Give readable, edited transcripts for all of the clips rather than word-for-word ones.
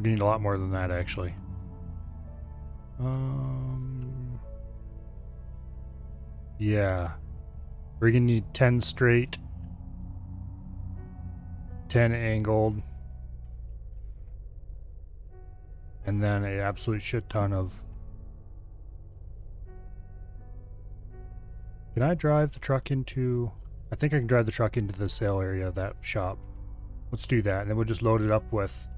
We need a lot more than that, actually. Yeah. We're gonna need 10 straight, 10 angled, and then an absolute shit ton of... Can I drive the truck into... I think I can drive the truck into the sale area of that shop. Let's do that, and then we'll just load it up with...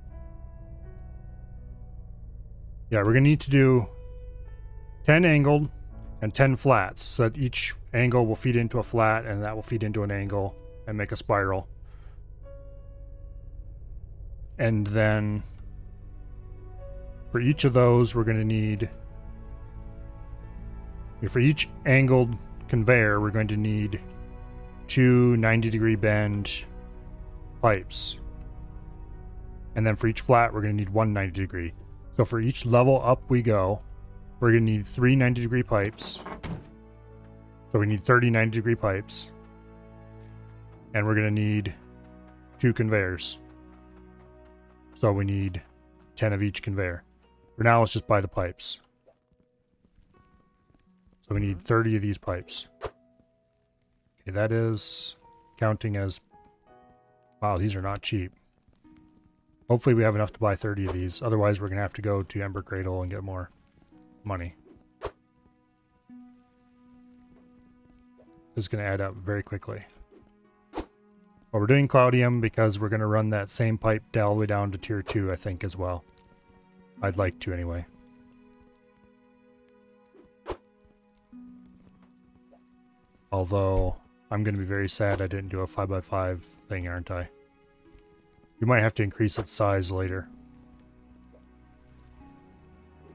Yeah, we're going to need to do 10 angled and 10 flats, so that each angle will feed into a flat, and that will feed into an angle and make a spiral. And then for each of those, we're going to need... For each angled conveyor, we're going to need 2 90-degree bend pipes. And then for each flat, we're going to need 1 90-degree. So for each level up we go, we're going to need 3 90-degree pipes. So we need 30 90-degree pipes. And we're going to need 2 conveyors. So we need 10 of each conveyor. For now, let's just buy the pipes. So we need 30 of these pipes. Okay, that is counting as... Wow, these are not cheap. Hopefully we have enough to buy 30 of these. Otherwise, we're going to have to go to Ember Cradle and get more money. This is going to add up very quickly. Well, we're doing Cloudium because we're going to run that same pipe all the way down to Tier 2, I think, as well. I'd like to, anyway. Although, I'm going to be very sad I didn't do a 5x5 thing, aren't I? We might have to increase its size later.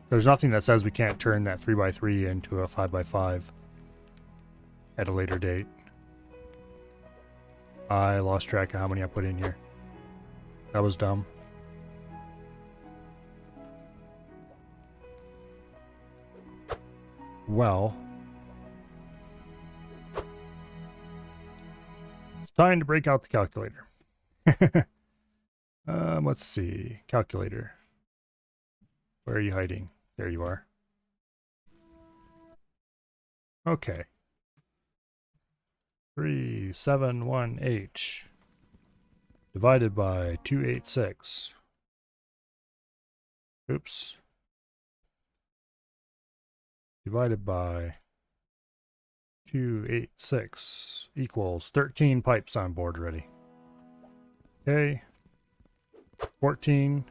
There's nothing that says we can't turn that 3x3 into a 5x5 at a later date. I lost track of how many I put in here. That was dumb. Well, it's time to break out the calculator. Let's see. Calculator. Where are you hiding? There you are. Okay. 3718 divided by 286. Oops. Divided by 286 equals 13 pipes on board already. Okay. 14.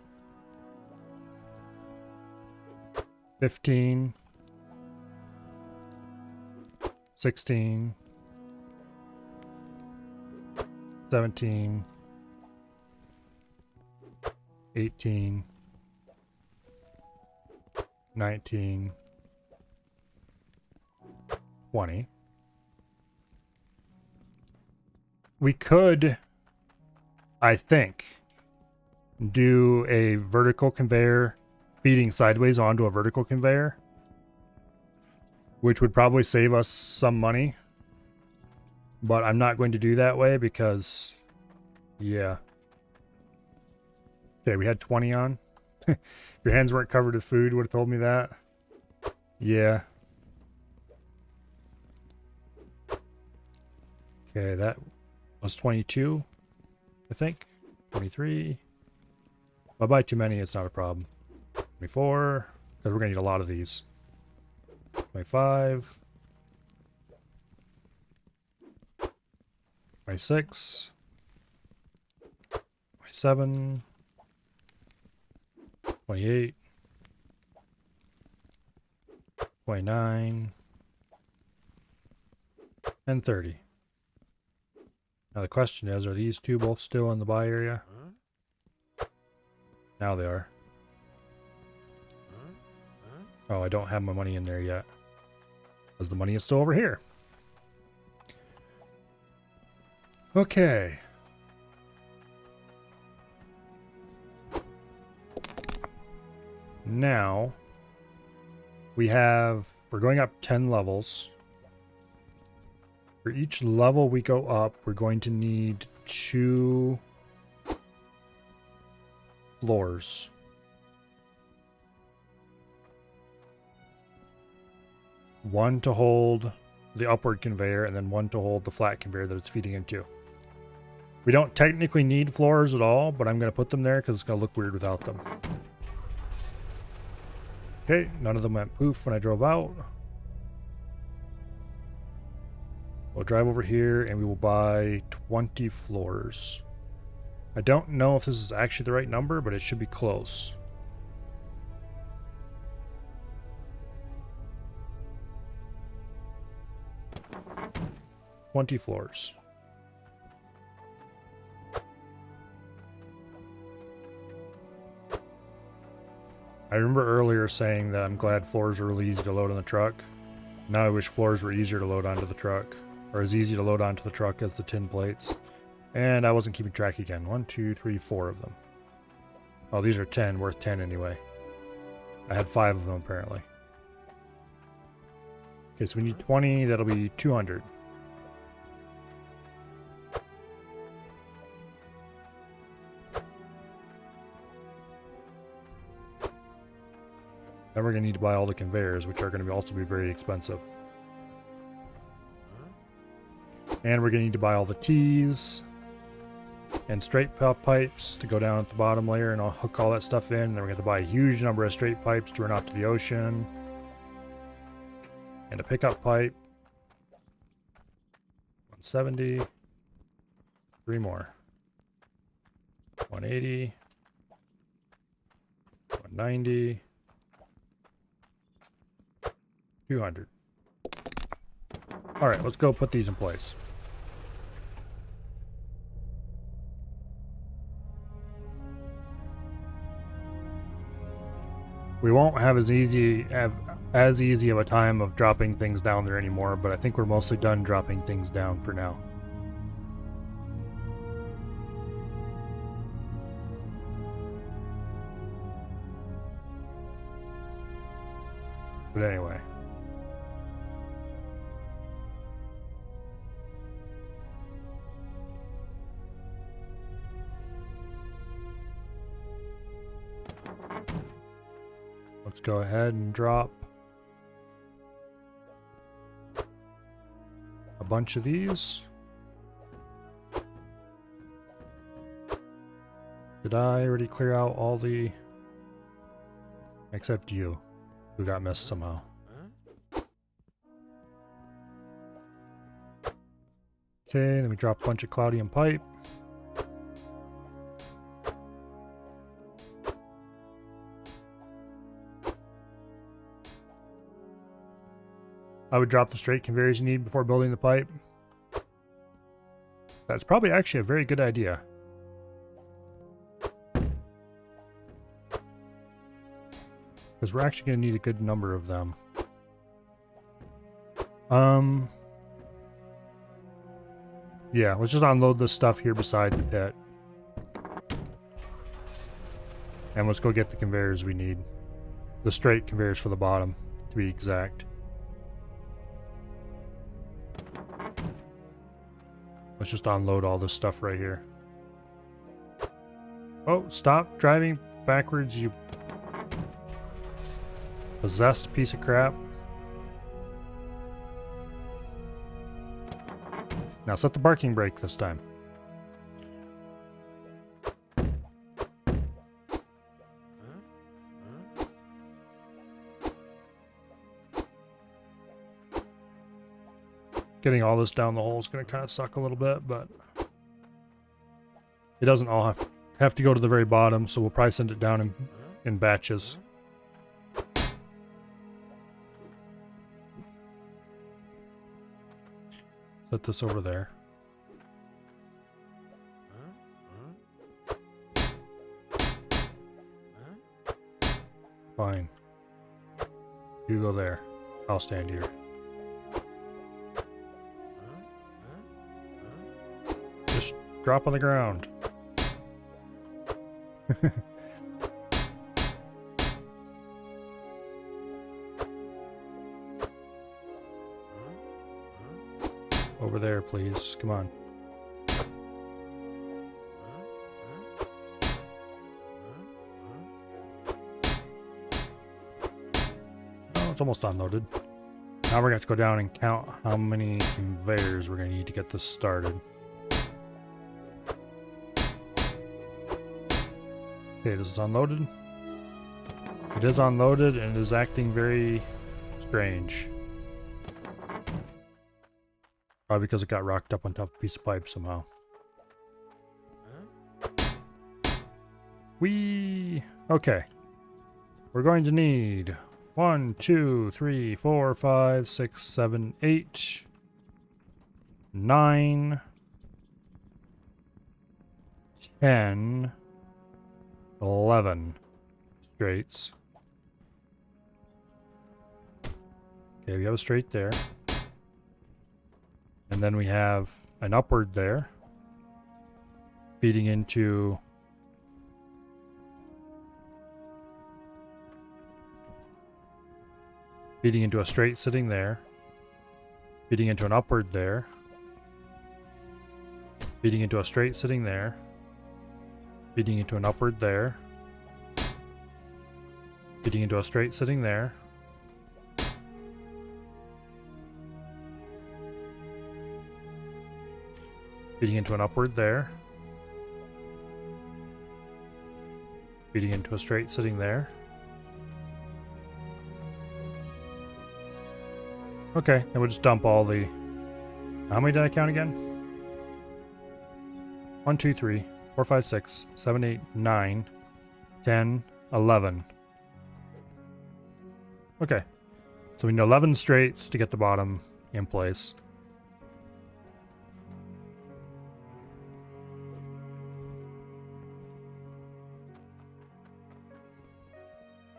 15. 16. 17. 18. 19. 20. We could, I think, do a vertical conveyor feeding sideways onto a vertical conveyor, which would probably save us some money. But I'm not going to do that way because, yeah. Okay, we had 20 on. If your hands weren't covered with food, would have told me that. Yeah. Okay, that was 22, I think. 23. If I buy too many, it's not a problem. 24, because we're going to need a lot of these. 25. 26. 27. 28. 29. And 30. Now the question is, are these two both still in the buy area? Now they are. Oh, I don't have my money in there yet. Because the money is still over here. Okay. Now, we're going up 10 levels. For each level we go up, we're going to need 2 floors. one to hold the upward conveyor, and then one to hold the flat conveyor that it's feeding into. We don't technically need floors at all, but I'm going to put them there because it's going to look weird without them. Okay, none of them went poof when I drove out. We'll drive over here and we will buy 20 floors. I don't know if this is actually the right number, but it should be close. $20 floors. I remember earlier saying that I'm glad floors are really easy to load on the truck. Now I wish floors were easier to load onto the truck, or as easy to load onto the truck as the tin plates. And I wasn't keeping track again. 1, 2, 3, 4 of them. Oh, these are 10, worth 10 anyway. I had 5 of them apparently. Okay, so we need 20, that'll be 200. Then we're going to need to buy all the conveyors, which are going to also be very expensive. And we're going to need to buy all the T's and straight pipes to go down at the bottom layer, and I'll hook all that stuff in. And then we're going to buy a huge number of straight pipes to run out to the ocean. And a pickup pipe. 170. 3 more. 180. 190. 200. All right, let's go put these in place. We won't have as easy of a time of dropping things down there anymore, but I think we're mostly done dropping things down for now. But anyway. Let's go ahead and drop a bunch of these. Did I already clear out all the... except you, who got missed somehow. Okay, then we drop a bunch of Cloudium pipe. I would drop the straight conveyors you need before building the pipe. That's probably actually a very good idea. Because we're actually going to need a good number of them. Yeah, let's just unload this stuff here beside the pit. And let's go get the conveyors we need. The straight conveyors for the bottom, to be exact. Let's just unload all this stuff right here. Oh, stop driving backwards, you possessed piece of crap. Now set the parking brake this time. Getting all this down the hole is going to kind of suck a little bit, but it doesn't all have to go to the very bottom, so we'll probably send it down in batches. Set this over there. Fine. You go there. I'll stand here. Just drop on the ground. Over there, please. Come on. Oh, it's almost unloaded. Now we're going to have to go down and count how many conveyors we're going to need to get this started. Okay, this is unloaded. It is unloaded and it is acting very strange. Probably because it got rocked up on top of a piece of pipe somehow. Whee! Okay. We're going to need 1, 2, 3, 4, 5, 6, 7, 8, 9, 10, 11 straights. Okay, we have a straight there. And then we have an upward there. Feeding into a straight sitting there. Feeding into an upward there. Feeding into a straight sitting there. Feeding into an upward there. Feeding into a straight sitting there. Feeding into an upward there. Feeding into a straight sitting there. Okay, then we'll just dump all the... How many did I count again? 1, 2, 3, 4, 5, 6, 7, 8, 9, 10, 11. Okay. So we need 11 straights to get the bottom in place.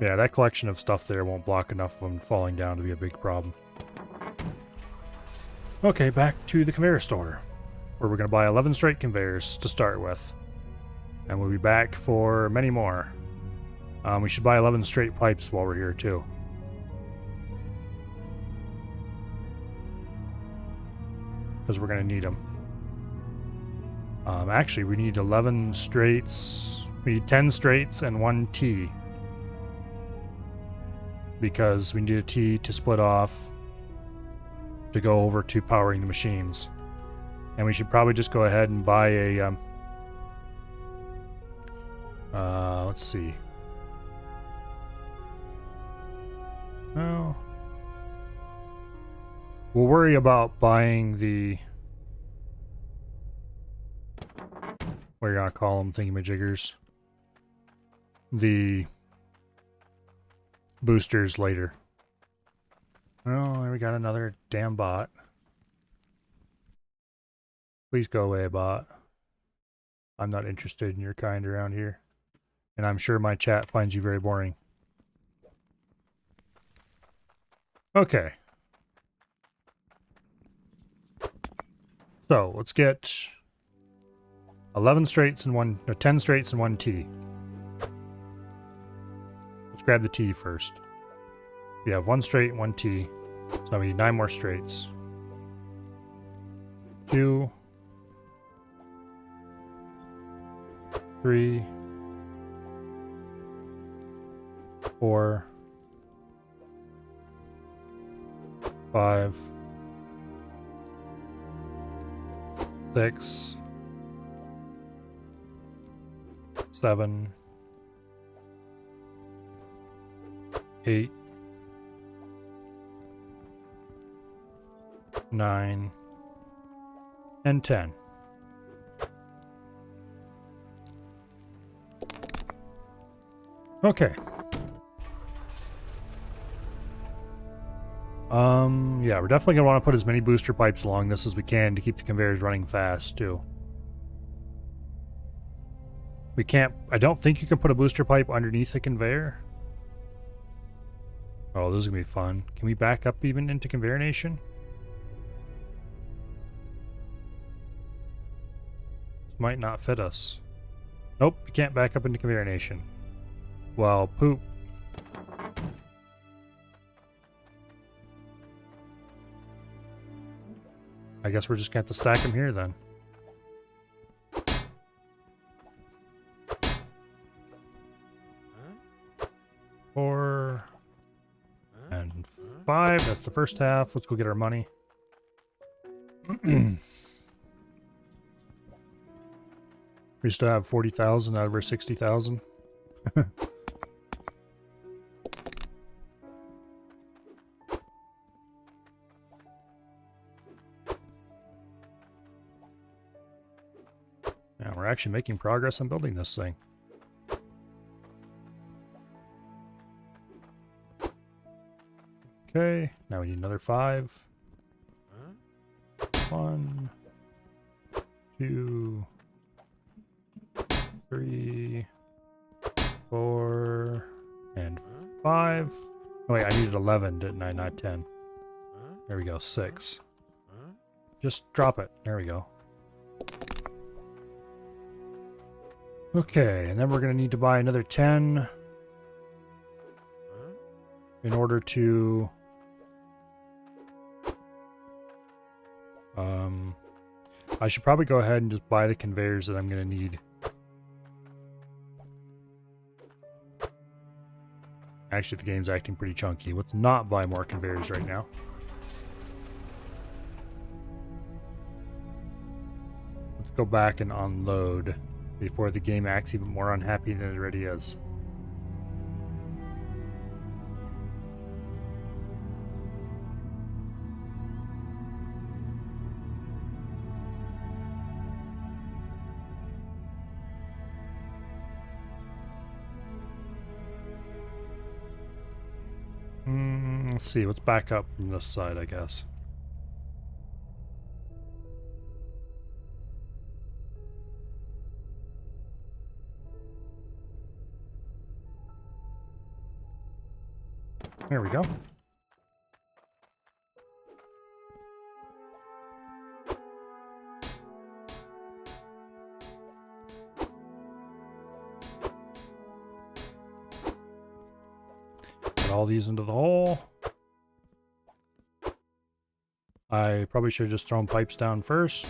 Yeah, that collection of stuff there won't block enough of them falling down to be a big problem. Okay, back to the conveyor store, where we're going to buy 11 straight conveyors to start with. And we'll be back for many more. We should buy 11 straight pipes while we're here, too. Because we're going to need them. Actually, we need 11 straights. We need 10 straights and 1 T. Because we need a T to split off to go over to powering the machines. And we should probably just go ahead and buy a let's see. Well, we'll worry about buying the, what are you gonna call them, thingamajiggers? The boosters later. Oh, there we got another damn bot. Please go away, bot. I'm not interested in your kind around here. And I'm sure my chat finds you very boring. Okay. So, let's get 11 straights and 1, no, 10 straights and 1 T. Let's grab the T first. We have 1 straight and 1 T. So we need 9 more straights. 2, 3, 4, 5, 6, 7, 8, 9, and 10. Okay. Yeah, we're definitely gonna want to put as many booster pipes along this as we can to keep the conveyors running fast, too. We can't, I don't think you can put a booster pipe underneath the conveyor. Oh, this is gonna be fun. Can we back up even into Conveyor Nation? This might not fit us. Nope, we can't back up into Conveyor Nation. Well, poop. I guess we're just gonna have to stack them here then. 4 and 5. That's the first half. Let's go get our money. We still have 40,000 out of our 60,000. Now we're actually making progress on building this thing. Okay, now we need another 5. 1, 2, 3, 4, and 5. Oh wait, I needed 11, didn't I? Not 10. There we go, 6. Just drop it. There we go. Okay, and then we're going to need to buy another 10 in order to I should probably go ahead and just buy the conveyors that I'm going to need. Actually, the game's acting pretty chunky. Let's not buy more conveyors right now. Let's go back and unload before the game acts even more unhappy than it already is. Let's see, let's back up from this side, I guess. There we go. Put all these into the hole. I probably should have just thrown pipes down first.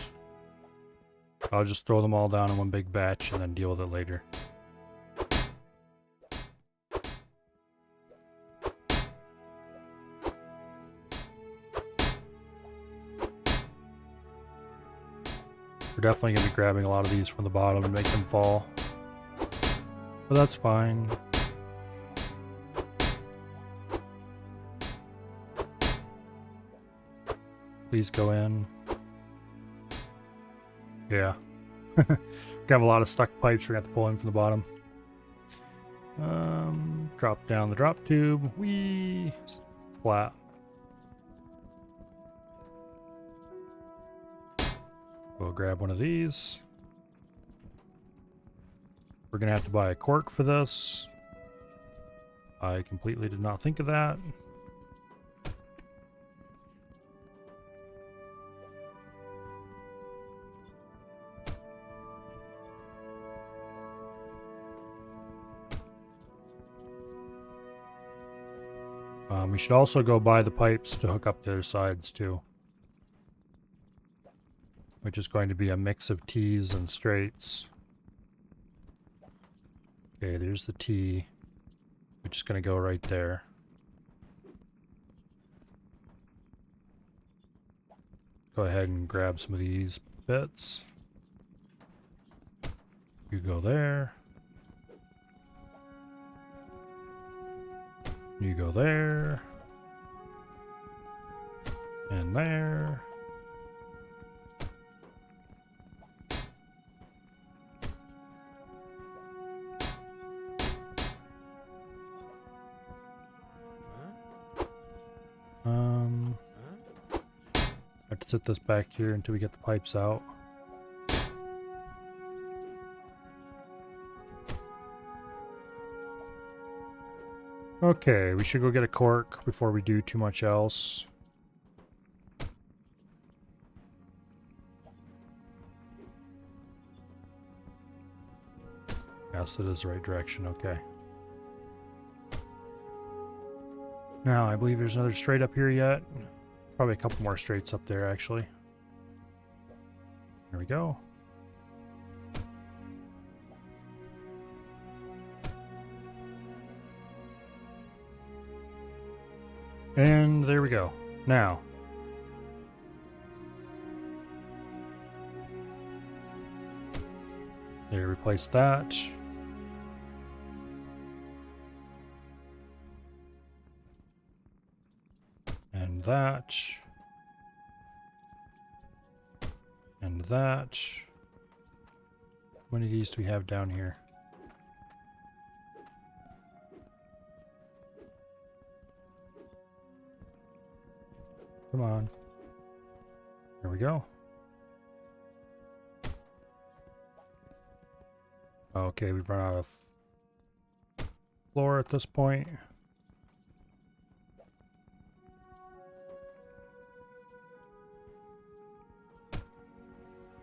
I'll just throw them all down in one big batch and then deal with it later. We're definitely going to be grabbing a lot of these from the bottom and make them fall. But that's fine. Please go in. Yeah. Got a lot of stuck pipes we're going to have to pull in from the bottom. Drop down the drop tube. Whee! Flat. We'll grab one of these. We're going to have to buy a cork for this. I completely did not think of that. We should also go buy the pipes to hook up their sides too. Which is going to be a mix of T's and straights. Okay, there's the T, which is going to go right there. Go ahead and grab some of these bits. You go there. You go there. And there. I have to set this back here until we get the pipes out. Okay, we should go get a cork before we do too much else. Yes, it is the right direction, okay. Now, I believe there's another straight up here yet. Probably a couple more straights up there, actually. There we go. And there we go. Now, there, replace that. And that. And that. How many of these do we have down here? Come on. There we go. Okay, we've run out of floor at this point.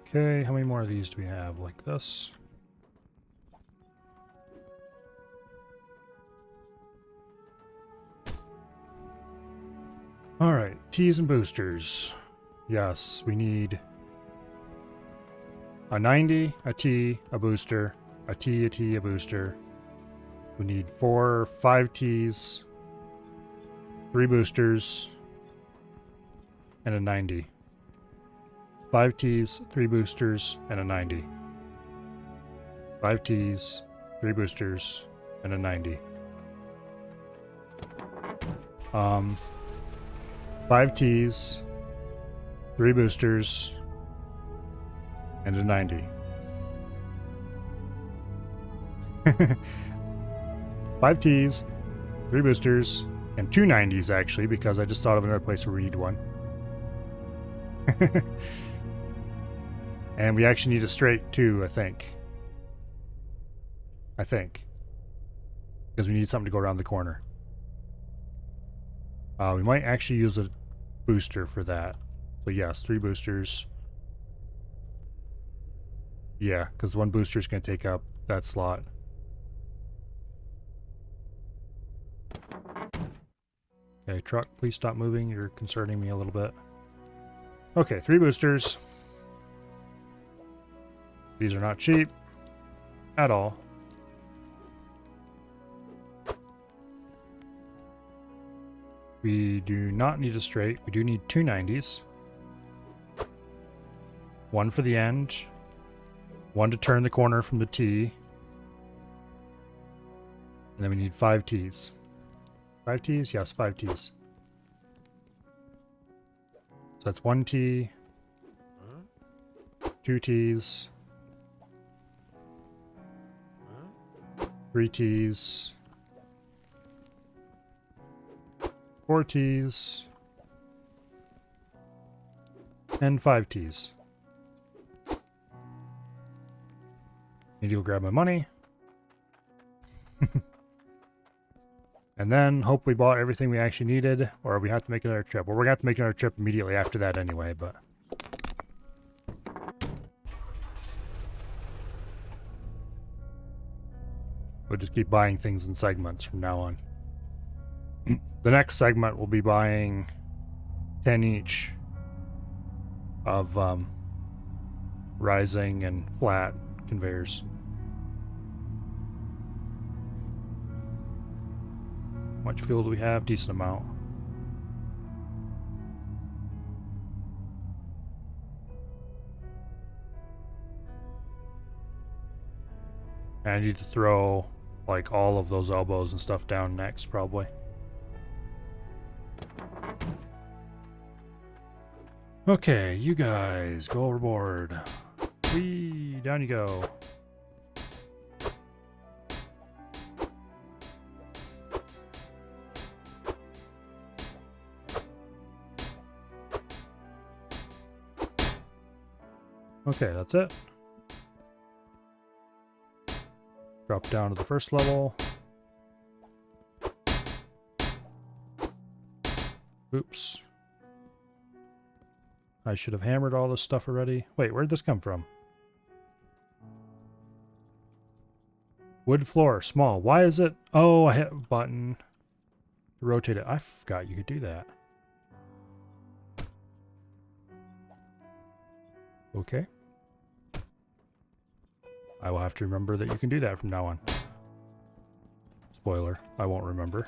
Okay, how many more of these do we have like this? Alright, T's and boosters. Yes, we need a 90, a T, a booster, a T, a T, a booster. We need 5 T's, 3 boosters, and a 90. 5 T's, 3 boosters, and a 90. 5 T's, 3 boosters, and a 90. 5 T's, 3 boosters, and a 90. 5 T's, 3 boosters, and 2 90s actually, because I just thought of another place where we need one. And we actually need a straight too, I think. Because we need something to go around the corner. We might actually use a booster for that. So yes, 3 boosters. Yeah, because 1 booster is going to take up that slot. Okay, truck, please stop moving. You're concerning me a little bit. Okay, 3 boosters. These are not cheap at all. We do not need a straight. We do need 2 90s. 1 for the end. 1 to turn the corner from the T. And then we need 5 T's. 5 T's? Yes, 5 T's. So that's 1 T. 2 T's. 3 T's. 4 T's. And 5 T's. Need to go grab my money. And then hope we bought everything we actually needed, or we have to make another trip. Well, we're going to have to make another trip immediately after that anyway, but... we'll just keep buying things in segments from now on. The next segment will be buying 10 each of rising and flat conveyors. How much fuel do we have? Decent amount. And I need to throw like all of those elbows and stuff down next, probably. Okay, you guys go overboard. Whee, down you go. Okay, that's it. Drop down to the first level. Oops. I should have hammered all this stuff already. Wait, where'd this come from? Wood floor, small. Why is it? Oh, I hit a button to rotate it. I forgot you could do that. Okay. I will have to remember that you can do that from now on. Spoiler, I won't remember.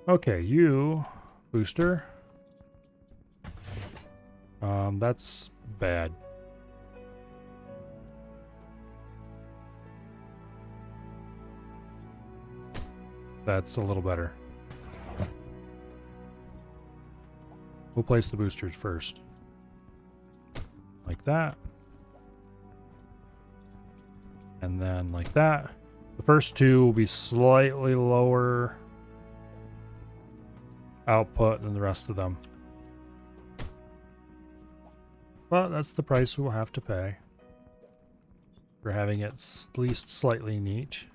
Okay, you, booster. That's bad. That's a little better. We'll place the boosters first. Like that. And then like that. The first two will be slightly lower output than the rest of them. But that's the price we'll have to pay for having it at least slightly neat.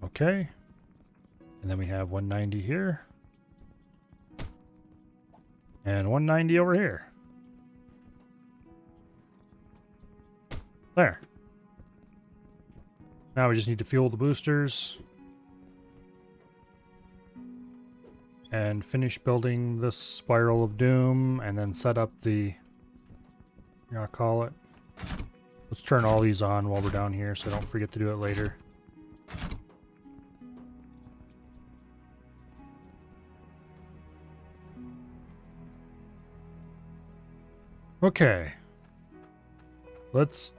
Okay. And then we have 190 here. And 190 over here. There. Now we just need to fuel the boosters. And finish building this spiral of doom. And then set up the... I'll call it. Let's turn all these on while we're down here so I don't forget to do it later. Okay. Let's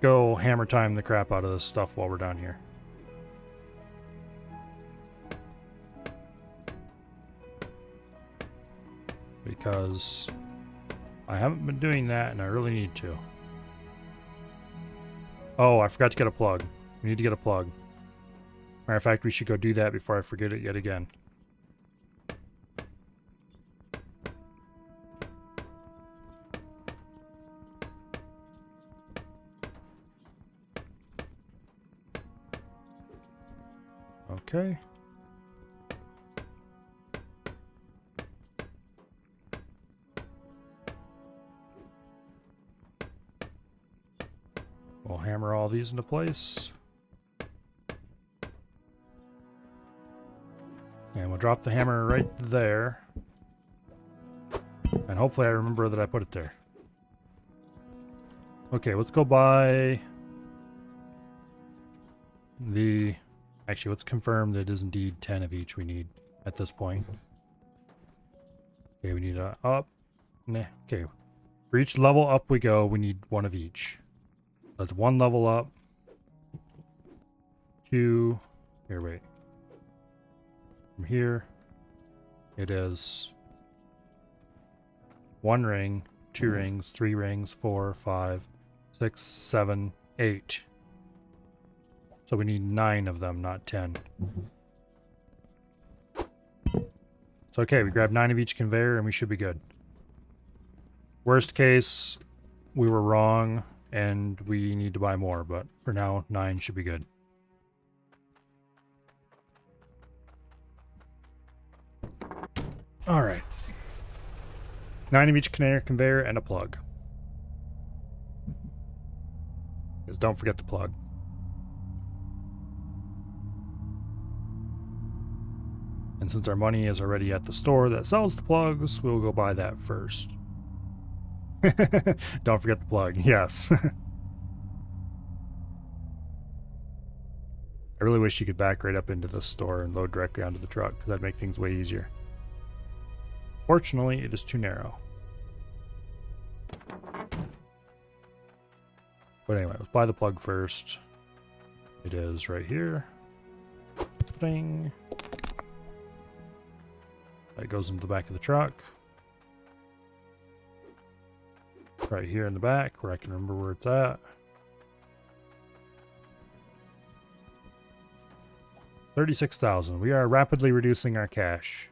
go hammer time the crap out of this stuff while we're down here. Because I haven't been doing that and I really need to. Oh, I forgot to get a plug. We need to get a plug. Matter of fact, we should go do that before I forget it yet again. Okay. We'll hammer all these into place. And we'll drop the hammer right there. And hopefully I remember that I put it there. Okay, let's go buy the... Actually, let's confirm that it is indeed 10 of each we need at this point. Okay, we need a up. Nah, okay, for each level up we go, we need one of each. That's one level up. Two. Here, wait. From here, it is one ring, two rings, three rings, 4, 5, 6, 7, 8. So we need 9 of them, not 10. It's okay, we grab 9 of each conveyor and we should be good. Worst case, we were wrong and we need to buy more, but for now, 9 should be good. Alright. 9 of each conveyor and a plug. Just don't forget the plug. And since our money is already at the store that sells the plugs, we'll go buy that first. Don't forget the plug, yes. I really wish you could back right up into the store and load directly onto the truck, because that'd make things way easier. Fortunately, it is too narrow. But anyway, let's buy the plug first. It is right here. Ding. That goes into the back of the truck. Right here in the back, where I can remember where it's at. $36,000. We are rapidly reducing our cash.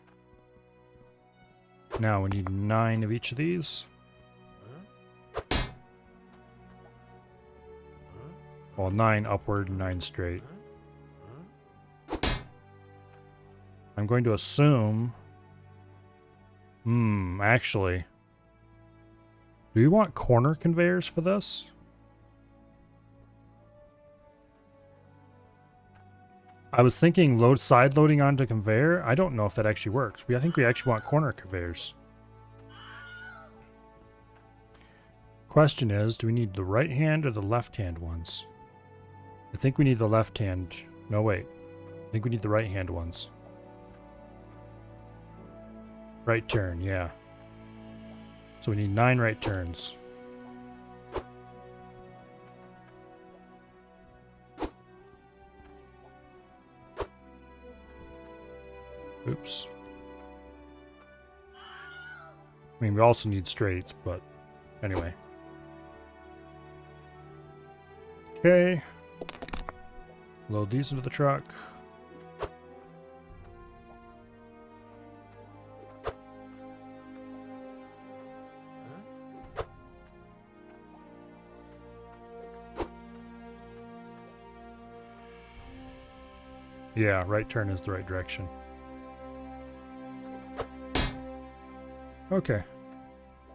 Now we need 9 of each of these. Well, 9 upward and 9 straight. I'm going to assume... actually... Do we want corner conveyors for this? I was thinking side loading onto conveyor. I don't know if that actually works. I think we actually want corner conveyors. Question is, do we need the right hand or the left hand ones? I think we need the left hand. No, wait. I think we need the right hand ones. Right turn, yeah. So we need 9 right turns. Oops. I mean, we also need straights, but anyway. Okay. Load these into the truck. Yeah, right turn is the right direction. Okay.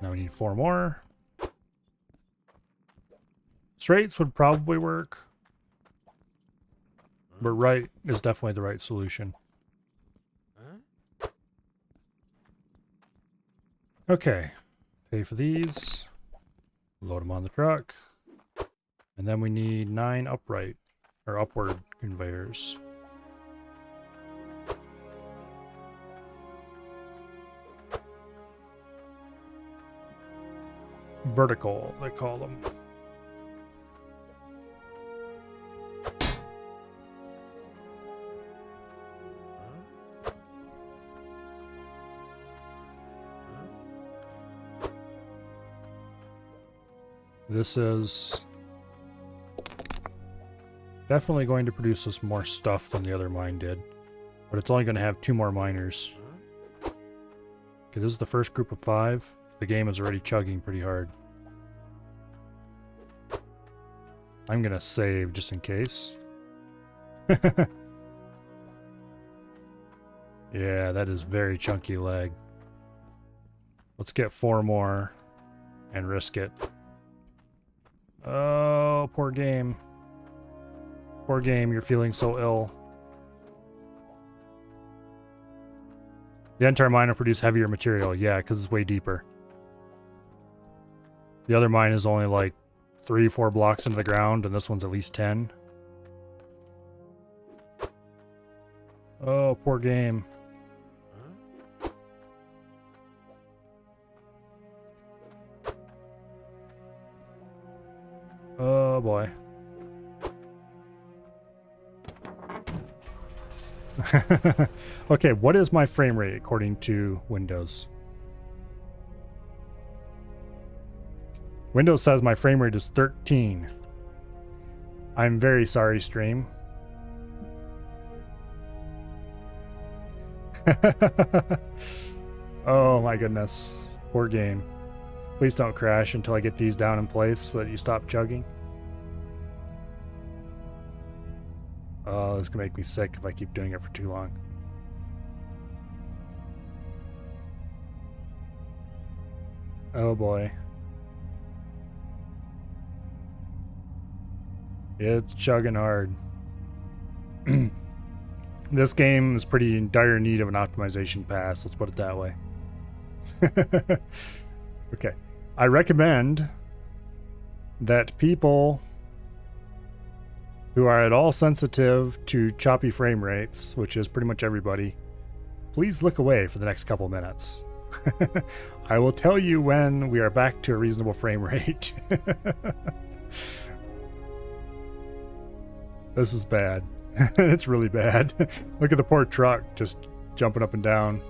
Now we need 4 more. Straights would probably work. But right is definitely the right solution. Okay. Pay for these. Load them on the truck. And then we need 9 upright or upward conveyors. Vertical, they call them. This is definitely going to produce us more stuff than the other mine did, but it's only going to have 2 more miners. Okay, this is the first group of 5. The game is already chugging pretty hard. I'm going to save just in case. Yeah, that is very chunky lag. Let's get 4 more and risk it. Oh, poor game. Poor game, you're feeling so ill. The entire mine will produce heavier material. Yeah, because it's way deeper. The other mine is only like 3-4 blocks into the ground, and this one's at least 10. Oh, poor game. Oh boy. Okay, what is my frame rate according to Windows? Windows says my frame rate is 13. I'm very sorry, stream. Oh my goodness. Poor game. Please don't crash until I get these down in place so that you stop chugging. Oh, this is gonna make me sick if I keep doing it for too long. Oh boy. It's chugging hard. This game is pretty in dire need of an optimization pass, let's put it that way. Okay. I recommend that people who are at all sensitive to choppy frame rates, which is pretty much everybody, please look away for the next couple minutes. I will tell you when we are back to a reasonable frame rate. This is bad. It's really bad. Look at the poor truck just jumping up and down.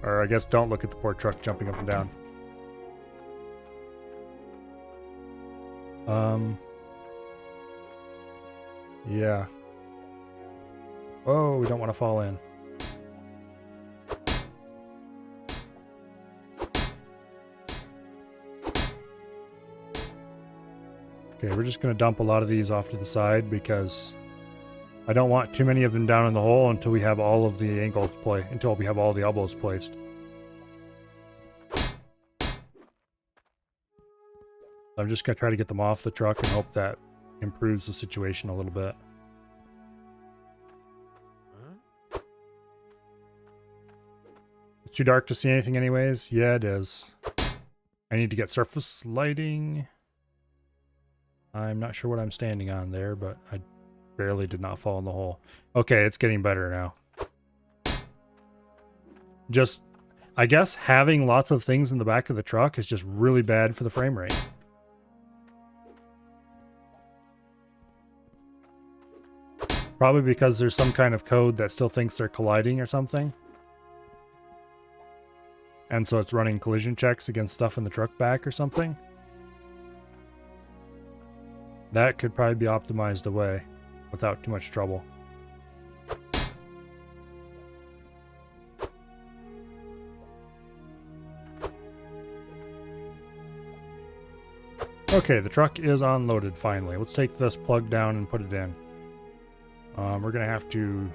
Or I guess don't look at the poor truck jumping up and down. Yeah. Oh, we don't want to fall in. Okay, we're just going to dump a lot of these off to the side because I don't want too many of them down in the hole until we have all of the angles until we have all the elbows placed. I'm just going to try to get them off the truck and hope that improves the situation a little bit. It's too dark to see anything anyways? Yeah, it is. I need to get surface lighting. I'm not sure what I'm standing on there, but I barely did not fall in the hole. Okay, it's getting better now. Just, I guess having lots of things in the back of the truck is just really bad for the frame rate. Probably because there's some kind of code that still thinks they're colliding or something. And so it's running collision checks against stuff in the truck back or something. That could probably be optimized away without too much trouble. Okay, the truck is unloaded finally. Let's take this plug down and put it in. We're gonna have to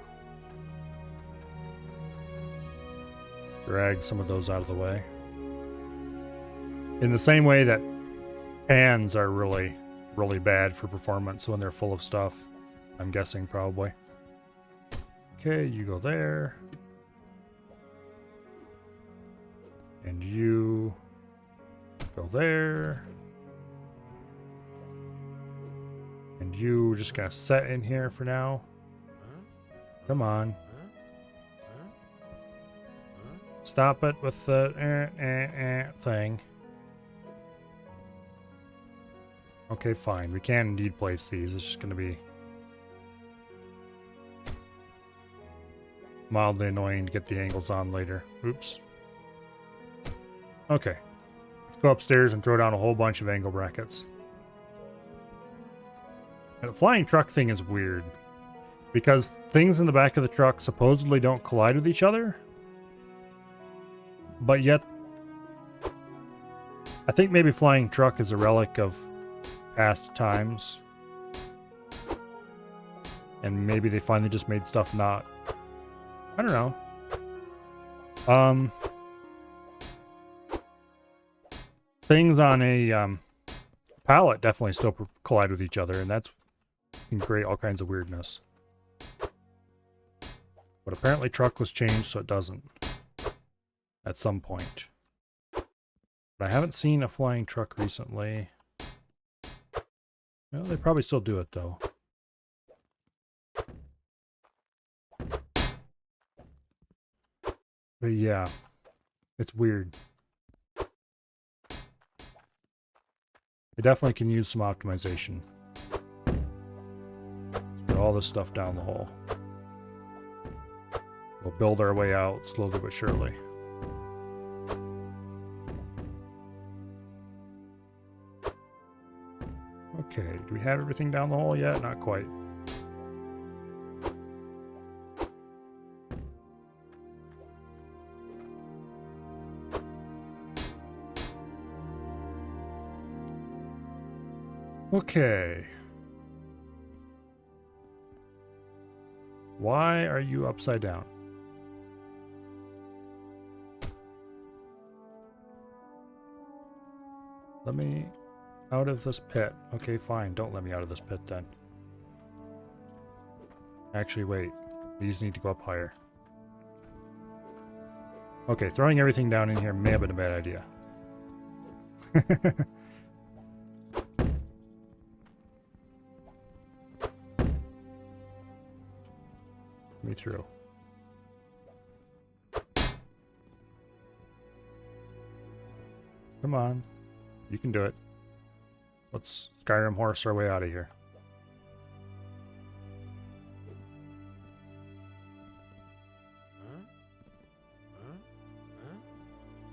drag some of those out of the way. In the same way that pans are really bad for performance when they're full of stuff. I'm guessing probably. Okay, you go there. And you go there. And you just gonna set in here for now. Come on. Stop it with the thing. Okay, fine. We can indeed place these. It's just gonna be mildly annoying to get the angles on later. Oops. Okay. Let's go upstairs and throw down a whole bunch of angle brackets. And the flying truck thing is weird. Because things in the back of the truck supposedly don't collide with each other. But yet, I think maybe flying truck is a relic of past times. And maybe they finally just made stuff not. I don't know. Things on a pallet definitely still collide with each other, and that's can create all kinds of weirdness. But apparently truck was changed so it doesn't. At some point. But I haven't seen a flying truck recently. Well, they probably still do it though. But yeah, it's weird. They definitely can use some optimization. Let's get all this stuff down the hole. We'll build our way out slowly but surely. Okay, do we have everything down the hole yet? Not quite. Okay. Why are you upside down? Let me out of this pit. Okay, fine. Don't let me out of this pit then. Actually, wait. These need to go up higher. Okay, throwing everything down in here may have been a bad idea. Me through. Come on. You can do it. Let's Skyrim horse our way out of here.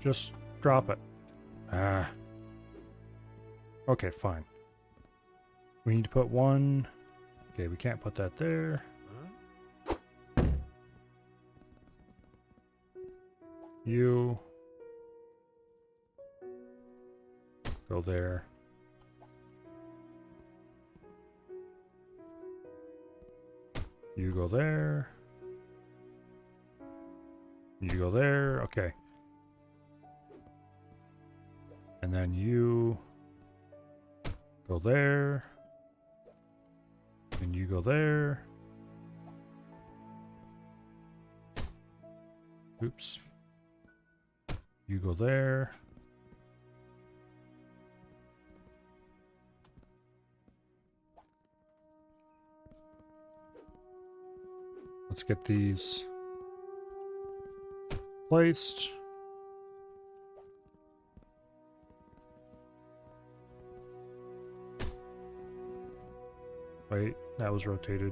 Just drop it. Ah. Okay, fine. We need to put one. Okay, we can't put that there. You go there. You go there. You go there. Okay. And then you go there. And you go there. Oops. You go there. Let's get these placed. Wait, that was rotated.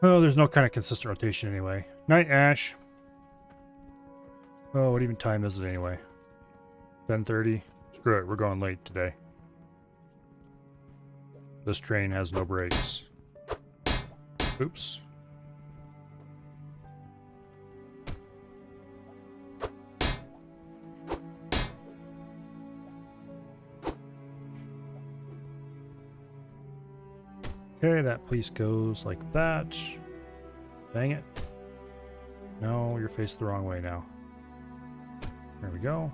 Oh, there's no kind of consistent rotation anyway. Night, Ash. Oh, what even time is it anyway? 10:30? Screw it, we're going late today. This train has no brakes. Oops. Okay, that piece goes like that. Dang it. No, you're faced the wrong way now. There we go.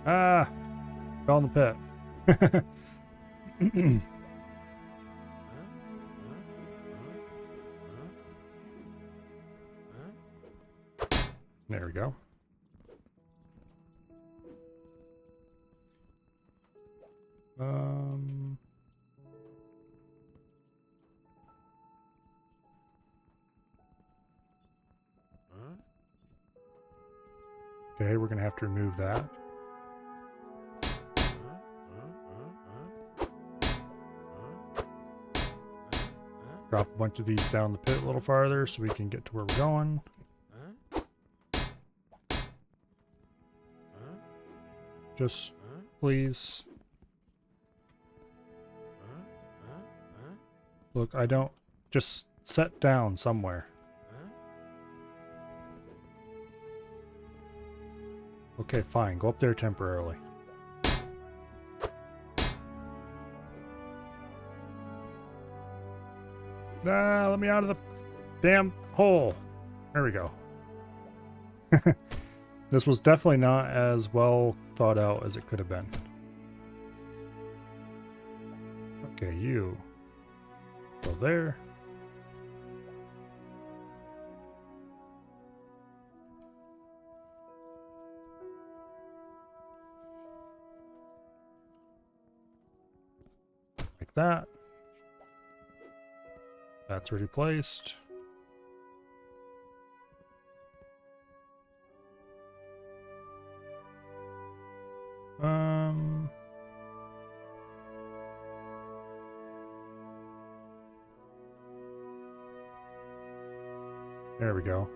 Ah! Fell in the pit. There we go. Okay, we're gonna have to remove that. Drop a bunch of these down the pit a little farther so we can get to where we're going. Just please. Look, I don't... Just set down somewhere. Okay, fine. Go up there temporarily. Ah, let me out of the damn hole. There we go. This was definitely not as well thought out as it could have been. Okay, you go there. Like that. That's already placed. There we go.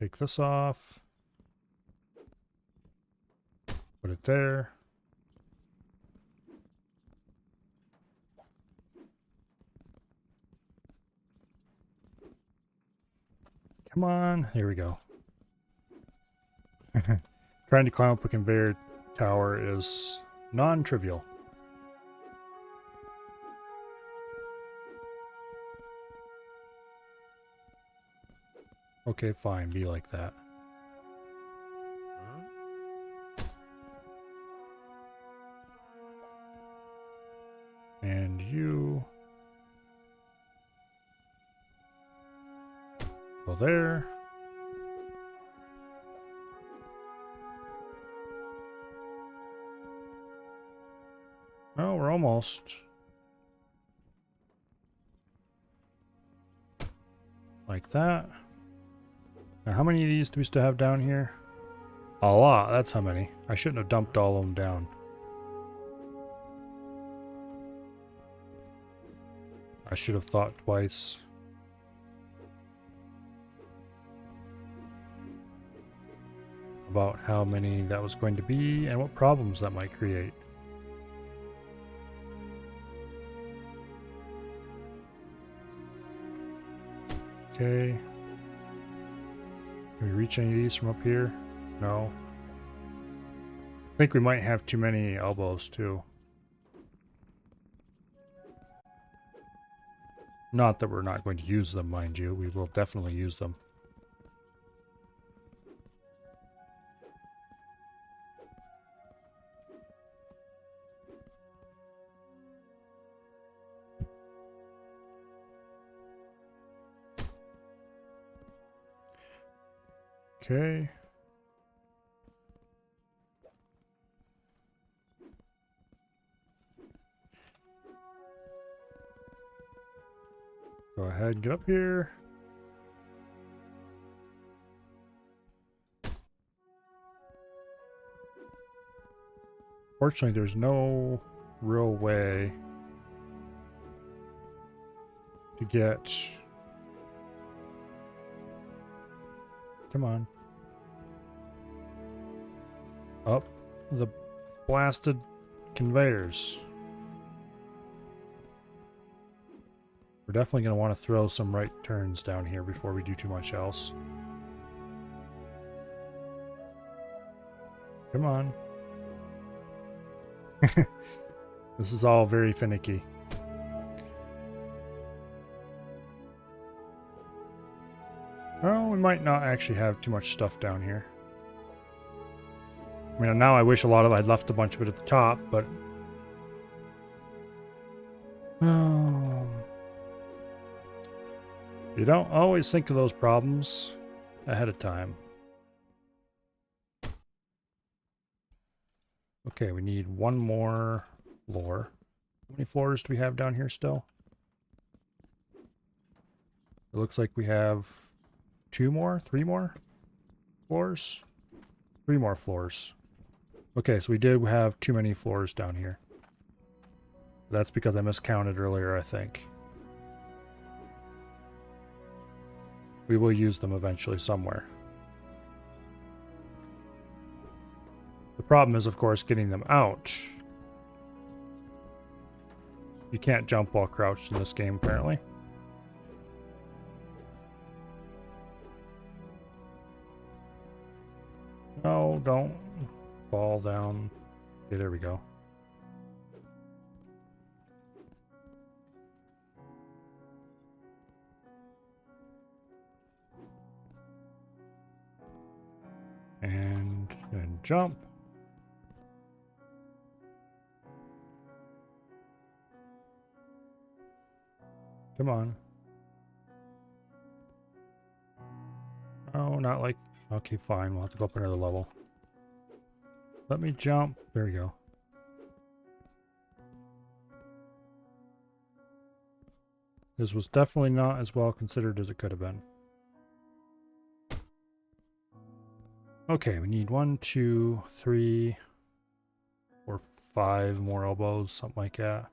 Take this off. Put it there. Come on. Here we go. Trying to climb up a conveyor tower is non-trivial. Okay, fine. Be like that. And you go there. Oh, we're almost. Like that. Now, how many of these do we still have down here? A lot. That's how many. I shouldn't have dumped all of them down. I should have thought twice. About how many that was going to be and what problems that might create. Okay. Can we reach any of these from up here? No. I think we might have too many elbows too. Not that we're not going to use them, mind you. We will definitely use them. Okay. Go ahead and get up here. Fortunately, there's no real way to get... Come on. Up the blasted conveyors. We're definitely going to want to throw some right turns down here before we do too much else. Come on. This is all very finicky. Well, we might not actually have too much stuff down here. I mean, now I wish I'd left a bunch of it at the top, but... You don't always think of those problems ahead of time. Okay, we need one more floor. How many floors do we have down here still? It looks like we have 3 more floors? 3 more floors. Okay, so we did have too many floors down here. That's because I miscounted earlier, I think. We will use them eventually somewhere. The problem is, of course, getting them out. You can't jump while crouched in this game, apparently. No, don't fall down. Okay, there we go. And then jump. Come on. Oh, not like... Okay, fine. We'll have to go up another level. Let me jump. There we go. This was definitely not as well considered as it could have been. Okay, we need 1, 2, 3, 4, 5 more elbows, something like that.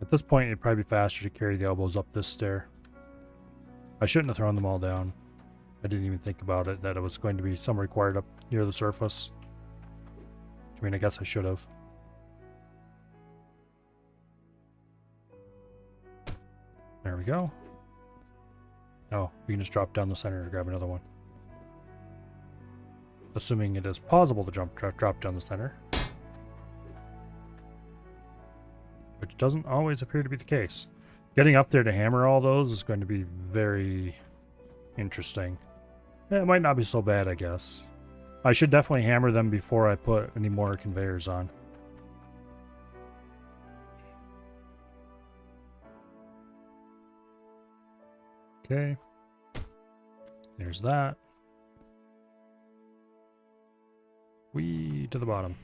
At this point, it'd probably be faster to carry the elbows up this stair. I shouldn't have thrown them all down. I didn't even think about it, that it was going to be some required up near the surface. I mean, I guess I should have. There we go. Oh, we can just drop down the center to grab another one. Assuming it is possible to drop down the center. Which doesn't always appear to be the case. Getting up there to hammer all those is going to be very interesting. It might not be so bad, I guess. I should definitely hammer them before I put any more conveyors on. Okay. There's that. Whee to the bottom.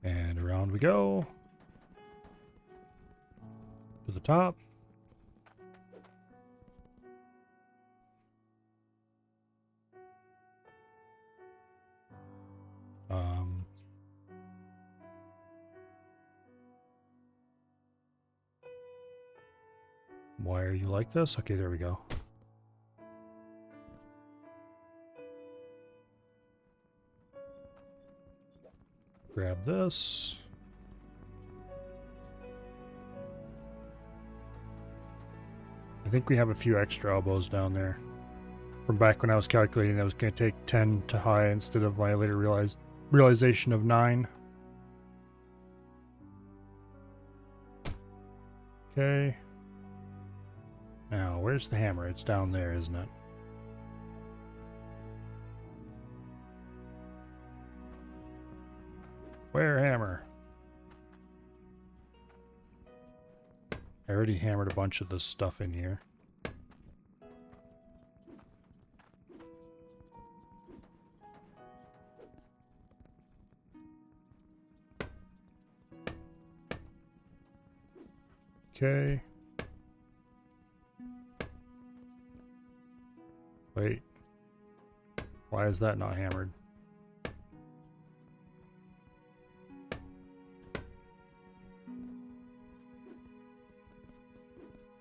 And around we go. To the top. Why are you like this? Okay, there we go. Grab this. I think we have a few extra elbows down there. From back when I was calculating that was going to take 10 to high instead of my later realization of 9. Okay. Now, where's the hammer? It's down there, isn't it? Where hammer? I already hammered a bunch of this stuff in here. Okay. Wait. Why is that not hammered?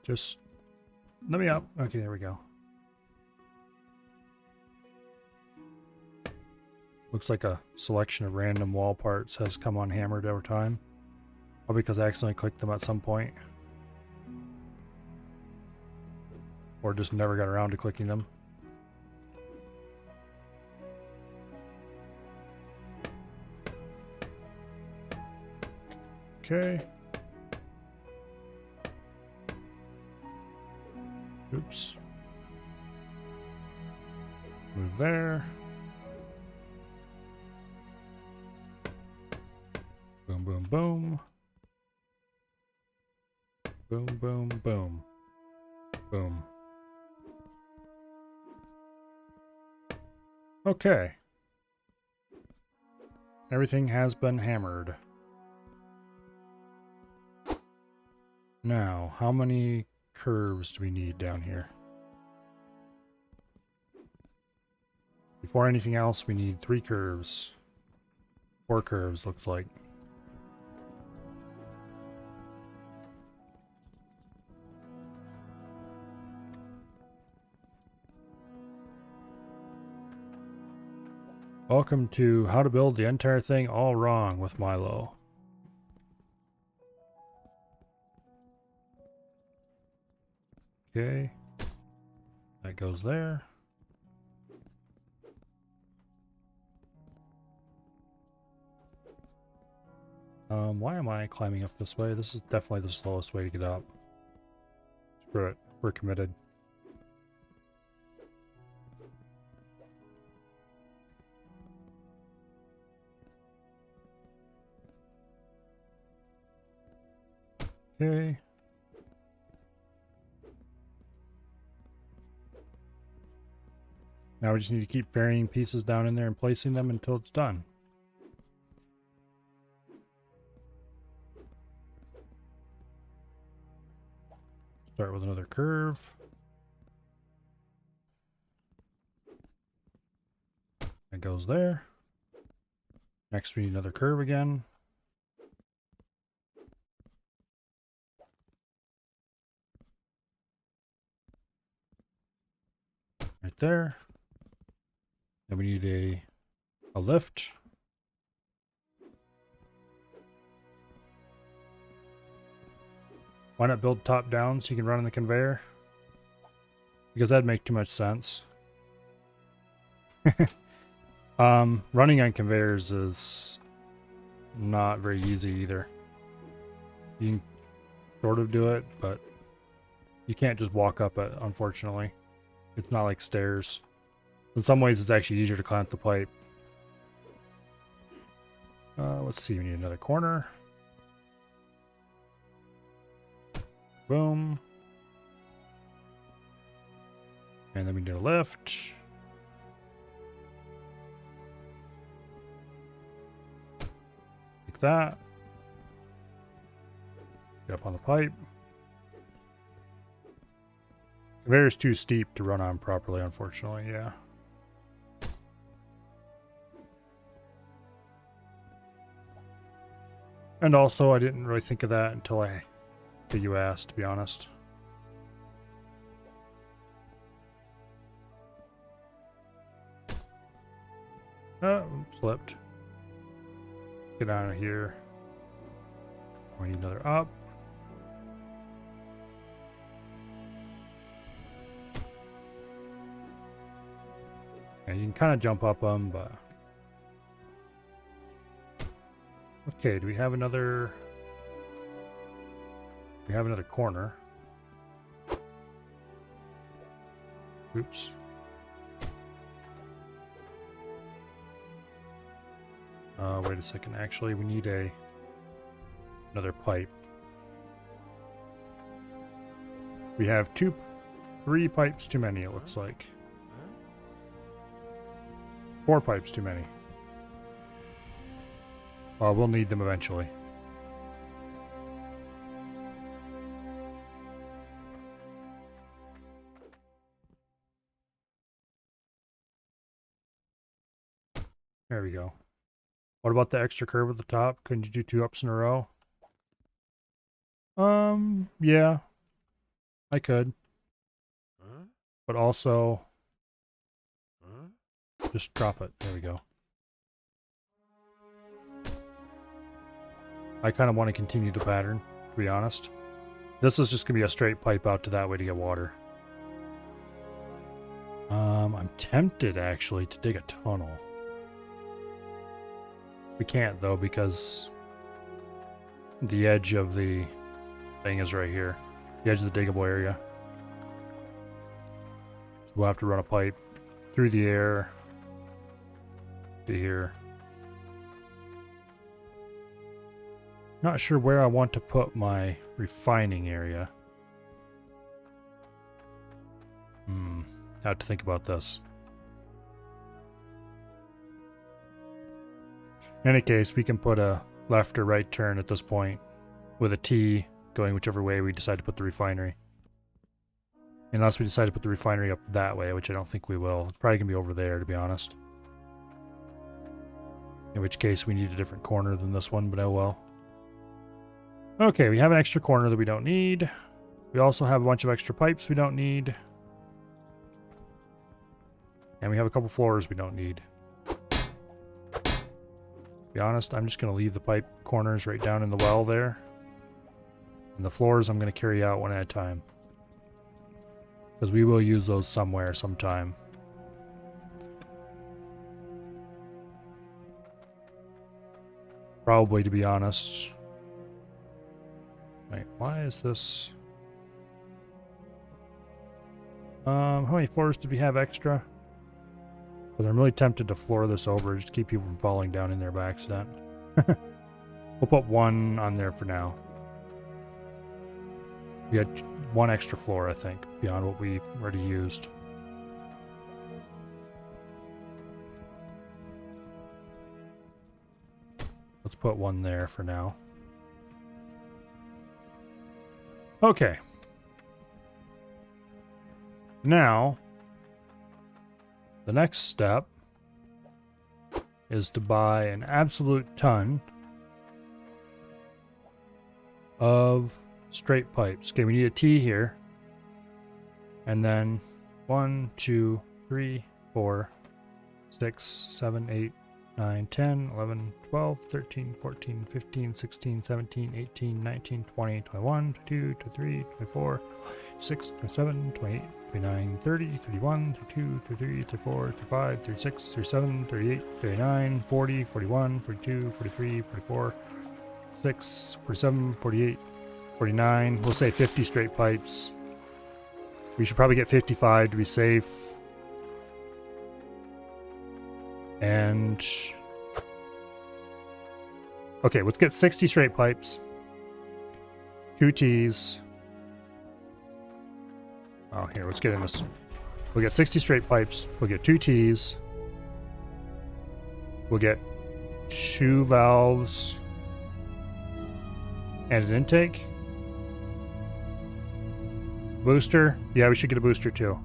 Just let me up. Okay, there we go. Looks like a selection of random wall parts has come unhammered over time. Probably because I accidentally clicked them at some point. Or just never got around to clicking them. Okay. Oops. Move there. Boom, boom, boom. Boom, boom, boom. Boom. Okay. Everything has been hammered. Now, how many curves do we need down here? Before anything else, we need 3 curves. 4 curves, looks like. Welcome to How to Build the Entire Thing All Wrong with Milo. Okay. That goes there. Why am I climbing up this way? This is definitely the slowest way to get up. Screw it. We're committed. Okay. Now we just need to keep varying pieces down in there and placing them until it's done. Start with another curve. That goes there. Next we need another curve again. Right there. Then we need a lift. Why not build top down so you can run on the conveyor? Because that'd make too much sense. Running on conveyors is not very easy either. You can sort of do it, but you can't just walk up it, unfortunately. It's not like stairs. In some ways, it's actually easier to climb up the pipe. Let's see, we need another corner. Boom. And then we need a lift. Like that. Get up on the pipe. Conveyor's too steep to run on properly, unfortunately, yeah. And also, I didn't really think of that until you asked, to be honest. Oh, slipped. Get out of here. We need another up. Yeah, you can kind of jump up them, but... Okay, do we have another... We have another corner. Oops. Wait a second. Actually, we need another pipe. We have 3 pipes too many, it looks like. 4 pipes too many. Well, we'll need them eventually. There we go. What about the extra curve at the top? Couldn't you do 2 ups in a row? Yeah, I could. But also, just drop it. There we go. I kind of want to continue the pattern, to be honest. This is just going to be a straight pipe out to that way to get water. I'm tempted, actually, to dig a tunnel. We can't, though, because the edge of the thing is right here. The edge of the diggable area. So we'll have to run a pipe through the air to here. Not sure where I want to put my refining area. I have to think about this. In any case, we can put a left or right turn at this point with a T going whichever way we decide to put the refinery. Unless we decide to put the refinery up that way, which I don't think we will. It's probably going to be over there, to be honest. In which case, we need a different corner than this one, but oh well. Okay, we have an extra corner that we don't need. We also have a bunch of extra pipes we don't need. And we have a couple floors we don't need. To be honest, I'm just going to leave the pipe corners right down in the well there. And the floors I'm going to carry out one at a time. Because we will use those somewhere, sometime. Probably, to be honest. Wait, why is this? How many floors did we have extra? Because I'm really tempted to floor this over just to keep people from falling down in there by accident. We'll put one on there for now. We had one extra floor, I think, beyond what we already used. Let's put one there for now. Okay. Now, the next step is to buy an absolute ton of straight pipes. Okay, we need a T here. And then 1, 2, 3, 4, 6, 7, 8, 9, 10, 11, 12, 13, 14, 15, 16, 17, 18, 19, 20, 21, 22, 23, 24, 26, 27, 28, 29, 30, 31, 32, 33, 34, 35, 36, 37, 38, 39, 40, 41, 42, 43, 44, 46, 47, 48, 49. We'll say 50 straight pipes. We should probably get 55 to be safe. And okay, let's get 60 straight pipes. 2 T's. Oh, here, let's get in this. We'll get 60 straight pipes. We'll get 2 T's. We'll get 2 valves. And an intake. Booster. Yeah, we should get a booster too.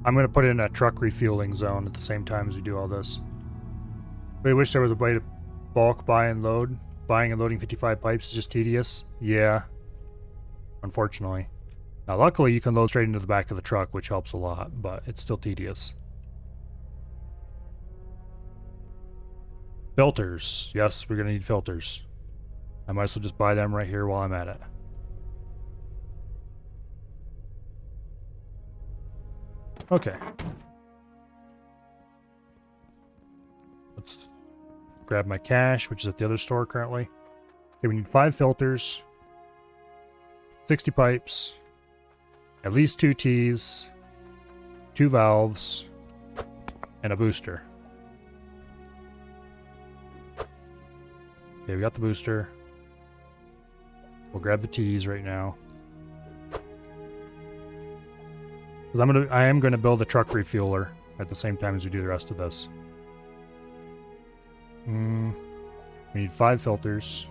I'm going to put in a truck refueling zone at the same time as we do all this. I wish there was a way to bulk buy and load. Buying and loading 55 pipes is just tedious. Yeah. Unfortunately. Now, luckily, you can load straight into the back of the truck, which helps a lot, but it's still tedious. Filters. Yes, we're going to need filters. I might as well just buy them right here while I'm at it. Okay. Let's grab my cash, which is at the other store currently. Okay, we need 5 filters, 60 pipes, at least 2 T's, 2 valves, and a booster. Okay, we got the booster. We'll grab the T's right now. Because I am gonna build a truck refueler at the same time as we do the rest of this. We need 5 filters.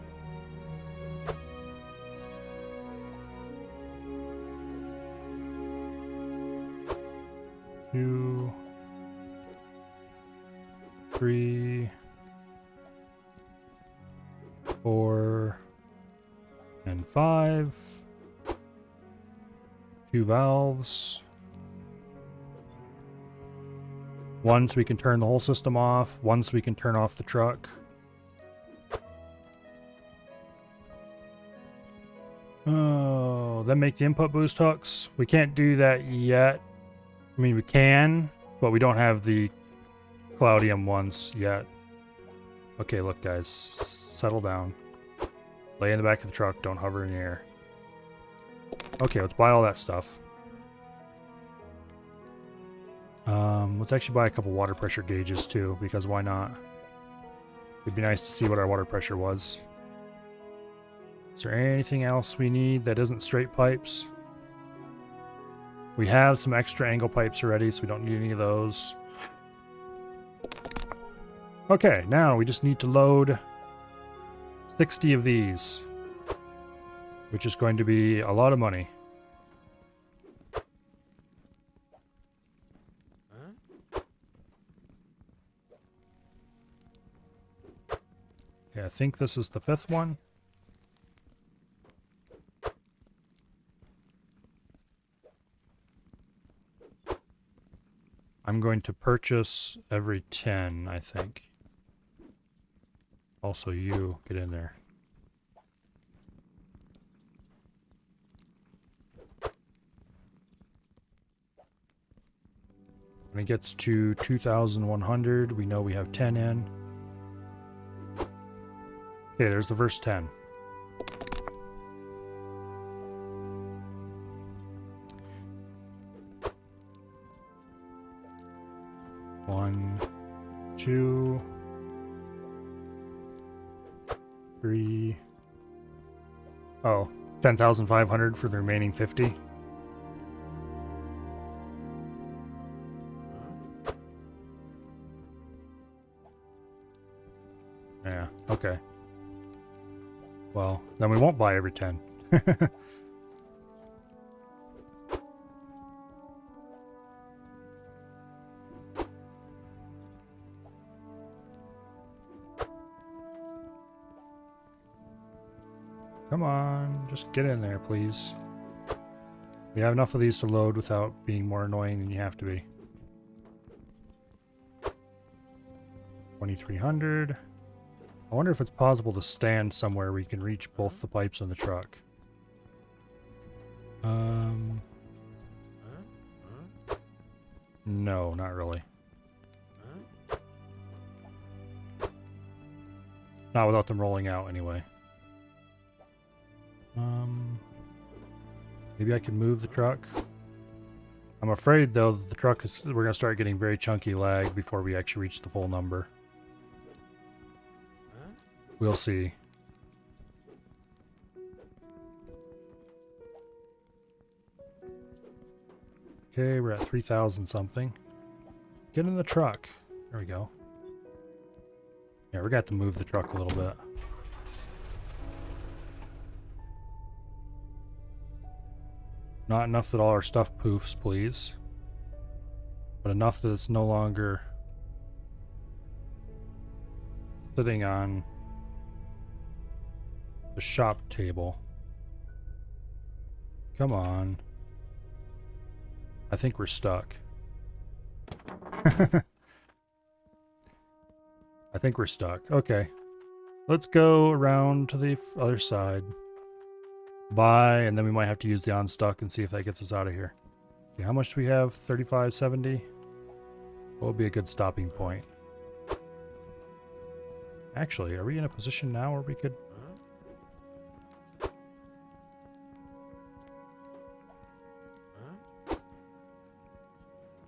Two. 3, 4, and 5. 2 valves. 1 so we can turn the whole system off. 1 so we can turn off the truck. Oh, then make the input boost hooks. We can't do that yet. I mean, we can, but we don't have the Cloudium ones yet. Okay, look, guys. Settle down. Lay in the back of the truck. Don't hover in the air. Okay, let's buy all that stuff. Let's actually buy a couple water pressure gauges too, because why not? It'd be nice to see what our water pressure was. Is there anything else we need that isn't straight pipes? We have some extra angle pipes already, so we don't need any of those. Okay, now we just need to load 60 of these, which is going to be a lot of money. Okay, I think this is the 5th one. I'm going to purchase every 10, I think. Also, you, get in there. When it gets to 2,100, we know we have 10 in. Okay, there's the first 10. One, 2, 3. Oh, 10,500 for the remaining 50. Yeah, okay. Well, then we won't buy every 10. Come on, just get in there, please. We have enough of these to load without being more annoying than you have to be. 2,300. I wonder if it's possible to stand somewhere where you can reach both the pipes on the truck. No, not really. Not without them rolling out, anyway. Maybe I can move the truck. I'm afraid, though, that the truck is... We're going to start getting very chunky lag before we actually reach the full number. We'll see. Okay, we're at 3,000 something. Get in the truck. There we go. Yeah, we're going to have to move the truck a little bit. Not enough that all our stuff poofs, please. But enough that it's no longer sitting on the shop table. Come on. I think we're stuck. I think we're stuck. Okay. Let's go around to the other side. Buy, and then we might have to use the unstuck and see if that gets us out of here. Okay, how much do we have? 35.70? What would be a good stopping point? Actually, are we in a position now where we could...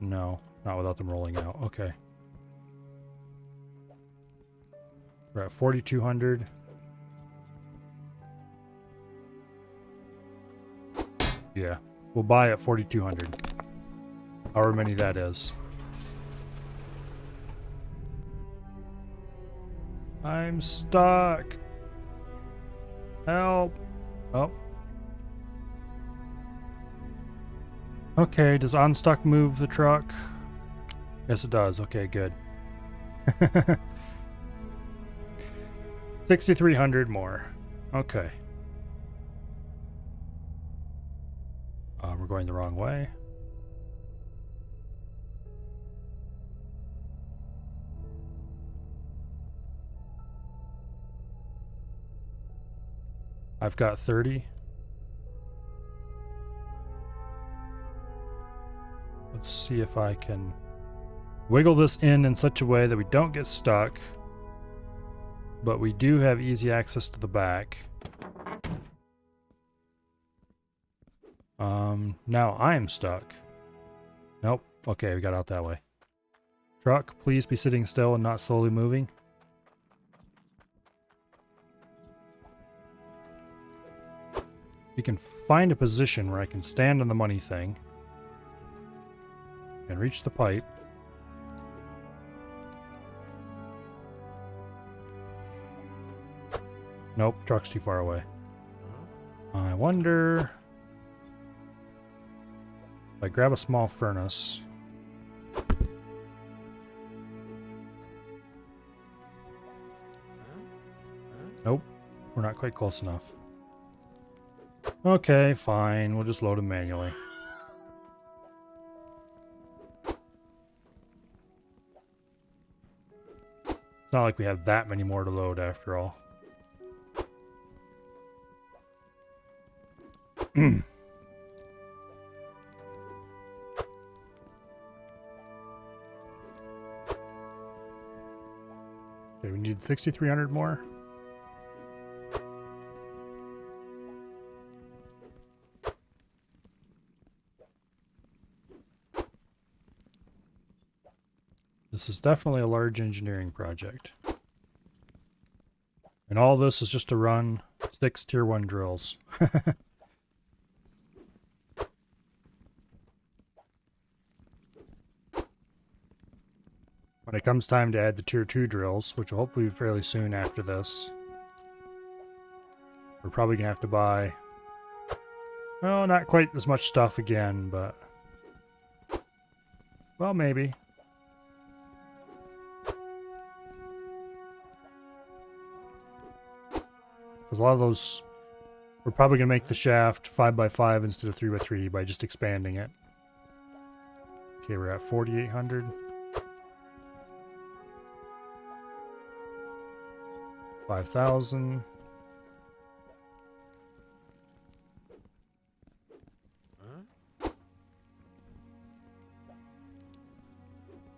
No, not without them rolling out. Okay. We're at 4,200. Yeah, we'll buy at 4,200. However many that is. I'm stuck. Help. Oh. Okay, does unstuck move the truck? Yes, it does. Okay, good. $6,300 more. Okay. We're going the wrong way. I've got 30. Let's see if I can wiggle this in such a way that we don't get stuck, but we do have easy access to the back. Now I'm stuck. Nope. Okay, we got out that way. Truck, please be sitting still and not slowly moving. You can find a position where I can stand on the money thing and reach the pipe. Nope, truck's too far away. I wonder if I grab a small furnace. Nope, we're not quite close enough. Okay, fine, we'll just load them manually. It's not like we have that many more to load after all. Okay, we need 6,300 more. This is definitely a large engineering project. And all this is just to run 6 tier 1 drills. When it comes time to add the tier 2 drills, which will hopefully be fairly soon after this, we're probably going to have to buy, well, not quite as much stuff again, but, well, maybe. Because a lot of those, we're probably going to make the shaft 5x5 instead of 3x3 by just expanding it. Okay, we're at 4,800. 5,000.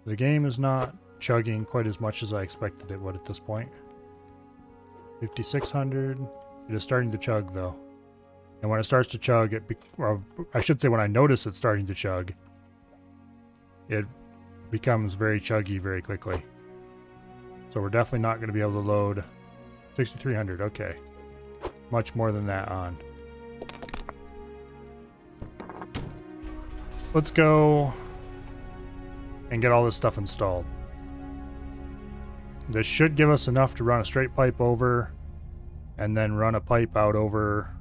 The game is not chugging quite as much as I expected it would at this point. 5,600. It is starting to chug though. And when it starts to chug, or I should say when I notice it's starting to chug, it becomes very chuggy very quickly. So we're definitely not going to be able to load 6,300, okay. Much more than that on. Let's go and get all this stuff installed. This should give us enough to run a straight pipe over and then run a pipe out over.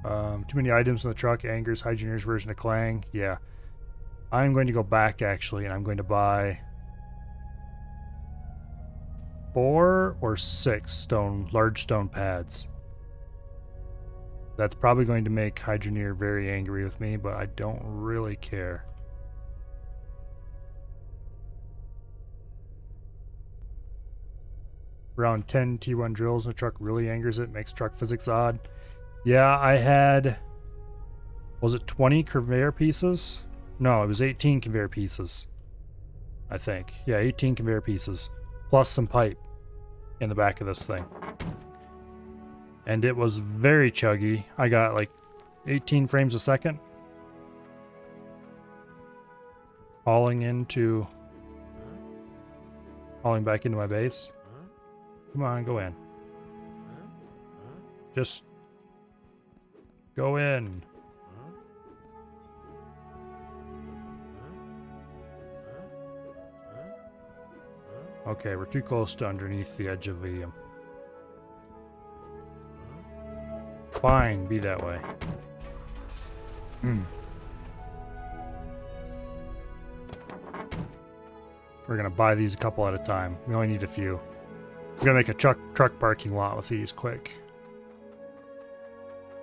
Too many items in the truck. Angers, Hydroneer's version of Clang. Yeah. I'm going to go back actually and I'm going to buy 4 or 6 large stone pads. That's probably going to make Hydroneer very angry with me, but I don't really care. Around 10 T1 drills in a truck really angers it, makes truck physics odd. Yeah, I had, was it 20 conveyor pieces? No, it was 18 conveyor pieces, I think. Yeah, 18 conveyor pieces, plus some pipe in the back of this thing. And it was very chuggy. I got like 18 frames a second. Hauling back into my base. Come on, go in. Just go in. Okay, we're too close to underneath the edge of the... Fine, be that way. We're gonna buy these a couple at a time. We only need a few. We're gonna make a truck parking lot with these quick.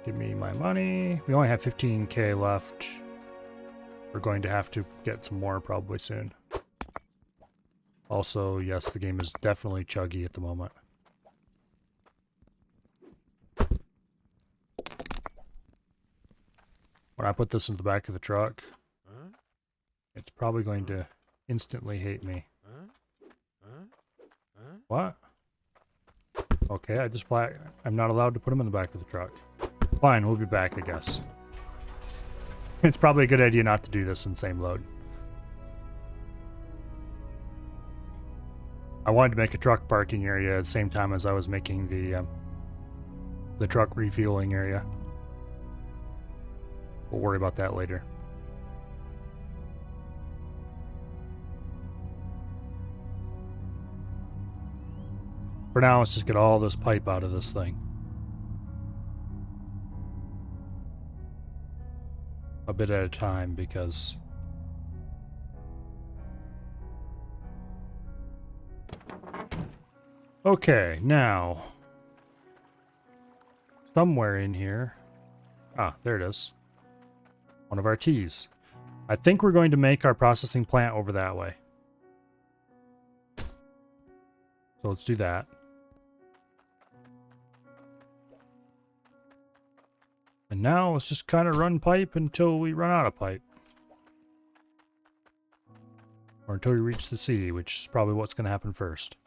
Give me my money. We only have 15k left. We're going to have to get some more probably soon. Also, yes, the game is definitely chuggy at the moment. When I put this in the back of the truck, it's probably going to instantly hate me. What? Okay, I'm not allowed to put them in the back of the truck. Fine, we'll be back, I guess. It's probably a good idea not to do this in same load. I wanted to make a truck parking area at the same time as I was making the truck refueling area. We'll worry about that later. For now, let's just get all this pipe out of this thing. A bit at a time, because okay, now somewhere in here, there it is, one of our T's. I think we're going to make our processing plant over that way, so let's do that. And now let's just kind of run pipe until we run out of pipe. Or until we reach the sea, which is probably what's going to happen first.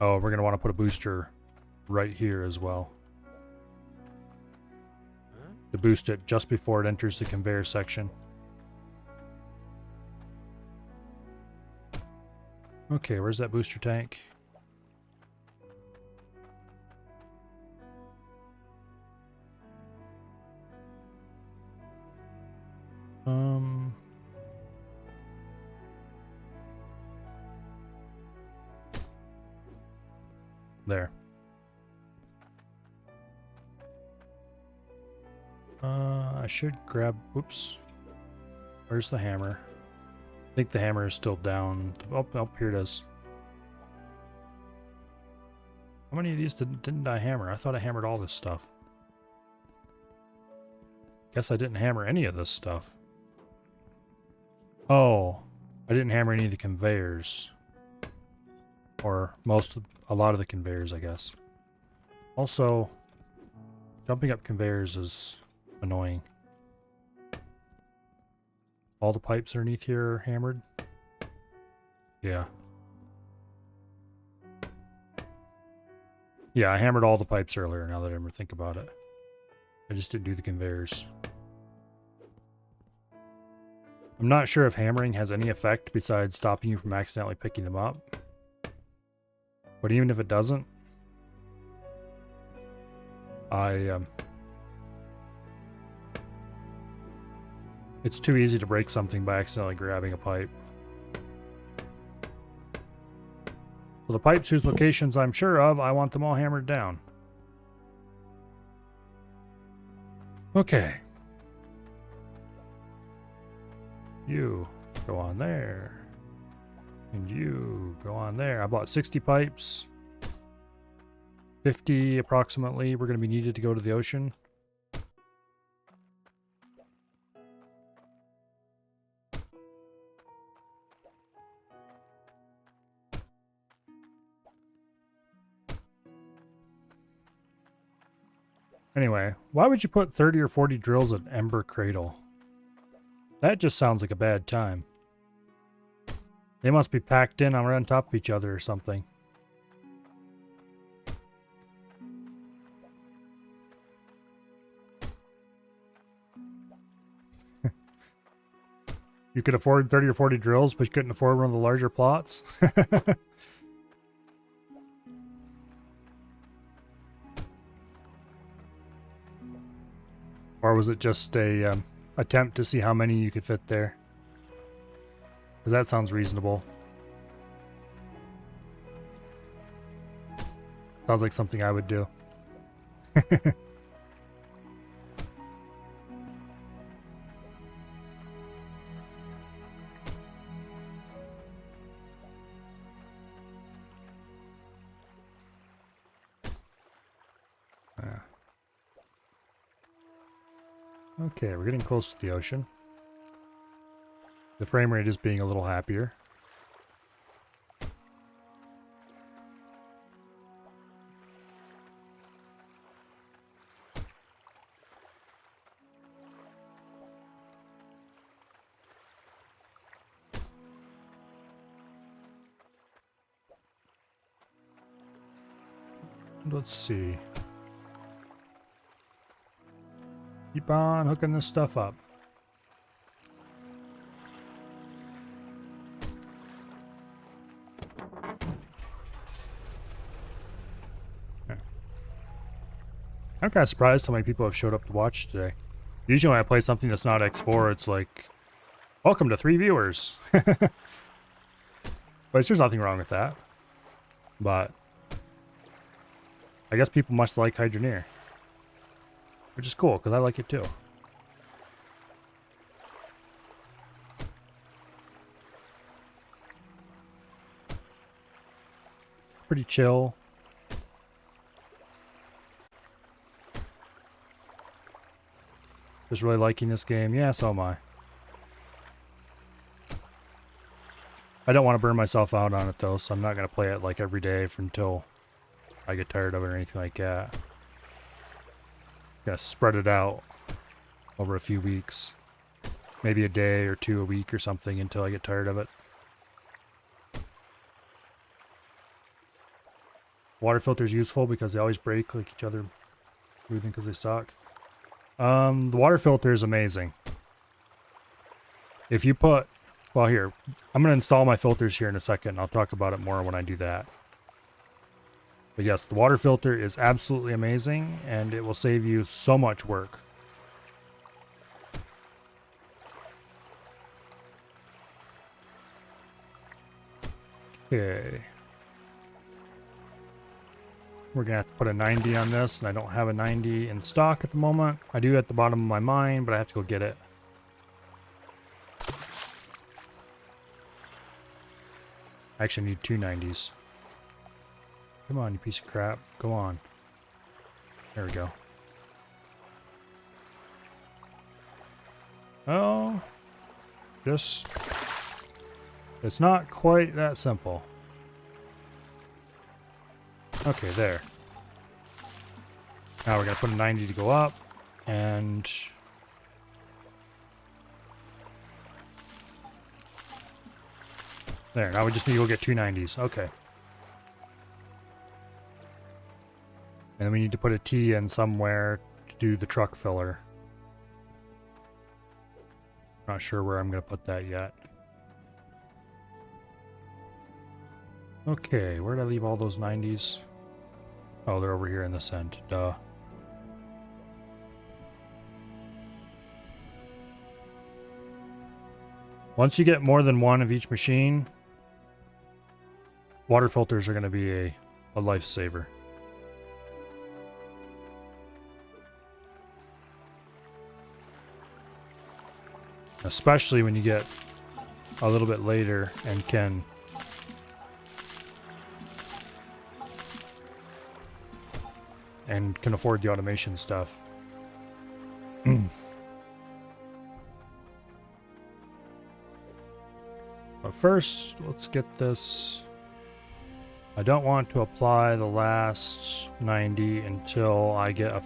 Oh, we're going to want to put a booster right here as well. To boost it just before it enters the conveyor section. Okay, where's that booster tank? There. I should grab, oops. Where's the hammer? I think the hammer is still down. Oh, here it is. How many of these didn't I hammer? I thought I hammered all this stuff. Guess I didn't hammer any of this stuff. Oh, I didn't hammer any of the conveyors. Or a lot of the conveyors, I guess. Also, jumping up conveyors is annoying. All the pipes underneath here are hammered? Yeah. Yeah, I hammered all the pipes earlier, now that I ever think about it. I just didn't do the conveyors. I'm not sure if hammering has any effect besides stopping you from accidentally picking them up. But even if it doesn't, it's too easy to break something by accidentally grabbing a pipe. So the pipes whose locations I'm sure of, I want them all hammered down. Okay. You go on there. And you go on there. I bought 60 pipes. 50 approximately we're going to be needed to go to the ocean. Anyway, why would you put 30 or 40 drills at Ember Cradle? That just sounds like a bad time. They must be packed in on top of each other or something. You could afford 30 or 40 drills, but you couldn't afford one of the larger plots? Or was it just a attempt to see how many you could fit there? Because that sounds reasonable. Sounds like something I would do. Okay, we're getting close to the ocean. The frame rate is being a little happier. Let's see. Keep on hooking this stuff up. I'm kind of surprised how many people have showed up to watch today. Usually when I play something that's not X4, it's like, welcome to 3 viewers. But there's nothing wrong with that. But I guess people must like Hydroneer. Which is cool, because I like it too. Pretty chill. Just really liking this game. Yeah, so am I. I don't want to burn myself out on it though, so I'm not going to play it like every day until I get tired of it or anything like that. Gotta spread it out over a few weeks. Maybe a day or two a week or something until I get tired of it. Water filter is useful because they always break like each other, breathing because they suck. The water filter is amazing. If you put, well here, I'm going to install my filters here in a second. I'll talk about it more when I do that. But yes, the water filter is absolutely amazing and it will save you so much work. Okay. We're going to have to put a 90 on this, and I don't have a 90 in stock at the moment. I do at the bottom of my mine, but I have to go get it. I actually need 2 90s. Come on, you piece of crap. Go on. There we go. Oh. Just... It's not quite that simple. Okay, there. Now we're going to put a 90 to go up, and... There, now we just need to go get 2 90s. Okay. And then we need to put a T in somewhere to do the truck filler. Not sure where I'm going to put that yet. Okay, where did I leave all those 90s? Oh, they're over here in this end. Duh. Once you get more than one of each machine, water filters are going to be a lifesaver. Especially when you get a little bit later and can afford the automation stuff. But first, let's get this. I don't want to apply the last 90 until I get a...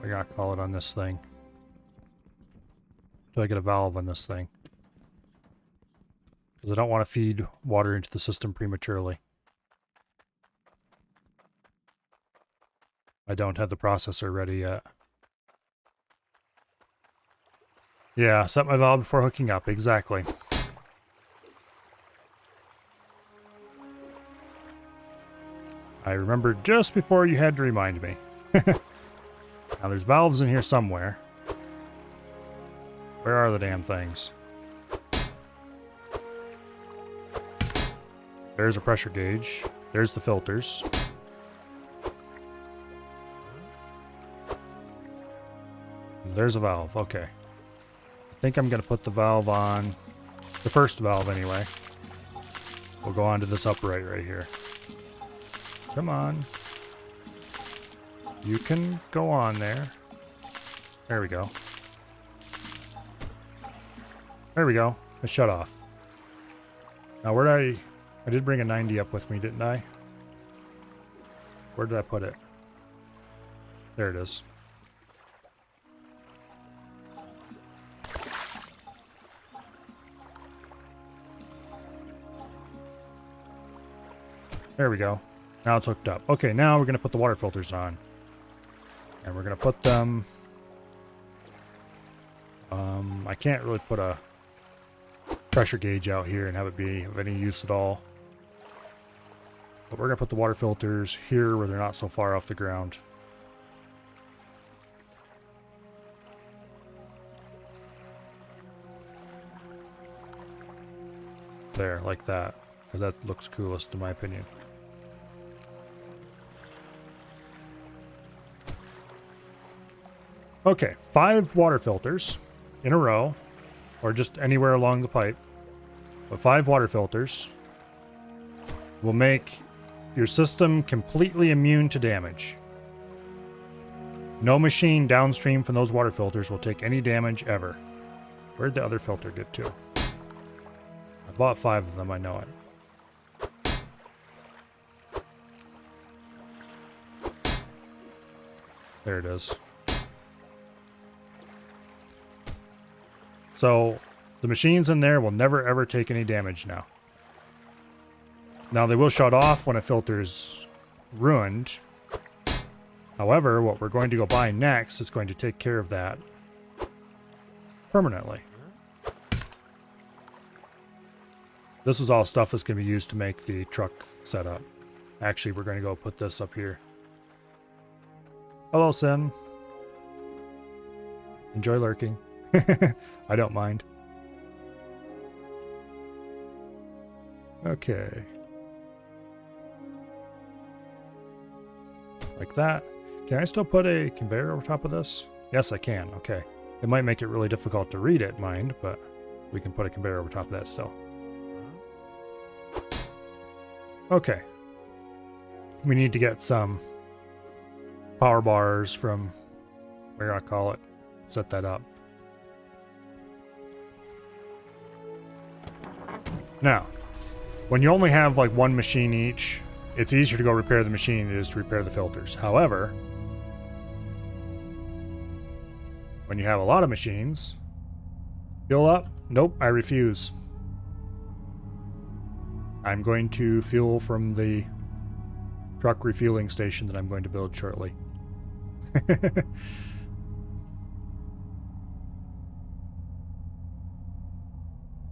I gotta call it on this thing. Until I get a valve on this thing. Because I don't want to feed water into the system prematurely. I don't have the processor ready yet. Yeah, set my valve before hooking up, exactly. I remembered just before you had to remind me. Now there's valves in here somewhere. Where are the damn things? There's a pressure gauge. There's the filters. There's a valve, okay. I think I'm going to put the valve on, the first valve anyway. We'll go on to this upright right here. Come on. You can go on there. There we go. There we go. It shut off. Now where did I did bring a 90 up with me, didn't I? Where did I put it? There it is. There we go. Now it's hooked up. Okay, now we're going to put the water filters on. And we're going to put them... I can't really put a pressure gauge out here and have it be of any use at all. But we're going to put the water filters here where they're not so far off the ground. There, like that. Because that looks coolest in my opinion. Okay, 5 water filters in a row, or just anywhere along the pipe. But 5 water filters will make your system completely immune to damage. No machine downstream from those water filters will take any damage ever. Where'd the other filter get to? I bought 5 of them, I know it. There it is. So, the machines in there will never ever take any damage now. Now, they will shut off when a filter is ruined. However, what we're going to go buy next is going to take care of that permanently. This is all stuff that's going to be used to make the truck setup. Actually, we're going to go put this up here. Hello, Sin. Enjoy lurking. I don't mind. Okay. Like that. Can I still put a conveyor over top of this? Yes, I can. Okay. It might make it really difficult to read it, mind, but we can put a conveyor over top of that still. Okay. We need to get some power bars from where I call it. Set that up. Now, when you only have like one machine each, it's easier to go repair the machine than it is to repair the filters. However, when you have a lot of machines, fill up? Nope, I refuse. I'm going to fuel from the truck refueling station that I'm going to build shortly.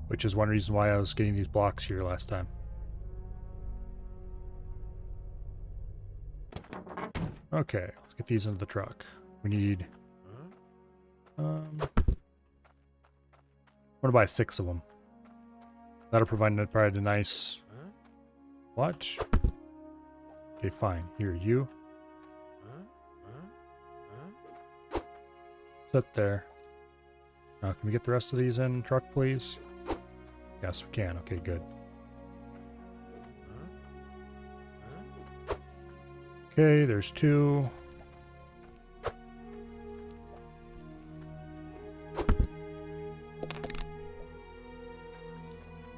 Which is one reason why I was getting these blocks here last time. Okay, let's get these into the truck. We need... I'm gonna buy 6 of them. That'll provide a nice... What? Okay, fine. Here, you. Sit there. Now, can we get the rest of these in truck, please? Yes, we can. Okay, good. Okay, there's 2.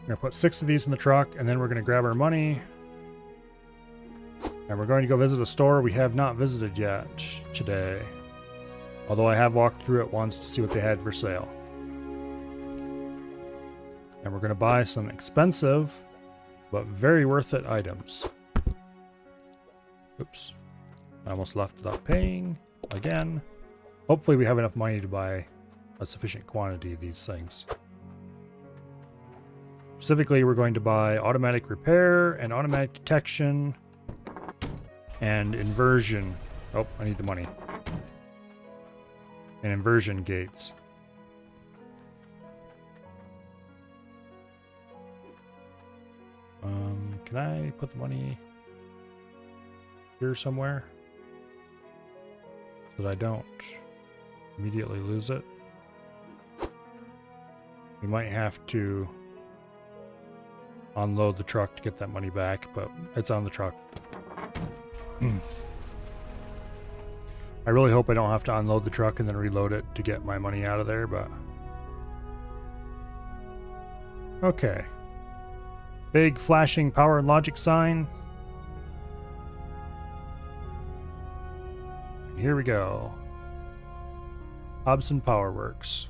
We're going to put 6 of these in the truck, and then we're going to grab our money. And we're going to go visit a store we have not visited yet today. Although I have walked through it once to see what they had for sale. And we're going to buy some expensive, but very worth it items. Oops. I almost left without paying again. Hopefully we have enough money to buy a sufficient quantity of these things. Specifically, we're going to buy automatic repair and automatic detection and inversion. Oh, I need the money. And inversion gates. Can I put the money here somewhere so that I don't immediately lose it? We might have to unload the truck to get that money back, but it's on the truck. I really hope I don't have to unload the truck and then reload it to get my money out of there, but... Okay. Big flashing power and logic sign. Here we go. Hobson Power Works.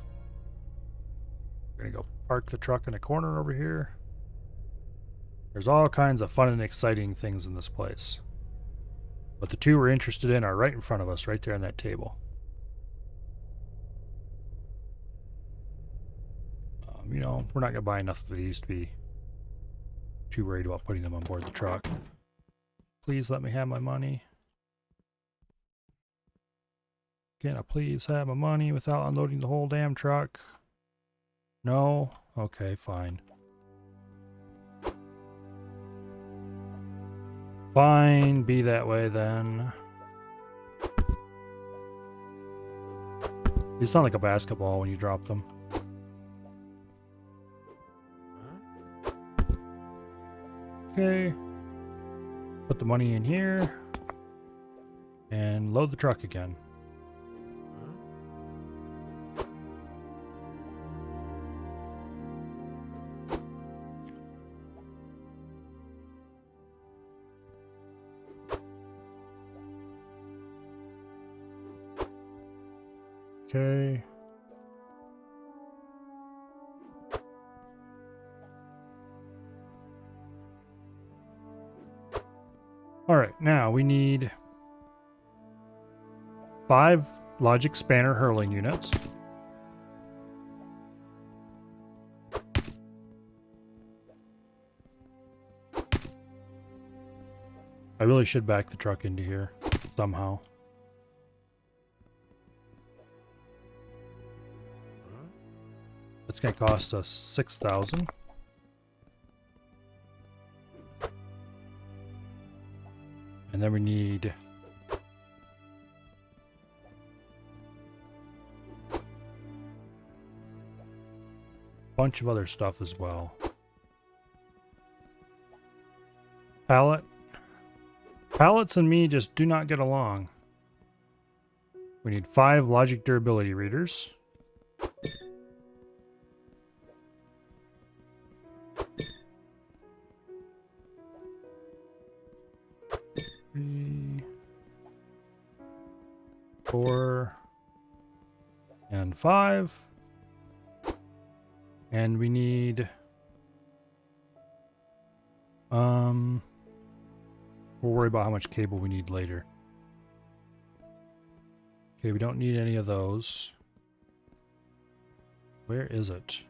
We're gonna go park the truck in a corner over here. There's all kinds of fun and exciting things in this place. But the two we're interested in are right in front of us, right there on that table. You know, we're not gonna buy enough of these to be too worried about putting them on board the truck. Please let me have my money. Can I please have my money without unloading the whole damn truck? No? Okay, fine. Fine, be that way then. You sound like a basketball when you drop them. Okay. Put the money in here. And load the truck again. Okay. All right, now we need 5 logic spanner hurling units. I really should back the truck into here somehow. It's going to cost us 6,000. And then we need a bunch of other stuff as well. Pallet. Pallets and me just do not get along. We need 5 logic durability readers. Three, 4, and 5. And we need we'll worry about how much cable we need later. Okay, we don't need any of those. Where is it?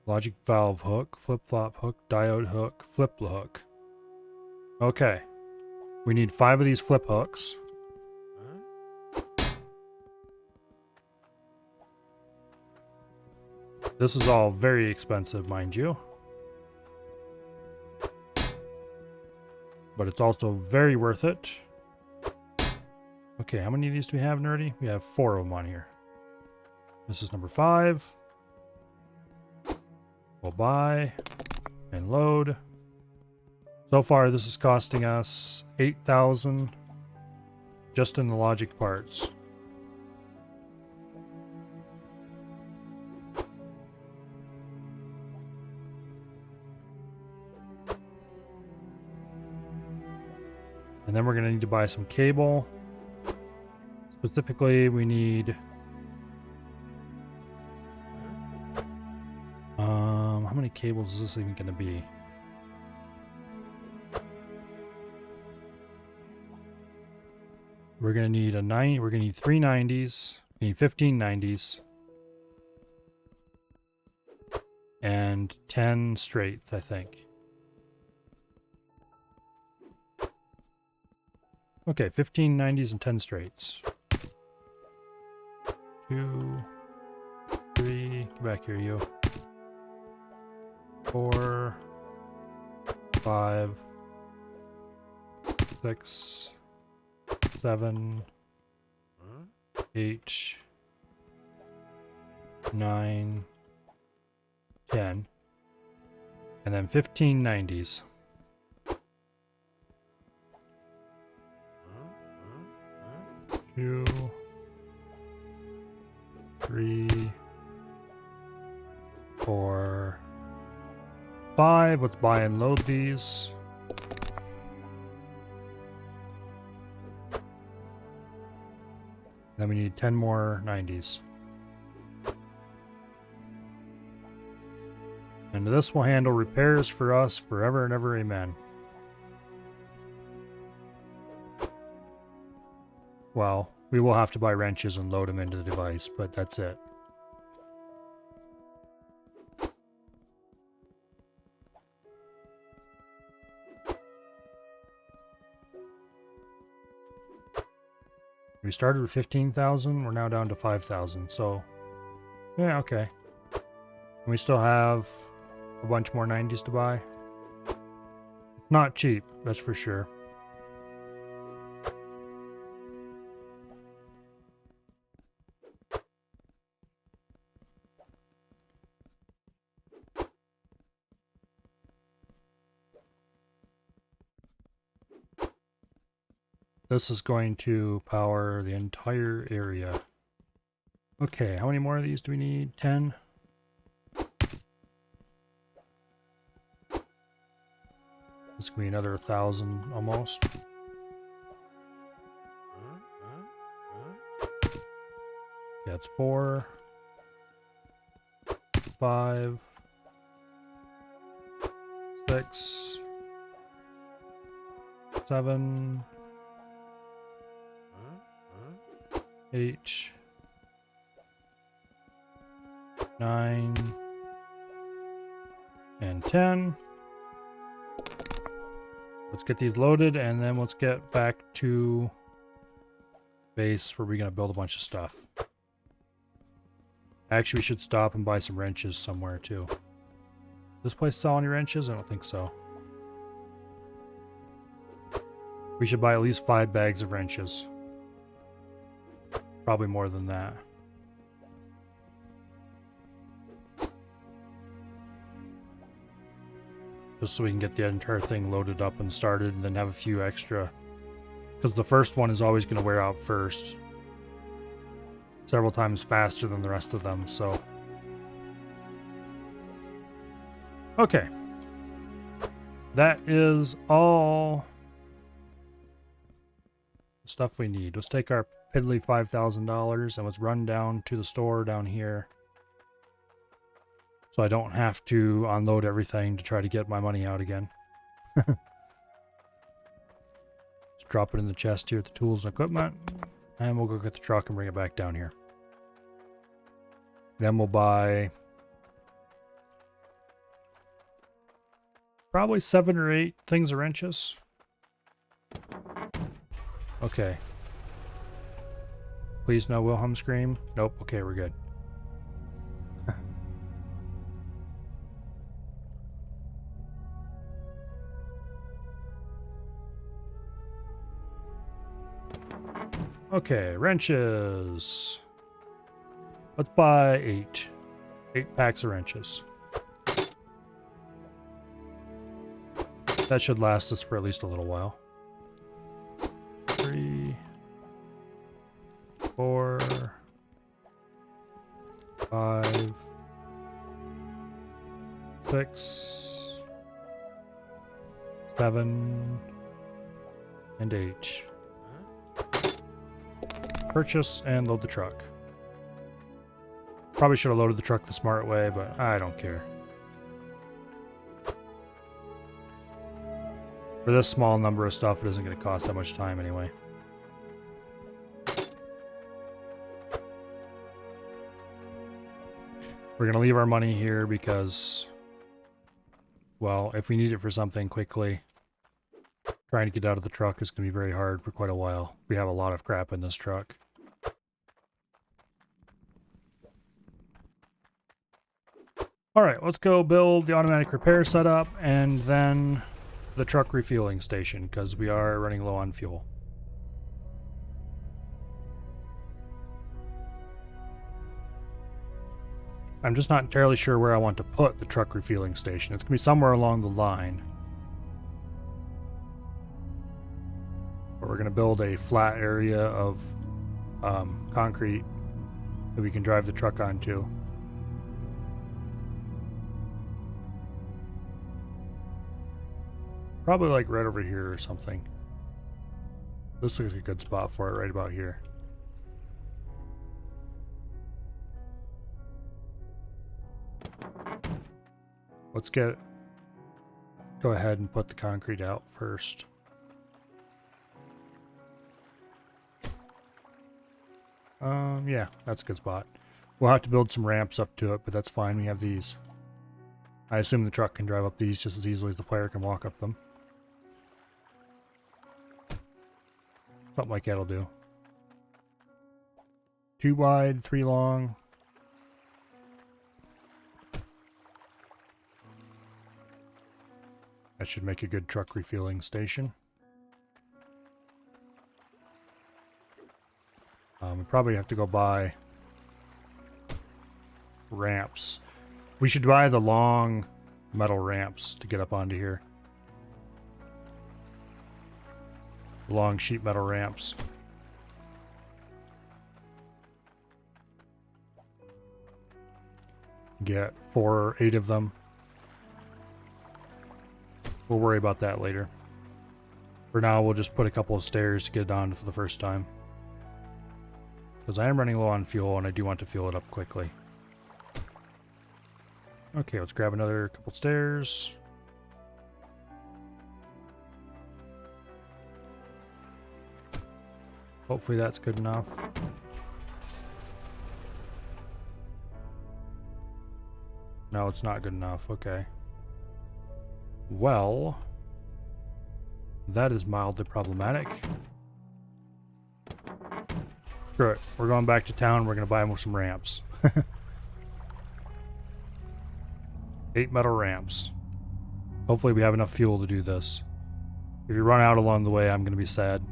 Logic valve hook, flip-flop hook, diode hook, flip hook. Okay. We need 5 of these flip hooks. This is all very expensive, mind you. But it's also very worth it. Okay, how many of these do we have, Nerdy? We have 4 of them on here. This is number 5. We'll buy and load. So far, this is costing us 8,000 just in the logic parts. And then we're going to need to buy some cable. Specifically, we need how many cables is this even going to be? We're going to need we're going to need 3 90s, we need 15 90s, and 10 straights, I think. Okay, 15 90s and 10 straights. 2, 3, get back here, you. 4, 5, 6, 7, 8, 9, 10, and then 15 90s. 2, 3, 4, 5. Let's buy and load these. Then we need 10 more 90s. And this will handle repairs for us forever and ever, amen. Well, we will have to buy wrenches and load them into the device, but that's it. We started with 15,000, we're now down to 5,000, so yeah, okay. And we still have a bunch more 90s to buy. It's not cheap, that's for sure. This is going to power the entire area. Okay, how many more of these do we need? 10? This could be another 1,000 almost. Yeah, it's 4, 5, 6, 7, 8, 9, and 10. Let's get these loaded, and then let's get back to base where we're going to build a bunch of stuff. Actually, we should stop and buy some wrenches somewhere, too. This place sell any wrenches? I don't think so. We should buy at least 5 bags of wrenches. Probably more than that. Just so we can get the entire thing loaded up and started, and then have a few extra. Because the first one is always going to wear out first. Several times faster than the rest of them, so. Okay. That is all the stuff we need. Let's take our piddly $5,000 and let's run down to the store down here. So I don't have to unload everything to try to get my money out again. Let's drop it in the chest here at the tools and equipment. And we'll go get the truck and bring it back down here. Then we'll buy probably 7 or 8 things of wrenches. Okay. Please no Wilhelm scream. Nope. Okay, we're good. Okay, wrenches. Let's buy 8. 8 packs of wrenches. That should last us for at least a little while. 3, 4, 5, 6, 7, and 8. Purchase and load the truck. Probably should have loaded the truck the smart way, but I don't care. For this small number of stuff, it isn't going to cost that much time anyway. We're going to leave our money here because, well, if we need it for something quickly, trying to get out of the truck is going to be very hard for quite a while. We have a lot of crap in this truck. Alright, let's go build the automatic repair setup and then the truck refueling station, because we are running low on fuel. I'm just not entirely sure where I want to put the truck refueling station. It's going to be somewhere along the line. But we're going to build a flat area of concrete that we can drive the truck onto. Probably like right over here or something. This looks like a good spot for it, right about here. Let's go ahead and put the concrete out first. Yeah, that's a good spot. We'll have to build some ramps up to it, but that's fine. We have these. I assume the truck can drive up these just as easily as the player can walk up them. Something like that'll do. 2 wide, 3 long. That should make a good truck refueling station. We probably have to go buy ramps. We should buy the long metal ramps to get up onto here. Long sheet metal ramps. Get 4 or 8 of them. We'll worry about that later. For now, we'll just put a couple of stairs to get it on for the first time. Because I am running low on fuel and I do want to fuel it up quickly. Okay, let's grab another couple stairs. Hopefully that's good enough. No, it's not good enough. Okay. Well, that is mildly problematic. Screw it. We're going back to town. We're going to buy some ramps. 8 metal ramps. Hopefully we have enough fuel to do this. If you run out along the way, I'm going to be sad.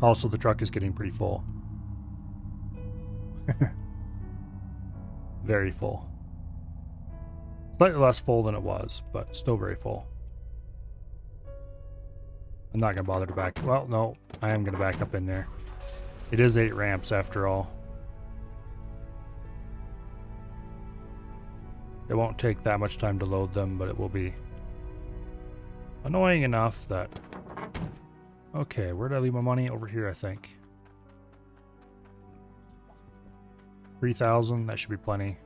Also, the truck is getting pretty full. Very full. Slightly less full than it was, but still very full. I'm not going to bother to back... Well, no, I am going to back up in there. It is 8 ramps after all. It won't take that much time to load them, but it will be annoying enough that... Okay, where did I leave my money? Over here, I think. 3,000, that should be plenty.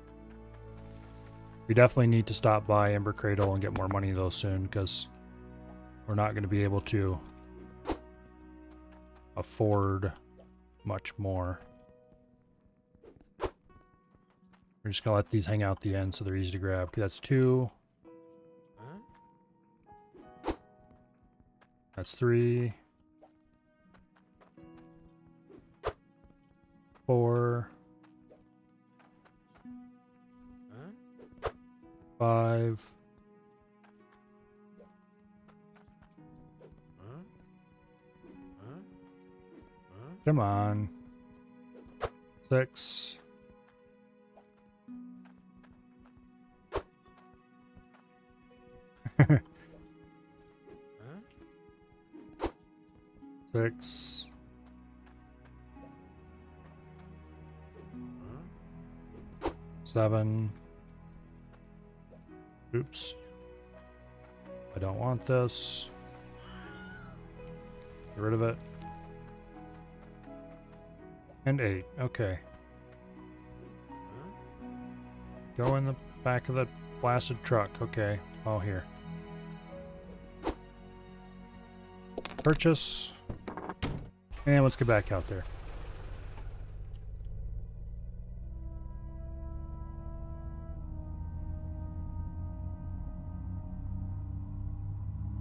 We definitely need to stop by Ember Cradle and get more money though soon, because we're not going to be able to afford much more. We're just going to let these hang out the end so they're easy to grab. Okay, that's 2. That's 3. 4. 5. Come on. 6. 6. 7. Oops. I don't want this. Get rid of it. And 8. Okay. Go in the back of the blasted truck. Okay. Oh, here. Purchase. And let's get back out there.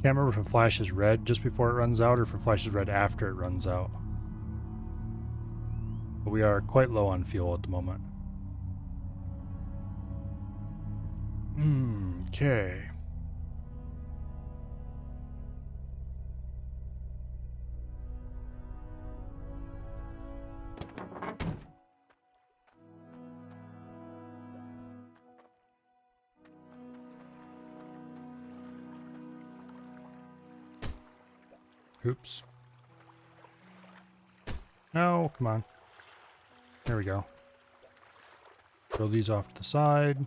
Can't remember if it flashes red just before it runs out or if it flashes red after it runs out. But we are quite low on fuel at the moment. Okay. Oops. No, come on. There we go. Throw these off to the side.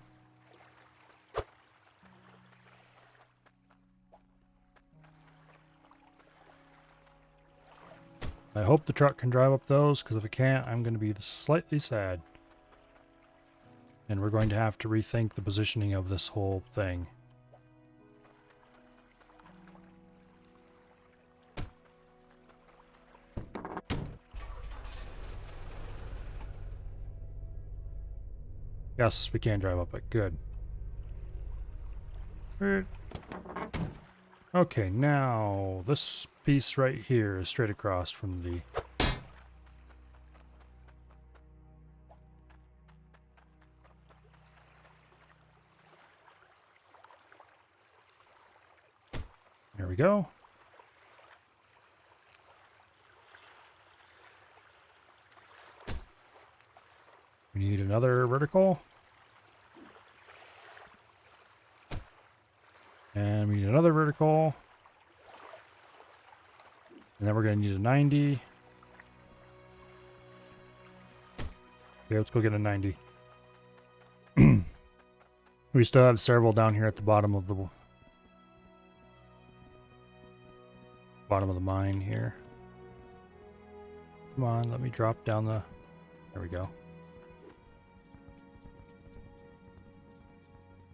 I hope the truck can drive up those, because if it can't, I'm going to be slightly sad. And we're going to have to rethink the positioning of this whole thing. Yes, we can drive up it. Good. Okay, now this piece right here is straight across from the... There we go. We need another vertical. And we need another vertical. And then we're going to need a 90. Okay, let's go get a 90. We still have several down here at the bottom of the mine here. Come on, let me drop down the... There we go.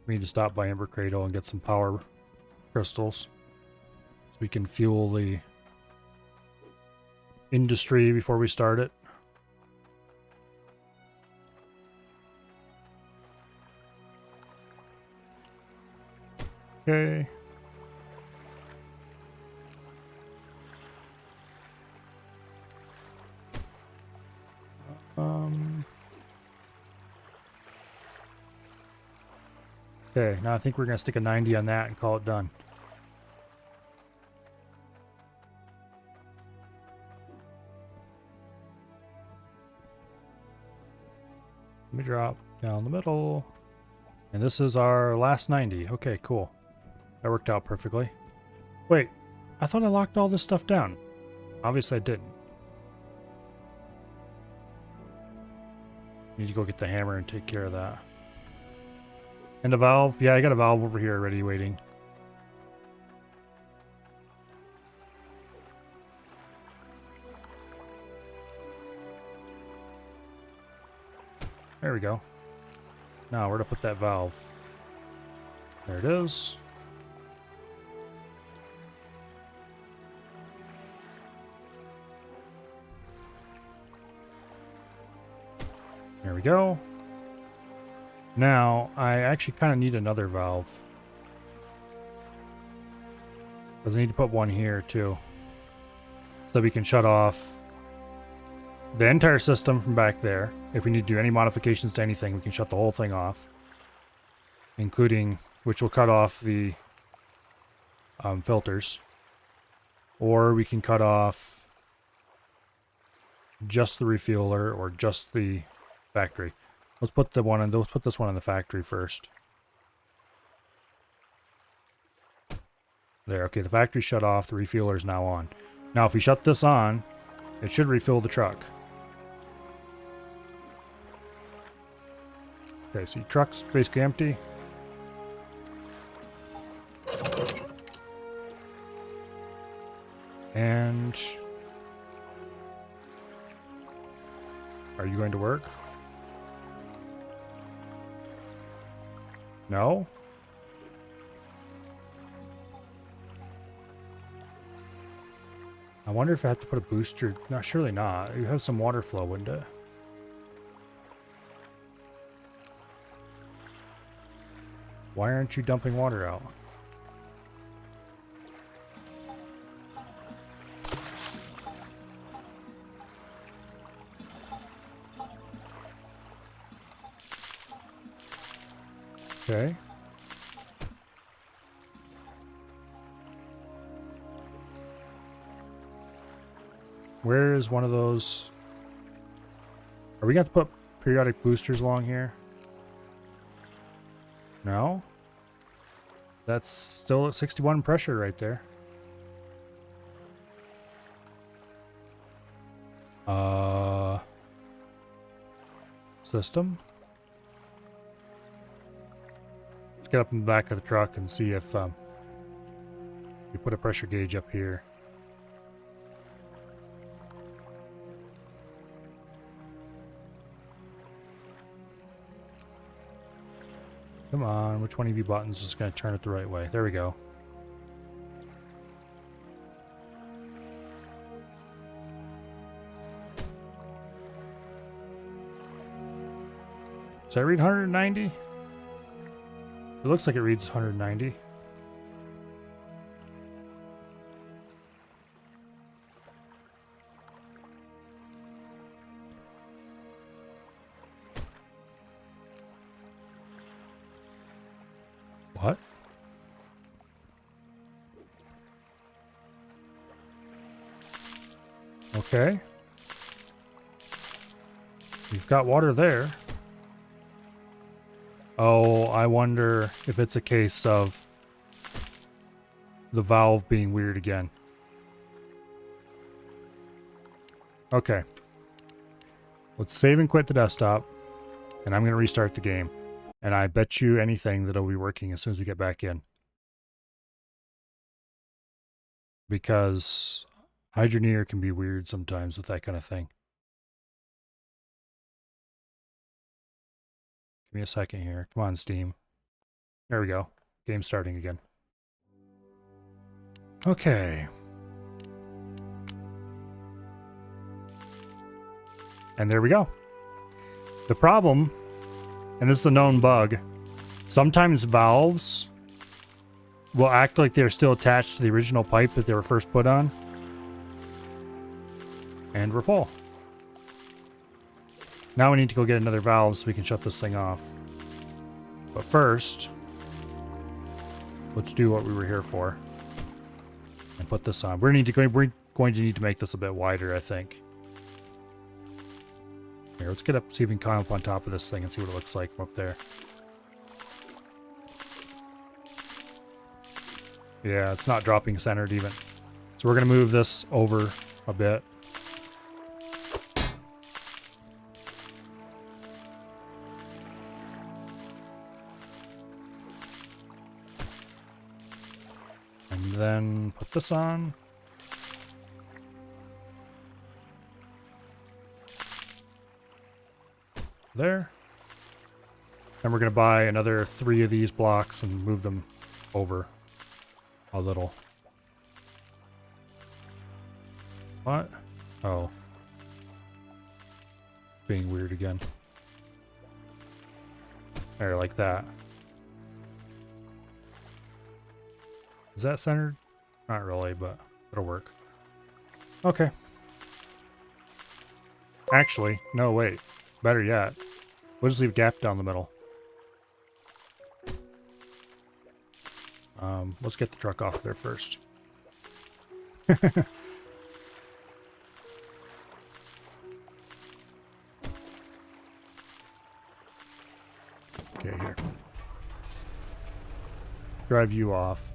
We need to stop by Ember Cradle and get some power crystals so we can fuel the industry before we start it. Okay. Okay, now I think we're going to stick a 90 on that and call it done. Let me drop down the middle. And this is our last 90. Okay, cool. That worked out perfectly. Wait, I thought I locked all this stuff down. Obviously I didn't. Need to go get the hammer and take care of that. And a valve? Yeah, I got a valve over here already waiting. There we go. Now, where to put that valve? There it is. There we go. Now, I actually kind of need another valve. Because I need to put one here, too. So that we can shut off the entire system from back there. If we need to do any modifications to anything, we can shut the whole thing off. Including, which will cut off the filters. Or we can cut off just the refueler or just the factory. Let's put this one in the factory first. There, okay, the factory shut off, the refueler is now on. Now if we shut this on, it should refill the truck. Okay, see, truck's basically empty. And are you going to work? No? I wonder if I have to put a booster. No, surely not. You have some water flow, wouldn't it? Why aren't you dumping water out? Okay. Where is one of those? Are we going to put periodic boosters along here? No? That's still at 61 pressure right there. System. Let's get up in the back of the truck and see if we put a pressure gauge up here. Come on, which one of you buttons is going to turn it the right way? There we go. Does that read 190? It looks like it reads 190. What? Okay. You've got water there. Oh, I wonder if it's a case of the valve being weird again. Okay. Let's save and quit the desktop, and I'm going to restart the game. And I bet you anything that it'll be working as soon as we get back in. Because Hydroneer can be weird sometimes with that kind of thing. Give me a second here. Come on, Steam. There we go. Game's starting again. Okay. And there we go. The problem, and this is a known bug, sometimes valves will act like they're still attached to the original pipe that they were first put on. And we're full. Now we need to go get another valve so we can shut this thing off. But first, let's do what we were here for. And put this on. We're going to need to make this a bit wider, I think. Here, let's get up, see if we can climb up on top of this thing and see what it looks like from up there. Yeah, it's not dropping centered even. So we're going to move this over a bit. And then put this on. There. Then we're going to buy another 3 of these blocks and move them over a little. What? Oh. Being weird again. There, like that. Is that centered? Not really, but it'll work. Okay. Actually, no, wait. Better yet. We'll just leave a gap down the middle. Let's get the truck off there first. Okay, here. Drive you off.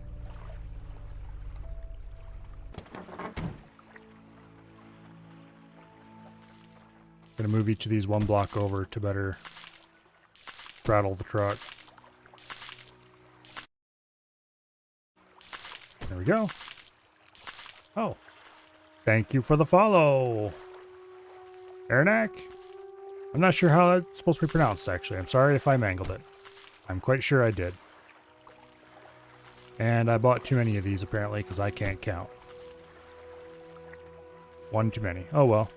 Gonna move each of these 1 block over to better straddle the truck. There we go. Oh. Thank you for the follow. Aranak? I'm not sure how that's supposed to be pronounced, actually. I'm sorry if I mangled it. I'm quite sure I did. And I bought too many of these, apparently, because I can't count. 1 too many. Oh, well.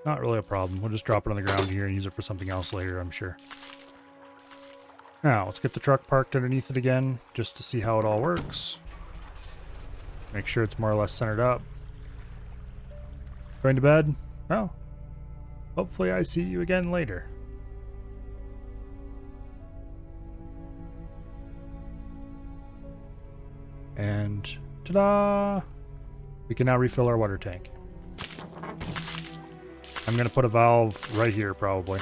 Not really a problem. We'll just drop it on the ground here and use it for something else later, I'm sure. Now, let's get the truck parked underneath it again, just to see how it all works. Make sure it's more or less centered up. Going to bed? Well, hopefully I see you again later. And ta-da! We can now refill our water tank. I'm going to put a valve right here, probably.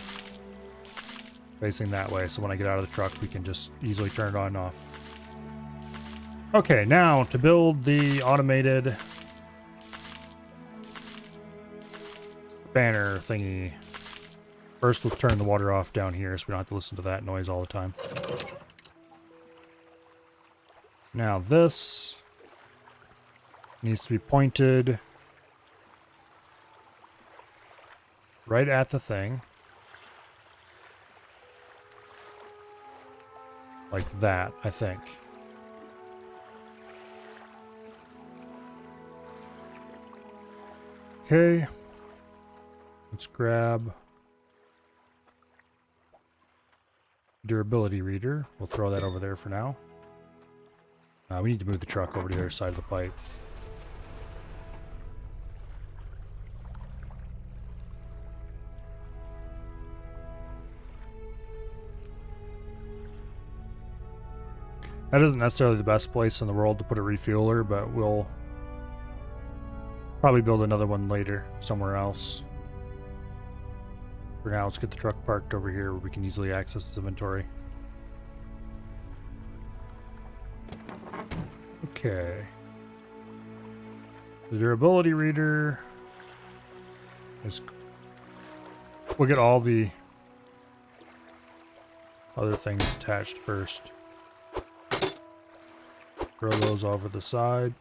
Facing that way, so when I get out of the truck, we can just easily turn it on and off. Okay, now to build the automated banner thingy. First, let's turn the water off down here so we don't have to listen to that noise all the time. Now this needs to be pointed right at the thing. Like that, I think. Okay. Let's grab durability reader. We'll throw that over there for now. We need to move the truck over to the other side of the pipe. That isn't necessarily the best place in the world to put a refueler, but we'll probably build another one later somewhere else. For now, let's get the truck parked over here where we can easily access this inventory. Okay. The durability reader is... We'll get all the other things attached first. Throw those over the side.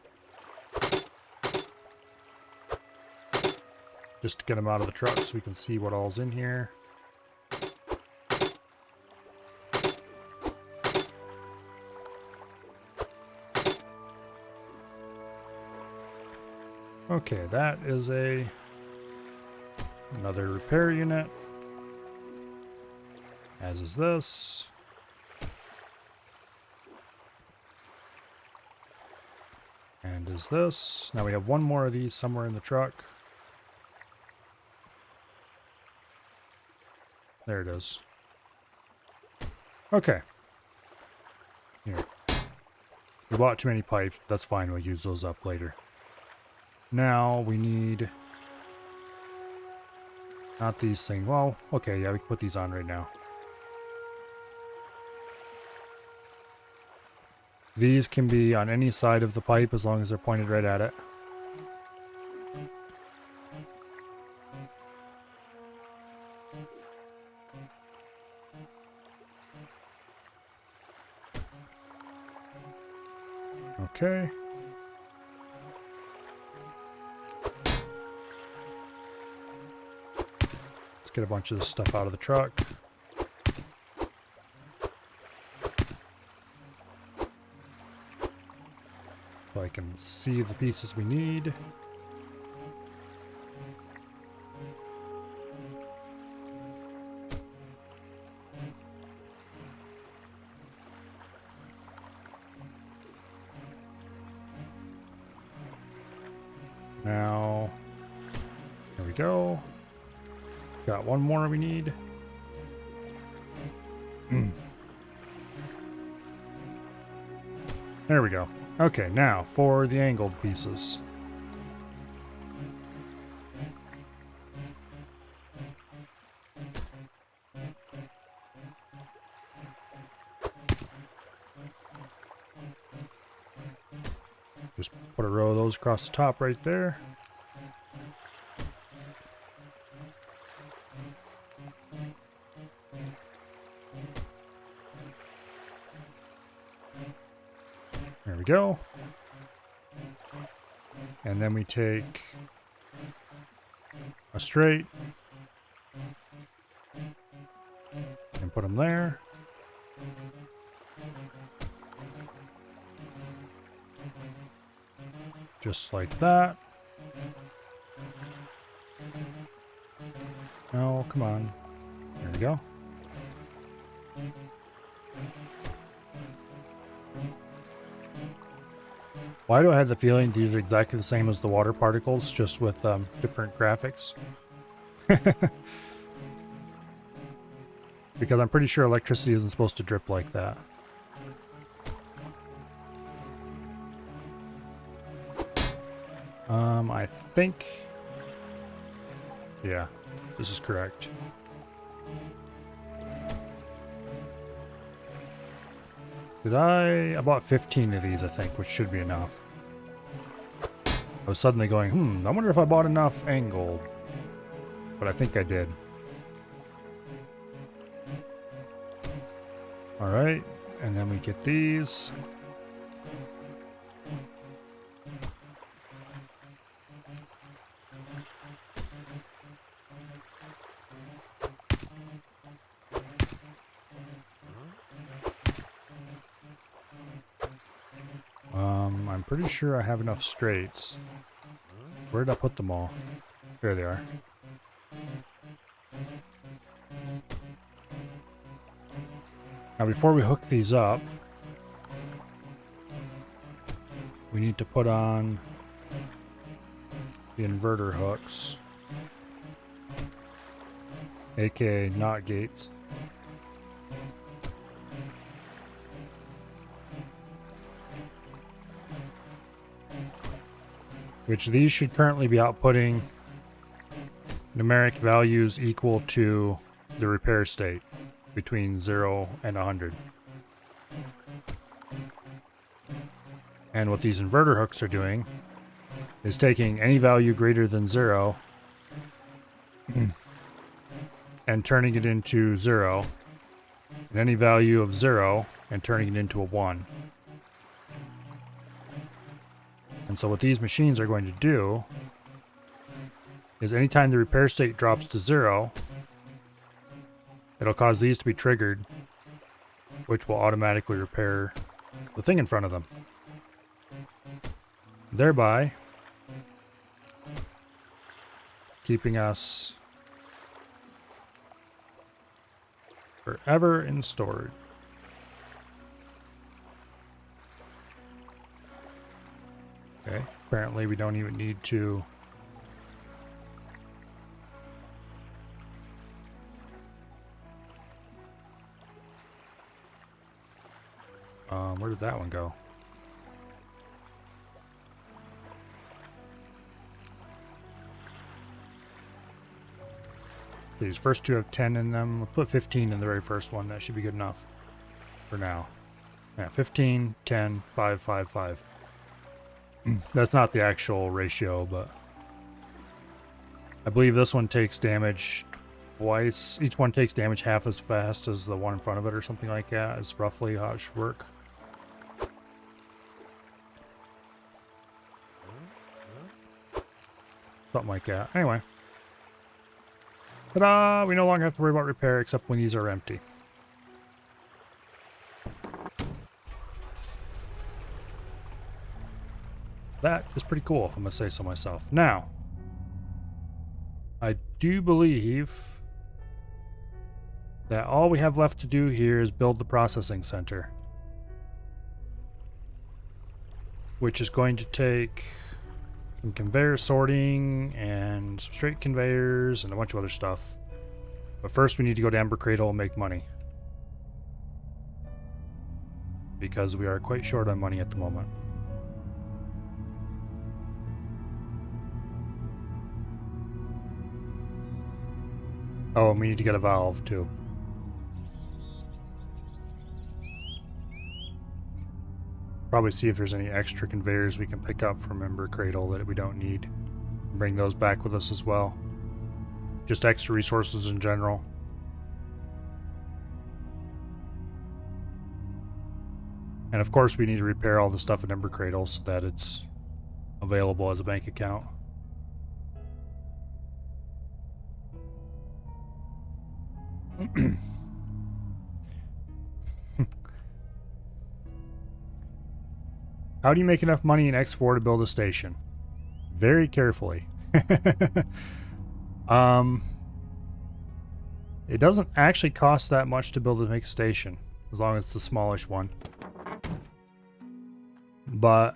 Just to get them out of the truck so we can see what all's in here. Okay, that is another repair unit. As is this. And is this. Now we have one more of these somewhere in the truck. There it is. Okay. Here. We bought too many pipes. That's fine. We'll use those up later. Now we need... Not these things. Well, okay, yeah, we can put these on right now. These can be on any side of the pipe as long as they're pointed right at it. Okay. Let's get a bunch of this stuff out of the truck. So I can see the pieces we need. Now, there we go. Got one more we need. There we go. Okay, now for the angled pieces. Just put a row of those across the top right there. There we go. And then we take a straight and put them there. Just like that. No, come on. There we go. Why do I have the feeling these are exactly the same as the water particles, just with different graphics? Because I'm pretty sure electricity isn't supposed to drip like that. I think... Yeah, this is correct. I bought 15 of these, I think, which should be enough. I was suddenly going, I wonder if I bought enough angled. but I think I did. Alright, and then we get these. I'm pretty sure I have enough straights. Where did I put them all? There they are. Now before we hook these up, we need to put on the inverter hooks, aka NOT gates. Which these should currently be outputting numeric values equal to the repair state between 0 and 100. And what these inverter hooks are doing is taking any value greater than 0 and turning it into 0, and any value of 0 and turning it into a 1. And so what these machines are going to do is anytime the repair state drops to 0, it'll cause these to be triggered, which will automatically repair the thing in front of them. Thereby keeping us forever in storage. Okay, apparently we don't even need to where did that one go? These first two have 10 in them. Let's put 15 in the very first one. That should be good enough for now. Yeah, 15, 10, 5, 5, 5. That's not the actual ratio, but I believe this one takes damage twice. Each one takes damage half as fast as the one in front of it or something like that. Is roughly how it should work. Something like that. Anyway. Ta-da! We no longer have to worry about repair except when these are empty. That is pretty cool, if I'm going to say so myself. Now, I do believe that all we have left to do here is build the processing center. Which is going to take some conveyor sorting and some straight conveyors and a bunch of other stuff. But first we need to go to Ember Cradle and make money. Because we are quite short on money at the moment. Oh, and we need to get a valve too. Probably see if there's any extra conveyors we can pick up from Ember Cradle that we don't need. Bring those back with us as well. Just extra resources in general. And of course we need to repair all the stuff at Ember Cradle so that it's available as a bank account. How do you make enough money in X4 to build a station? Very carefully. It doesn't actually cost that much to make a station, as long as it's the smallish one. But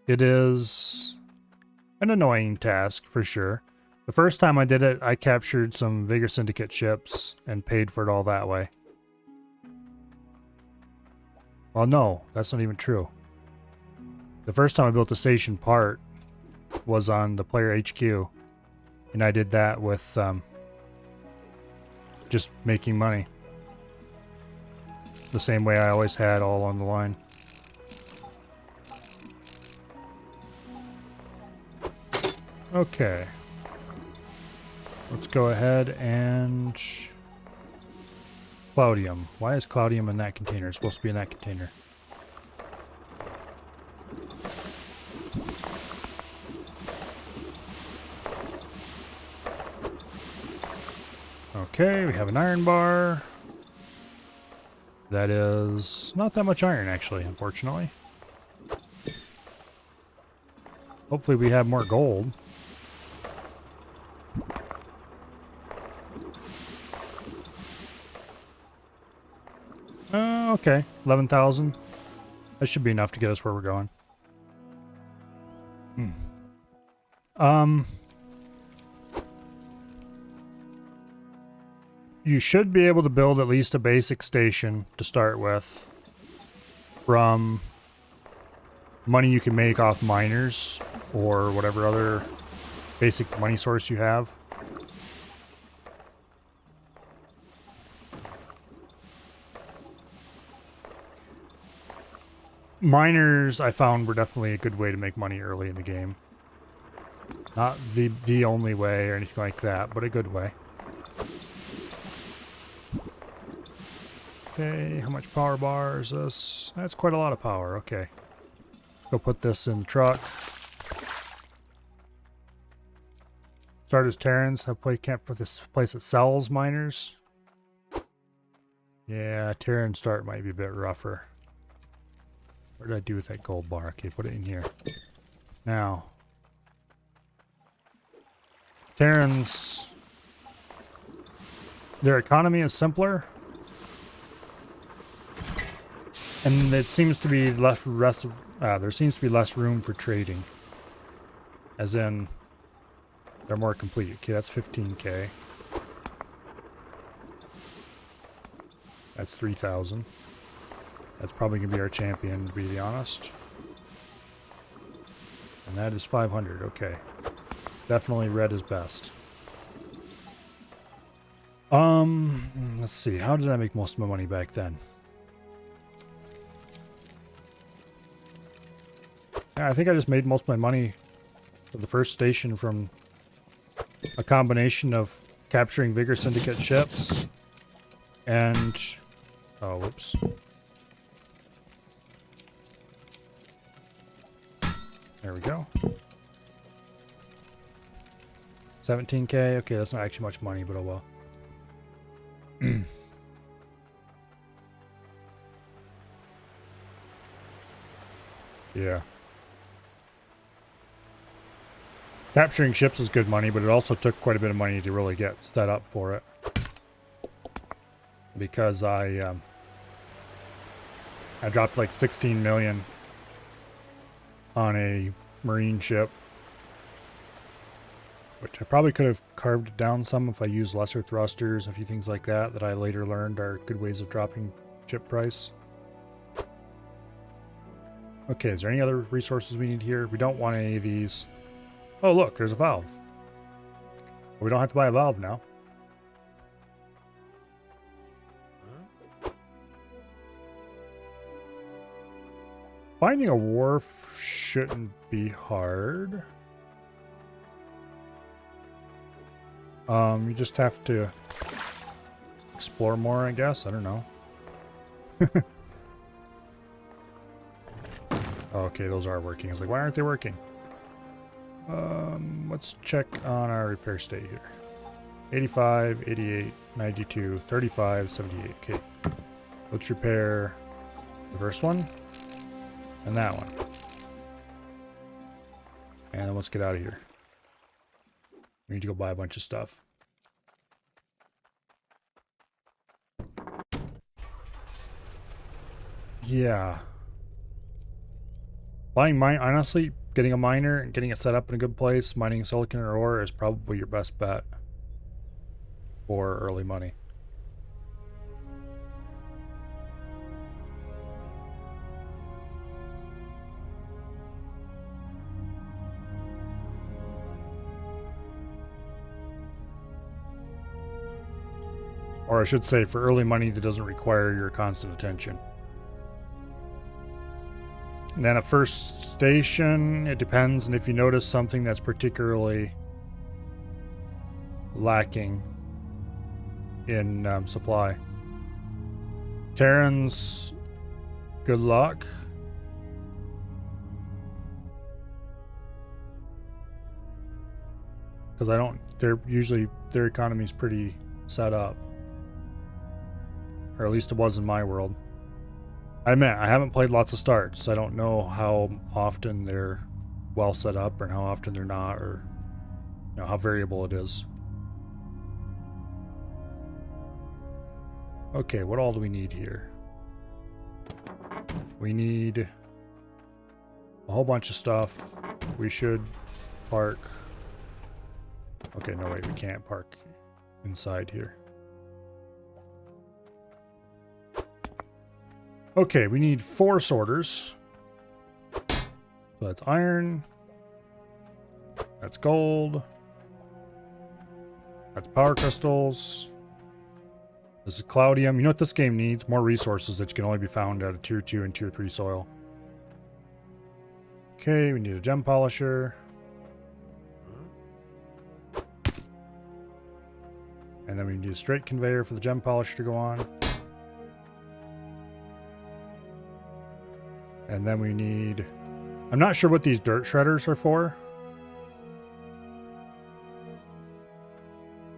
it is an annoying task for sure. The first time I did it, I captured some Vigor Syndicate ships and paid for it all that way. Well, no, that's not even true. The first time I built the station part was on the player HQ, and I did that with just making money. The same way I always had all on the line. Okay. Let's go ahead and... Cloudium. Why is Cloudium in that container? It's supposed to be in that container. Okay, we have an iron bar. That is not that much iron, actually, unfortunately. Hopefully we have more gold. Okay, 11,000. That should be enough to get us where we're going. You should be able to build at least a basic station to start with from money you can make off miners or whatever other basic money source you have. Miners, I found, were definitely a good way to make money early in the game. Not the only way or anything like that, but a good way. Okay, how much power bar is this? That's quite a lot of power, okay. Go put this in the truck. Start as Terrans. Can't put this place that sells miners. Yeah, Terran start might be a bit rougher. What did I do with that gold bar? Okay, put it in here. Now, Terrans, their economy is simpler, and it seems to be there seems to be less room for trading. As in, they're more complete. Okay, that's 15k. That's 3,000. That's probably going to be our champion, to be honest. And that is 500, okay. Definitely red is best. Let's see. How did I make most of my money back then? Yeah, I think I just made most of my money for the first station from a combination of capturing Vigor Syndicate ships and... Oh, whoops. There we go. 17k. Okay, that's not actually much money, but oh well. Yeah. Capturing ships is good money, but it also took quite a bit of money to really get set up for it. Because I dropped like 16 million on a marine ship, which I probably could have carved it down some if I used lesser thrusters, a few things like that that I later learned are good ways of dropping ship price. Okay, is there any other resources we need here? We don't want any of these. Oh look, there's a valve. Well, we don't have to buy a valve now. Finding a wharf shouldn't be hard. You just have to explore more, I guess. I don't know. Okay, those are working. I was like, why aren't they working? Let's check on our repair state here. 85, 88, 92, 35, 78. Okay. Let's repair the first one. And that one. And then let's get out of here. We need to go buy a bunch of stuff. Yeah. Buying mine, honestly, getting a miner and getting it set up in a good place, mining silicon or ore is probably your best bet for early money. Or I should say, for early money that doesn't require your constant attention. And then at first station, it depends, and if you notice something that's particularly lacking in supply. Terrans, good luck. Because they're usually, their economy's pretty set up. Or at least it was in my world. I admit, I haven't played lots of starts. So I don't know how often they're well set up or how often they're not, or how variable it is. Okay, what all do we need here? We need a whole bunch of stuff. We should park. Okay, no wait, we can't park inside here. Okay, we need 4 sorters. So that's iron. That's gold. That's power crystals. This is Cloudium. You know what this game needs? More resources that can only be found out of tier 2 and tier 3 soil. Okay, we need a gem polisher. And then we need a straight conveyor for the gem polisher to go on. And then we need... I'm not sure what these dirt shredders are for.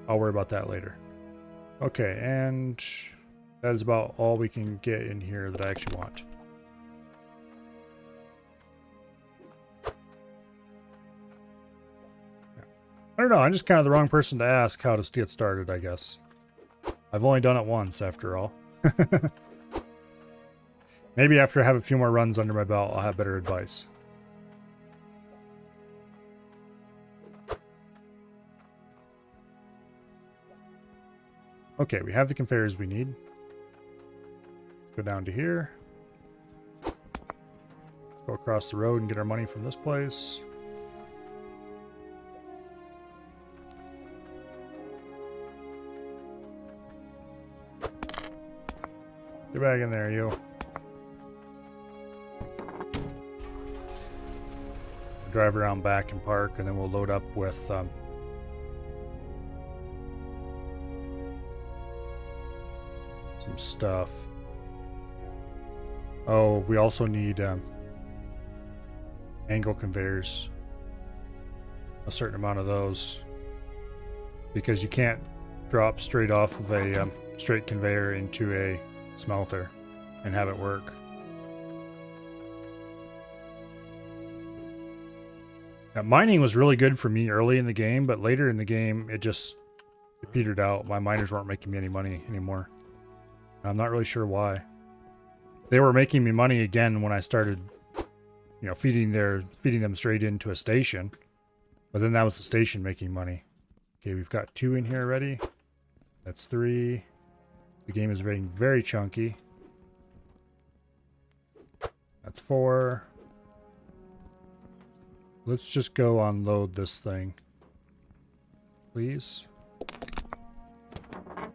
I'll worry about that later. Okay, and that is about all we can get in here that I actually want. I don't know, I'm just kind of the wrong person to ask how to get started, I guess. I've only done it once, after all. Maybe after I have a few more runs under my belt, I'll have better advice. Okay, we have the conveyors we need. Go down to here. Go across the road and get our money from this place. Get back in there, you. Drive around back and park, and then we'll load up with some stuff. Oh, we also need angle conveyors. A certain amount of those. Because you can't drop straight off of a straight conveyor into a smelter and have it work. Now, mining was really good for me early in the game, but later in the game it petered out. My miners weren't making me any money anymore. I'm not really sure why. They were making me money again when I started, feeding them straight into a station. But then that was the station making money. Okay, we've got 2 in here already. That's 3. The game is getting very chunky. That's 4. Let's just go unload this thing. Please.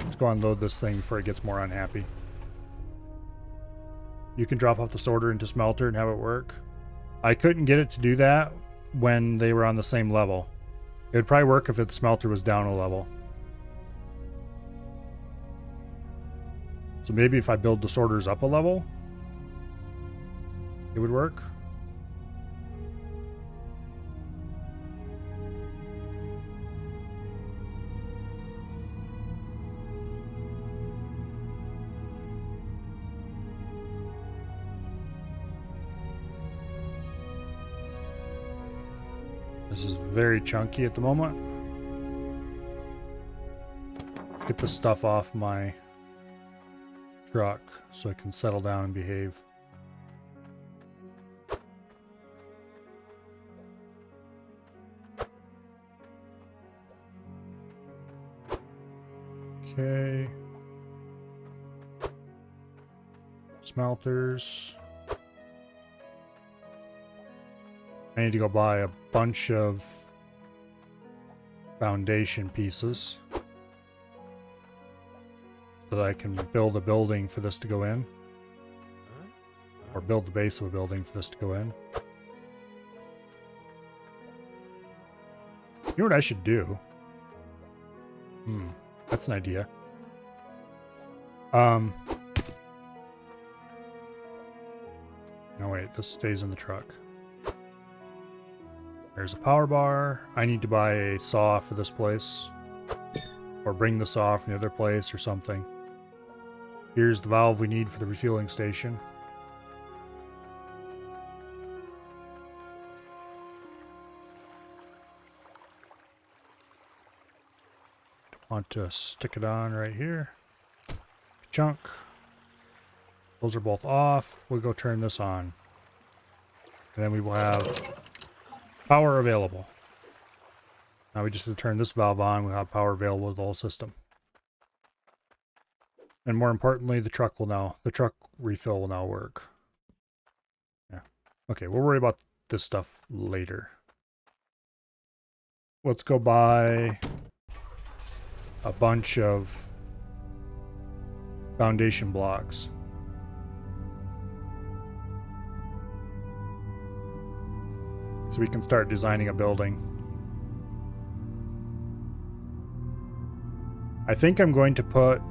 Let's go unload this thing before it gets more unhappy. You can drop off the sorter into smelter and have it work. I couldn't get it to do that when they were on the same level. It would probably work if the smelter was down a level. So maybe if I build the sorters up a level, it would work. This is very chunky at the moment. Let's get this stuff off my truck so it can settle down and behave. Okay. Smelters. I need to go buy a bunch of foundation pieces so that I can build a building for this to go in. Or build the base of a building for this to go in. You know what I should do? That's an idea. No, wait, this stays in the truck. There's a power bar. I need to buy a saw for this place. Or bring the saw from the other place or something. Here's the valve we need for the refueling station. Want to stick it on right here. Chunk. Those are both off. We'll go turn this on. And then we will have power available. Now we just have to turn this valve on. We'll have power available to the whole system. And more importantly, the truck refill will now work. Yeah. Okay, we'll worry about this stuff later. Let's go buy a bunch of foundation blocks. So we can start designing a building. I think I'm going to put...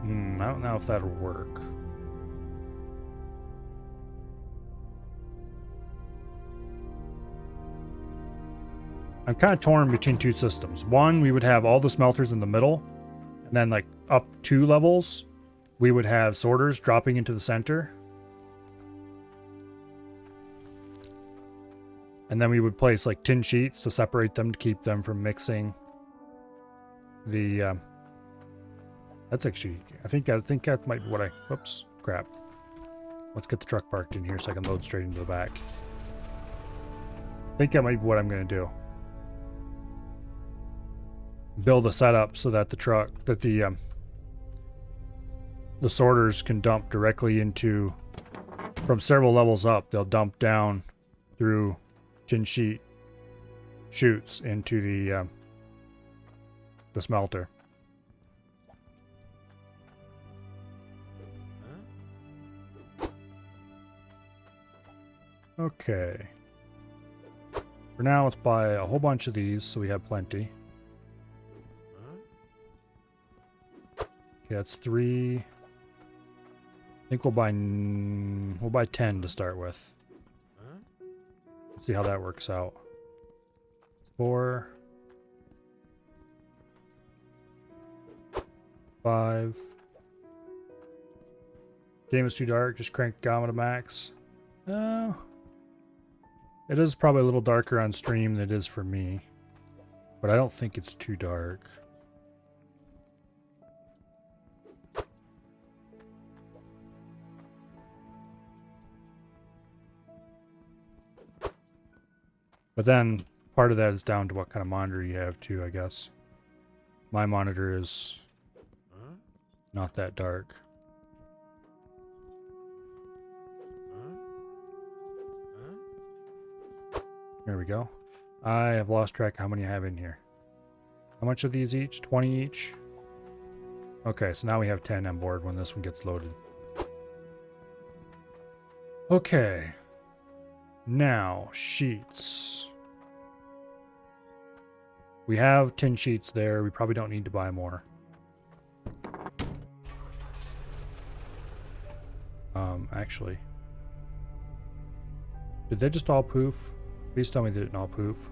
I don't know if that'll work. I'm kind of torn between two systems. One, we would have all the smelters in the middle, and then like up 2 levels, we would have sorters dropping into the center. And then we would place like tin sheets to separate them to keep them from mixing. The that's actually I think that might be what I whoops crap. Let's get the truck parked in here so I can load straight into the back. I think that might be what I'm gonna do. Build a setup so that the sorters can dump directly into, from several levels up, they'll dump down through tin sheet chutes into the smelter. Okay. For now, let's buy a whole bunch of these so we have plenty. Okay, that's 3. I think we'll buy 10 to start with. Let's see how that works out. 4, 5. Game is too dark. Just crank gamma to max. It is probably a little darker on stream than it is for me, but I don't think it's too dark. But then part of that is down to what kind of monitor you have too, I guess. My monitor is not that dark. There we go. I have lost track of how many I have in here. How much are these each? 20 each? Okay, so now we have 10 on board when this one gets loaded. Okay. Now, sheets. We have 10 sheets there. We probably don't need to buy more. Actually. Did they just all poof? Please tell me they didn't all poof.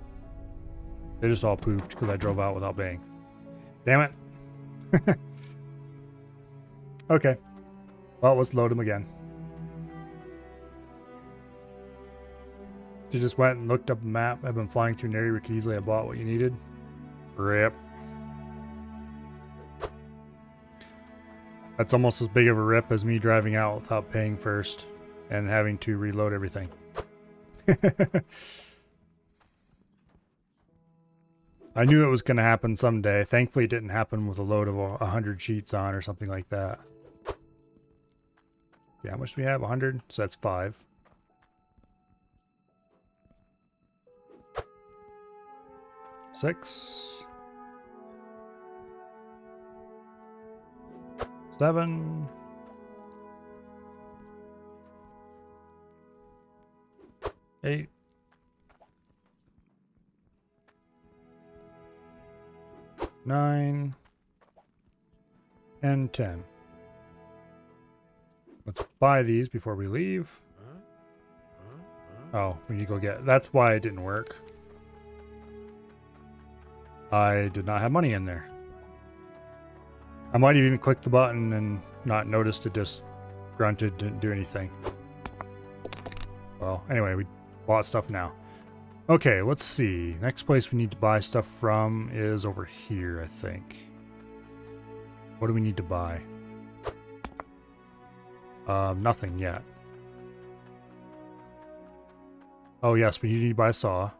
They just all poofed because I drove out without paying. Damn it. Okay. Well, let's load them again. So you just went and looked up a map. I've been flying through an area where you could easily have bought what you needed. Rip. That's almost as big of a rip as me driving out without paying first and having to reload everything. I knew it was going to happen someday. Thankfully, it didn't happen with a load of 100 sheets on or something like that. Yeah, how much do we have? 100? So that's 5. Six. 7. 8. 9, and 10. Let's buy these before we leave. Oh, we need to go get... That's why it didn't work. I did not have money in there. I might even click the button and not noticed it just grunted, didn't do anything. Well, anyway, we bought stuff now. Okay, let's see. Next place we need to buy stuff from is over here, I think. What do we need to buy? Nothing yet. Oh yes, we need to buy a saw.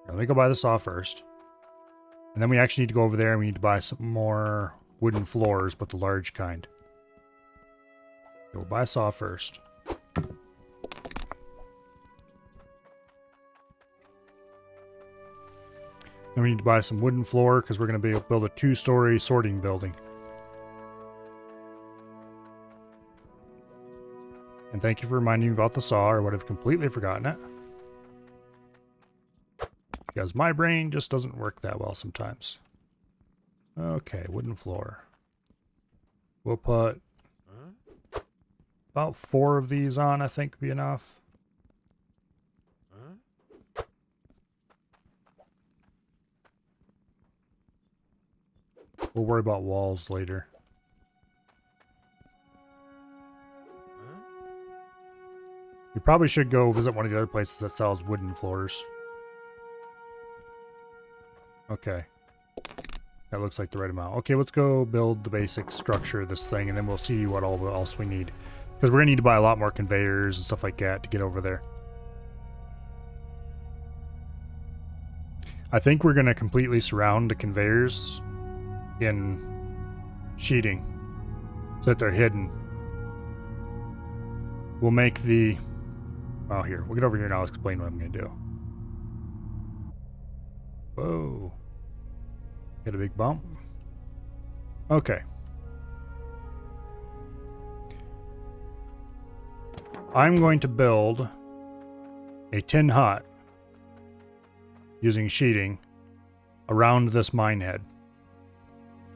Let me go buy the saw first. And then we actually need to go over there and we need to buy some more wooden floors, but the large kind. We'll buy a saw first. Then we need to buy some wooden floor because we're going to be able to build a 2-story sorting building. And thank you for reminding me about the saw. I would have completely forgotten it. Because my brain just doesn't work that well sometimes. Okay, wooden floor. We'll put about 4 of these on, I think, would be enough. We'll worry about walls later. We probably should go visit one of the other places that sells wooden floors. Okay. That looks like the right amount. Okay, let's go build the basic structure of this thing, and then we'll see what all else we need. Because we're going to need to buy a lot more conveyors and stuff like that to get over there. I think we're going to completely surround the conveyors in sheeting so that they're hidden. We'll make the... Oh, here. We'll get over here and I'll explain what I'm going to do. Whoa. Hit a big bump. Okay. I'm going to build a tin hut using sheeting around this mine head.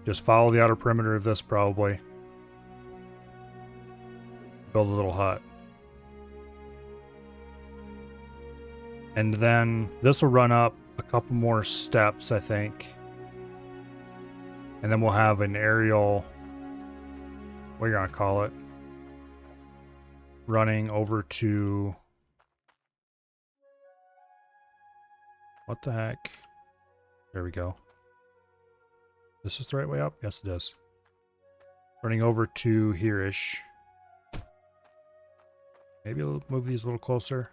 Just follow the outer perimeter of this probably. Build a little hut. And then this will run up a couple more steps, I think. And then we'll have an aerial, what are you gonna call it? Running over to, what the heck? There we go. This is the right way up? Yes, it is. Running over to here-ish. Maybe I'll move these a little closer.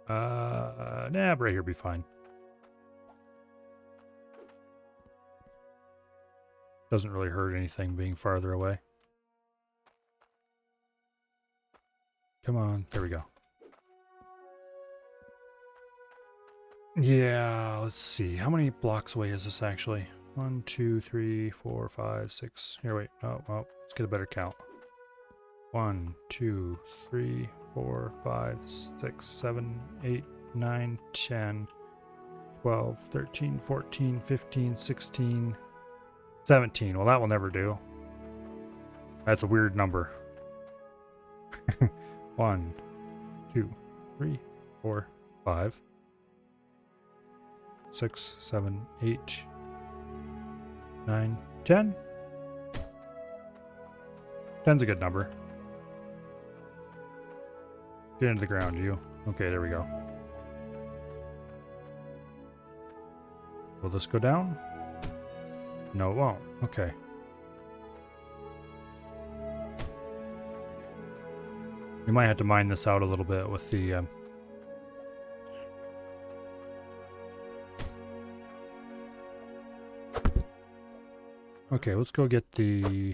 Nah, right here will be fine. Doesn't really hurt anything being farther away. Come on, there we go. Yeah, let's see. How many blocks away is this actually? 1, 2, 3, 4, 5, 6. Here, wait. Oh, well, let's get a better count. 1, 2, 3, 4, 5, 6, 7, 8, 9, 10, 12, 13, 14, 15, 16, 17. Well, that will never do. That's a weird number. 1, 2, 3, 4, 5, 6, 7, 8, 9, 10. 10's a good number. Get into the ground, you. Okay, there we go. Will this go down? No, it won't. Okay. We might have to mine this out a little bit with the... Okay, let's go get the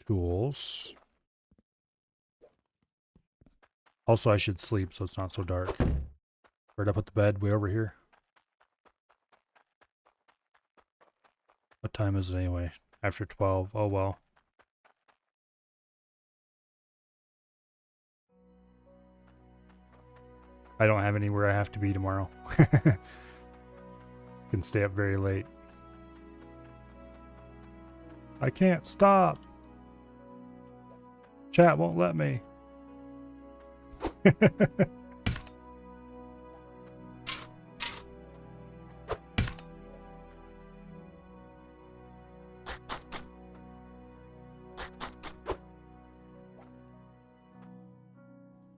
tools. Also, I should sleep so it's not so dark. Where'd I put the bed? Way over here. What time is it anyway? After 12. Oh well. I don't have anywhere I have to be tomorrow. Can stay up very late. I can't stop. Chat won't let me.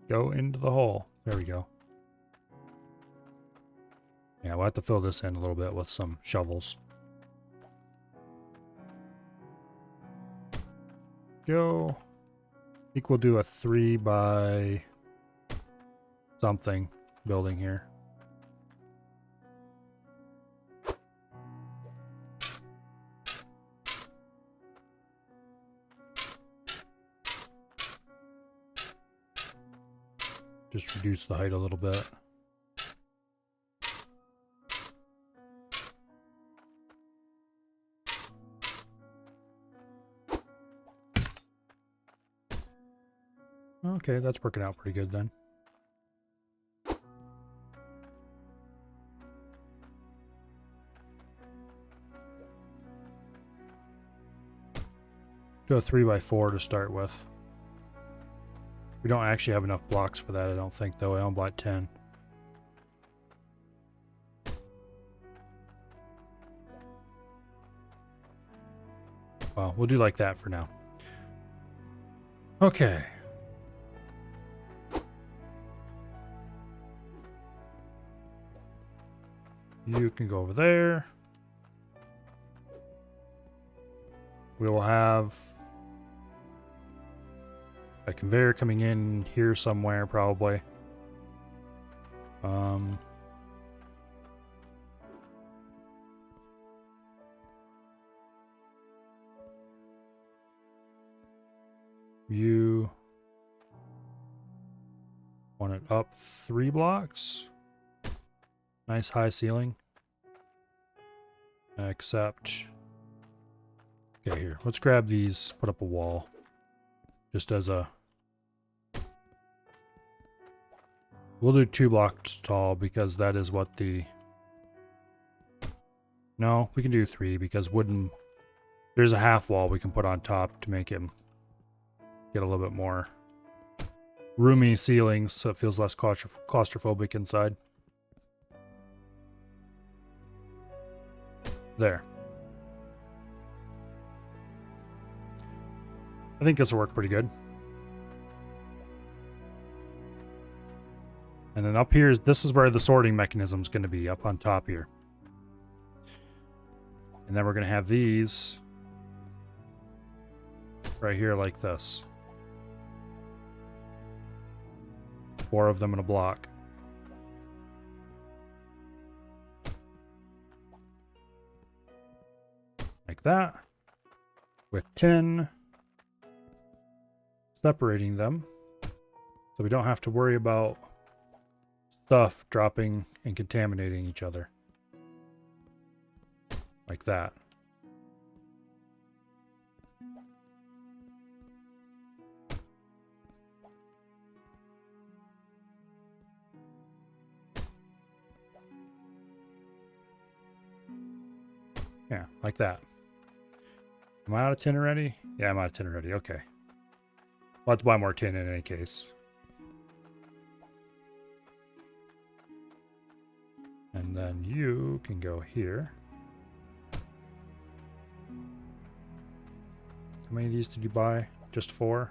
Go into the hole. There we go. Yeah, we'll have to fill this in a little bit with some shovels. Go. I think we'll do a 3 by something building here. Just reduce the height a little bit. Okay, that's working out pretty good then. Do a 3 by 4 to start with. We don't actually have enough blocks for that, I don't think, though. I only bought 10. Well, we'll do like that for now. Okay. You can go over there. We will have a conveyor coming in here somewhere, probably. You want it up 3 blocks. Nice high ceiling. Except, okay, here. Let's grab these, put up a wall. Just as a... We'll do 2 blocks tall because that is what the... No, we can do 3 because wooden... There's a half wall we can put on top to make him get a little bit more roomy ceilings so it feels less claustrophobic inside. There. I think this will work pretty good. And then up here, this is where the sorting mechanism is going to be, up on top here. And then we're going to have these right here like this. 4 of them in a block. Like that. With 10 separating them. So we don't have to worry about stuff dropping and contaminating each other. Like that. Yeah, like that. Am I out of tin already? Yeah, I'm out of tin already. Okay. We'll have to buy more tin in any case. And then you can go here. How many of these did you buy? Just 4?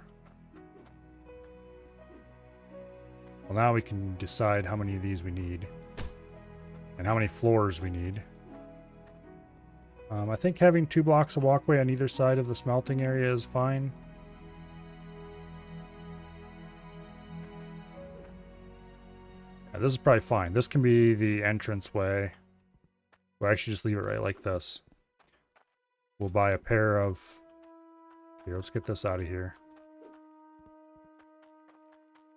Well, now we can decide how many of these we need. And how many floors we need. I think having 2 blocks of walkway on either side of the smelting area is fine. Yeah, this is probably fine. This can be the entrance way. We'll actually just leave it right like this. We'll buy a pair of... Here, let's get this out of here.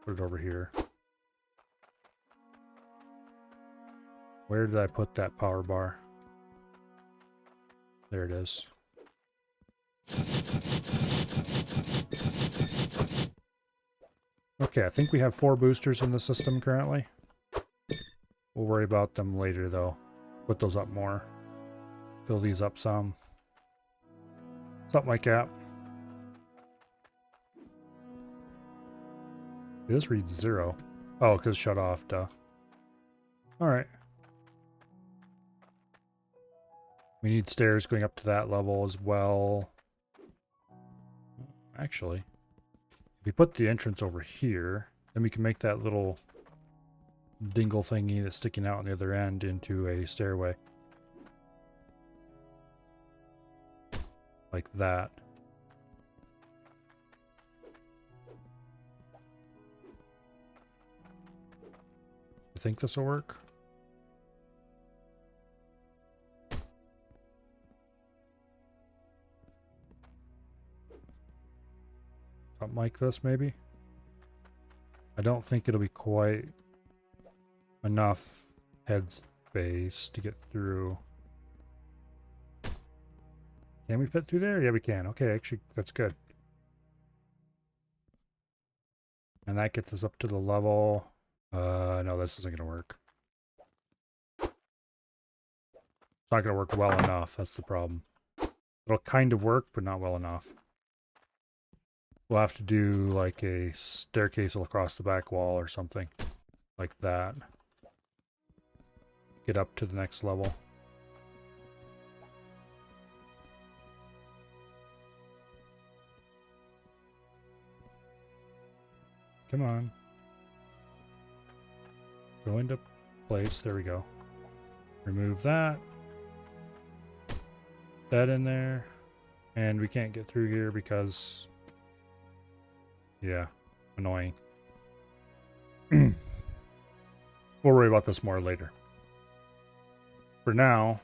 Put it over here. Where did I put that power bar? There it is. Okay, I think we have 4 boosters in the system currently. We'll worry about them later, though. put those up more. Fill these up some. Something like that. This reads 0. Oh, because shut off, duh. Alright. We need stairs going up to that level as well. Actually, if we put the entrance over here, then we can make that little dingle thingy that's sticking out on the other end into a stairway. Like that. You think this will work? Something like this, maybe? I don't think it'll be quite enough head space to get through. Can we fit through there? Yeah, we can. Okay, actually, that's good. And that gets us up to the level. No, this isn't going to work. It's not going to work well enough. That's the problem. It'll kind of work, but not well enough. We'll have to do like a staircase across the back wall or something like that. Get up to the next level. Come on. Go into place. There we go. Remove that. That in there. And we can't get through here because... yeah, annoying. We'll worry about this more later. For now,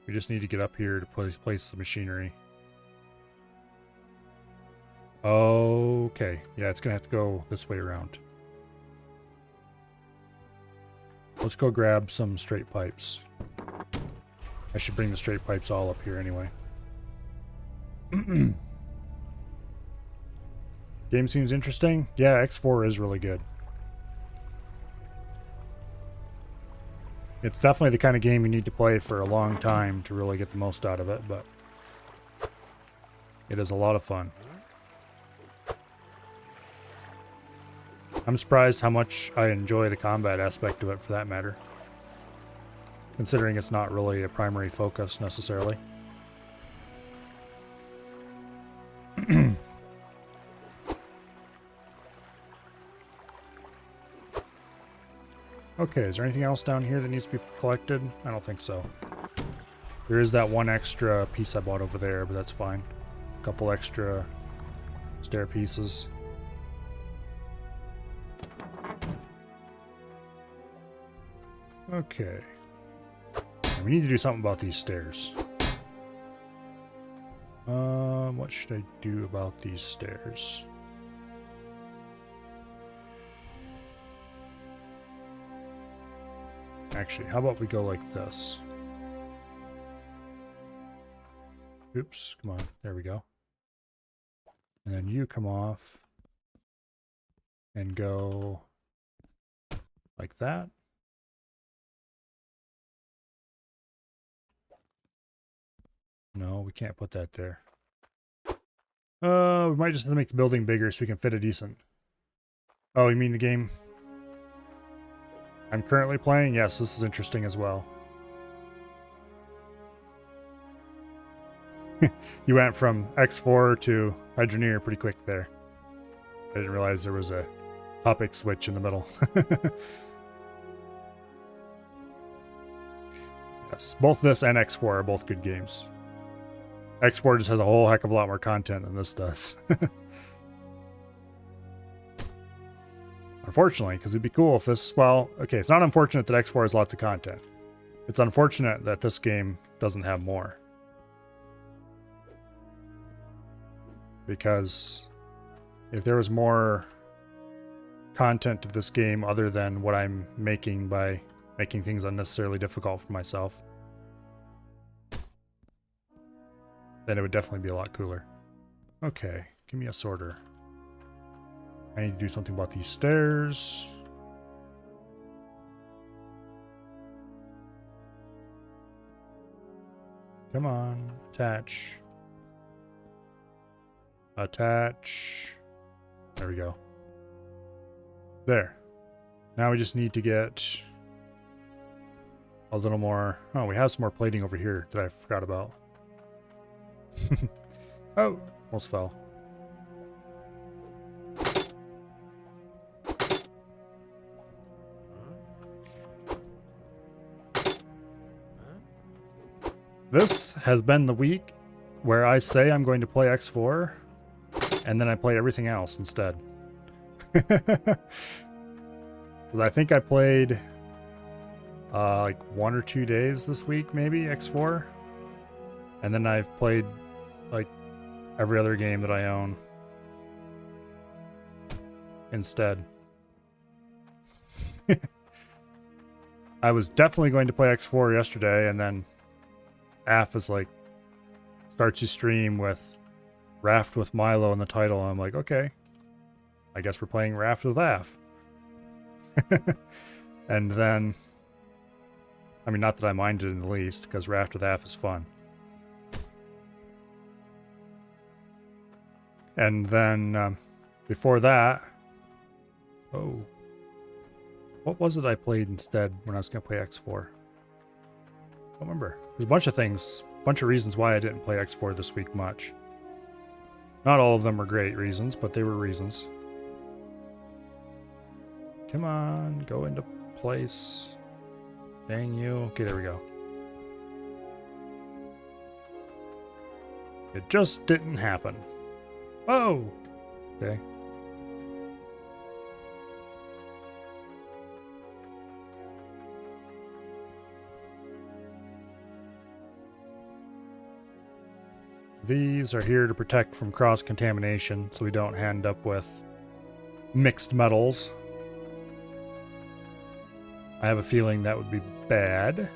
we just need to get up here to place the machinery. Okay, yeah, it's gonna have to go this way around. Let's go grab some straight pipes. I should bring the straight pipes all up here anyway. Game seems interesting. Yeah, X4 is really good. It's definitely the kind of game you need to play for a long time to really get the most out of it, but it is a lot of fun. I'm surprised how much I enjoy the combat aspect of it, for that matter. Considering it's not really a primary focus, necessarily. Okay, is there anything else down here that needs to be collected? I don't think so. There is that one extra piece I bought over there, but that's fine. A couple extra stair pieces. Okay. We need to do something about these stairs. What should I do about these stairs? Actually, how about we go like this? Oops, come on. There we go. And then you come off and go like that. No, we can't put that there. We might just have to make the building bigger so we can fit a decent... Oh, you mean the game I'm currently playing? Yes, this is interesting as well. You went from X4 to Hydroneer pretty quick there. I didn't realize there was a topic switch in the middle. Yes, both this and X4 are both good games. X4 just has a whole heck of a lot more content than this does. Unfortunately, because it'd be cool if this... Well, okay, it's not unfortunate that X4 has lots of content. It's unfortunate that this game doesn't have more. Because if there was more content to this game other than what I'm making by making things unnecessarily difficult for myself, then it would definitely be a lot cooler. Okay, give me a sorter. I need to do something about these stairs. Come on, attach. Attach. There we go. There. Now we just need to get a little more. Oh, we have some more plating over here that I forgot about. Oh, almost fell. This has been the week where I say I'm going to play X4 and then I play everything else instead. Because I think I played like 1 or 2 days this week, maybe X4, and then I've played like every other game that I own instead. I was definitely going to play X4 yesterday, and then AF is like starts to stream with Raft with Milo in the title, and I'm like, okay, I guess we're playing Raft with AF. And then, I mean, not that I minded in the least, because Raft with AF is fun. And then before that, oh, what was it I played instead when I was going to play X4? I don't remember. There's a bunch of things, a bunch of reasons why I didn't play X4 this week much. Not all of them were great reasons, but they were reasons. Come on, go into place. Dang you. Okay, there we go. It just didn't happen. Oh! Okay. These are here to protect from cross-contamination so we don't end up with mixed metals. I have a feeling that would be bad. There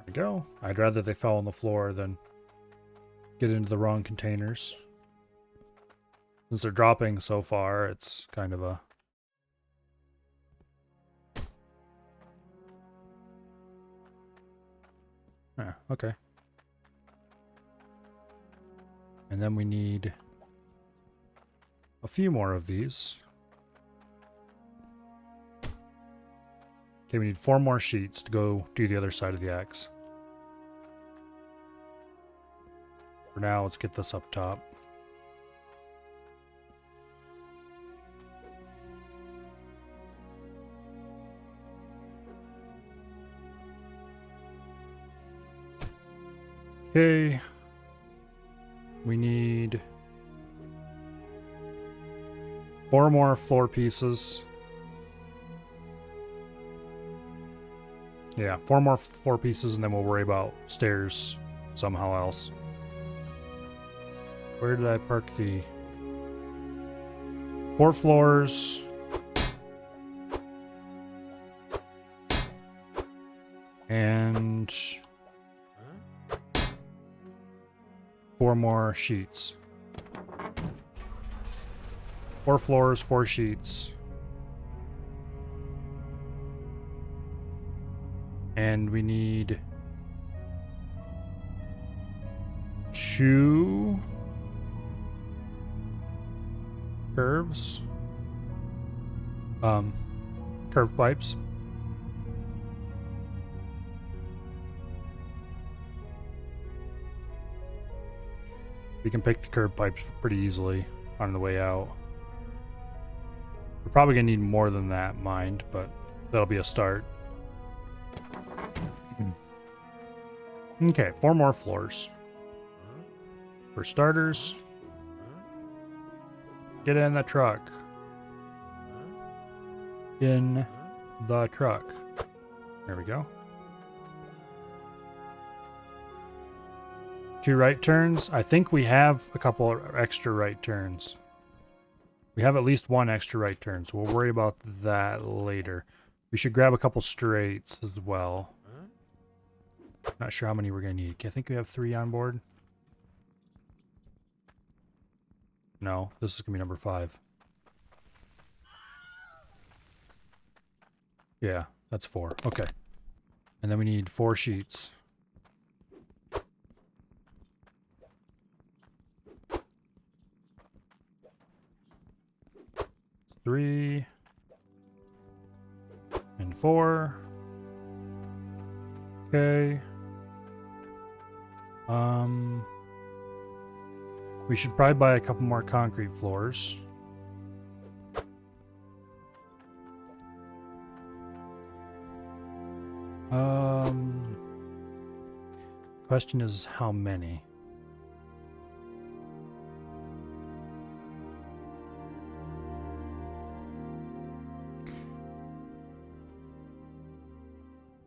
we go. I'd rather they fell on the floor than get into the wrong containers. Since they're dropping so far, it's kind of a... Yeah, okay. And then we need a few more of these. Okay, we need 4 more sheets to go do the other side of the axe. For now, let's get this up top. Okay, we need 4 more floor pieces. Yeah, 4 more floor pieces, and then we'll worry about stairs somehow else. Where did I park the 4 floors? And 4 more sheets. 4 floors, 4 sheets. And we need 2 curves. Curved pipes. We can pick the curved pipes pretty easily on the way out. We're probably going to need more than that, mind, but that'll be a start. Okay, 4 more floors. For starters, get in the truck. In the truck. There we go. 2 right turns. I think we have a couple extra right turns. We have at least 1 extra right turn, so we'll worry about that later. We should grab a couple straights as well. Not sure how many we're going to need. I think we have 3 on board. No, this is gonna be number 5. Yeah, that's 4. Okay. And then we need 4 sheets. Three and 4. Okay. We should probably buy a couple more concrete floors. Question is how many?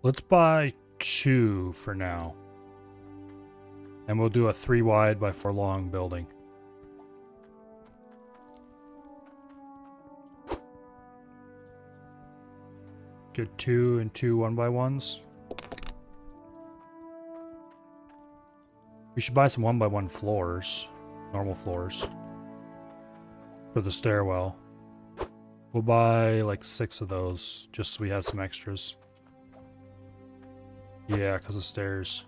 Let's buy 2 for now. And we'll do a 3 wide by 4 long building. Get 2 and 2 1x1s. We should buy some 1x1 floors. Normal floors. For the stairwell. We'll buy like 6 of those, just so we have some extras. Yeah, because of stairs.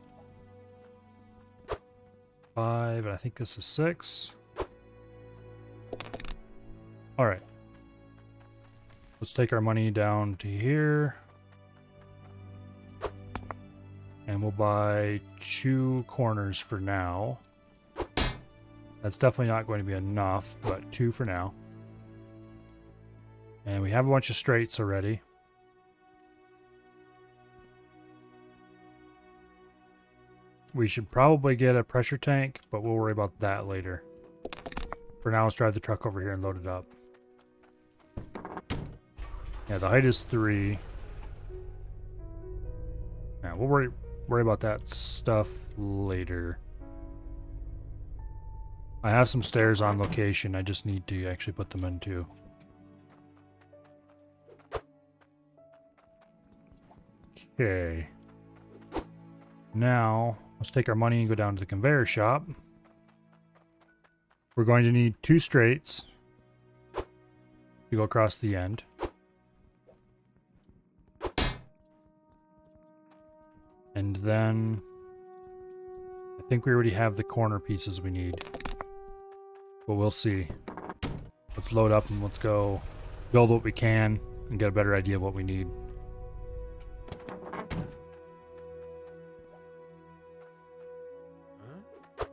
5, and I think this is 6. Alright. Let's take our money down to here. And we'll buy 2 corners for now. That's definitely not going to be enough, but 2 for now. And we have a bunch of straights already. We should probably get a pressure tank, but we'll worry about that later. For now, let's drive the truck over here and load it up. Yeah, the height is 3. Yeah, we'll worry about that stuff later. I have some stairs on location. I just need to actually put them in too. Okay. Now, let's take our money and go down to the conveyor shop. We're going to need 2 straights to go across the end. And then I think we already have the corner pieces we need. But we'll see. Let's load up and let's go build what we can and get a better idea of what we need.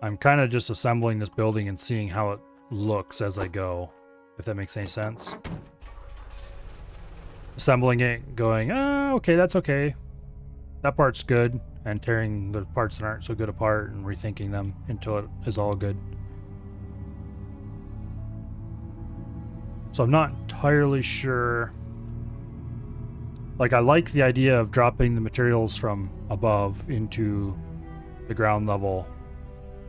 I'm kind of just assembling this building and seeing how it looks as I go, if that makes any sense. Assembling it, going, okay, that's okay. That part's good, and tearing the parts that aren't so good apart and rethinking them until it is all good. So I'm not entirely sure. Like, I like the idea of dropping the materials from above into the ground level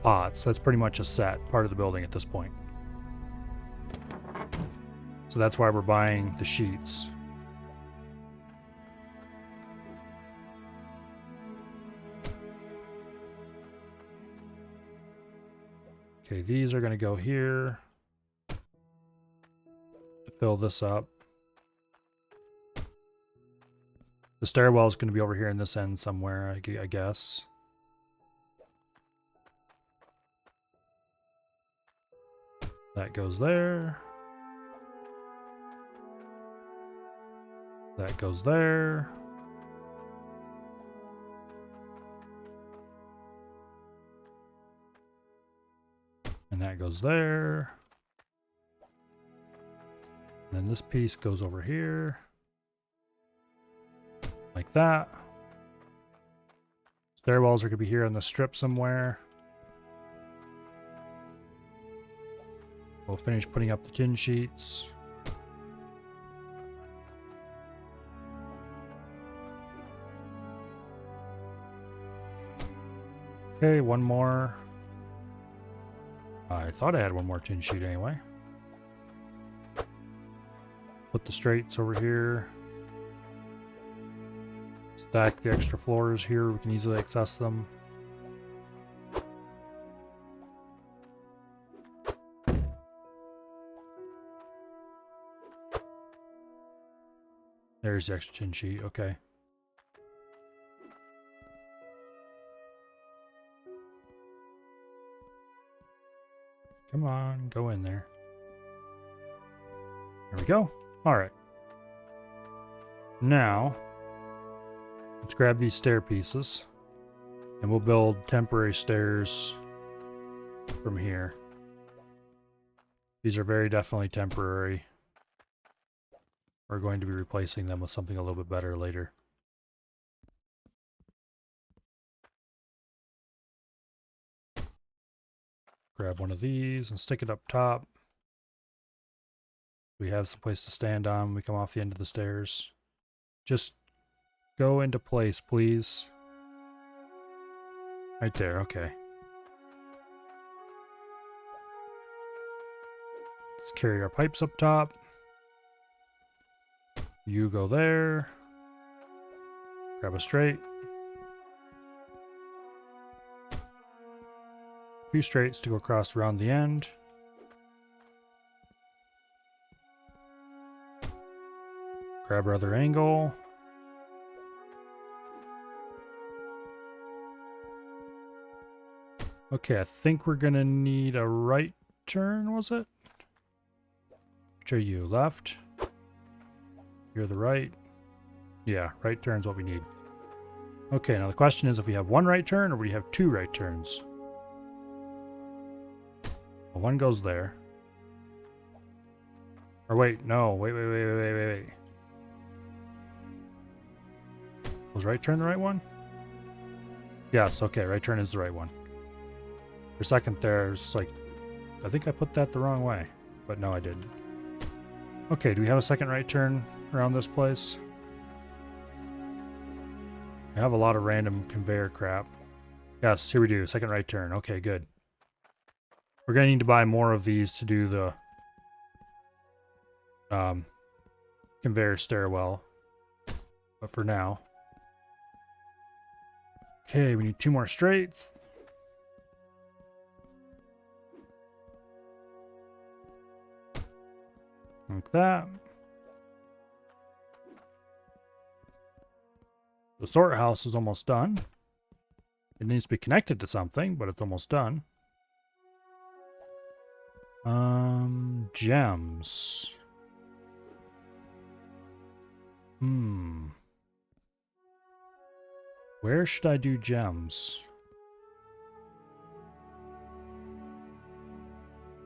pots. That's pretty much a set part of the building at this point. So that's why we're buying the sheets. Okay, these are going to go here to fill this up. The stairwell is going to be over here in this end somewhere, I guess. That goes there. That goes there. And that goes there. And then this piece goes over here. Like that. Stairwells are going to be here on the strip somewhere. We'll finish putting up the tin sheets. Okay, one more. I thought I had one more tin sheet anyway. Put the straights over here. Stack the extra floors here. We can easily access them. There's the extra tin sheet. Okay. Come on, go in there. There we go. All right. Now, let's grab these stair pieces, and we'll build temporary stairs from here. These are very definitely temporary. We're going to be replacing them with something a little bit better later. Grab one of these and stick it up top. We have some place to stand on when we come off the end of the stairs. Just go into place, please. Right there, okay. Let's carry our pipes up top. You go there. Grab a straight. Two straights to go across around the end. Grab our other angle. Okay, I think we're gonna need a right turn, was it? Which are you? Left? You're the right. Yeah, right turn's what we need. Okay, now the question is if we have one right turn or we have two right turns. Well, one goes there. Or wait, no, wait. Was right turn the right one? Yes, okay, right turn is the right one. For a second there, it's like, I think I put that the wrong way. But no, I didn't. Okay, do we have a second right turn around this place? I have a lot of random conveyor crap. Yes, here we do. Second right turn. Okay, good. We're going to need to buy more of these to do the conveyor stairwell. But for now. Okay, we need two more straights. Like that. The sort house is almost done. It needs to be connected to something, but it's almost done. Gems. Where should I do gems?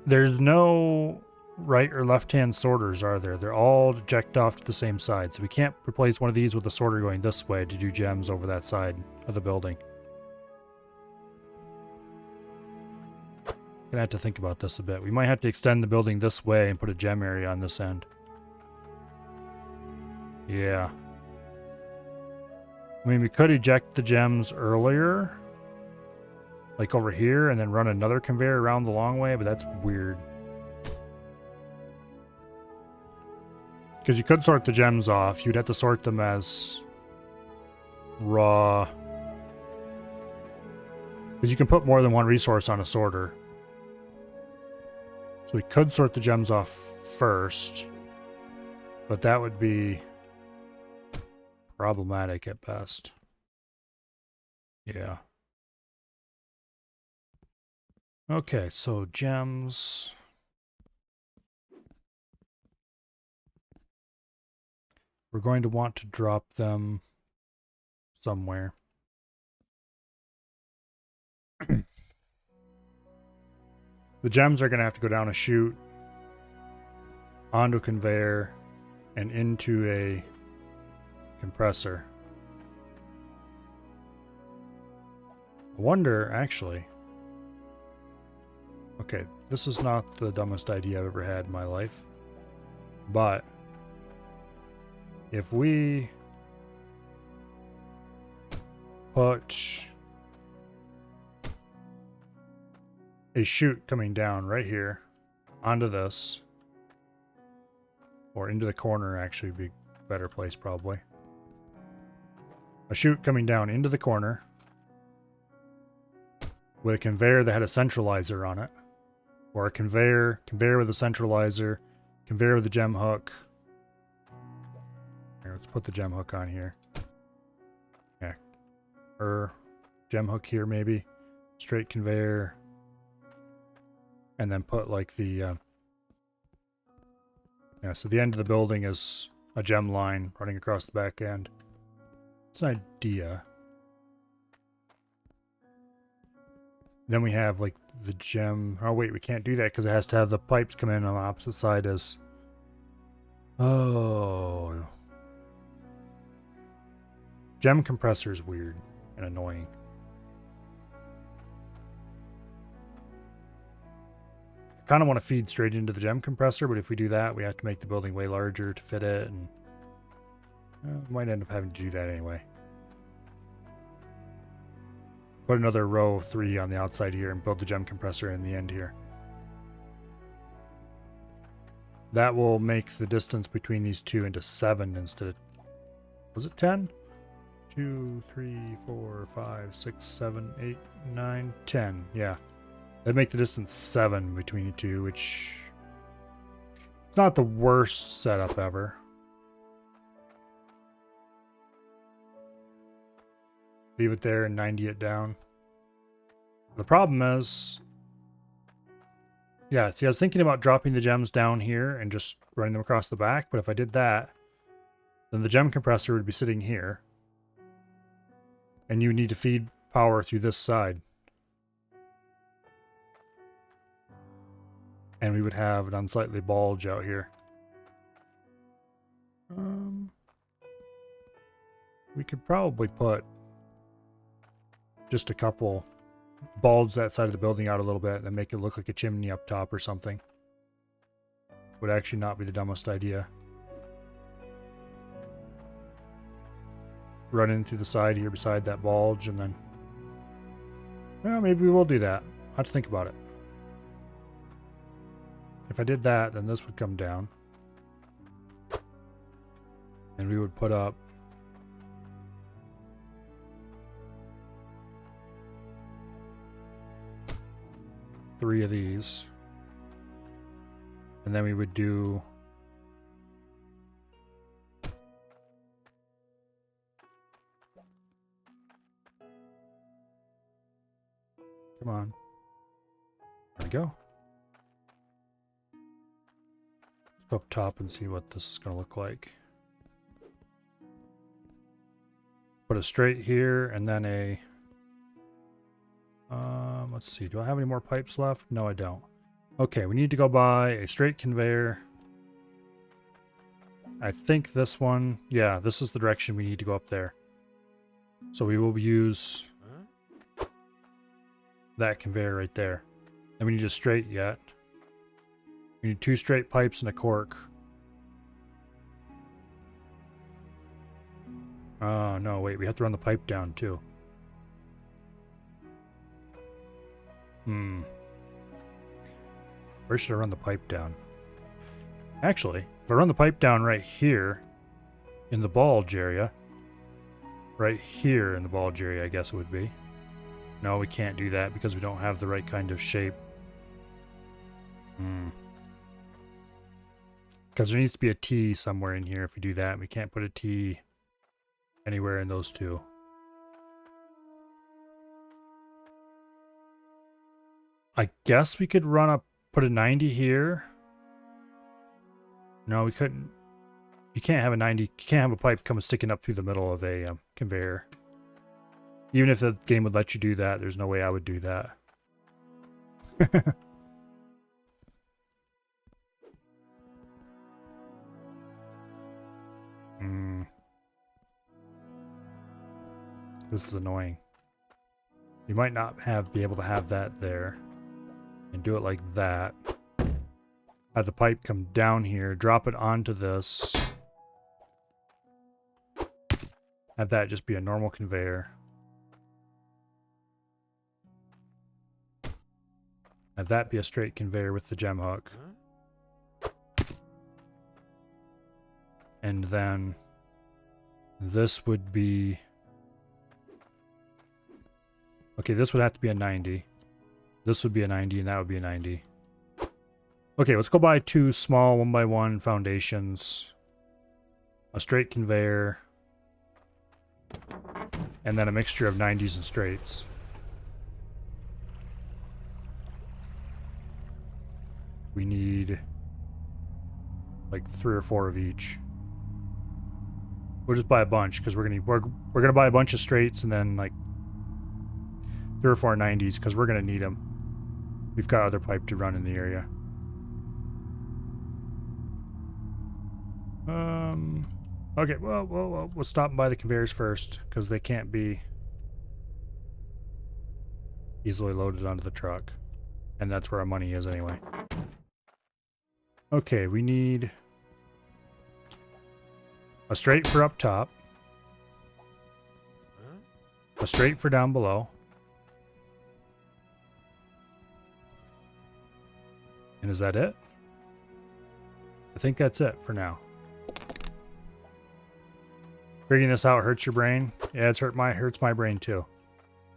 There's no right or left-hand sorters, are there? They're all jacked off to the same side, so we can't replace one of these with a sorter going this way to do gems over that side of the building. Gonna have to think about this a bit. We might have to extend the building this way and put a gem area on this end. Yeah. I mean, we could eject the gems earlier, like over here, and then run another conveyor around the long way, but that's weird. Because you could sort the gems off. You'd have to sort them as raw. Because you can put more than one resource on a sorter. So we could sort the gems off first. But that would be problematic at best. Yeah. Okay, so gems. We're going to want to drop them somewhere. The gems are going to have to go down a chute, onto a conveyor, and into a compressor. I wonder, actually. Okay, this is not the dumbest idea I've ever had in my life. But if we put a chute coming down right here onto this, or into the corner, actually would be a better place probably. A chute coming down into the corner with a conveyor that had a centralizer on it, or a conveyor with a centralizer, conveyor with a gem hook. There Let's put the gem hook on here. Yeah. Or gem hook here maybe. Straight conveyor. And then put like the... yeah, so the end of the building is a gem line running across the back end. It's an idea. Then we have like the gem... oh wait, we can't do that because it has to have the pipes come in on the opposite side as... oh... gem compressor is weird and annoying. I kind of want to feed straight into the gem compressor, but if we do that, we have to make the building way larger to fit it, and we might end up having to do that anyway. Put another row of 3 on the outside here and build the gem compressor in the end here. That will make the distance between these two into 7 instead of... was it 10? 2, 3, 4, 5, 6, 7, 8, 9, 10. Yeah. That'd make the distance 7 between the two, which... it's not the worst setup ever. Leave it there and 90 it down. The problem is... yeah, see, I was thinking about dropping the gems down here and just running them across the back, but if I did that, then the gem compressor would be sitting here. And you would need to feed power through this side. And we would have an unsightly bulge out here. We could probably put just a couple, bulge that side of the building out a little bit and make it look like a chimney up top or something. Would actually not be the dumbest idea. Run in through the side here beside that bulge and then... well, maybe we will do that. I'll have to think about it. If I did that, then this would come down. And we would put up... 3 of these. And then we would do... come on. There we go. Let's go up top and see what this is going to look like. Put a straight here and then a... let's see. Do I have any more pipes left? No, I don't. Okay, we need to go by a straight conveyor. I think this one... yeah, this is the direction we need to go up there. So we will use... that conveyor right there. And we need a straight yet. We need 2 straight pipes and a cork. Oh, no, wait. We have to run the pipe down, too. Where should I run the pipe down? Actually, if I run the pipe down right here in the bulge area, right here in the bulge area, I guess it would be. No, we can't do that because we don't have the right kind of shape. Because there needs to be a T somewhere in here if we do that. We can't put a T anywhere in those two. I guess we could put a 90 here. No, we couldn't. You can't have a 90. You can't have a pipe coming sticking up through the middle of a conveyor. Even if the game would let you do that, there's no way I would do that. This is annoying. You might not be able to have that there. And do it like that. Have the pipe come down here, drop it onto this. Have that just be a normal conveyor. Have that be a straight conveyor with the gem hook. And then this would be... okay, this would have to be a 90. This would be a 90 and that would be a 90. Okay, let's go buy 2 small 1x1 foundations. a straight conveyor, and then a mixture of 90s and straights. We need like 3 or 4 of each. We'll just buy a bunch because we're gonna buy a bunch of straights and then like 3 or 4 90s because we're gonna need them. We've got other pipe to run in the area. Okay, well, we'll stop by the conveyors first because they can't be easily loaded onto the truck, and that's where our money is anyway. Okay, we need a straight for up top, a straight for down below, and is that it? I think that's it for now. Figuring this out hurts your brain? Yeah, hurts my brain too.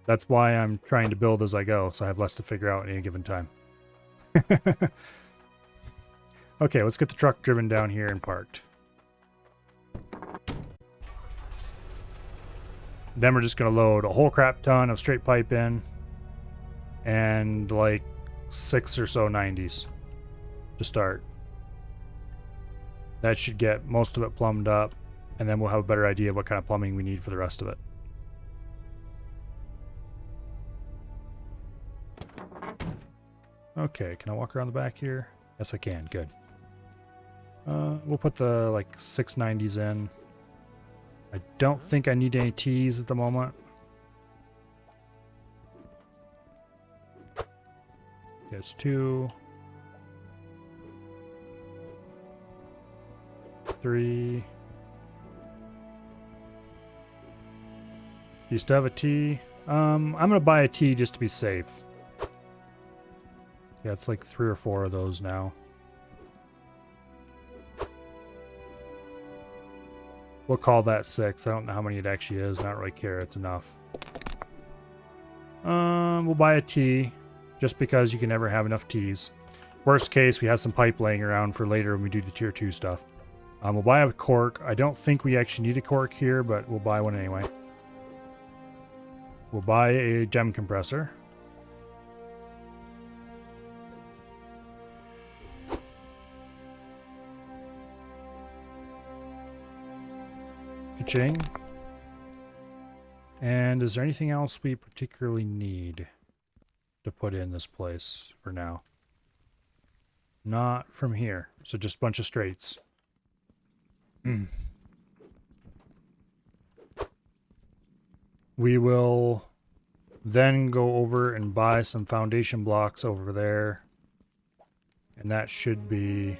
That's why I'm trying to build as I go, so I have less to figure out at any given time. Okay, let's get the truck driven down here and parked. Then we're just going to load a whole crap ton of straight pipe in and like 6 or so 90s to start. That should get most of it plumbed up, and then we'll have a better idea of what kind of plumbing we need for the rest of it. Okay, can I walk around the back here? Yes, I can. Good. We'll put the like 690s in. I don't think I need any T's at the moment. Yes, 2, 3. You still have a T? I'm gonna buy a T just to be safe. Yeah, it's like 3 or 4 of those now. We'll call that 6. I don't know how many it actually is. I don't really care. It's enough. We'll buy a T just because you can never have enough T's. Worst case, we have some pipe laying around for later when we do the tier 2 stuff. We'll buy a cork. I don't think we actually need a cork here, but we'll buy one anyway. We'll buy a gem compressor. Ka-ching. And is there anything else we particularly need to put in this place for now? Not from here. So just a bunch of straights. We will then go over and buy some foundation blocks over there. And that should be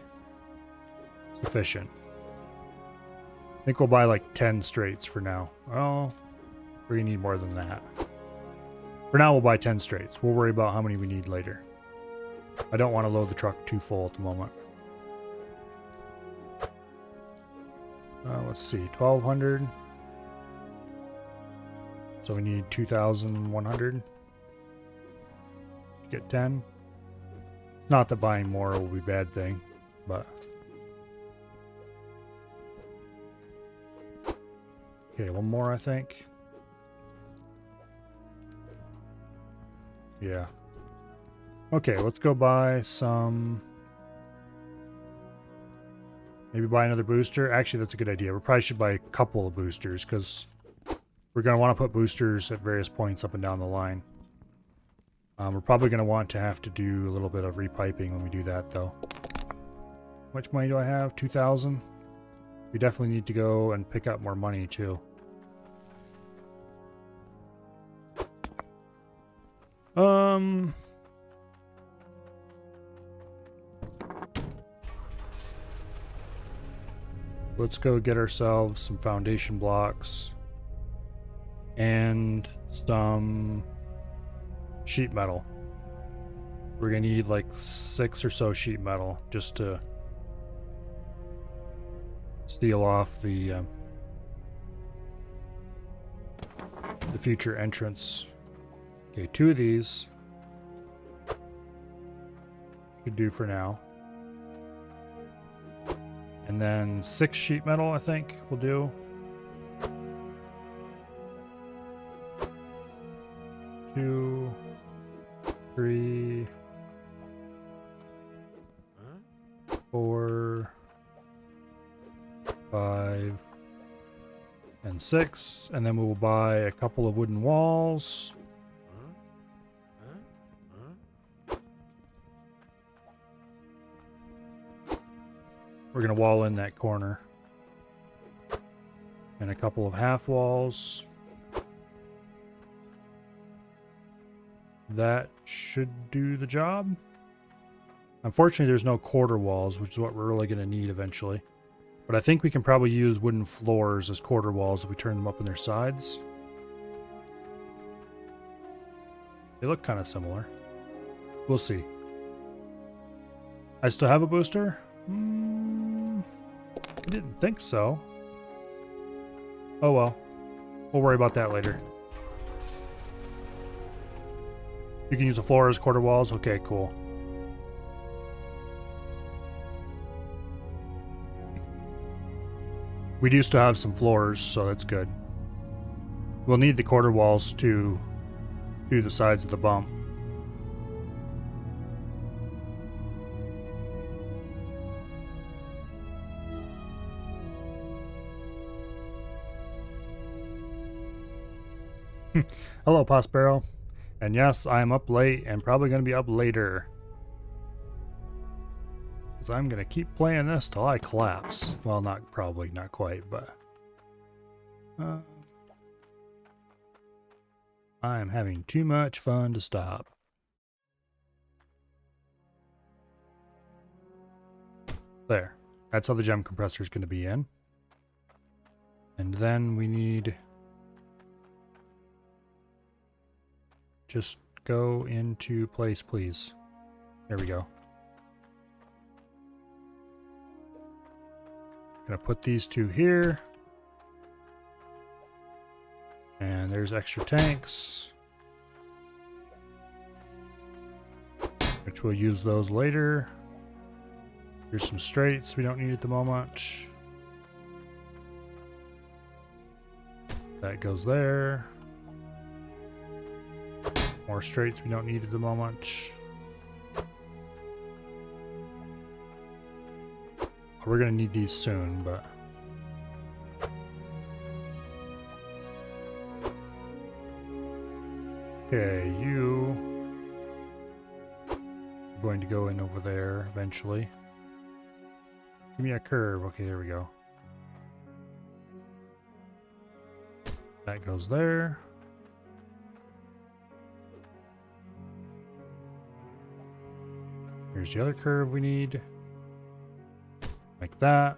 sufficient. I think we'll buy like 10 straights for now. Well, we're gonna need more than that. For now, we'll buy 10 straights. We'll worry about how many we need later. I don't want to load the truck too full at the moment. Let's see, 1,200. So we need 2,100 to get 10. It's not that buying more will be a bad thing, but... Okay, one more, I think. Yeah. Okay, let's go buy some... Maybe buy another booster. Actually, that's a good idea. We probably should buy a couple of boosters, because we're going to want to put boosters at various points up and down the line. We're probably going to want to have to do a little bit of repiping when we do that, though. How much money do I have? 2,000? We definitely need to go and pick up more money, too. Let's go get ourselves some foundation blocks and some sheet metal. We're gonna need like 6 or so sheet metal just to seal off the future entrance. Okay, 2 of these should do for now. And then 6 sheet metal, I think, will do. 2, 3, 4, 5, and 6. And then we will buy a couple of wooden walls. We're going to wall in that corner. And a couple of half walls. That should do the job. Unfortunately, there's no quarter walls, which is what we're really going to need eventually. But I think we can probably use wooden floors as quarter walls if we turn them up on their sides. They look kind of similar. We'll see. I still have a booster? I didn't think so. Oh well. We'll worry about that later. You can use the floor as quarter walls? Okay, cool. We do still have some floors, so that's good. We'll need the quarter walls to do the sides of the bump. Hello, Prospero. And yes, I am up late and probably going to be up later. Because I'm going to keep playing this till I collapse. Well, not probably, not quite, but... I am having too much fun to stop. There. That's how the gem compressor is going to be in. And then we need... Just go into place, please. There we go. Gonna put these two here. And there's extra tanks, which we'll use those later. Here's some straights we don't need at the moment. That goes there. More straights we don't need at the moment. We're gonna need these soon, but... Okay, you... are going to go in over there eventually. Give me a curve. Okay, there we go. That goes there. Here's the other curve we need. Like that.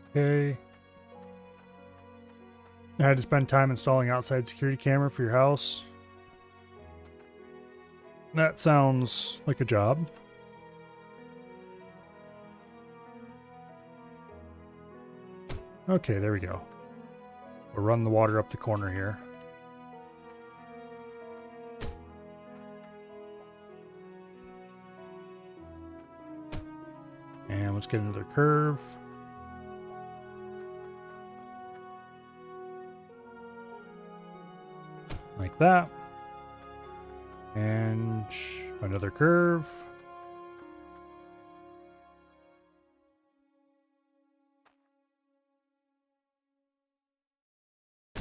Okay. I had to spend time installing outside security camera for your house. That sounds like a job. Okay, there we go. We'll run the water up the corner here. And let's get another curve. Like that. And another curve.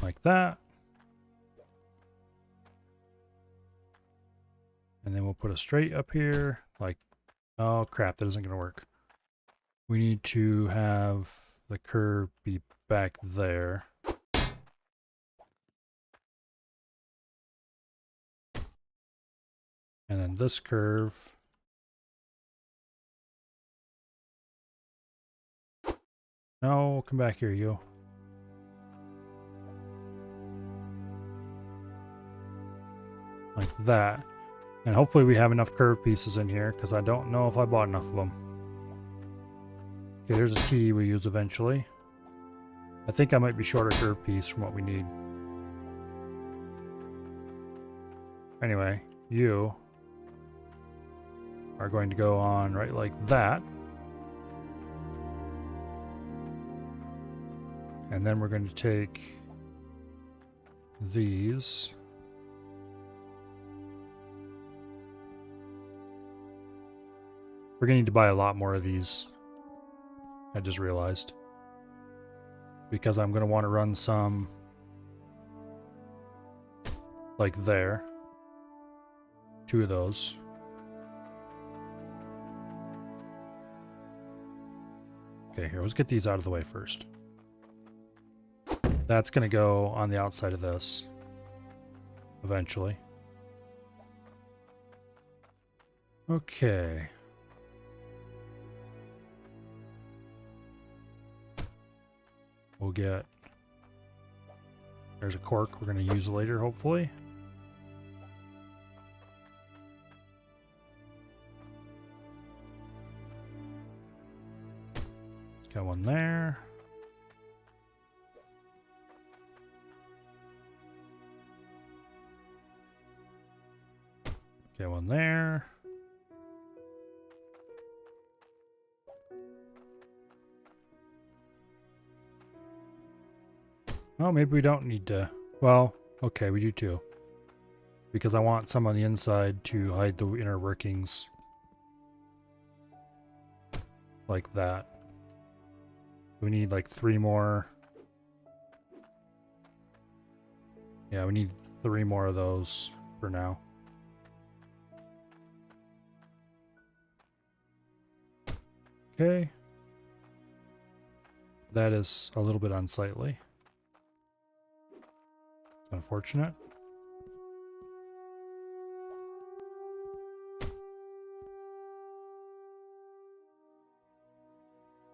Like that. And then we'll put a straight up here. Like, oh crap, that isn't going to work. We need to have the curve be back there. And then this curve. No, come back here, you. Like that. And hopefully we have enough curved pieces in here, because I don't know if I bought enough of them. Okay, there's a key we use eventually. I think I might be short a curved piece from what we need. Anyway, you are going to go on right like that. And then we're going to take these. We're going to need to buy a lot more of these. I just realized. Because I'm going to want to run some like there. 2 of those. Okay, here, let's get these out of the way first. That's going to go on the outside of this eventually. Okay. We'll get... There's a cork we're going to use later, hopefully. Got one there. Got one there. Oh, maybe we don't need to. Well, okay, we do too. Because I want some on the inside to hide the inner workings. Like that. We need like 3 more. Yeah, we need 3 more of those for now. Okay. That is a little bit unsightly. Unfortunate.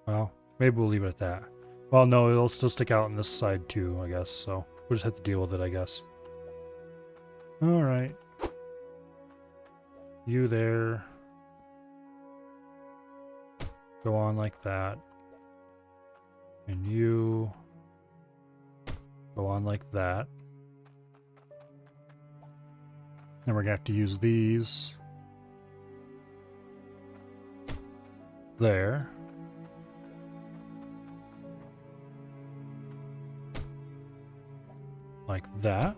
Well, maybe we'll leave it at that. Well, no, it'll still stick out on this side too, I guess, so we'll just have to deal with it, I guess. Alright. You there. Go on like that. And you go on like that. Then we're going to have to use these there. Like that.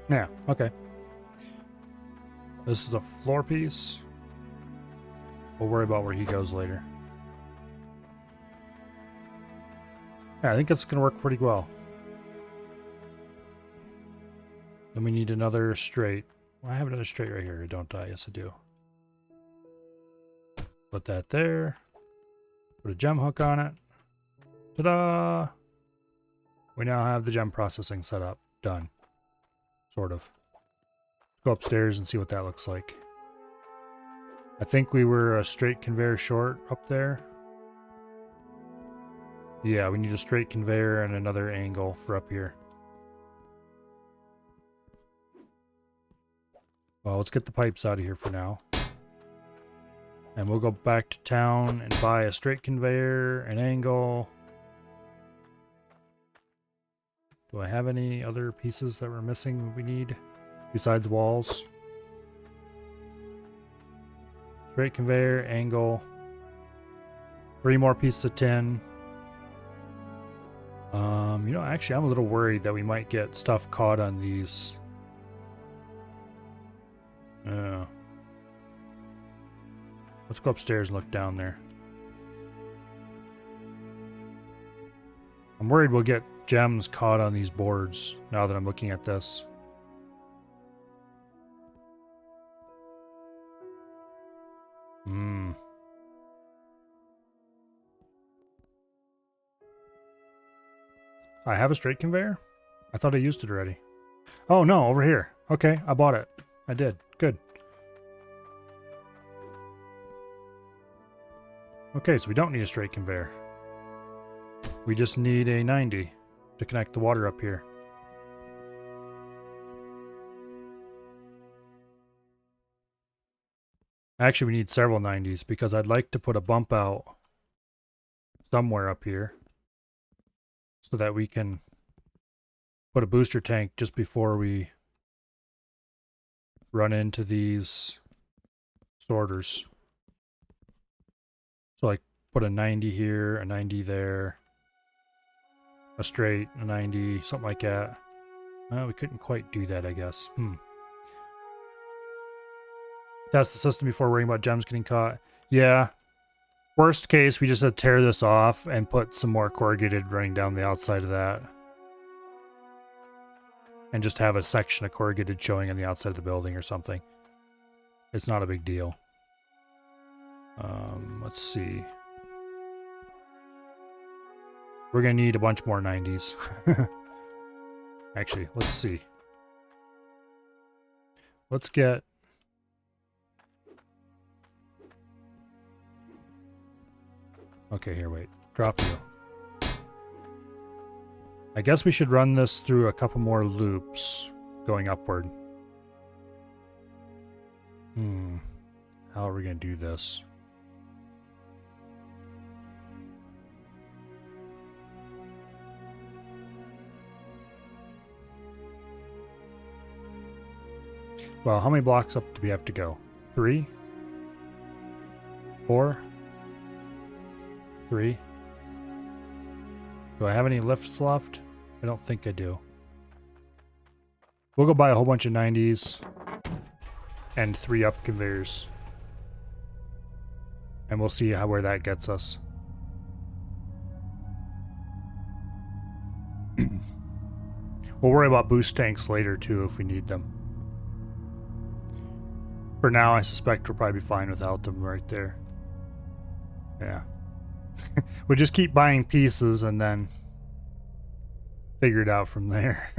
Yeah, okay. This is a floor piece. We'll worry about where he goes later. Yeah, I think it's going to work pretty well. Then we need another straight. Well, I have another straight right here, don't I? Yes, I do. Put that there. Put a gem hook on it. Ta-da! We now have the gem processing set up. Done. Sort of. Go upstairs and see what that looks like. I think we were a straight conveyor short up there. Yeah, we need a straight conveyor and another angle for up here. Well, let's get the pipes out of here for now. And we'll go back to town and buy a straight conveyor, an angle. Do I have any other pieces that we're missing we need besides walls? Straight conveyor, angle. 3 more pieces of tin. You know, actually, I'm a little worried that we might get stuff caught on these. Let's go upstairs and look down there. I'm worried we'll get gems caught on these boards now that I'm looking at this. I have a straight conveyor? I thought I used it already. Oh no, over here. Okay, I bought it. I did. Good. Okay, so we don't need a straight conveyor. We just need a 90 to connect the water up here. Actually, we need several 90s because I'd like to put a bump out somewhere up here so that we can put a booster tank just before we run into these sorters. So like put a 90 here, a 90 there, a straight, a 90, something like that. Well, we couldn't quite do that, I guess. Test the system before worrying about gems getting caught. Yeah. Worst case, we just have to tear this off and put some more corrugated running down the outside of that. And just have a section of corrugated showing on the outside of the building or something. It's not a big deal. Let's see. We're gonna need a bunch more 90s. Actually, let's see. Let's get... Okay, here, wait. Drop you. I guess we should run this through a couple more loops going upward. How are we gonna do this? Well, how many blocks up do we have to go? 3? 4? 3? Do I have any lifts left? I don't think I do. We'll go buy a whole bunch of 90s and 3 up conveyors. And we'll see where that gets us. We'll worry about boost tanks later too if we need them. For now, I suspect we'll probably be fine without them right there. Yeah. We'll just keep buying pieces and then figure it out from there.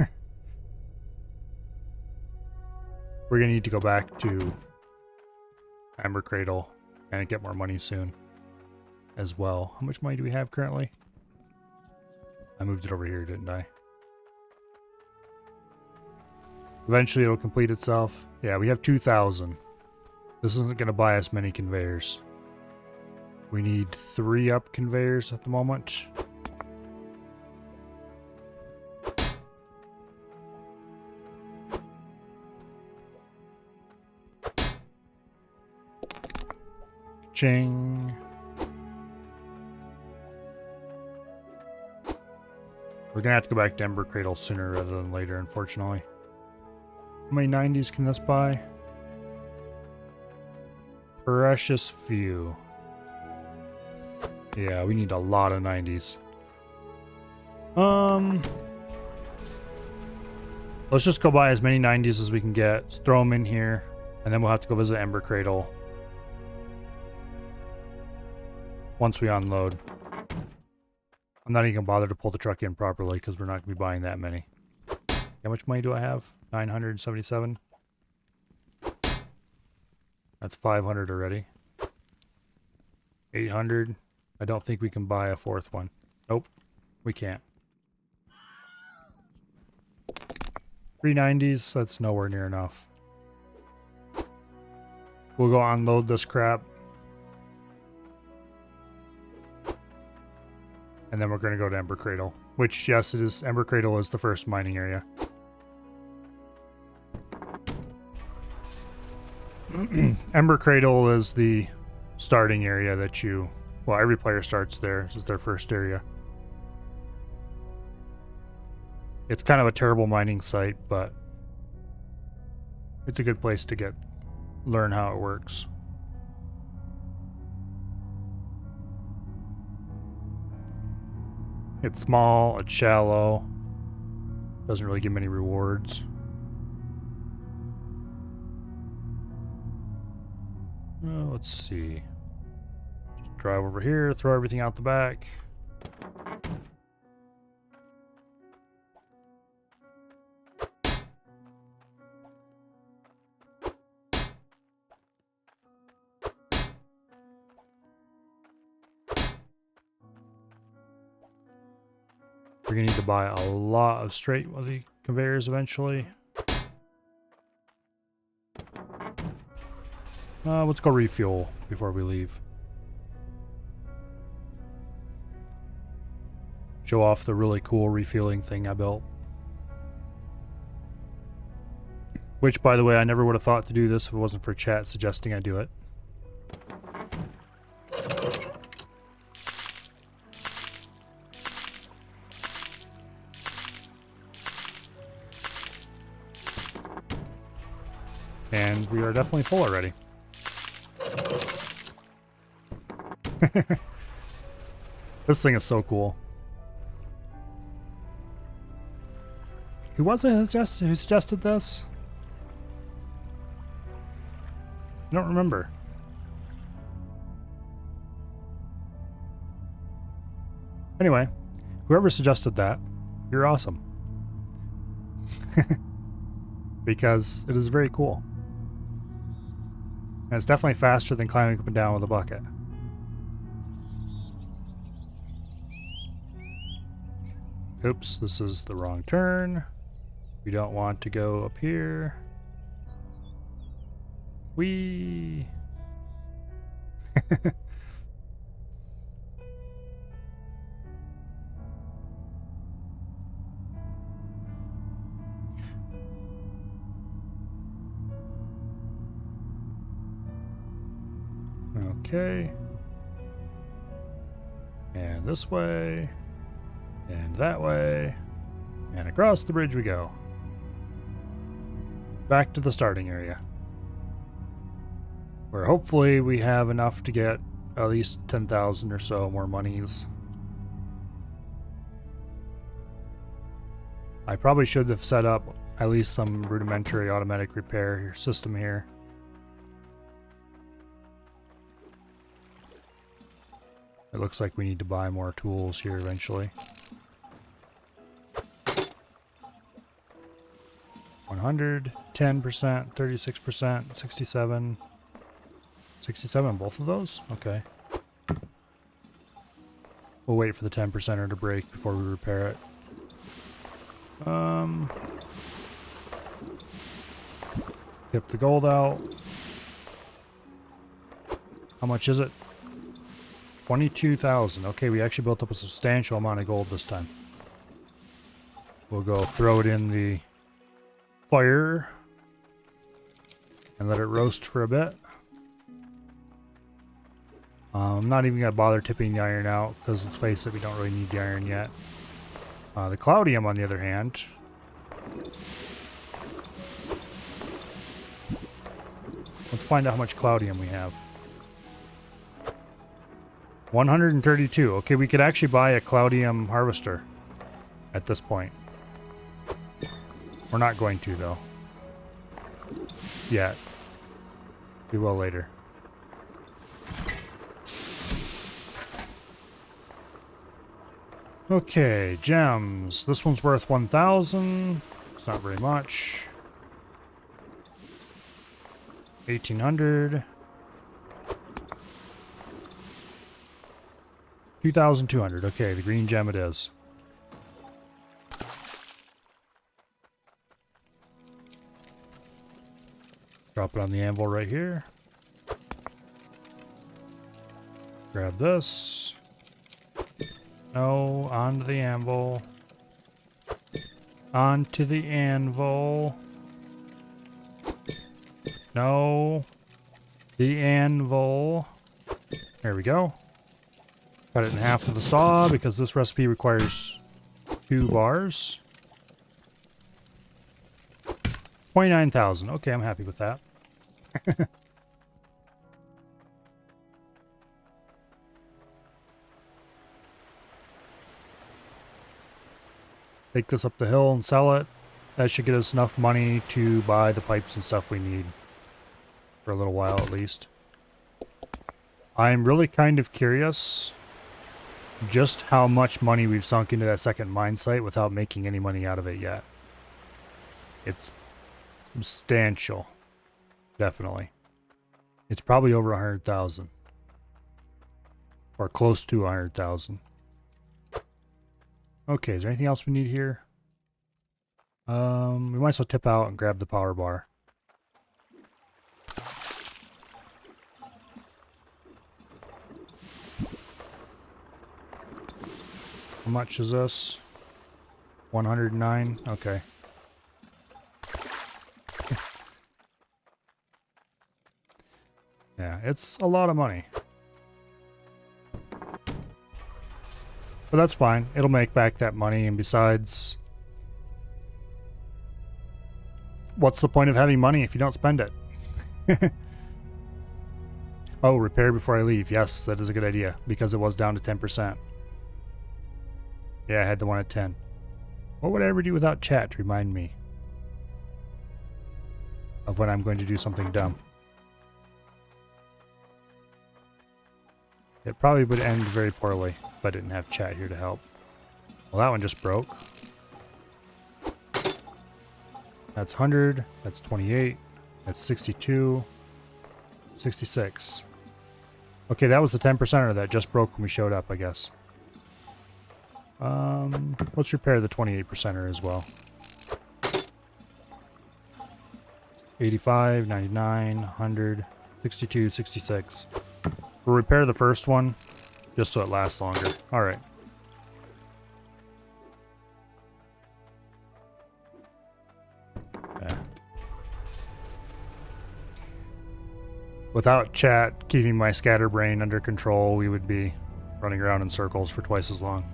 We're gonna need to go back to Amber Cradle and get more money soon as well. How much money do we have currently? I moved it over here, didn't I? Eventually it'll complete itself. Yeah, we have 2,000. This isn't going to buy us many conveyors. We need 3 up conveyors at the moment. Ching. We're going to have to go back to Ember Cradle sooner rather than later, unfortunately. How many 90s can this buy? Precious few. Yeah, we need a lot of 90s. Let's just go buy as many 90s as we can get. Let's throw them in here. And then we'll have to go visit Ember Cradle once we unload. I'm not even gonna bother to pull the truck in properly because we're not gonna be buying that many. How much money do I have? 977. That's 500 already. 800. I don't think we can buy a 4th one. Nope, we can't. 390s, that's nowhere near enough. We'll go unload this crap. And then we're going to go to Ember Cradle. Which, yes, it is. Ember Cradle is the first mining area. Ember Cradle is the starting area that you... Well, every player starts there. This is their first area. It's kind of a terrible mining site, but it's a good place to learn how it works. It's small, it's shallow, doesn't really give many rewards. Let's see. Just drive over here, throw everything out the back. We're gonna need to buy a lot of straight with the conveyors eventually. Let's go refuel before we leave. Show off the really cool refueling thing I built. Which, by the way, I never would have thought to do this if it wasn't for chat suggesting I do it. And we are definitely full already. This thing is so cool. Who was it who suggested this? I don't remember. Anyway, whoever suggested that, you're awesome. Because it is very cool. And it's definitely faster than climbing up and down with a bucket. Oops, this is the wrong turn. We don't want to go up here. Whee! Okay. And this way. And that way. And across the bridge we go. Back to the starting area. Where hopefully we have enough to get at least 10,000 or so more monies. I probably should have set up at least some rudimentary automatic repair system here. It looks like we need to buy more tools here eventually. 100, 10%, 36%, 67. 67 on both of those? Okay. We'll wait for the 10%er to break before we repair it. Tip the gold out. How much is it? 22,000. Okay, we actually built up a substantial amount of gold this time. We'll go throw it in the fire and let it roast for a bit. I'm not even going to bother tipping the iron out because let's face it, we don't really need the iron yet. The cloudium, on the other hand, let's find out how much cloudium we have. 132. Okay, we could actually buy a cloudium harvester at this point. We're not going to, though. Yet. We will later. Okay, gems. This one's worth 1,000. It's not very much. 1,800. 2,200. Okay, the green gem it is. Drop it on the anvil right here. Grab this. No, onto the anvil. Onto the anvil. No. The anvil. There we go. Cut it in half with a saw because this recipe requires 2 bars. 29,000. Okay, I'm happy with that. Take this up the hill and sell it. That should get us enough money to buy the pipes and stuff we need. For a little while at least. I'm really kind of curious just how much money we've sunk into that second mine site without making any money out of it yet. It's substantial. Definitely. It's probably over 100,000. Or close to 100,000. Okay, is there anything else we need here? We might as well tip out and grab the power bar. How much is this? 109? Okay. Yeah, it's a lot of money. But that's fine. It'll make back that money, and besides, what's the point of having money if you don't spend it? Oh, repair before I leave. Yes, that is a good idea, because it was down to 10%. Yeah, I had the one at 10. What would I ever do without chat to remind me of when I'm going to do something dumb? It probably would end very poorly if I didn't have chat here to help. Well, that one just broke. That's 100. That's 28. That's 62. 66. Okay, that was the 10%er that just broke when we showed up, I guess. Let's repair the 28%er as well. 85, 99, 100, 62, 66. We'll repair the first one, just so it lasts longer. Alright. Yeah. Without chat keeping my scatterbrain under control, we would be running around in circles for twice as long.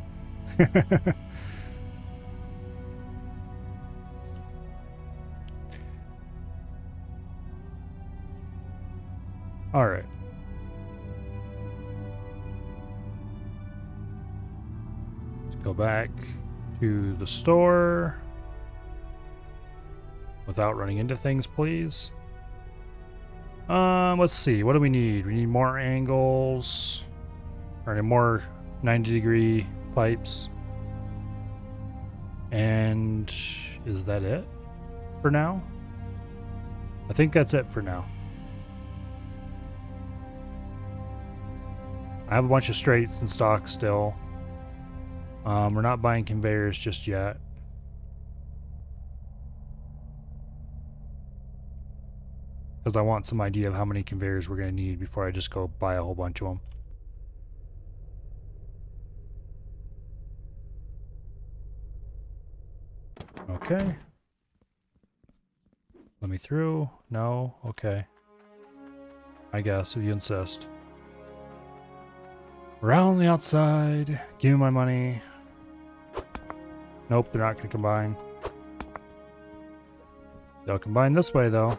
Alright. Go back to the store without running into things, please. Let's see. What do we need? We need more angles, or more 90-degree pipes. And is that it for now? I think that's it for now. I have a bunch of straights in stock still. We're not buying conveyors just yet. Because I want some idea of how many conveyors we're going to need before I just go buy a whole bunch of them. Okay. Let me through. No? Okay. I guess, if you insist. Around the outside. Give me my money. Nope, they're not going to combine. They'll combine this way, though.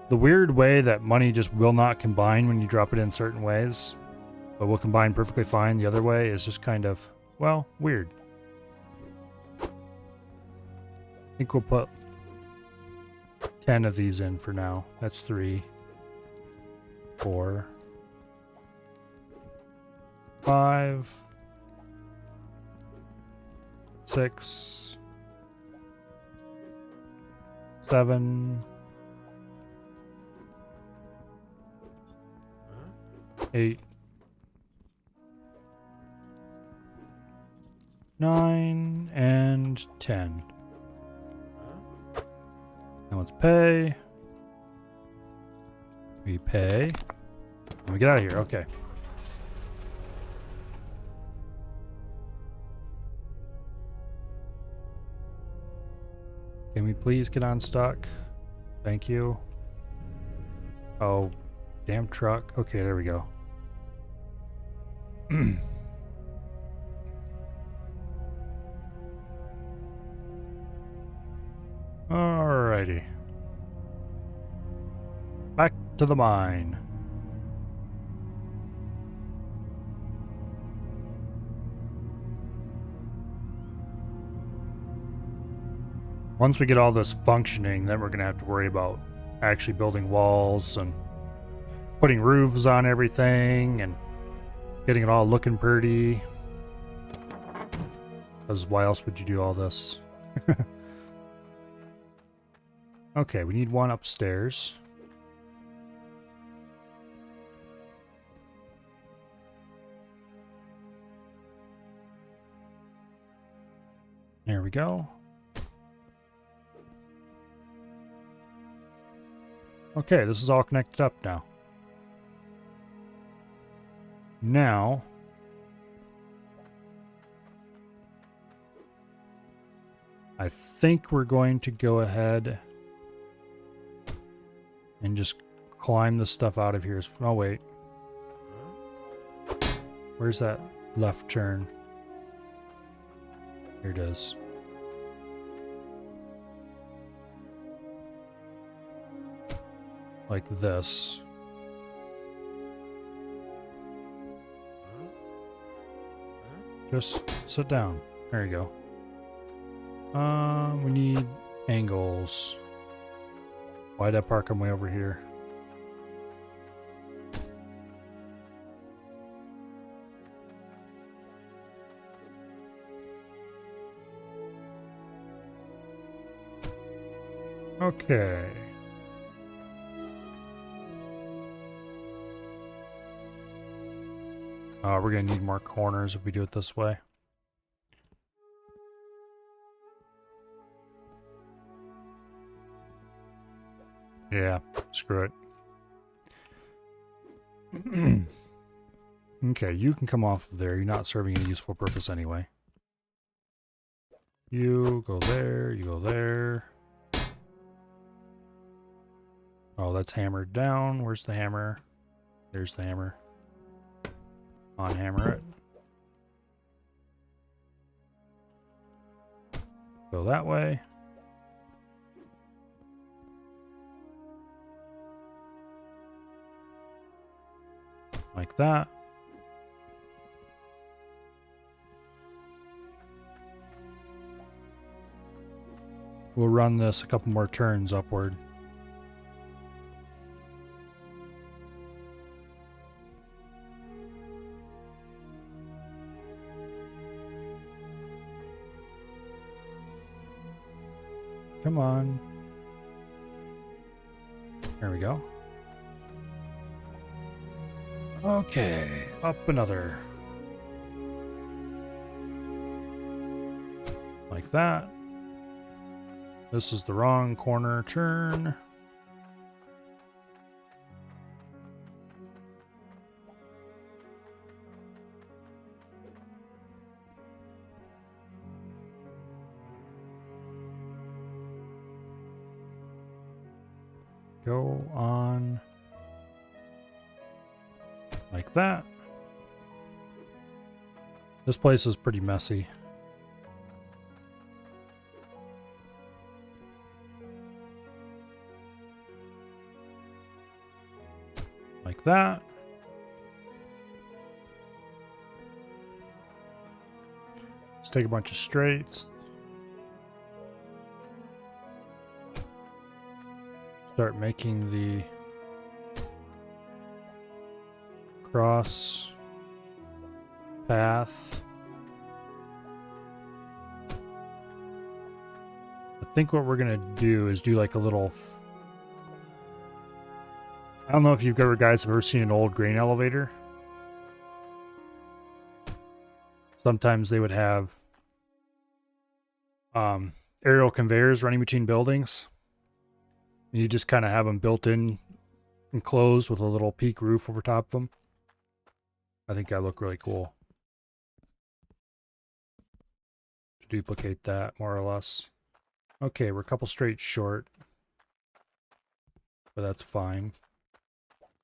The weird way that money just will not combine when you drop it in certain ways, but will combine perfectly fine the other way is just kind of, well, weird. I think we'll put 10 of these in for now. That's 3, 4, 5, 6, 7, 8, 9, and 10. Now let's pay. We pay. And we get out of here. Okay. Can we please get on stock? Thank you. Oh, damn truck. Okay, there we go. Alrighty. Back to the mine. Once we get all this functioning, then we're going to have to worry about actually building walls and putting roofs on everything and getting it all looking pretty. Because why else would you do all this? Okay, we need one upstairs. There we go. Okay, this is all connected up now. Now, I think we're going to go ahead and just climb the stuff out of here. Oh, wait. Where's that left turn? Here it is. Like this. Just sit down. There you go. We need angles. Why'd I park them way over here? Okay. We're gonna need more corners if we do it this way. Yeah, screw it. Okay, you can come off of there. You're not serving any useful purpose anyway. You go there, you go there. Oh, that's hammered down. Where's the hammer? There's the hammer. Unhammer it. Go that way. Like that. We'll run this a couple more turns upward. Come on. There we go. Okay, up another. Like that. This is the wrong corner turn. Go on like that. This place is pretty messy. Like that. Let's take a bunch of straights. Start making the cross path. I think what we're gonna do is do like a little. I don't know if you guys have ever seen an old grain elevator. Sometimes they would have aerial conveyors running between buildings. You just kind of have them built in enclosed with a little peak roof over top of them. I think that look really cool. To duplicate that more or less. Okay, we're a couple straight short, but that's fine.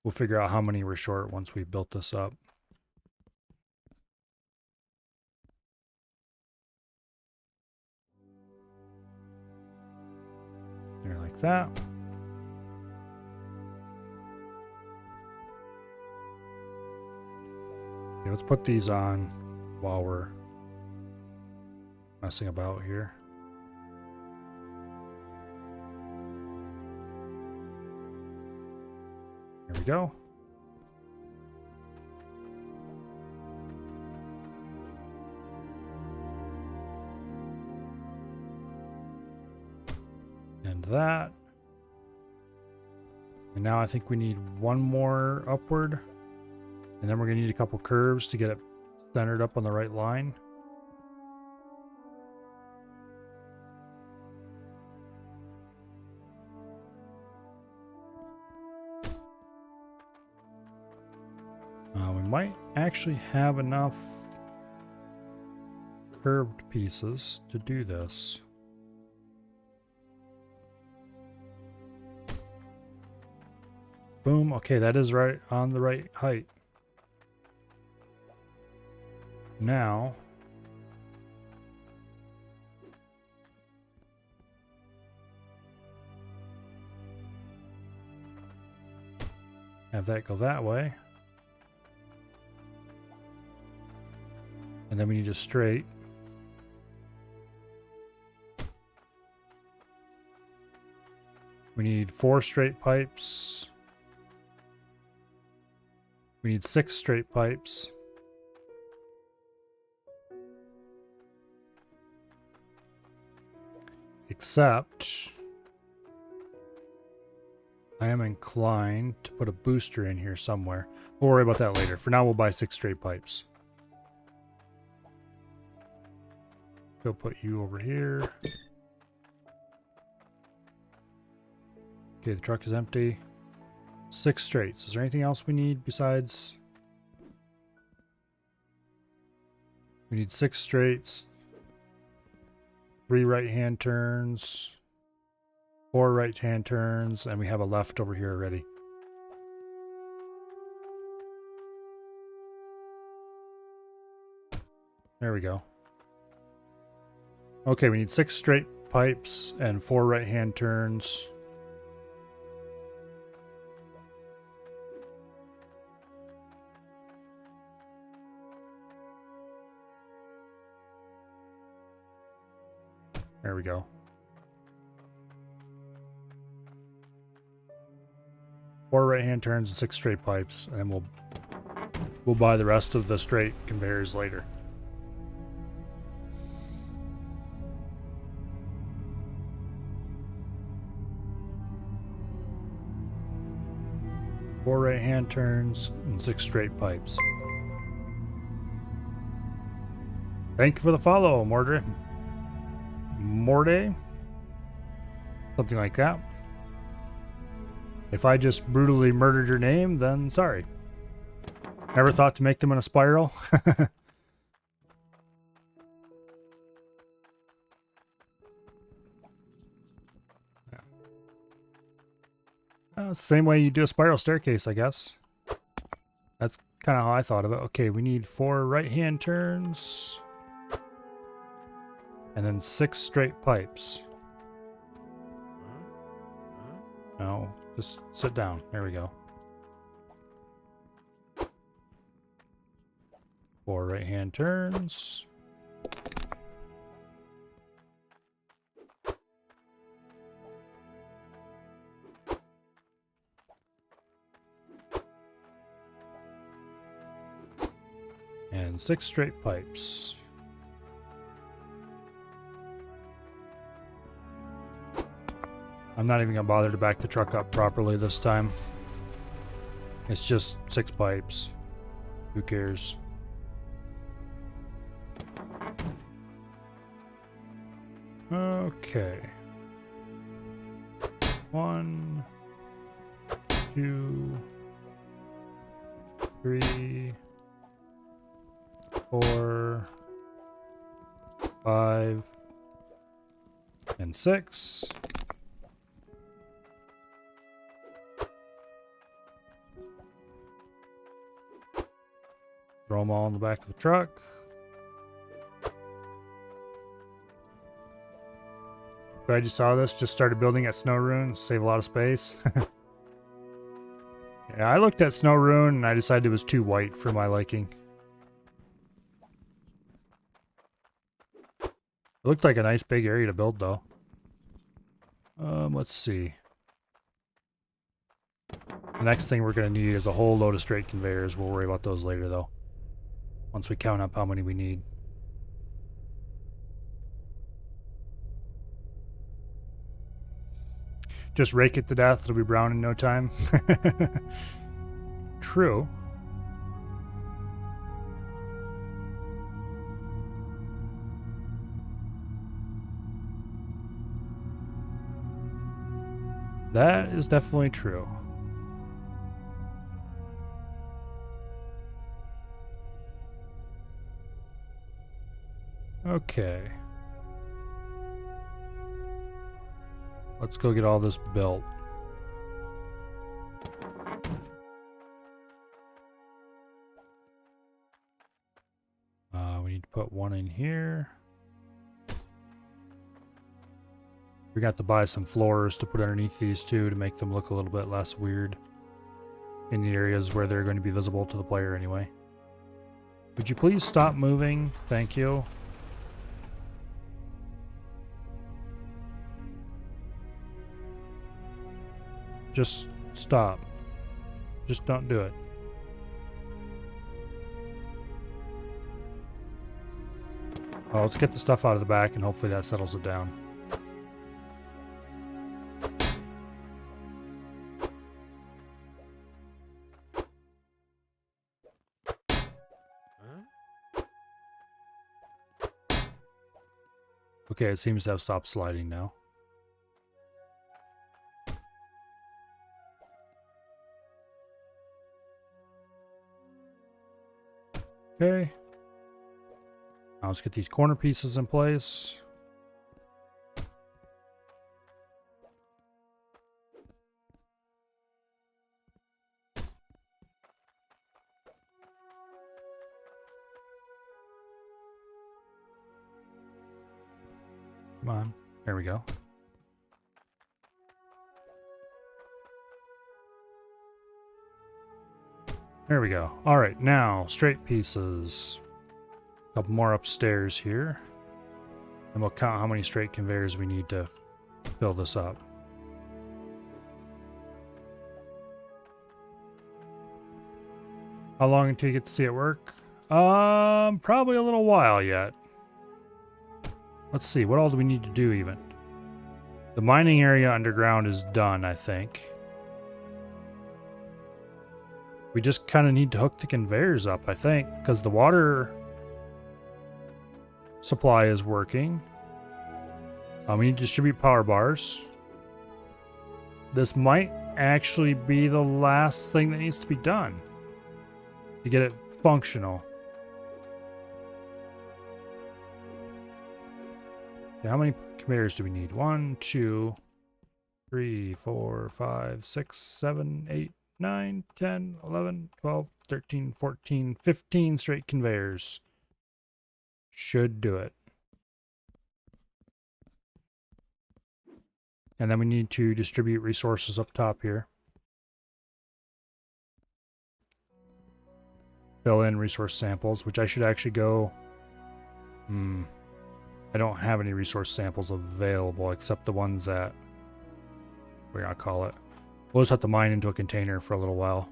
We'll figure out how many we're short once we've built this up. There, like that. Okay, let's put these on while we're messing about here. There we go. And that. And now I think we need one more upward. And then we're going to need a couple curves to get it centered up on the right line. We might actually have enough curved pieces to do this. Boom. Okay, that is right on the right height. Now, have that go that way. And then we need a straight. We need 4 straight pipes. We need 6 straight pipes. Except I am inclined to put a booster in here somewhere. We'll worry about that later. For now, we'll buy 6 straight pipes. Go put you over here. Okay, the truck is empty. 6 straights. Is there anything else we need besides... We need 6 straights. 3 right-hand turns. 4 right-hand turns. And we have a left over here already. There we go. Okay, we need 6 straight pipes and 4 right-hand turns. There we go. 4 right-hand turns and 6 straight pipes, and then we'll buy the rest of the straight conveyors later. Four right-hand turns and 6 straight pipes. Thank you for the follow, Mordre. Something like that. If I just brutally murdered your name, then sorry. Never thought to make them in a spiral. Same way you do a spiral staircase, I guess. That's kind of how I thought of it. Okay, we need 4 right-hand turns. And then 6 straight pipes. No, just sit down. There we go. 4 right-hand turns. And 6 straight pipes. I'm not even gonna bother to back the truck up properly this time. It's just 6 pipes. Who cares? Okay. 1, 2, 3, 4, 5, and 6. Throw them all in the back of the truck. Glad you saw this. Just started building at Snow Rune. Save a lot of space. Yeah, I looked at Snow Rune and I decided it was too white for my liking. It looked like a nice big area to build though. Let's see. The next thing we're going to need is a whole load of straight conveyors. We'll worry about those later though. Once we count up how many we need. Just rake it to death. It'll be brown in no time. True. That is definitely true. Okay. Let's go get all this built. could put one in here. We got to buy some floors to put underneath these two to make them look a little bit less weird in the areas where they're going to be visible to the player anyway. Would you please stop moving? Thank you. Just stop. Just don't do it. Well, let's get the stuff out of the back and hopefully that settles it down. Okay, it seems to have stopped sliding now. Okay. Now let's get these corner pieces in place. Come on. There we go. There we go. All right, now straight pieces. A couple more upstairs here. And we'll count how many straight conveyors we need to fill this up. How long until you get to see it work? Probably a little while yet. Let's see, what all do we need to do even? The mining area underground is done, I think. We just kind of need to hook the conveyors up, I think, because the water supply is working. We need to distribute power bars. This might actually be the last thing that needs to be done to get it functional. Okay, how many conveyors do we need? 1, 2, 3, 4, 5, 6, 7, 8, 9, 10, 11, 12, 13, 14, 15 straight conveyors. Should do it. And then we need to distribute resources up top here. Fill in resource samples, which I should actually go... I don't have any resource samples available except the ones that we're gonna call it. We'll just have to mine into a container for a little while.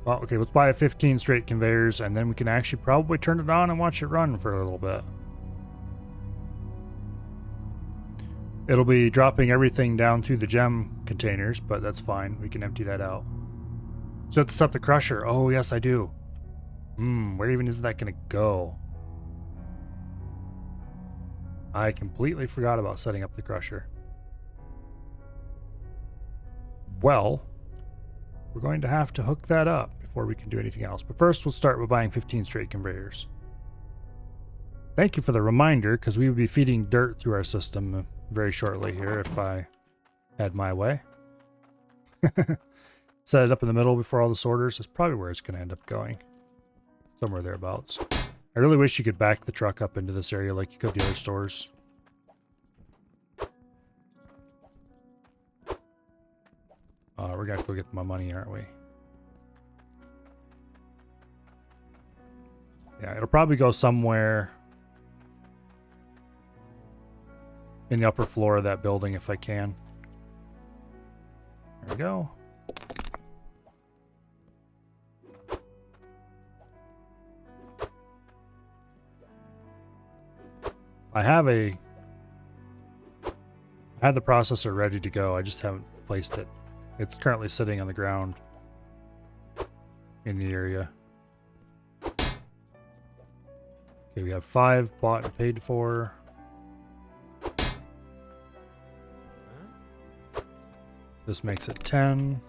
Well, okay, let's buy 15 straight conveyors and then we can actually probably turn it on and watch it run for a little bit. It'll be dropping everything down through the gem containers, but that's fine. We can empty that out. So to set up the crusher. Oh, yes, I do. Where even is that going to go? I completely forgot about setting up the crusher. Well, we're going to have to hook that up before we can do anything else. But first, we'll start with buying 15 straight conveyors. Thank you for the reminder, because we would be feeding dirt through our system very shortly here if I had my way. Set it up in the middle before all the sorters. That's probably where it's going to end up going. Somewhere thereabouts. I really wish you could back the truck up into this area like you could the other stores. We're going to go get my money, aren't we? Yeah, it'll probably go somewhere in the upper floor of that building if I can. There we go. I had the processor ready to go. I just haven't placed it. It's currently sitting on the ground in the area. Okay, we have 5 bought and paid for. This makes it 10.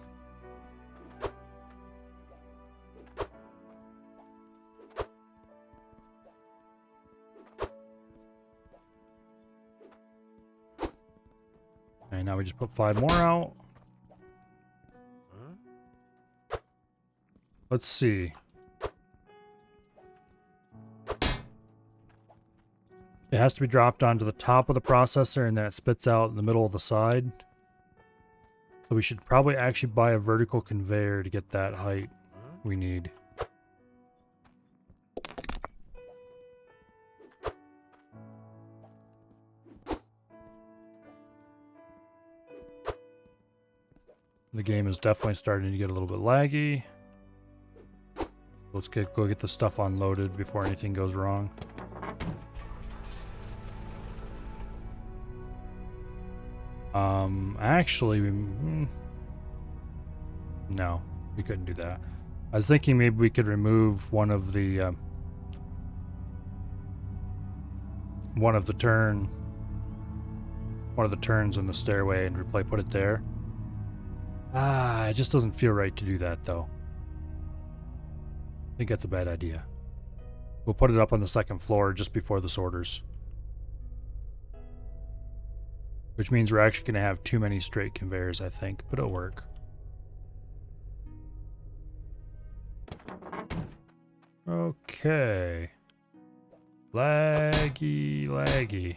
And now we just put 5 more out. Let's see. It has to be dropped onto the top of the processor and then it spits out in the middle of the side. So we should probably actually buy a vertical conveyor to get that height we need. The game is definitely starting to get a little bit laggy. Let's go get the stuff unloaded before anything goes wrong. Actually, no, we couldn't do that. I was thinking maybe we could remove one of the turns in the stairway and put it there. It just doesn't feel right to do that though. I think that's a bad idea. We'll put it up on the second floor just before the sorters. Which means we're actually going to have too many straight conveyors, I think, but it'll work. Okay. Laggy, laggy.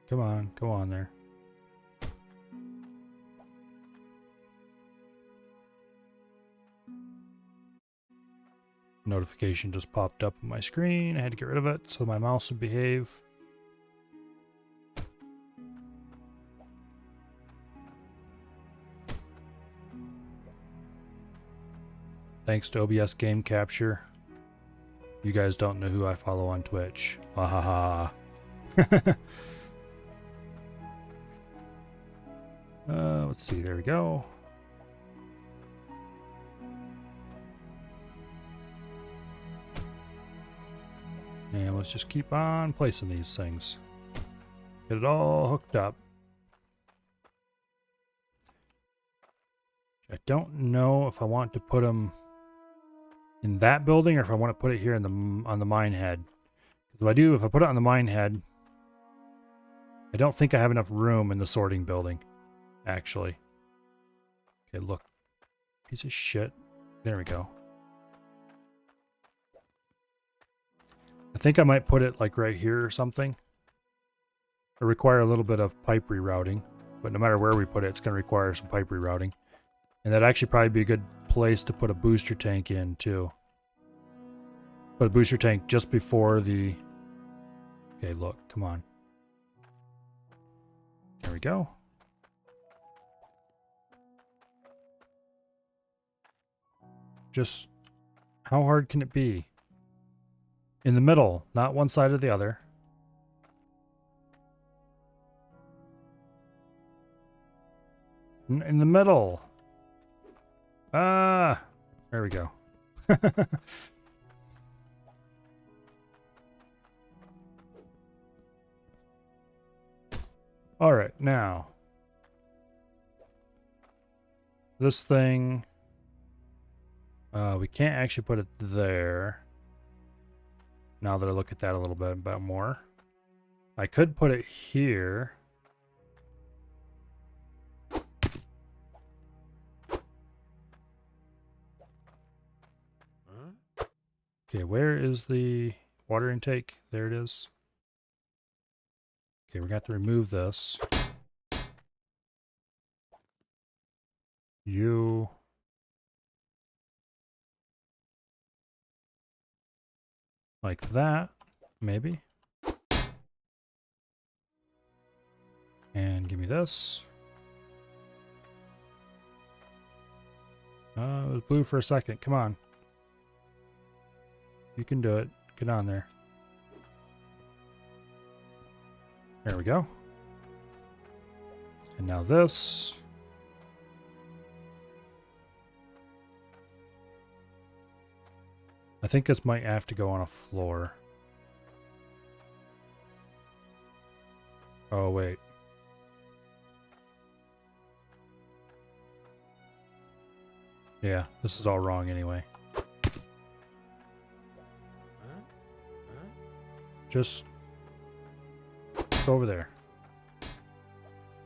Come on, go on there. Notification just popped up on my screen. I had to get rid of it so my mouse would behave. Thanks to OBS Game Capture. You guys don't know who I follow on Twitch. Ha let's see, there we go. And let's just keep on placing these things. Get it all hooked up. I don't know if I want to put them in that building or if I want to put it here in on the mine head. If I put it on the mine head, I don't think I have enough room in the sorting building, actually. Okay, look. Piece of shit. There we go. I think I might put it like right here or something. It'll require a little bit of pipe rerouting, but no matter where we put it, it's going to require some pipe rerouting. And that'd actually probably be a good place to put a booster tank in too. Put a booster tank just before the... Okay, look, come on. There we go. Just how hard can it be? In the middle, not one side or the other. In the middle. Ah, there we go. All right, now this thing, we can't actually put it there. Now that I look at that a little bit more, I could put it here. Okay, where is the water intake? There it is. Okay, we're going to have to remove this. You. Like that, maybe. And give me this. It was blue for a second. Come on. You can do it. Get on there. There we go. And now this. I think this might have to go on a floor. Oh, wait. Yeah, this is all wrong anyway. Just go over there.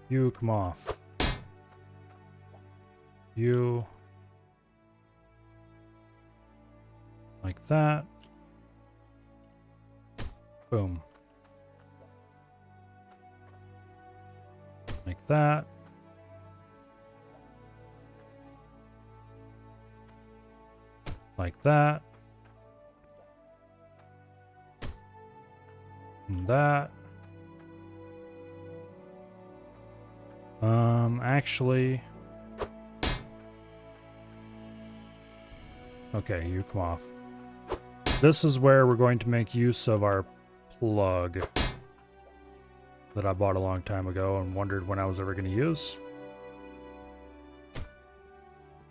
You come off. You. Like that. Boom. Like that. Like that. And that. Actually. Okay, you come off. This is where we're going to make use of our plug that I bought a long time ago and wondered when I was ever going to use.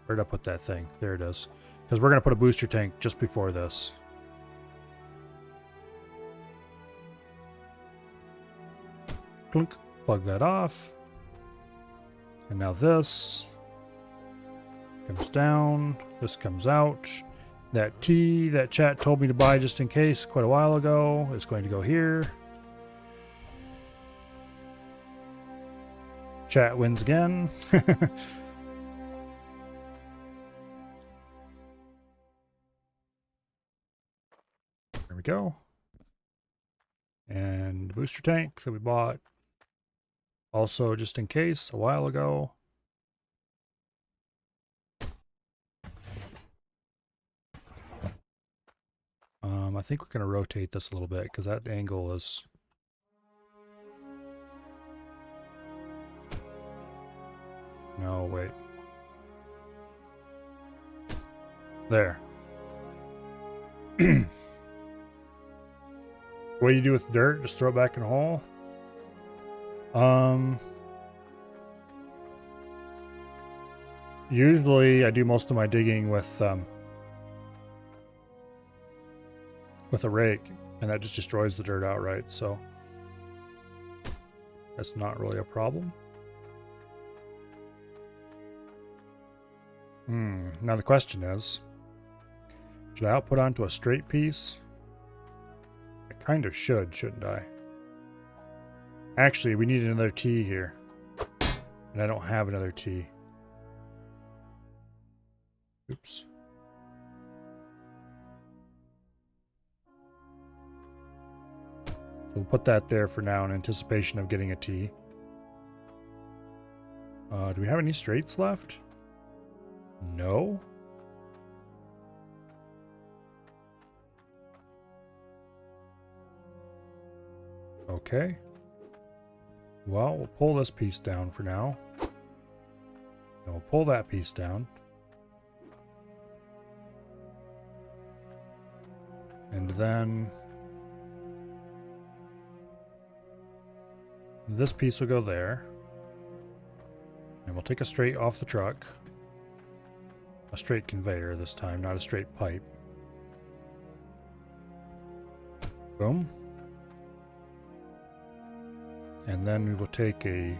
Where'd I put that thing? There it is. Because we're going to put a booster tank just before this. Clunk. Plug that off. And now this comes down. This comes out. That T that chat told me to buy just in case quite a while ago is going to go here. Chat wins again. There we go. And the booster tank that we bought also just in case a while ago. I think we're going to rotate this a little bit because that angle is... No, wait. There. What do you do with dirt? Just throw it back in a hole? Usually I do most of my digging with a rake, and that just destroys the dirt outright, so that's not really a problem. Now the question is, should I output onto a straight piece? I kind of should, shouldn't I? Actually, we need another T here, and I don't have another T. Oops. We'll put that there for now in anticipation of getting a T. Do we have any straights left? No. Okay. Well, we'll pull this piece down for now. And we'll pull that piece down. And then this piece will go there. And we'll take a straight off the truck. A straight conveyor this time, not a straight pipe. Boom. And then we will take a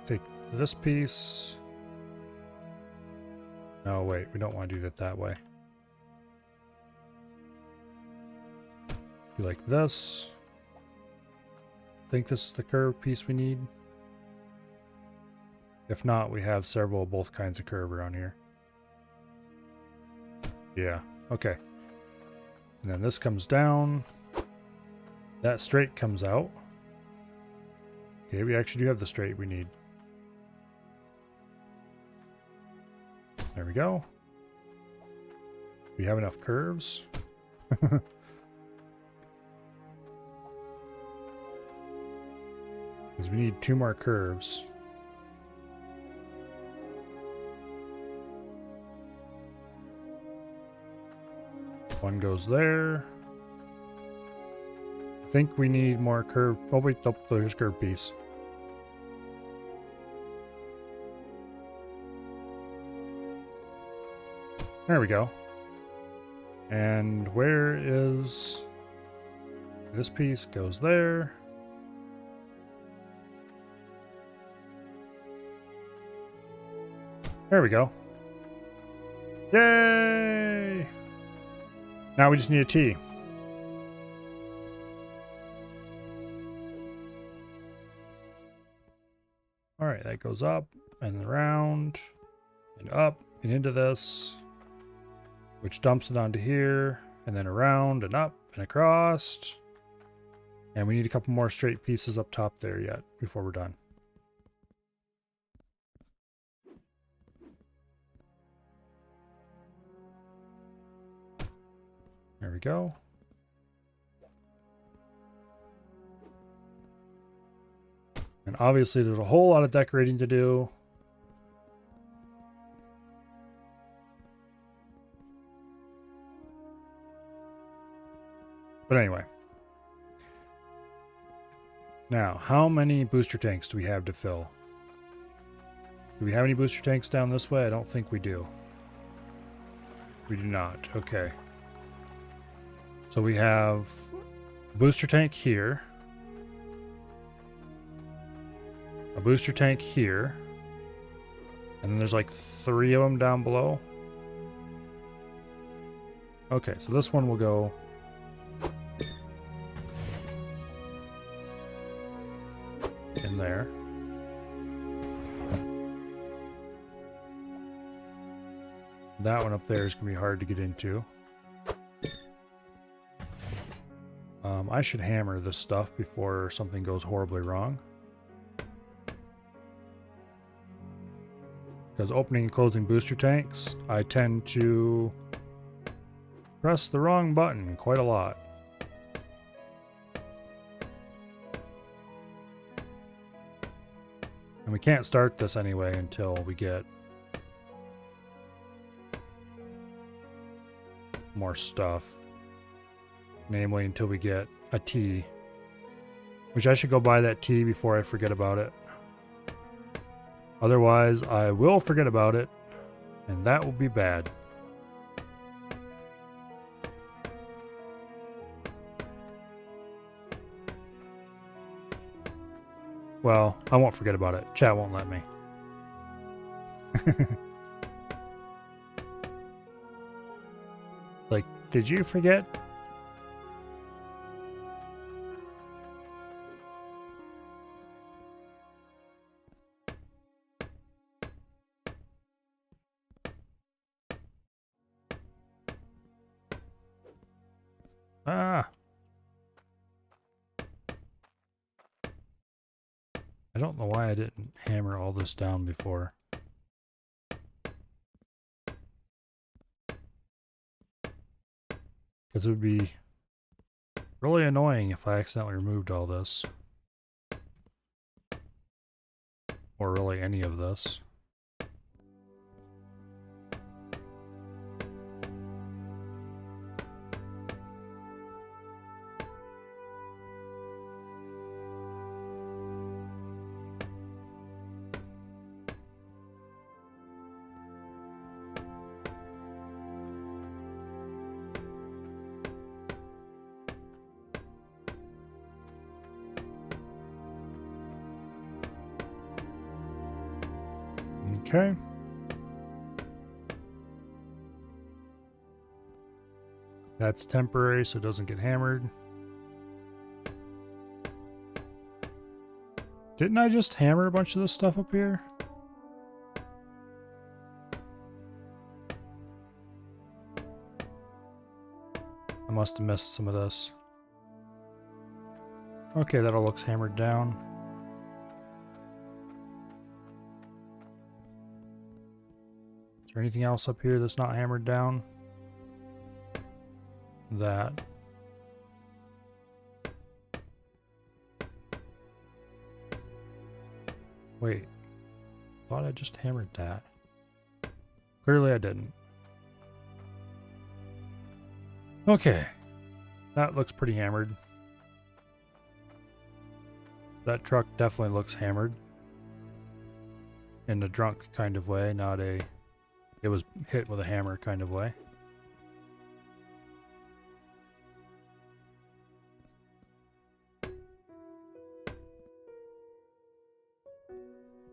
take this piece. No, wait, we don't want to do that that way. Do like this. I think this is the curved piece we need. If not, we have several of both kinds of curve around here. Yeah, okay. And then this comes down. That straight comes out. Okay, we actually do have the straight we need. There we go. We have enough curves. Because we need 2 more curves. One goes there. I think we need more curve. Oh wait, oh, there's curve piece. There we go. And where is this piece? Goes there. There we go. Yay! Now we just need a T. Alright, that goes up and around and up and into this, which dumps it onto here, and then around and up and across. And we need a couple more straight pieces up top there yet before we're done. There we go. And obviously there's a whole lot of decorating to do. But anyway. Now, how many booster tanks do we have to fill? Do we have any booster tanks down this way? I don't think we do. We do not. Okay. So we have a booster tank here. A booster tank here. And then there's like 3 of them down below. Okay, so this one will go in there. That one up there is going to be hard to get into. I should hammer this stuff before something goes horribly wrong. Because opening and closing booster tanks, I tend to press the wrong button quite a lot. And we can't start this anyway until we get more stuff. Namely, until we get a T. Which I should go buy that T before I forget about it. Otherwise, I will forget about it, and that will be bad. Well, I won't forget about it. Chat won't let me. Like, did you forget? Ah. I don't know why I didn't hammer all this down before. Because it would be really annoying if I accidentally removed all this. Or really any of this. Okay. That's temporary, so it doesn't get hammered. Didn't I just hammer a bunch of this stuff up here? I must have missed some of this. Okay, that all looks hammered down. Is there anything else up here that's not hammered down? That. Wait. Thought I just hammered that. Clearly I didn't. Okay. That looks pretty hammered. That truck definitely looks hammered. In a drunk kind of way, not a it was hit with a hammer kind of way.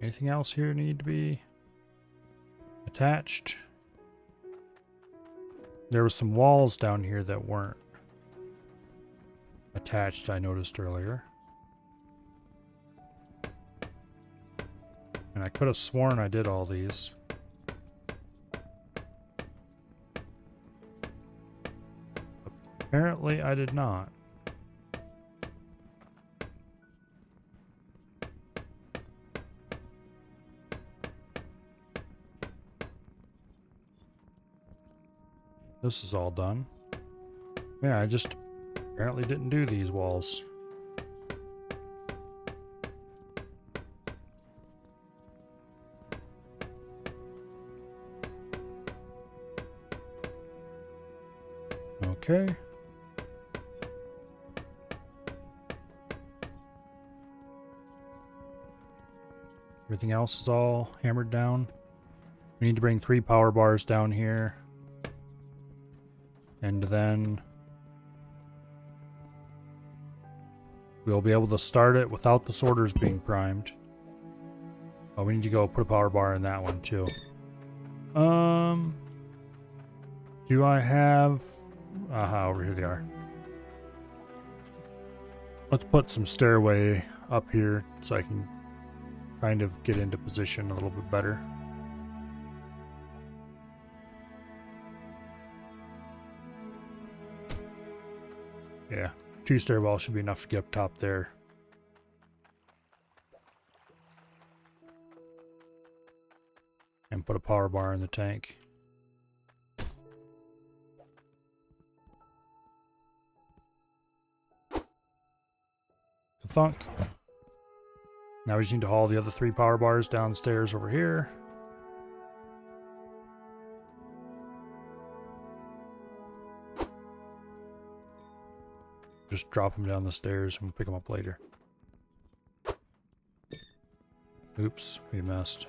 Anything else here need to be attached? There were some walls down here that weren't attached, I noticed earlier. And I could have sworn I did all these. Apparently I did not. This is all done. Yeah, I just apparently didn't do these walls. Okay. Everything else is all hammered down. We need to bring 3 power bars down here. And then we'll be able to start it without the sorters being primed. Oh, we need to go put a power bar in that one too. Do I have... Aha, over here they are. Let's put some stairway up here so I can kind of get into position a little bit better. Yeah, 2 stairwells should be enough to get up top there. And put a power bar in the tank. Thunk. Now we just need to haul the other 3 power bars downstairs over here. Just drop them down the stairs and pick them up later. Oops, we missed.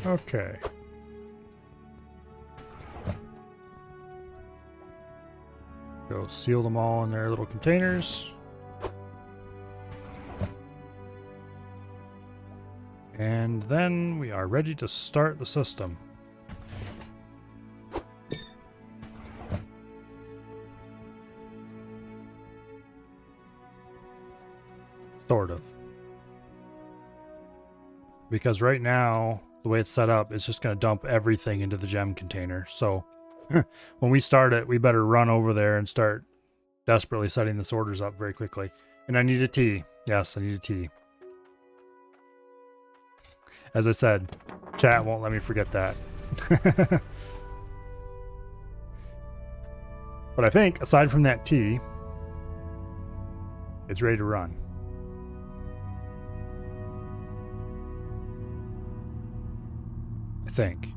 Okay. Go seal them all in their little containers. And then we are ready to start the system. Sort of. Because right now, the way it's set up, it's just going to dump everything into the gem container. So when we start it, we better run over there and start desperately setting the sorters up very quickly. And I need a tea. Yes, I need a tea. As I said, chat won't let me forget that. But I think, aside from that tea, it's ready to run. I think.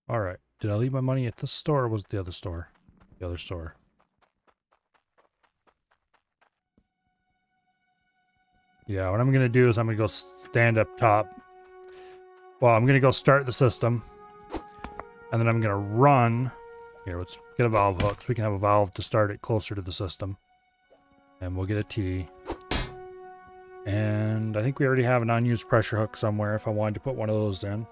All right. Did I leave my money at this store or was it the other store? The other store. Yeah, what I'm going to do is I'm going to go stand up top. Well, I'm going to go start the system. And then I'm going to run. Here, let's get a valve hook so we can have a valve to start it closer to the system. And we'll get a T. And I think we already have an unused pressure hook somewhere if I wanted to put one of those in.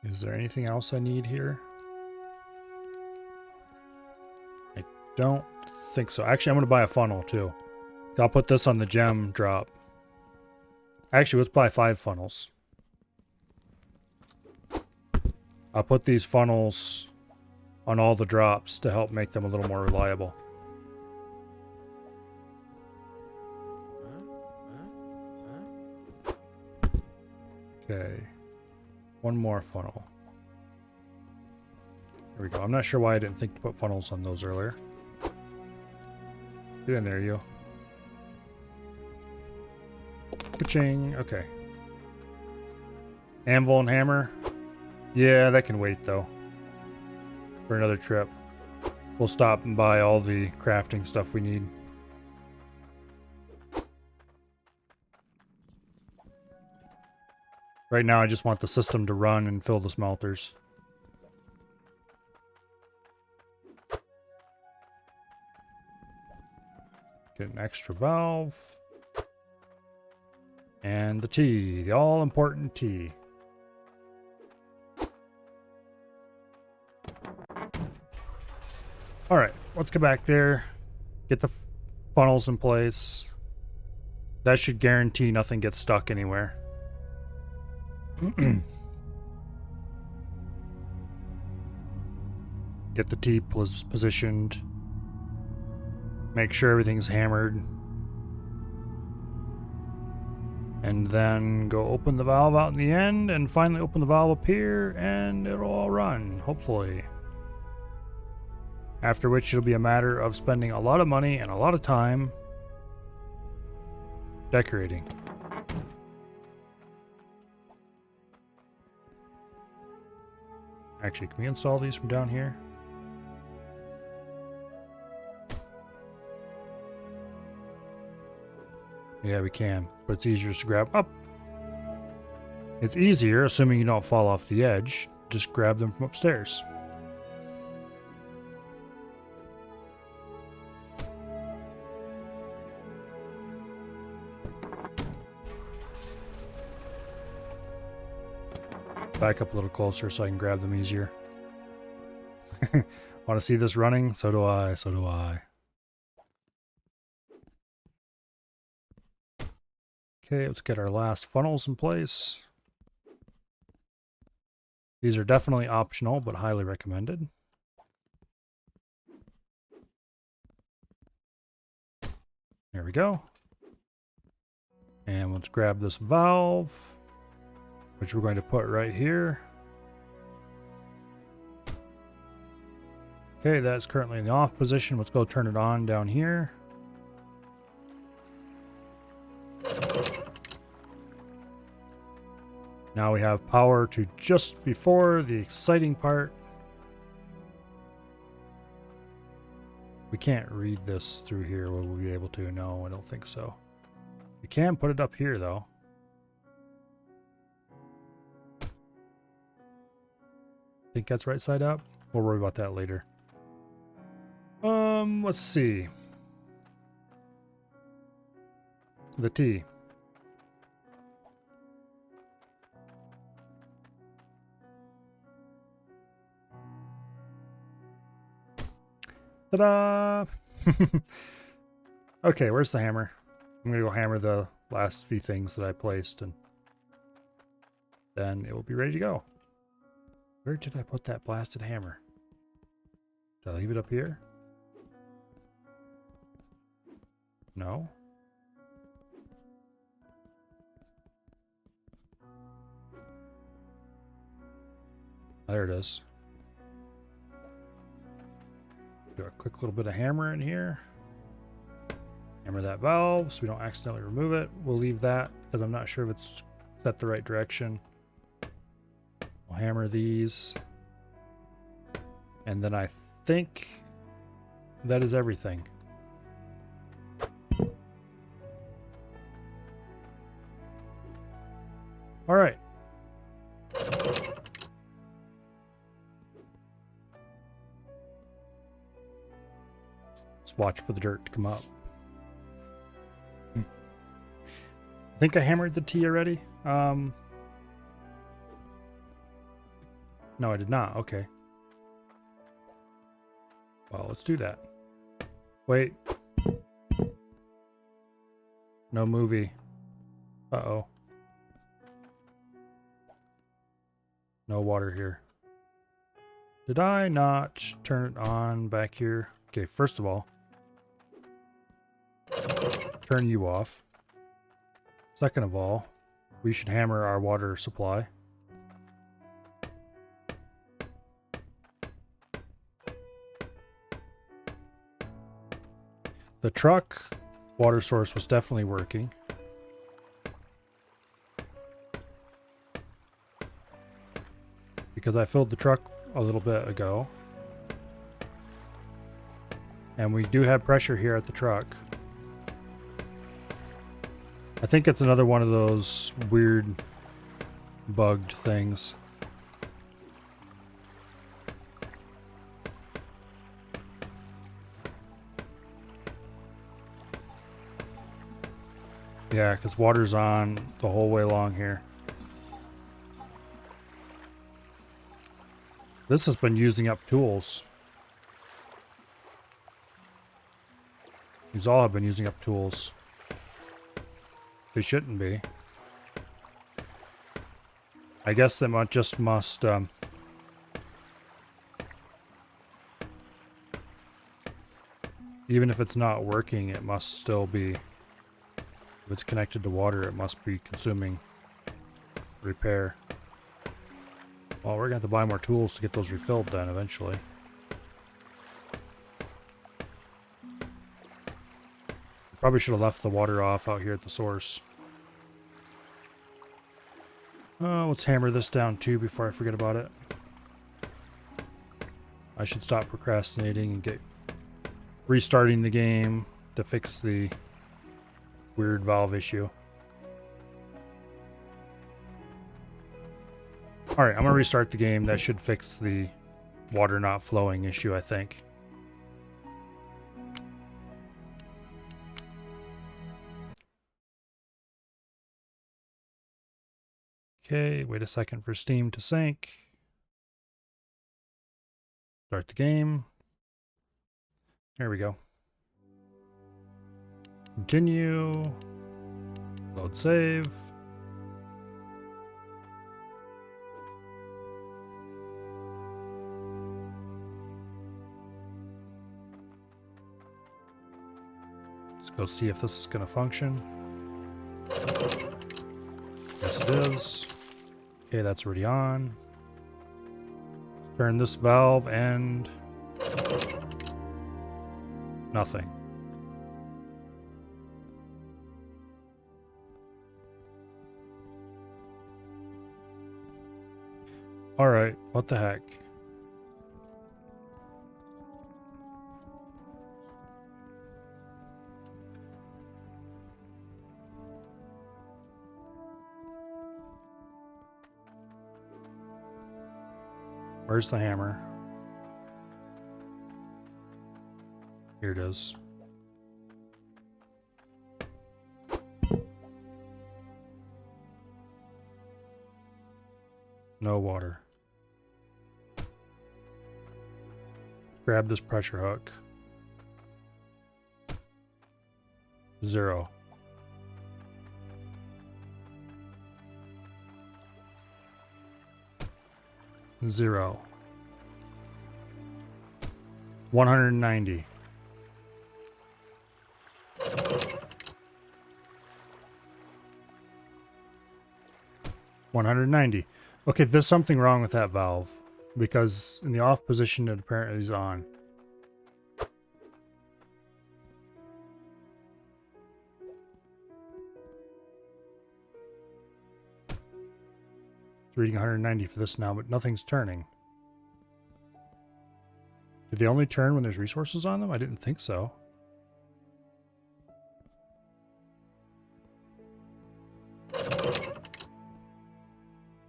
Is there anything else I need here? I don't think so. Actually, I'm going to buy a funnel too. I'll put this on the gem drop. Actually, let's buy 5 funnels. I'll put these funnels on all the drops to help make them a little more reliable. Okay. One more funnel. There we go. I'm not sure why I didn't think to put funnels on those earlier. Get in there, you. Ka-ching. Okay. Anvil and hammer. Yeah, that can wait, though. For another trip. we'll stop and buy all the crafting stuff we need. Right now I just want the system to run and fill the smelters. Get an extra valve. And the tea, the all-important tea. Alright, let's go back there. Get the funnels in place. That should guarantee nothing gets stuck anywhere. Get the tea positioned. Make sure everything's hammered. And then go open the valve out in the end and finally open the valve up here and it'll all run, hopefully. After which it'll be a matter of spending a lot of money and a lot of time decorating. Actually, can we install these from down here? Yeah, we can, but it's easier to grab up. It's easier, assuming you don't fall off the edge, just grab them from upstairs. Back up a little closer so I can grab them easier. Want to see this running? So do I, so do I. Okay, let's get our last funnels in place. These are definitely optional, but highly recommended. There we go. And let's grab this valve, which we're going to put right here. Okay, that's currently in the off position. Let's go turn it on down here. Now we have power to just before the exciting part. We can't read this through here. Will we be able to? No, I don't think so. We can put it up here though. Think that's right side up? We'll worry about that later. Let's see. The tea. Ta-da! Okay, where's the hammer? I'm gonna go hammer the last few things that I placed and then it will be ready to go. Where did I put that blasted hammer? Did I leave it up here? No. There it is. Do a quick little bit of hammer in here. Hammer that valve so we don't accidentally remove it. We'll leave that because I'm not sure if it's set the right direction. We'll hammer these. And then I think that is everything. All right. Let's watch for the dirt to come up. I think I hammered the tea already. No, I did not. Okay. Well, let's do that. Wait. No movie. Uh-oh. No water here. Did I not turn it on back here? Okay, first of all, turn you off. Second of all, we should hammer our water supply. The truck water source was definitely working. Because I filled the truck a little bit ago. And we do have pressure here at the truck. I think it's another one of those weird bugged things. Yeah, because water's on the whole way along here. This has been using up tools. These all have been using up tools. They shouldn't be. I guess they must even if it's not working, it must still be, if it's connected to water, it must be consuming repair. Well, we're gonna have to buy more tools to get those refilled then eventually. Probably should have left the water off out here at the source. Oh, let's hammer this down too before I forget about it. I should stop procrastinating and get restarting the game to fix the weird valve issue. Alright, I'm gonna restart the game. That should fix the water not flowing issue, I think. Okay, wait a second for Steam to sync. Start the game. There we go. Continue. Load save. Let's go see if this is going to function. Yes, it is. Okay, that's already on. Turn this valve and nothing. All right, what the heck? Where's the hammer? Here it is. No water. Grab this pressure hook. 0. Zero. 190. $190. Okay, there's something wrong with that valve because in the off position it apparently is on. It's reading 190 for this now, but nothing's turning. Did they only turn when there's resources on them? I didn't think so.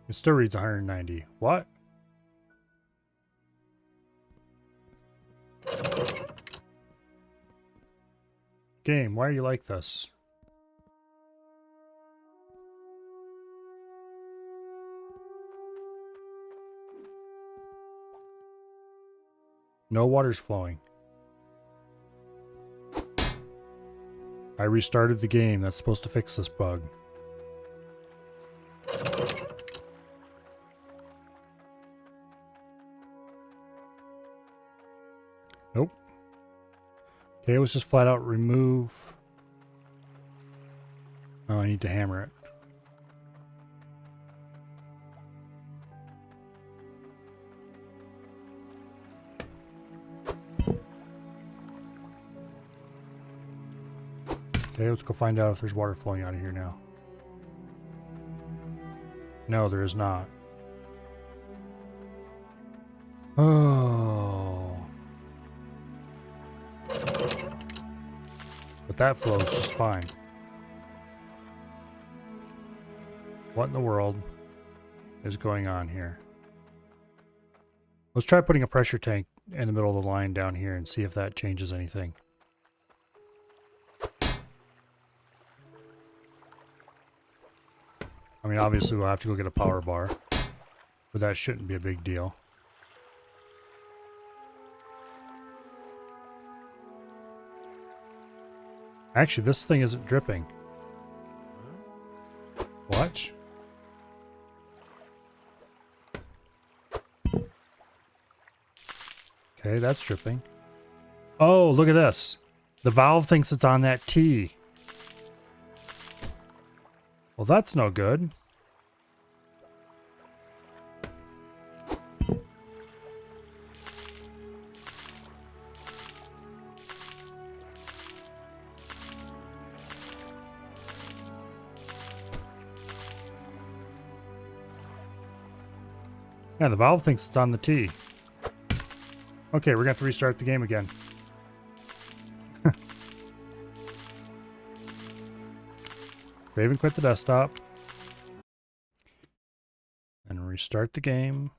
It still reads 190. What? Game, why are you like this? No water's flowing. I restarted the game. That's supposed to fix this bug. Nope. Okay, let's just flat out remove. Oh, I need to hammer it. Okay, let's go find out if there's water flowing out of here now. No, there is not. Oh. But that flows just fine. What in the world is going on here? Let's try putting a pressure tank in the middle of the line down here and see if that changes anything. I mean, obviously we'll have to go get a power bar, but that shouldn't be a big deal. Actually, this thing isn't dripping. What? Okay, that's dripping. Oh, look at this. The valve thinks it's on that T. Well, that's no good. Yeah, the valve thinks it's on the T. Okay, we're gonna have to restart the game again. Save and quit the desktop. And restart the game.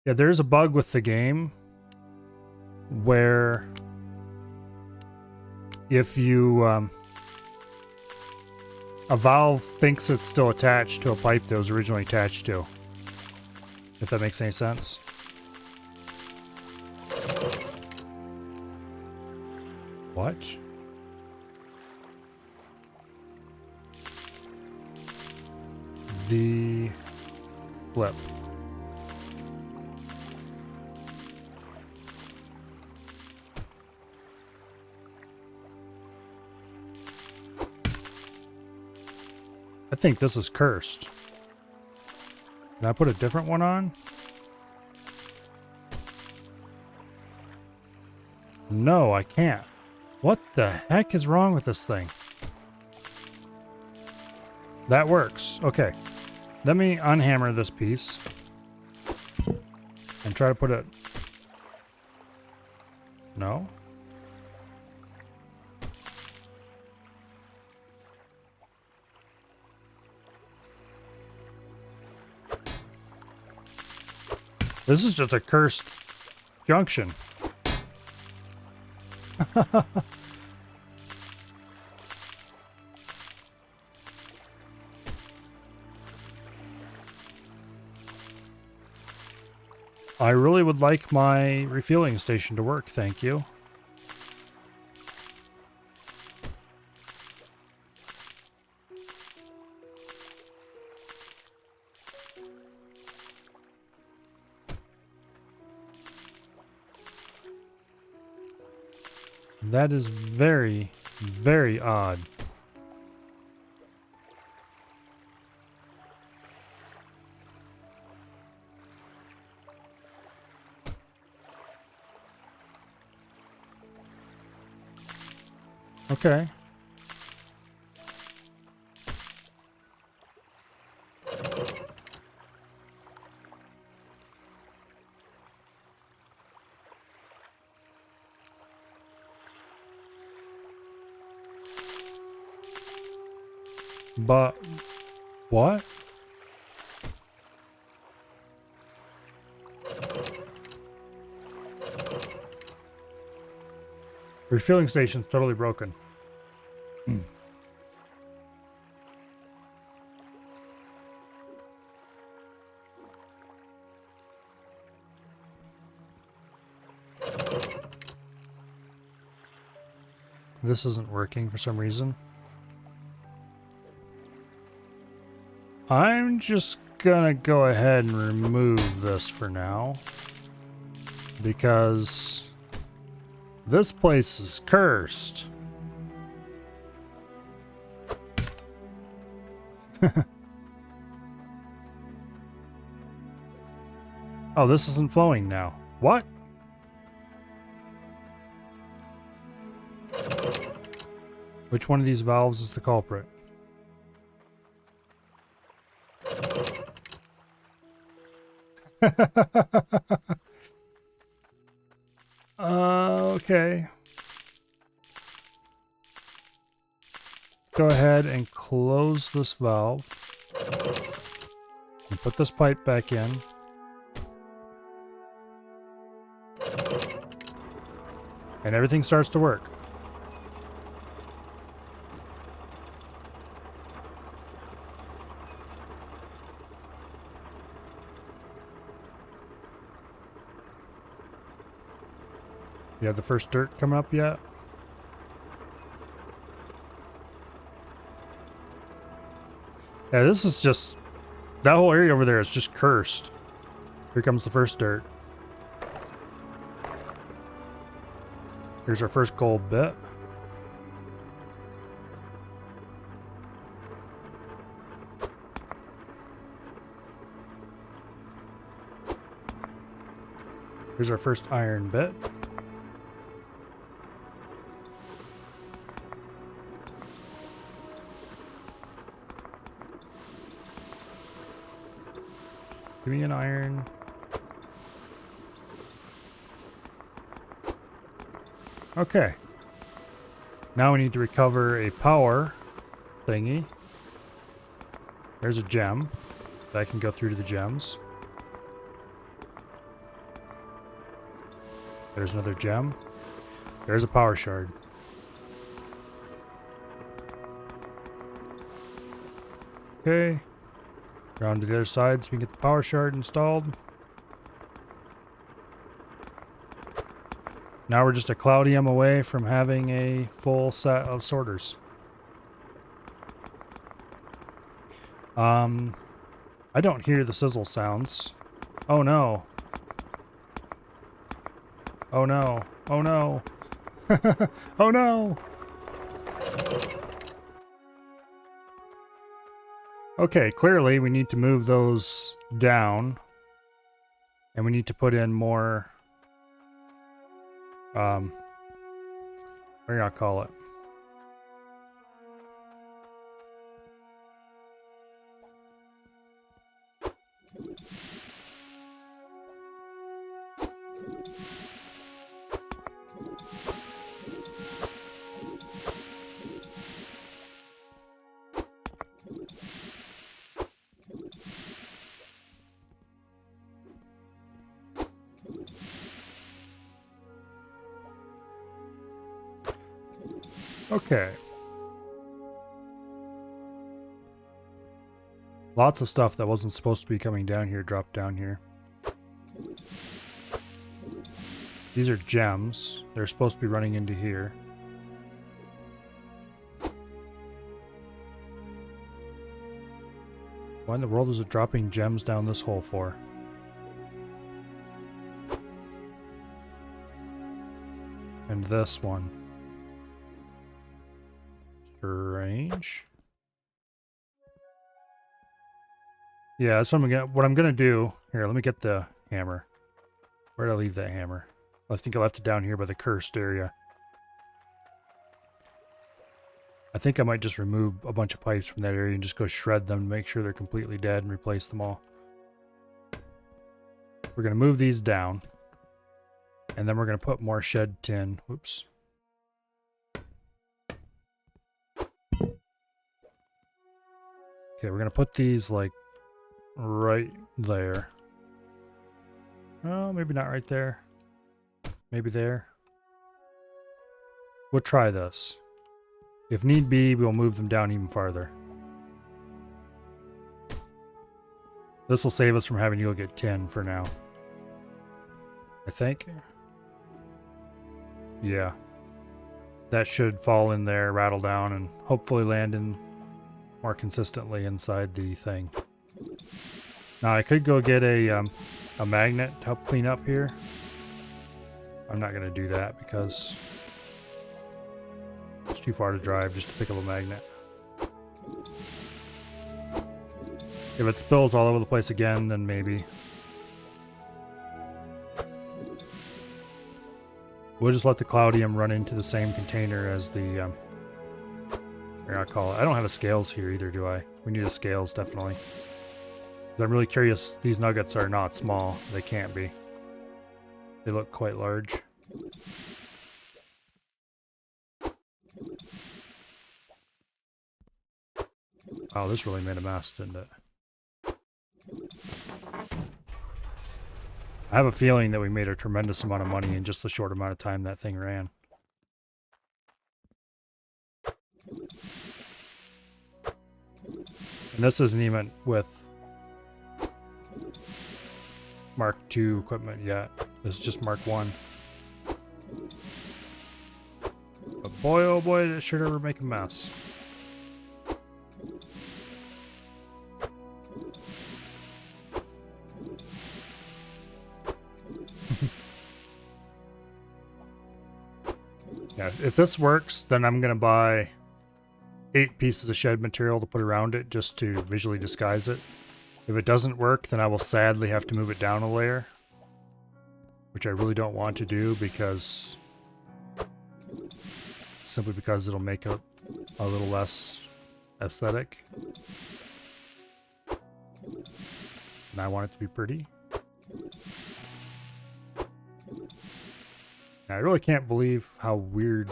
Yeah, there's a bug with the game where if you a valve thinks it's still attached to a pipe that was originally attached to. If that makes any sense. What? The flip. I think this is cursed. Can I put a different one on? No, I can't. What the heck is wrong with this thing? That works. Okay. Let me unhammer this piece. And try to put it... No? This is just a cursed junction. I really would like my refueling station to work, thank you. That is very, very odd. Okay. But what? Refueling station's totally broken. This isn't working for some reason. I'm just gonna go ahead and remove this for now. Because this place is cursed. Oh, this isn't flowing now. What? Which one of these valves is the culprit? Okay. Go ahead and close this valve. And put this pipe back in. And everything starts to work. You have the first dirt coming up yet? Yeah, this is just... That whole area over there is just cursed. Here comes the first dirt. Here's our first gold bit. Here's our first iron bit. Give me an iron. Okay. Now we need to recover a power thingy. There's a gem. That can go through to the gems. There's another gem. There's a power shard. Okay. Around to the other side so we can get the power shard installed. Now we're just a cloudium away from having a full set of sorters. I don't hear the sizzle sounds. Oh no. Oh no. Oh no. Oh no. Okay, clearly we need to move those down. And we need to put in more... what do y'all call it? Okay. Lots of stuff that wasn't supposed to be coming down here dropped down here. These are gems. They're supposed to be running into here. Why in the world is it dropping gems down this hole for? And this one. Strange. Yeah, that's what I'm gonna do. Here, let me get the hammer. Where did I leave that hammer? I think I left it down here by the cursed area. I think I might just remove a bunch of pipes from that area and just go shred them to make sure they're completely dead and replace them all. We're gonna move these down. And then we're gonna put more shed tin. Whoops. Okay, we're gonna put these like right there. Oh, maybe not right there. Maybe there. We'll try this. If need be, we'll move them down even farther. This will save us from having to go get tin for now. I think. Yeah. That should fall in there, rattle down, and hopefully land in more consistently inside the thing. Now I could go get a magnet to help clean up here. I'm not going to do that because it's too far to drive just to pick up a magnet. If it spills all over the place again, then maybe. We'll just let the cloudium run into the same container as the, I call it. I don't have a scales here either, do I? We need a scales, definitely. I'm really curious. These nuggets are not small. They can't be. They look quite large. Oh, this really made a mess, didn't it? I have a feeling that we made a tremendous amount of money in just the short amount of time that thing ran. And this isn't even with Mark II equipment yet. This is just Mark I. But boy, oh boy, did it sure ever make a mess. Yeah, if this works, then I'm going to buy 8 pieces of shed material to put around it just to visually disguise it. If it doesn't work, then I will sadly have to move it down a layer, which I really don't want to do simply because it'll make it a little less aesthetic. And I want it to be pretty. And I really can't believe how weird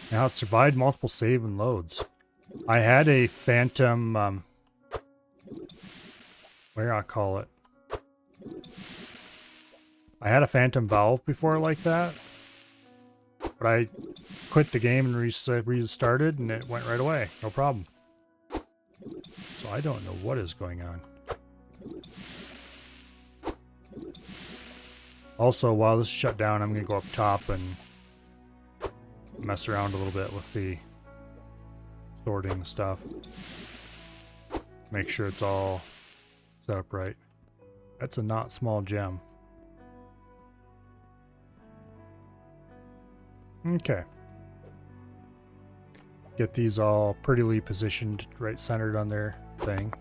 how it survived multiple save and loads. I had a phantom, what do I call it? I had a phantom valve before like that, but I quit the game and restarted and it went right away. No problem. So I don't know what is going on. Also, while this is shut down, I'm going to go up top and mess around a little bit with the sorting stuff. Make sure it's all set up right. That's a not small gem. Okay. Get these all prettily positioned right centered on their thing.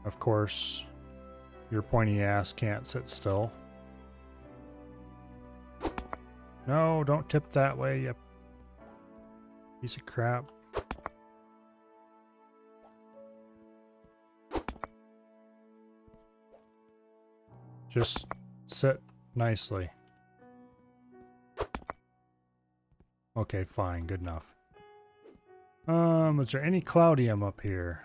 Of course, your pointy ass can't sit still. No, don't tip that way, you piece of crap. Just sit nicely. Okay, fine, good enough. Is there any cloudium up here?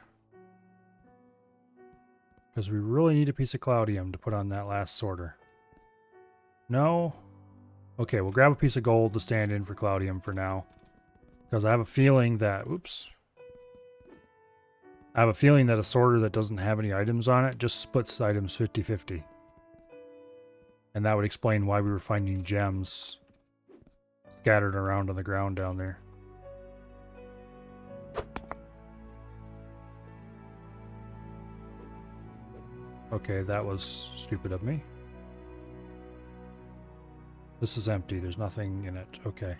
Because we really need a piece of cloudium to put on that last sorter. No? Okay, we'll grab a piece of gold to stand in for cloudium for now. Because I have a feeling that... Oops. I have a feeling that a sorter that doesn't have any items on it just splits items 50-50. And that would explain why we were finding gems scattered around on the ground down there. Okay, that was stupid of me. This is empty. There's nothing in it. Okay.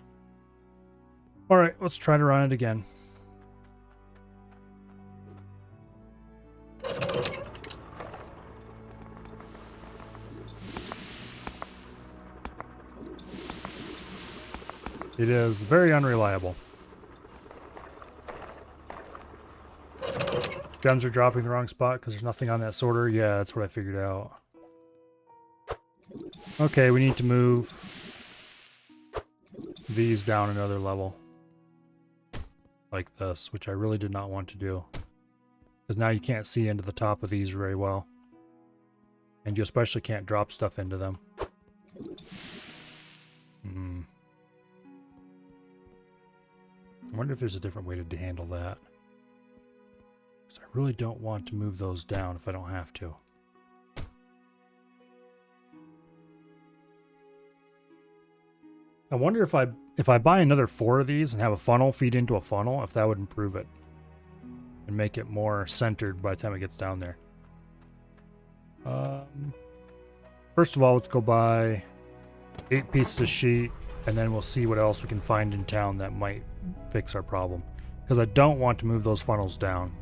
Alright, let's try to run it again. It is very unreliable. Gems are dropping the wrong spot because there's nothing on that sorter. Yeah, that's what I figured out. Okay, we need to move these down another level. Like this, which I really did not want to do. Because now you can't see into the top of these very well. And you especially can't drop stuff into them. I wonder if there's a different way to handle that. Because I really don't want to move those down if I don't have to. I wonder if I buy another 4 of these and have a funnel feed into a funnel, if that would improve it. And make it more centered by the time it gets down there. First of all, let's go buy 8 pieces of sheet, and then we'll see what else we can find in town that might fix our problem. Because I don't want to move those funnels down.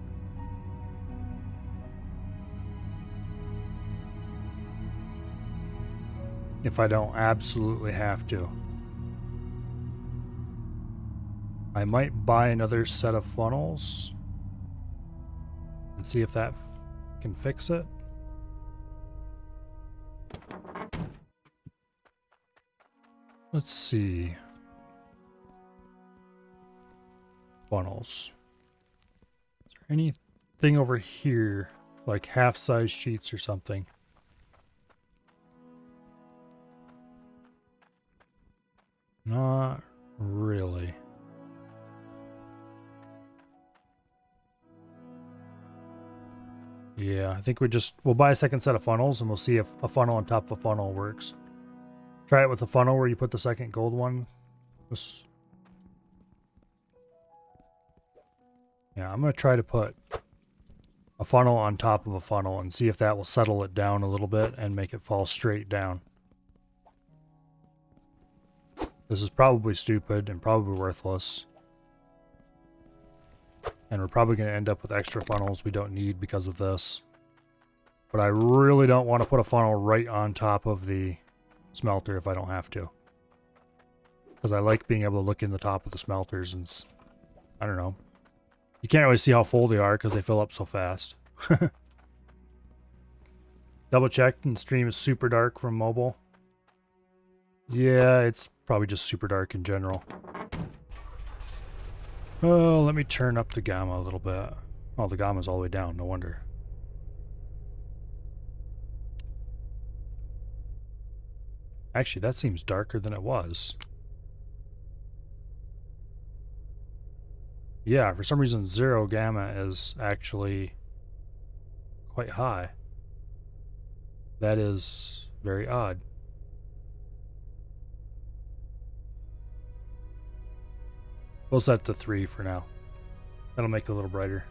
If I don't absolutely have to. I might buy another set of funnels and see if that can fix it. Let's see. Funnels. Is there anything over here, like half-size sheets or something? Not really. Yeah, I think we'll buy a second set of funnels and we'll see if a funnel on top of a funnel works. Try it with the funnel where you put the second gold one. Yeah, I'm going to try to put a funnel on top of a funnel and see if that will settle it down a little bit and make it fall straight down. This is probably stupid and probably worthless. And we're probably going to end up with extra funnels we don't need because of this. But I really don't want to put a funnel right on top of the smelter if I don't have to. Because I like being able to look in the top of the smelters and, I don't know. You can't really see how full they are because they fill up so fast. Double checked and stream is super dark from mobile. Yeah, it's probably just super dark in general. Oh, let me turn up the gamma a little bit. Oh, the gamma's all the way down, no wonder. Actually, that seems darker than it was. Yeah, for some reason 0 gamma is actually quite high. That is very odd. We'll set to 3 for now. That'll make it a little brighter.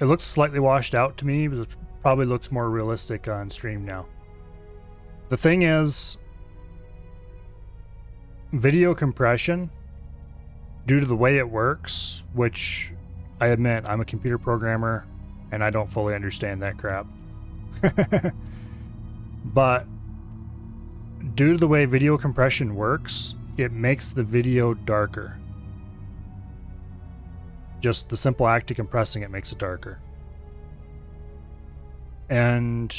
It looks slightly washed out to me, but it probably looks more realistic on stream now. The thing is, video compression, due to the way it works, which I admit I'm a computer programmer and I don't fully understand that crap. But due to the way video compression works, it makes the video darker. Just the simple act of compressing it makes it darker. And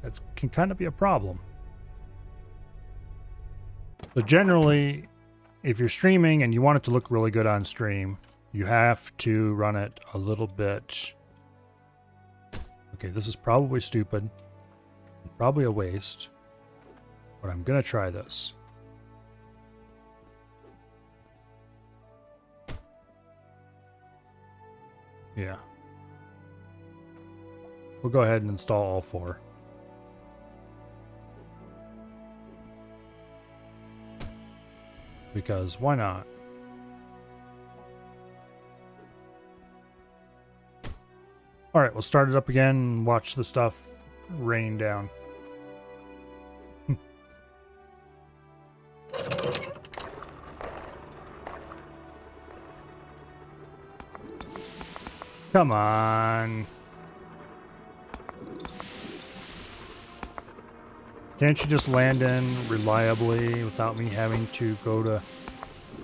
that can kind of be a problem. So generally, if you're streaming and you want it to look really good on stream, you have to run it a little bit. Okay, this is probably stupid. Probably a waste. But I'm gonna try this. Yeah. We'll go ahead and install all 4. Because why not? Alright, we'll start it up again and watch the stuff rain down. Come on. Can't you just land in reliably without me having to go to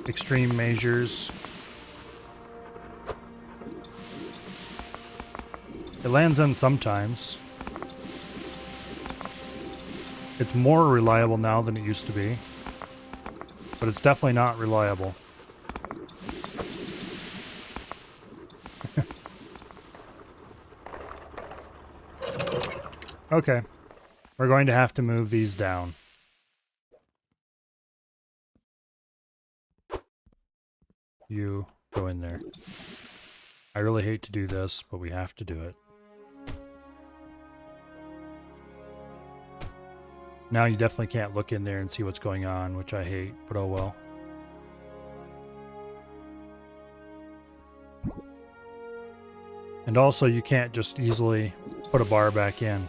extreme measures? It lands in sometimes. It's more reliable now than it used to be. But it's definitely not reliable. Okay. We're going to have to move these down. You go in there. I really hate to do this, but we have to do it. Now you definitely can't look in there and see what's going on, which I hate, but oh well. And also you can't just easily put a bar back in.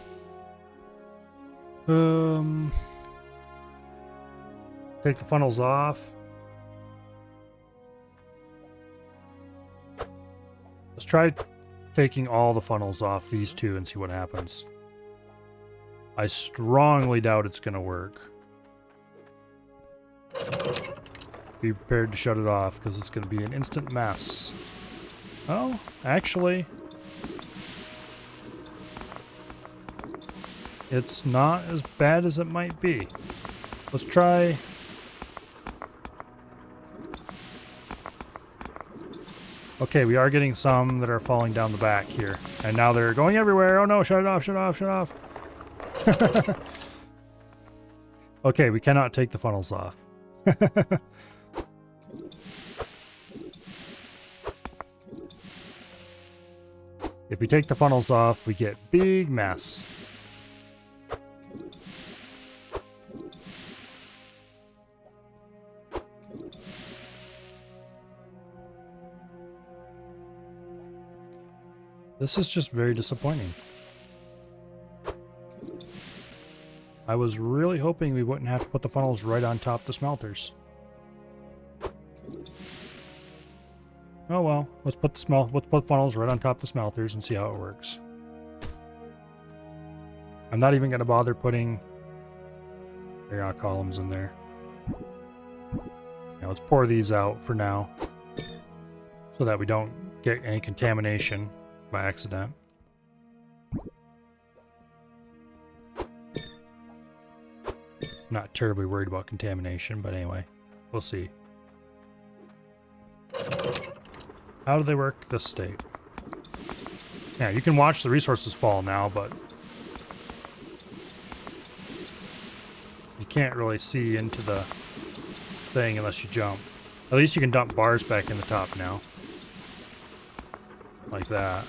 Take the funnels off. Let's try taking all the funnels off these 2 and see what happens. I strongly doubt it's gonna work. Be prepared to shut it off because it's gonna be an instant mess. Oh, actually, It's not as bad as it might be. Let's try... Okay, we are getting some that are falling down the back here. And now they're going everywhere. Oh no, shut it off, shut it off, shut it off. Okay, we cannot take the funnels off. If we take the funnels off, we get big mess. This is just very disappointing. I was really hoping we wouldn't have to put the funnels right on top of the smelters. Oh well, let's put funnels right on top of the smelters and see how it works. I'm not even going to bother putting columns in there. Now let's pour these out for now so that we don't get any contamination by accident. Not terribly worried about contamination, but anyway, we'll see. How do they work this state? Yeah, you can watch the resources fall now, but you can't really see into the thing unless you jump. At least you can dump bars back in the top now. Like that.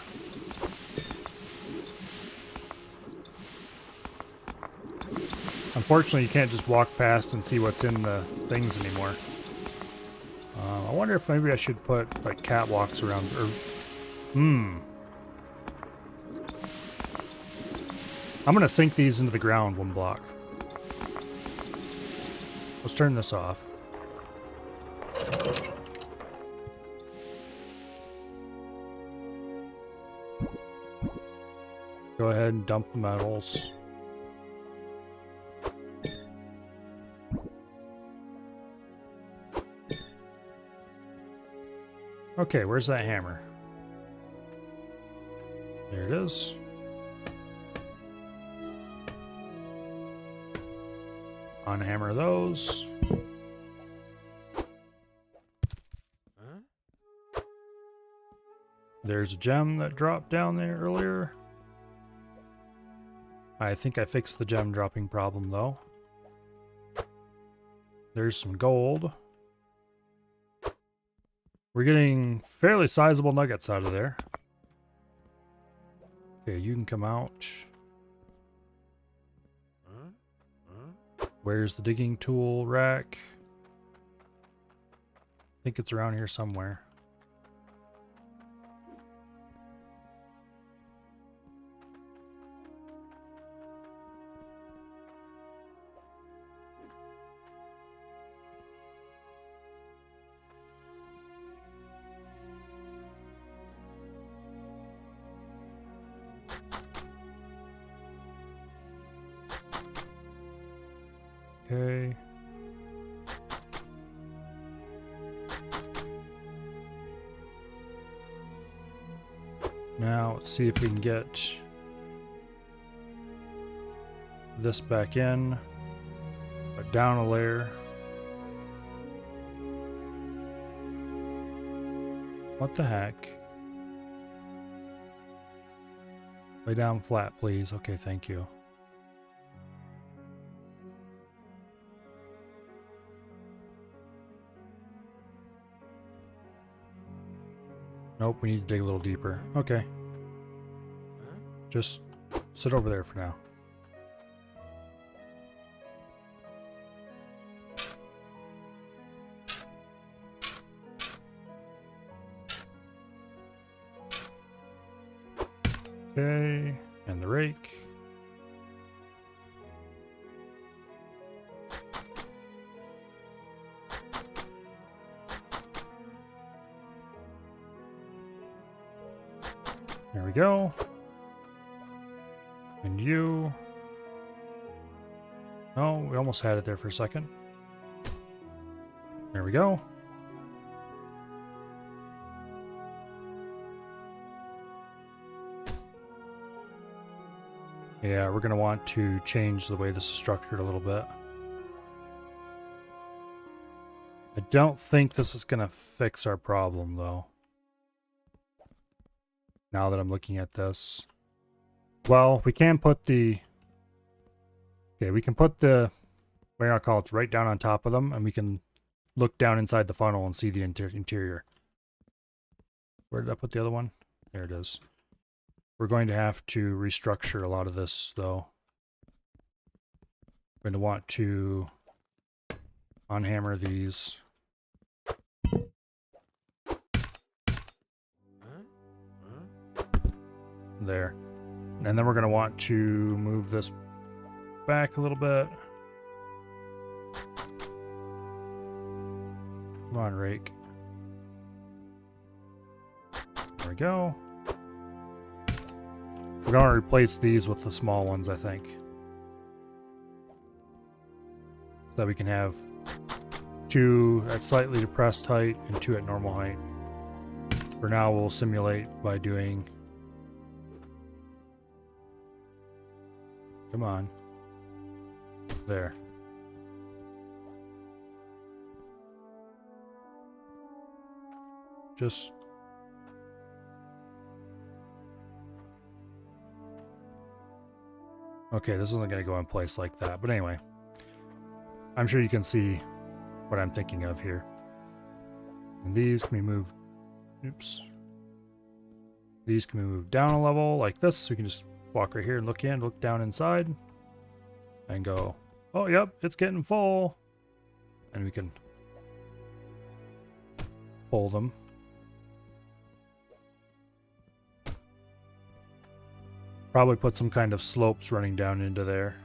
Unfortunately, you can't just walk past and see what's in the things anymore. I wonder if maybe I should put like catwalks around, or I'm gonna sink these into the ground one block. Let's turn this off. Go ahead and dump the metals. Okay, where's that hammer? There it is. Unhammer those. There's a gem that dropped down there earlier. I think I fixed the gem dropping problem though. There's some gold. We're getting fairly sizable nuggets out of there. Okay, you can come out. Where's the digging tool rack? I think it's around here somewhere. Okay. Now let's see if we can get this back in, but down a layer. What the heck? Lay down flat, please. Okay, thank you. Nope, we need to dig a little deeper. Okay. Just sit over there for now. Okay, and the rake. There we go. And you. Oh, we almost had it there for a second. There we go. Yeah, we're going to want to change the way this is structured a little bit. I don't think this is going to fix our problem, though. Now that I'm looking at this. Well, we can put the... Okay, we can put the... what I call it right down on top of them, and we can look down inside the funnel and see the interior. Where did I put the other one? There it is. We're going to have to restructure a lot of this, though. We're going to want to unhammer these. There. And then we're going to want to move this back a little bit. Come on, rake. There we go. We're going to replace these with the small ones, I think. So that we can have 2 at slightly depressed height and 2 at normal height. For now, we'll simulate by doing... Come on. There. Just... Okay, this isn't going to go in place like that. But anyway, I'm sure you can see what I'm thinking of here. And these can be moved... Oops. These can be moved down a level like this. So we can just walk right here and look down inside. And go, oh, yep, it's getting full. And we can pull them. Probably put some kind of slopes running down into there.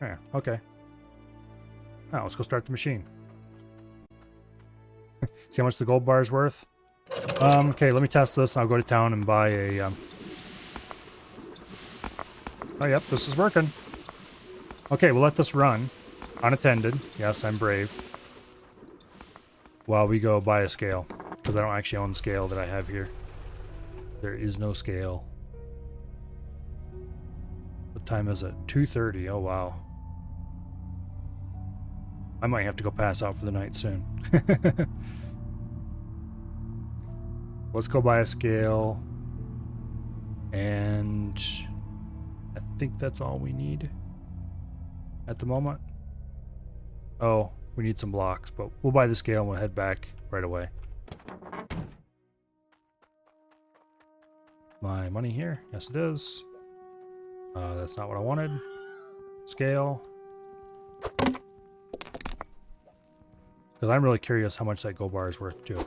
Yeah, okay. Now let's go start the machine. See how much the gold bar is worth? Okay, let me test this and I'll go to town and buy a... Oh, yep, this is working. Okay, we'll let this run. Unattended. Yes, I'm brave. While we go buy a scale. Because I don't actually own the scale that I have here. There is no scale. What time is it? 2:30. Oh, wow. I might have to go pass out for the night soon. Let's go buy a scale. And I think that's all we need at the moment. Oh, we need some blocks, but we'll buy the scale and we'll head back right away. My money here? Yes, it is. That's not what I wanted. Scale. Because I'm really curious how much that gold bar is worth, too.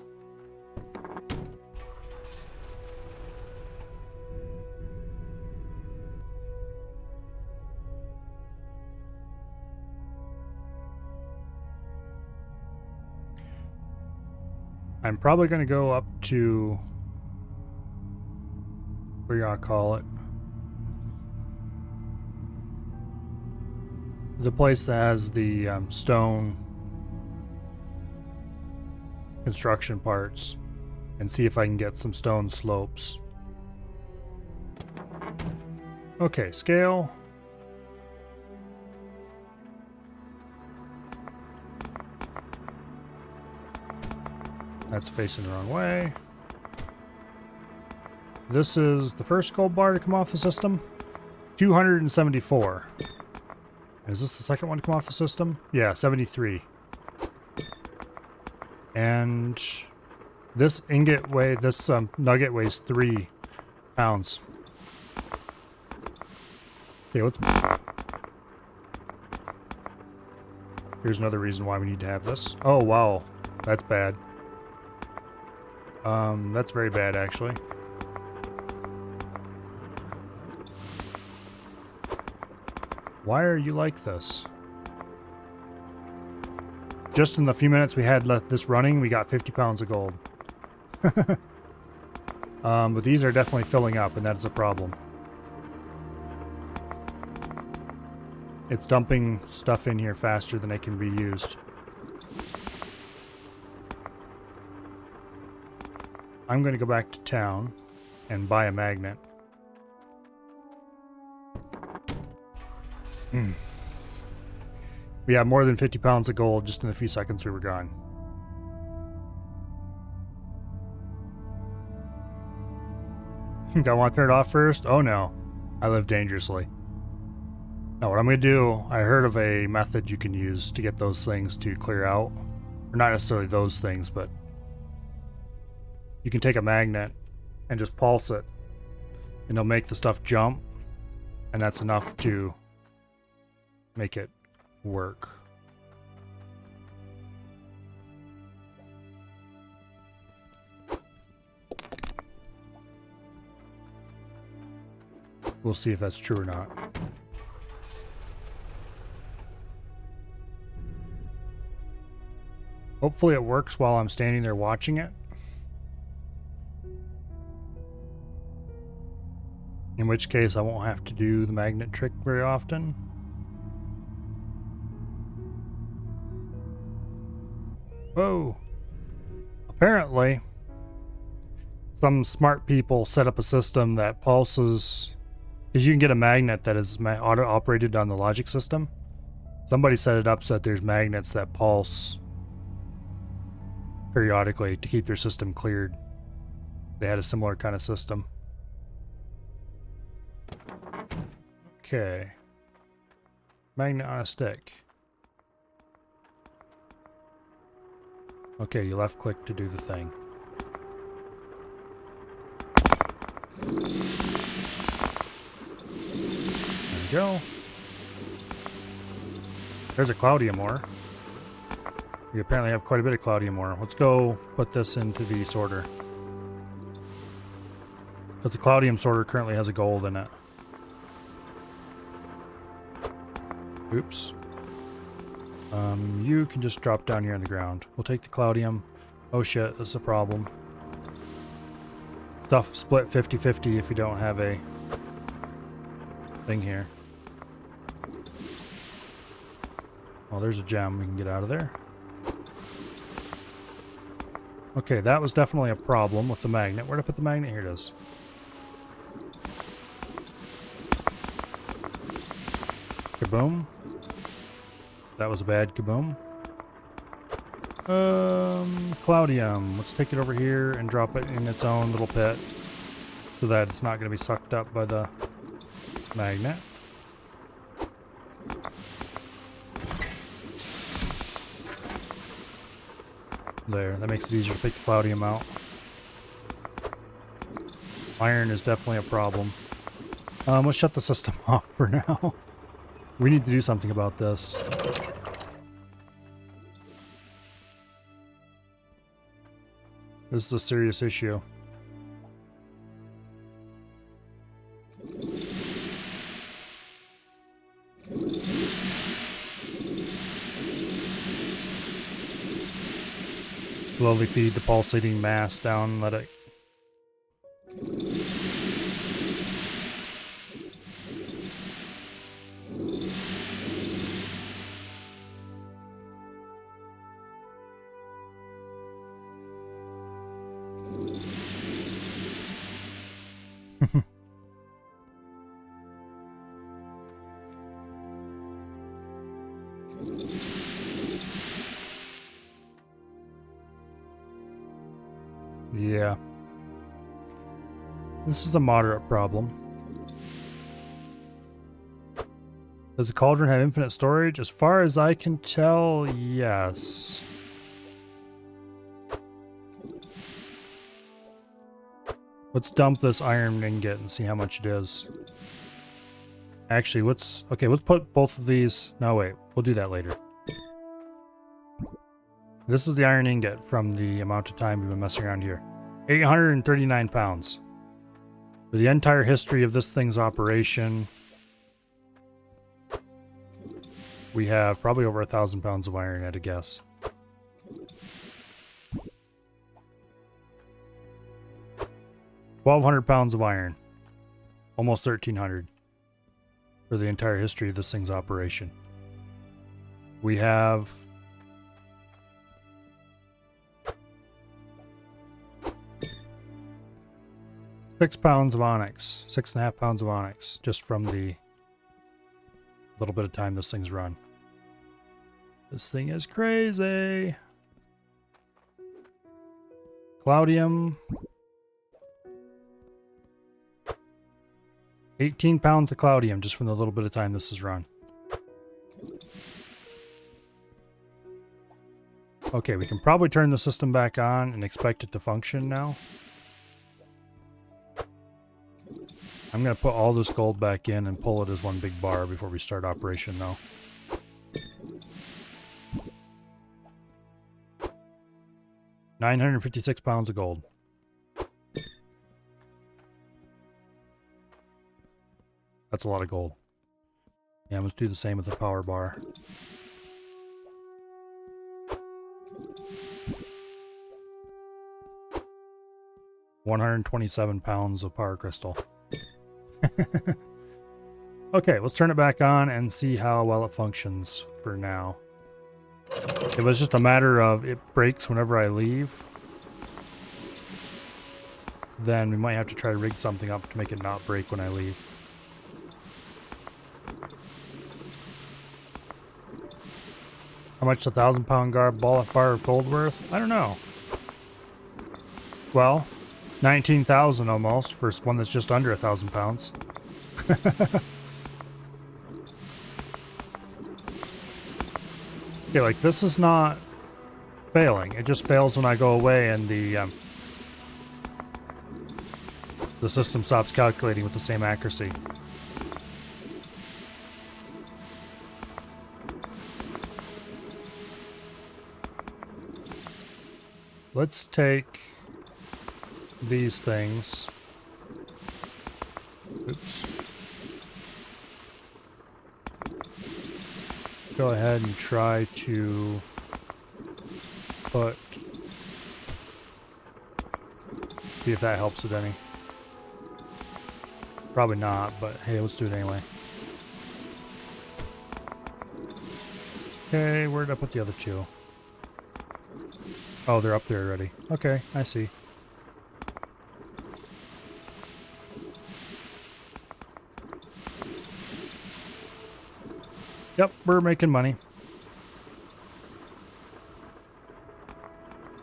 I'm probably going to go up to... what do y'all call it? The place that has the stone construction parts and see if I can get some stone slopes. Okay, scale. That's facing the wrong way. This is the first gold bar to come off the system. 274. Is this the second one to come off the system? Yeah, 73. And this ingot this nugget weighs 3 pounds. Okay, let's... Here's another reason why we need to have this. Oh, wow. That's bad. That's very bad, actually. Why are you like this? Just in the few minutes we had left this running, we got 50 pounds of gold. But these are definitely filling up, and that's a problem. It's dumping stuff in here faster than it can be used. I'm going to go back to town and buy a magnet. We have more than 50 pounds of gold just in the few seconds we were gone. Do I want to turn it off first? Oh no. I live dangerously. Now what I'm going to do, I heard of a method you can use to get those things to clear out. Or not necessarily those things, but you can take a magnet and just pulse it. And it'll make the stuff jump. And that's enough to make it work. We'll see if that's true or not. Hopefully it works while I'm standing there watching it. In which case I won't have to do the magnet trick very often. Whoa. Apparently, some smart people set up a system that pulses, because you can get a magnet that is auto-operated on the logic system. Somebody set it up so that there's magnets that pulse periodically to keep their system cleared. They had a similar kind of system. Okay. Magnet on a stick. Okay, you left click to do the thing. There we go. There's a cloudium ore. We apparently have quite a bit of cloudium ore. Let's go put this into the sorter. Because the cloudium sorter currently has a gold in it. Oops. You can just drop down here on the ground. We'll take the cloudium. Oh shit, that's a problem. Stuff split 50-50 if you don't have a thing here. Oh, there's a gem. We can get out of there. Okay, that was definitely a problem with the magnet. Where'd I put the magnet? Here it is. Kaboom. That was a bad kaboom. Cloudium. Let's take it over here and drop it in its own little pit so that it's not going to be sucked up by the magnet. There, that makes it easier to pick the cloudium out. Iron is definitely a problem. Let's shut the system off for now. We need to do something about this. This is a serious issue. Slowly feed the pulsating mass down, let it... Yeah. This is a moderate problem. Does the cauldron have infinite storage? As far as I can tell, yes. Let's dump this iron ingot and see how much it is. Actually, let's put both of these... No, wait. We'll do that later. This is the iron ingot from the amount of time we've been messing around here. 839 pounds. For the entire history of this thing's operation, we have probably over 1,000 pounds of iron at a guess. $1,200 pounds of iron. Almost 1,300 for the entire history of this thing's operation. We have... 6 pounds of onyx. 6.5 pounds of onyx just from the little bit of time this thing's run. This thing is crazy. Cloudium. 18 pounds of cloudium just from the little bit of time this has run. Okay, we can probably turn the system back on and expect it to function now. I'm going to put all this gold back in and pull it as one big bar before we start operation though. £956 of gold. That's a lot of gold. Yeah, let's do the same with the power bar. £127 of power crystal. Okay, let's turn it back on and see how well it functions for now. It was just a matter of it breaks whenever I leave. Then we might have to try to rig something up to make it not break when I leave. How much a 1,000-pound bar of gold worth? I don't know. Well, 19,000 almost for one that's just under 1,000 pounds. Okay, like this is not failing. It just fails when I go away and the system stops calculating with the same accuracy. Let's take these things. Oops. Go ahead and try to put... See if that helps it any. Probably not, but hey, let's do it anyway. Okay, where did I put the other two? Oh, they're up there already. Okay, I see. Yep, we're making money.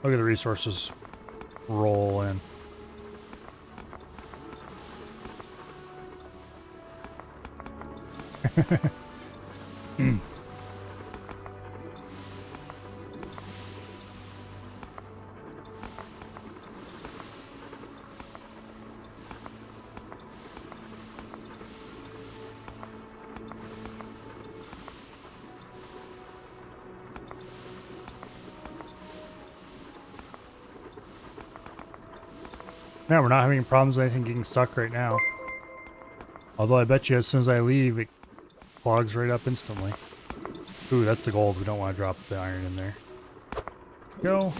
Look at the resources roll in. Yeah, we're not having problems with anything getting stuck right now. Although I bet you as soon as I leave, it clogs right up instantly. Ooh, that's the gold. We don't want to drop the iron in there. Go.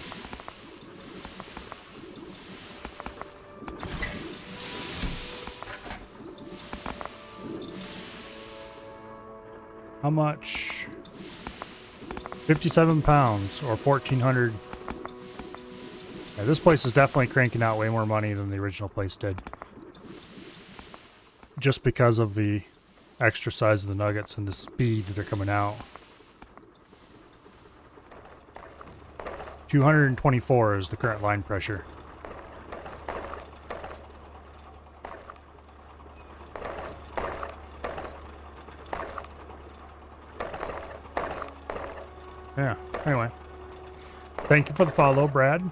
How much? 57 pounds or 1,400. Yeah, this place is definitely cranking out way more money than the original place did. Just because of the extra size of the nuggets and the speed that they're coming out. 224 is the current line pressure. Yeah, anyway. Thank you for the follow, Brad.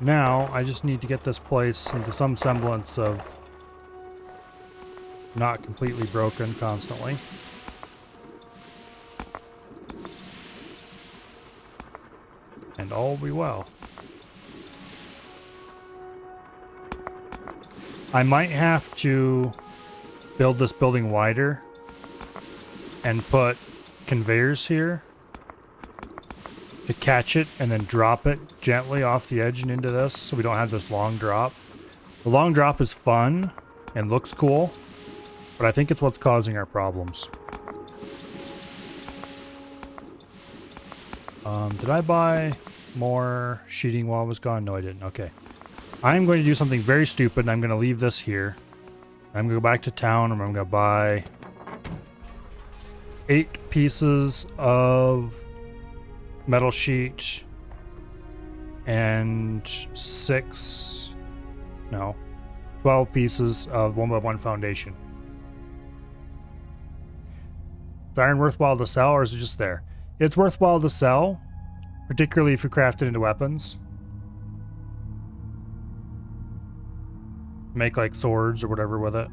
Now, I just need to get this place into some semblance of not completely broken constantly. And all will be well. I might have to build this building wider and put conveyors here to catch it and then drop it gently off the edge and into this so we don't have this long drop. The long drop is fun and looks cool, but I think it's what's causing our problems. Did I buy more sheeting while I was gone? No, I didn't. Okay. I'm going to do something very stupid and I'm going to leave this here I'm gonna go back to town and I'm gonna buy 8 pieces of metal sheet and 12 pieces of 1x1 foundation. Is iron worthwhile to sell, or is it just there? It's worthwhile to sell, particularly if you craft it into weapons. Make like swords or whatever with it.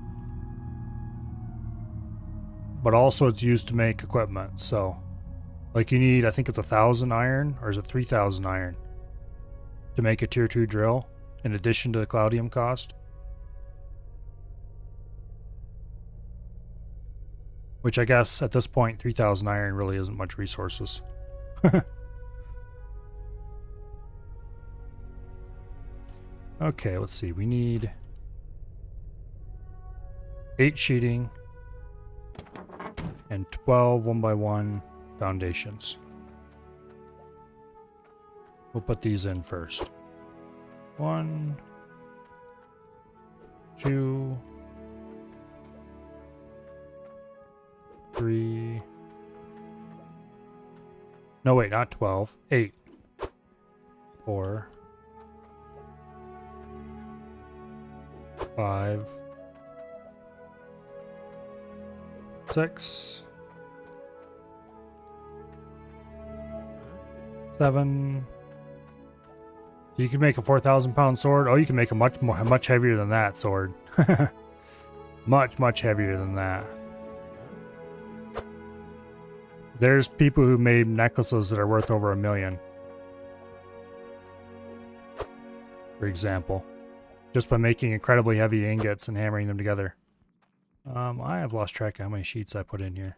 But also it's used to make equipment, so like you need, I think it's 1,000 iron, or is it 3,000 iron to make a tier 2 drill in addition to the Cloudium cost. Which I guess at this point 3,000 iron really isn't much resources. Okay, let's see. We need 8 sheeting and 12 1x1 foundations. We'll put these in first. 1, 2, 3. No, wait, not 12. 8. 4. 5. 6. 7. You can make a 4,000-pound sword. Oh, you can make a much heavier than that sword. much heavier than that. There's people who made necklaces that are worth over $1 million. For example, just by making incredibly heavy ingots and hammering them together. I have lost track of how many sheets I put in here.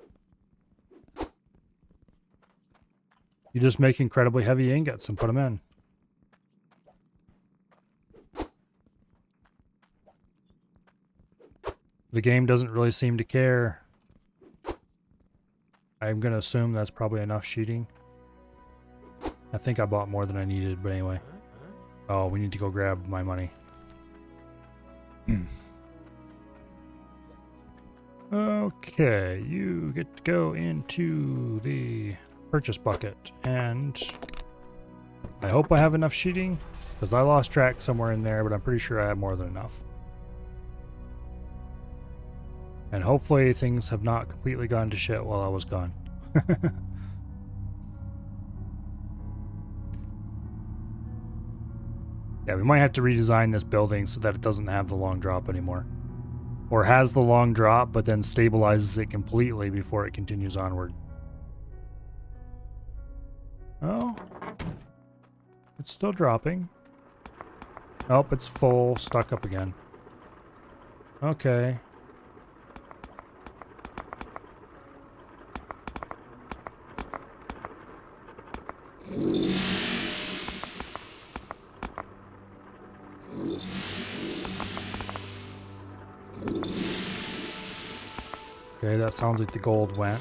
You just make incredibly heavy ingots and put them in. The game doesn't really seem to care. I'm going to assume that's probably enough sheeting. I think I bought more than I needed, but anyway. Oh, we need to go grab my money. Okay, you get to go into the purchase bucket, and I hope I have enough sheeting, because I lost track somewhere in there, but I'm pretty sure I have more than enough. And hopefully things have not completely gone to shit while I was gone. Yeah, we might have to redesign this building so that it doesn't have the long drop anymore. Or has the long drop, but then stabilizes it completely before it continues onward. Oh. It's still dropping. Nope, it's full, stuck up again. Okay. Okay, that sounds like the gold went.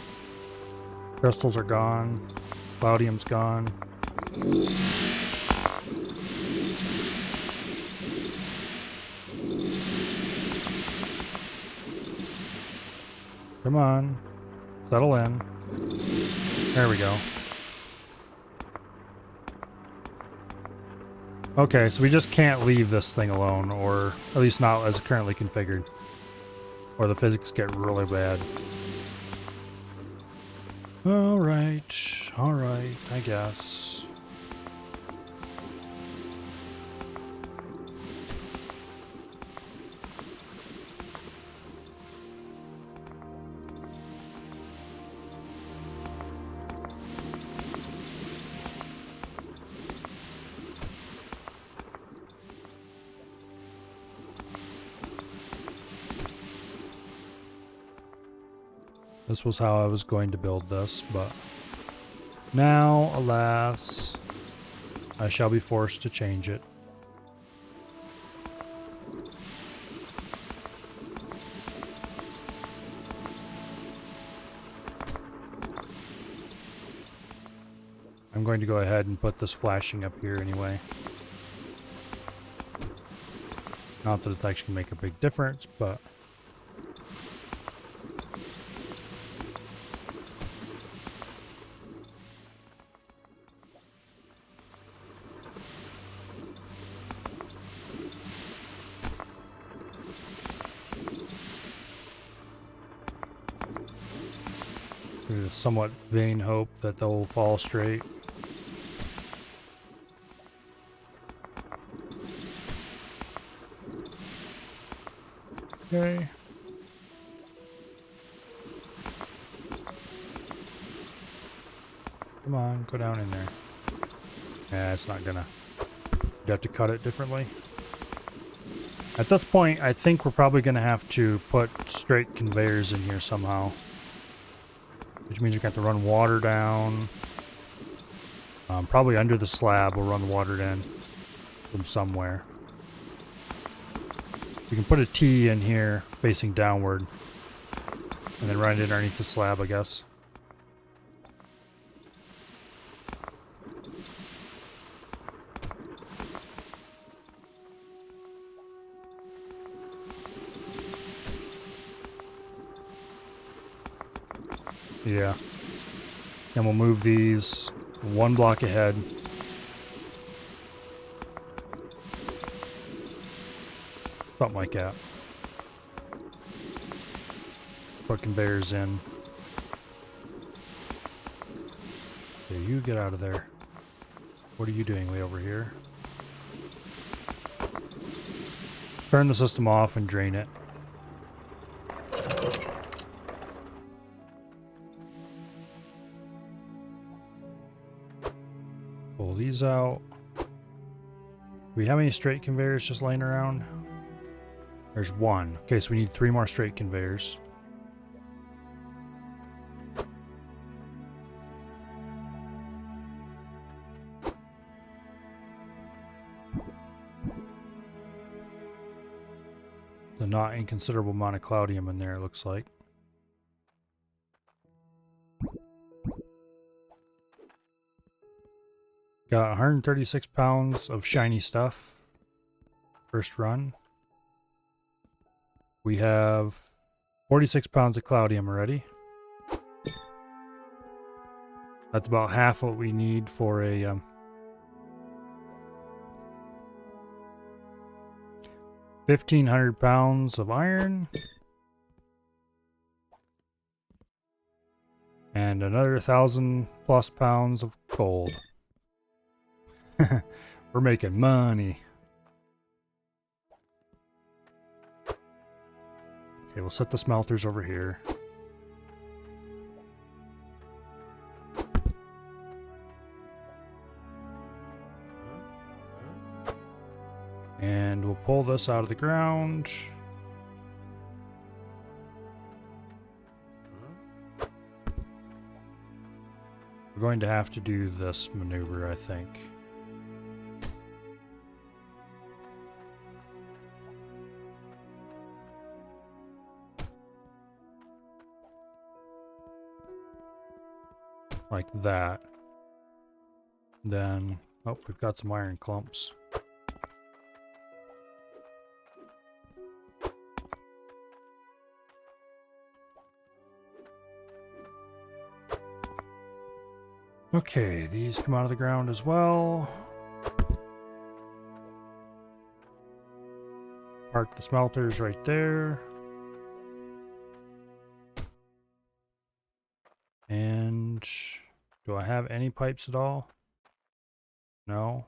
Crystals are gone. Cloudium's gone. Come on. Settle in. There we go. Okay, so we just can't leave this thing alone, or at least not as currently configured. Or the physics get really bad. Alright, I guess. This was how I was going to build this, but now, alas, I shall be forced to change it. I'm going to go ahead and put this flashing up here anyway. Not that it's actually going to make a big difference, but somewhat vain hope that they'll fall straight. Okay. Come on, go down in there. Yeah, it's not gonna. You'd have to cut it differently. At this point, I think we're probably gonna have to put straight conveyors in here somehow. Which means we're gonna have to run water down. Probably under the slab we'll run water in from somewhere. We can put a T in here facing downward. And then run it underneath the slab, I guess. Yeah. And we'll move these one block ahead. Something like that. Put conveyors in. Okay, you get out of there. What are you doing way over here? Turn the system off and drain it. Pull these out. Do we have any straight conveyors just laying around? There's one. Okay, so we need 3 more straight conveyors. The not inconsiderable amount of cloudium in there, it looks like. Got 136 pounds of shiny stuff. First run. We have 46 pounds of cloudium already. That's about half what we need for a 1,500 pounds of iron. And another 1,000+ pounds of gold. We're making money. Okay, we'll set the smelters over here. And we'll pull this out of the ground. We're going to have to do this maneuver, I think. Like that. Then, oh, we've got some iron clumps. Okay, these come out of the ground as well. Park the smelters right there. And do I have any pipes at all? No.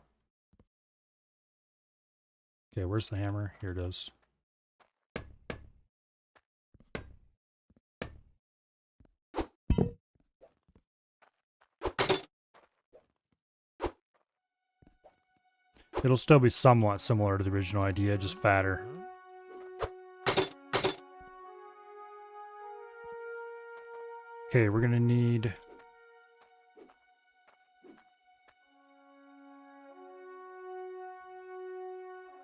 Okay, where's the hammer? Here it is. It'll still be somewhat similar to the original idea, just fatter. Okay, we're gonna need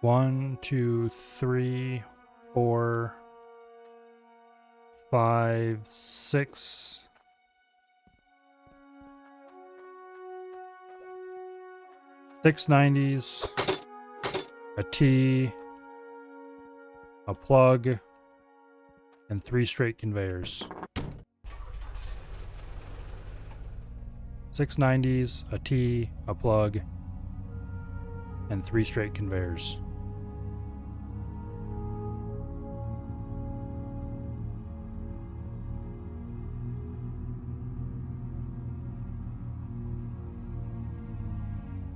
1, 2, 3, 4, 5, 6. 6 90s, a T, a plug, and 3 straight conveyors. 6 90s, a T, a plug, and 3 straight conveyors.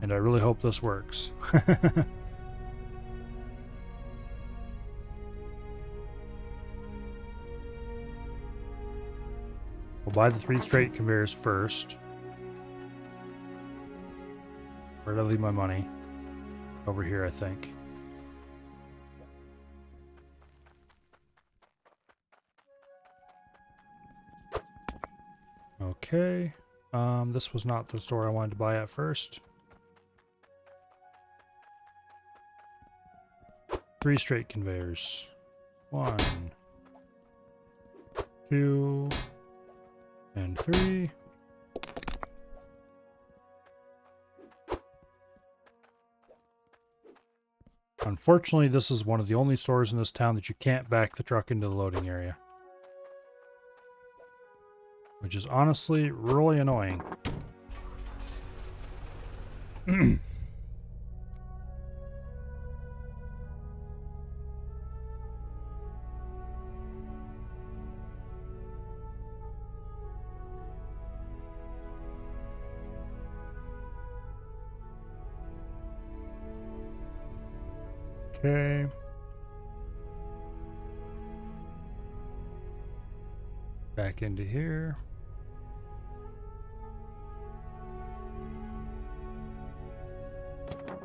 And I really hope this works. We'll buy the 3 straight conveyors first. Where did I leave my money? Over here, I think. Okay. This was not the store I wanted to buy at first. 3 straight conveyors. 1, 2, and 3. Unfortunately, this is one of the only stores in this town that you can't back the truck into the loading area. Which is honestly really annoying. Okay. Back into here.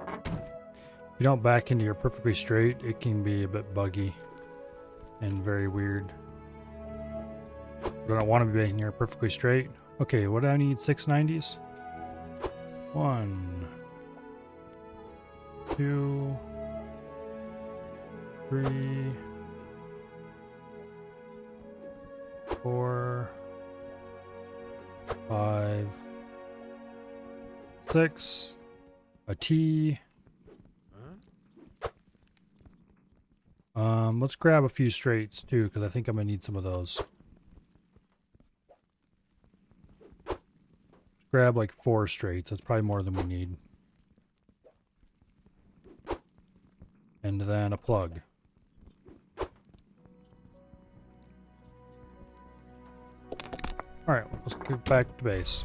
If you don't back into your perfectly straight, it can be a bit buggy and very weird. I don't want to be backing here perfectly straight. Okay, what do I need? 690s? 1, 2, 3, 4, 5, 6, a T. Let's grab a few straights too, because I think I'm gonna need some of those. Let's grab like 4 straights. That's probably more than we need. And then a plug. Alright, let's get back to base.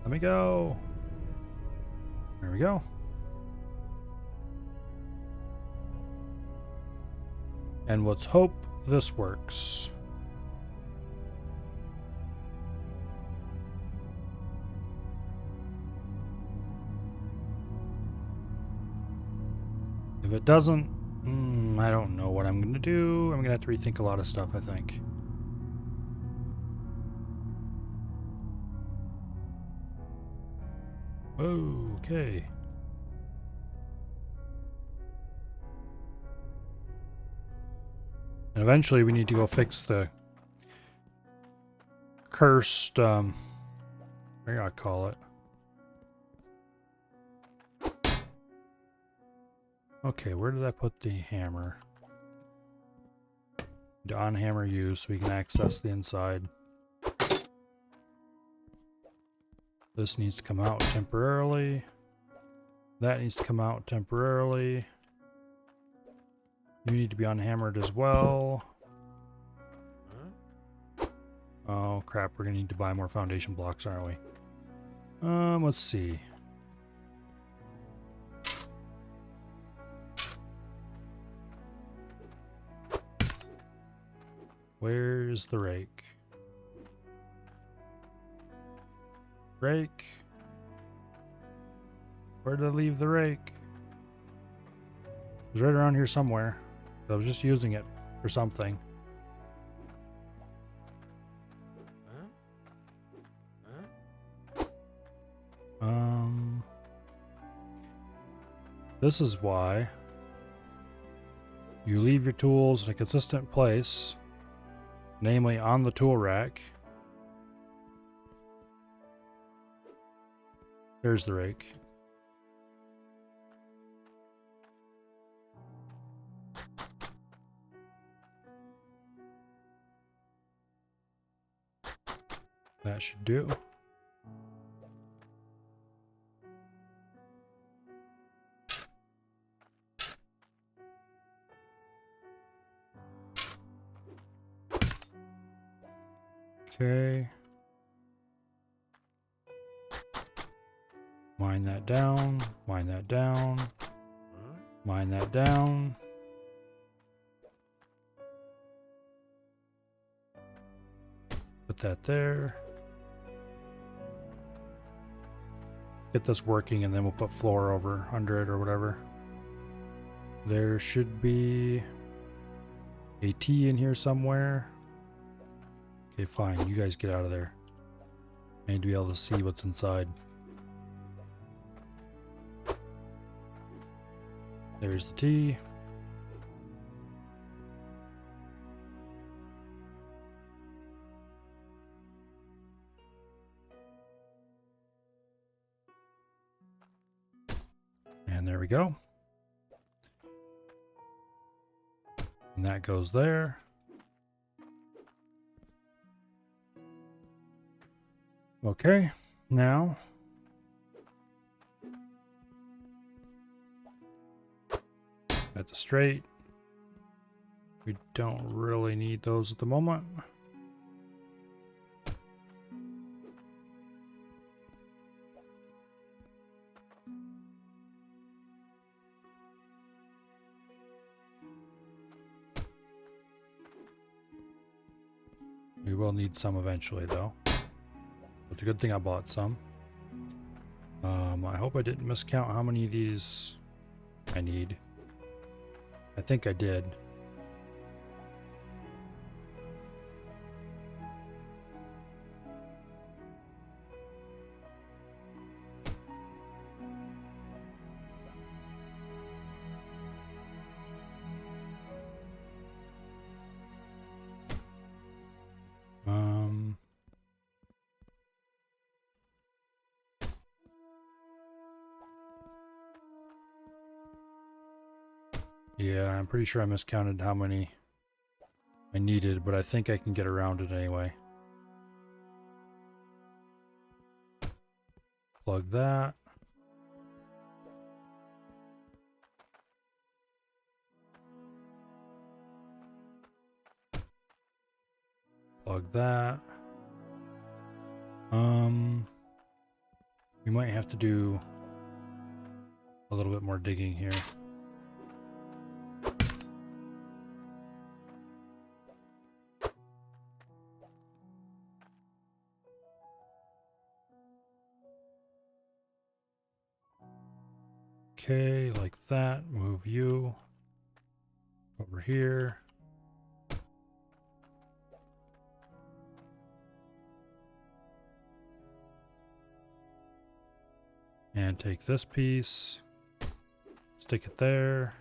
Let me go. There we go. And let's hope this works. If it doesn't, I don't know what I'm going to do. I'm going to have to rethink a lot of stuff, I think. Okay. And eventually we need to go fix the cursed, what do I call it? Okay, where did I put the hammer? On hammer use so we can access the inside. This needs to come out temporarily. That needs to come out temporarily. You need to be unhammered as well. Oh crap, we're gonna need to buy more foundation blocks, aren't we? Let's see. Where's the rake? Rake? Where did I leave the rake? It was right around here somewhere. I was just using it for something. This is why you leave your tools in a consistent place, namely on the tool rack. There's the rake. That should do. Okay. Mine that down, mine that down, mine that down. Put that there. Get this working and then we'll put floor over under it or whatever. There should be a T in here somewhere. Okay, fine. You guys get out of there. I need to be able to see what's inside. There's the T. And there we go. And that goes there. Okay, now that's a straight. We don't really need those at the moment. We will need some eventually though. It's a good thing I bought some. I hope I didn't miscount how many of these I need. I think I did. Yeah, I'm pretty sure I miscounted how many I needed, but I think I can get around it anyway. Plug that. Plug that. We might have to do a little bit more digging here. Okay, like that. Move you over here. And take this piece, stick it there,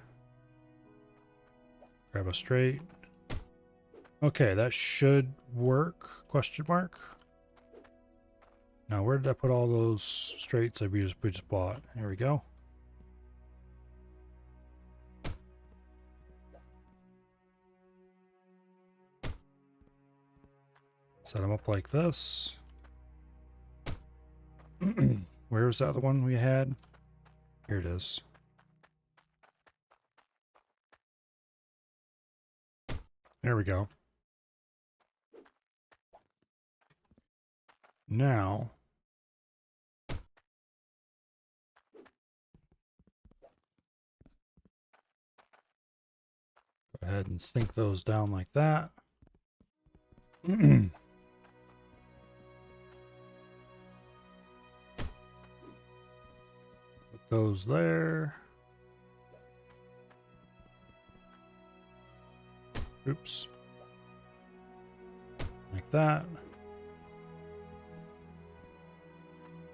grab a straight. Okay, that should work, question mark. Now, where did I put all those straights that we just bought? Here we go. Set them up like this. Where was the other one we had? Here it is. There we go. Now, go ahead and sink those down like that. Put those there. Oops. Like that.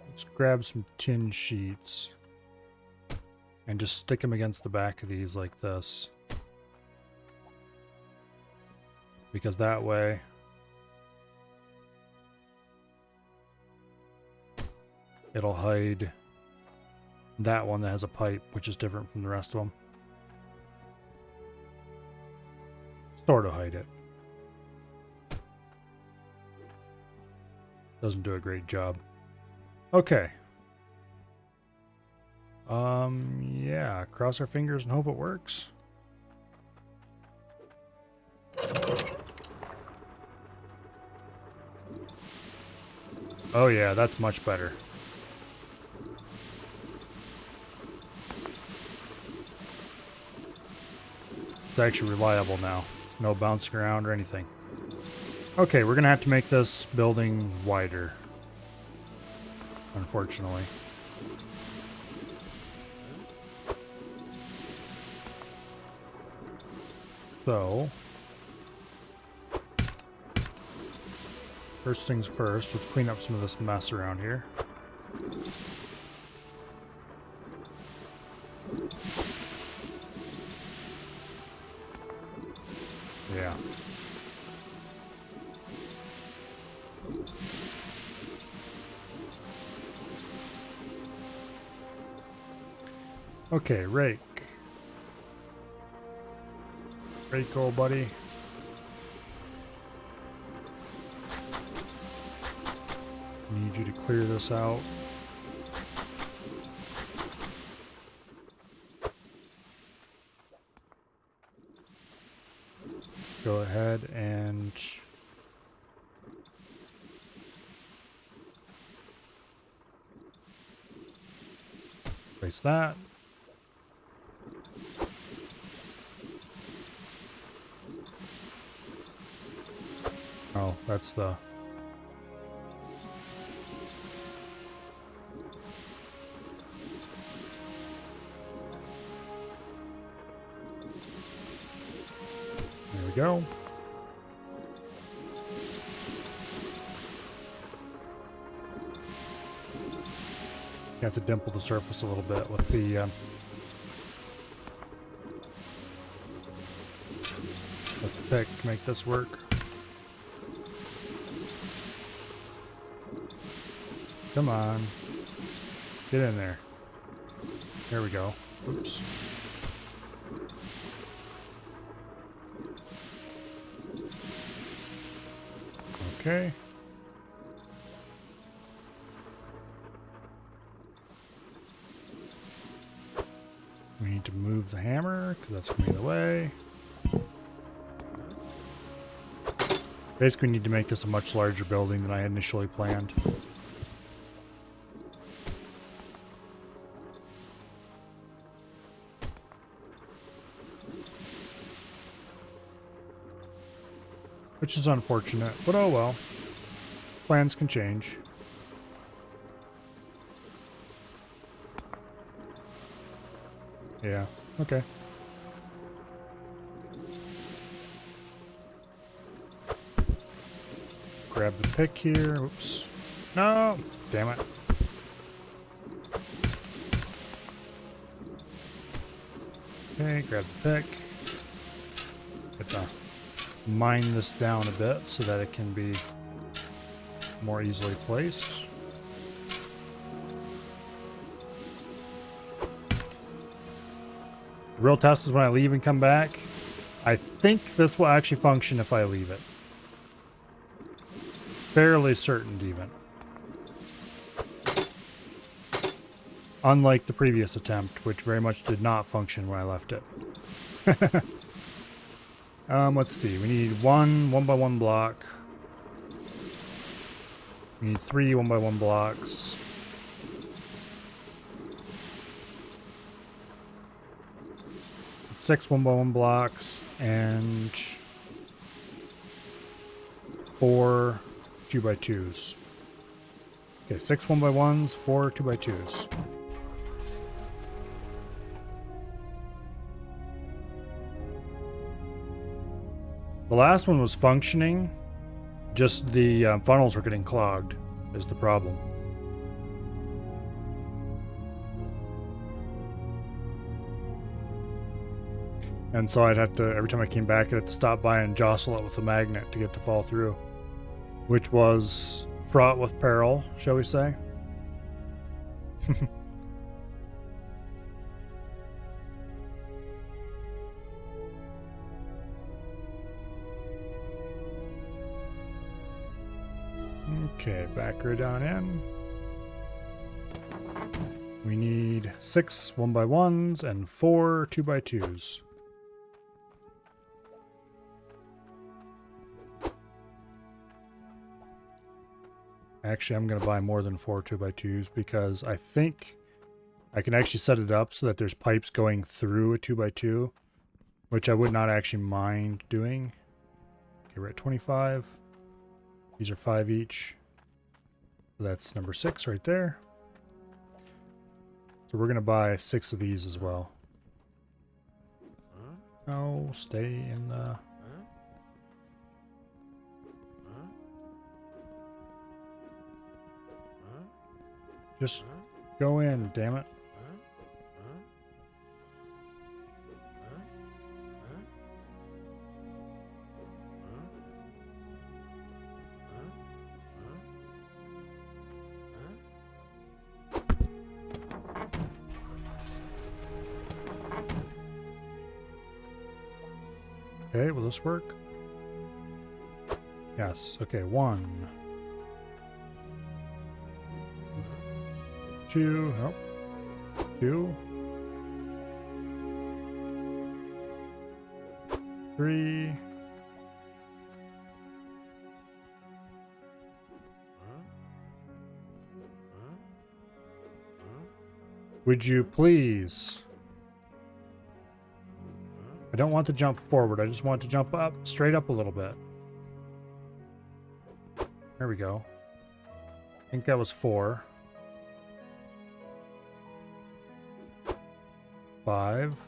Let's grab some tin sheets and just stick them against the back of these like this. Because that way it'll hide that one that has a pipe, which is different from the rest of them. Sort of hide it. Doesn't do a great job. Okay. Yeah, cross our fingers and hope it works. Oh yeah, that's much better. It's actually reliable now. No bouncing around or anything. Okay, we're gonna have to make this building wider. Unfortunately. So, first things first, let's clean up some of this mess around here. Yeah. Okay, rake. Rake, old buddy. Need you to clear this out. Go ahead and place that. Oh, that's the... There we go. You have to dimple the surface a little bit with the pick to make this work. Come on. Get in there. There we go. Oops. Okay. We need to move the hammer because that's going to be in the way. Basically, we need to make this a much larger building than I had initially planned. Which is unfortunate, but oh well. Plans can change. Yeah, okay. Grab the pick here. Oops. No! Damn it. Okay, grab the pick. Get the mine this down a bit so that it can be more easily placed. The real test is when I leave and come back. I think this will actually function if I leave it. Fairly certain even. Unlike the previous attempt, which very much did not function when I left it. Let's see. We need one 1x1 block. We need 3 1x1 blocks. Six 1x1 blocks and 4 2x2s. Okay, 6 1x1s, 4 2x2s. The last one was functioning, just the funnels were getting clogged is the problem. And so I'd have to, every time I came back, I'd have to stop by and jostle it with a magnet to get to fall through. Which was fraught with peril, shall we say. Okay, back her down in. We need 6 1x1s and 4 2x2s. Actually, I'm going to buy more than 4 2x2s because I think I can actually set it up so that there's pipes going through a 2x2 which I would not actually mind doing. Okay, we're at 25. These are 5 each. So that's number 6 right there. So we're going to buy 6 of these as well. No, stay in the... Just go in, damn it. Okay, will this work? Yes. Okay, 1. 2. Nope. 2. 3. Would you please? I don't want to jump forward. I just want to jump up, straight up a little bit. There we go. I think that was 4. 5.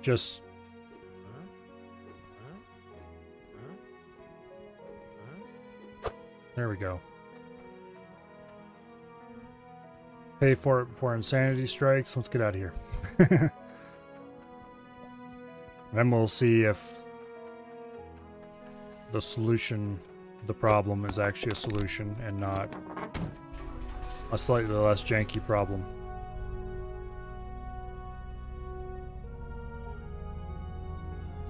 Just... There we go. Pay for it before insanity strikes. Let's get out of here. Then we'll see if the solution to the problem is actually a solution and not a slightly less janky problem.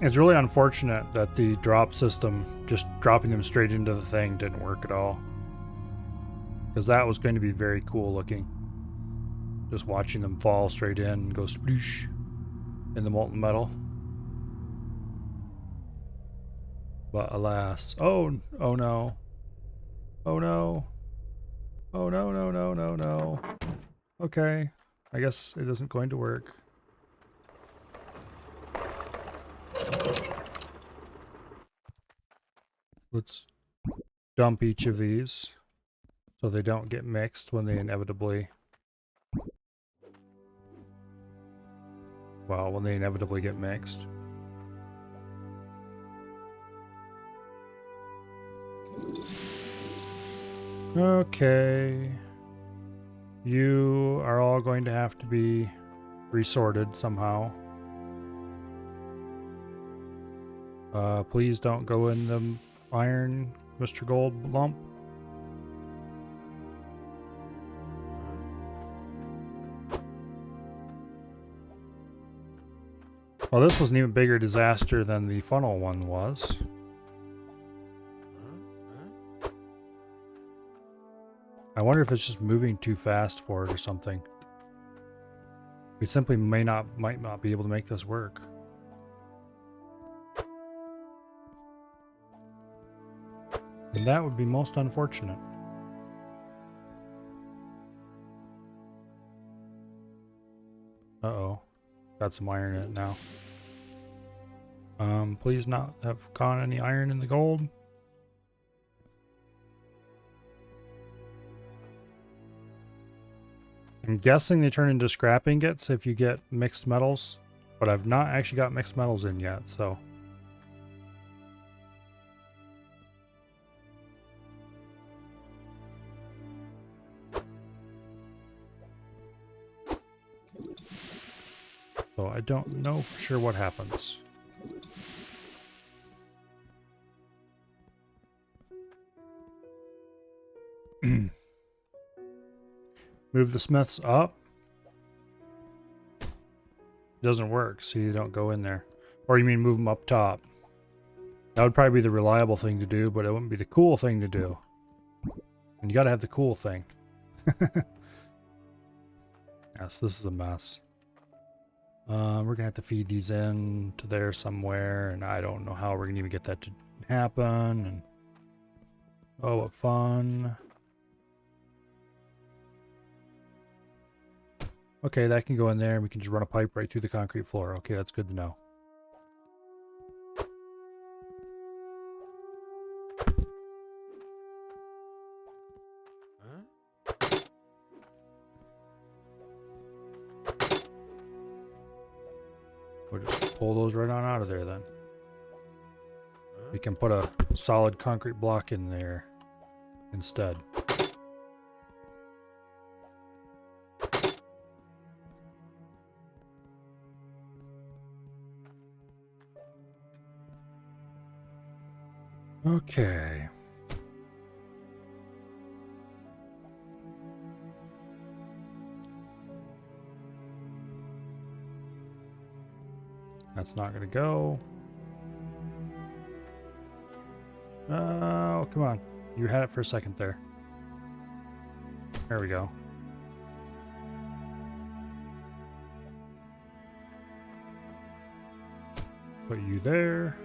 It's really unfortunate that the drop system, just dropping them straight into the thing, didn't work at all. Because that was going to be very cool looking. Just watching them fall straight in and go sploosh in the molten metal. But alas. Oh no. Oh no. Oh no, no. Okay. I guess it isn't going to work. Let's dump each of these so they don't get mixed when they inevitably... Well, when they inevitably get mixed. Okay. You are all going to have to be resorted somehow. Please don't go in the iron, Mr. Gold lump. Well, this was an even bigger disaster than the funnel one was. I wonder if it's just moving too fast for it or something. We simply might not be able to make this work. And that would be most unfortunate. Uh-oh. Got some iron in it now. Please not have gone any iron in the gold. I'm guessing they turn into scrap ingots if you get mixed metals, but I've not actually got mixed metals in yet, so... So I don't know for sure what happens. Move the smiths up. Doesn't work, so you don't go in there. Or you mean move them up top. That would probably be the reliable thing to do, but it wouldn't be the cool thing to do. And you gotta have the cool thing. Yes, this is a mess. We're gonna have to feed these in to there somewhere, and I don't know how we're gonna even get that to happen. And oh, what fun! Okay, that can go in there and we can just run a pipe right through the concrete floor. Okay, that's good to know. We'll just pull those right on out of there then. We can put a solid concrete block in there instead. Okay. That's not gonna go. Oh, come on. You had it for a second there. There we go. Put you there.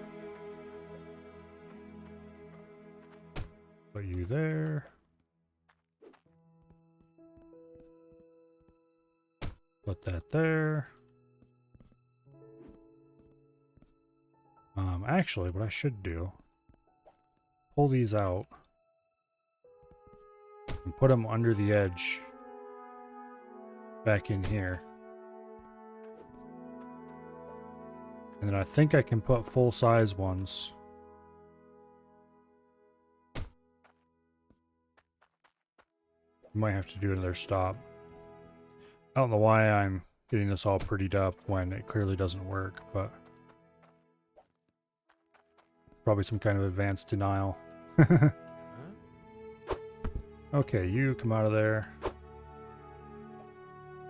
Put you there. Put that there. Actually, what I should do, pull these out and put them under the edge back in here. And then I think I can put full-size ones. Might have to do another stop. I don't know why I'm getting this all prettied up when it clearly doesn't work, but probably some kind of advanced denial. Okay, you come out of there.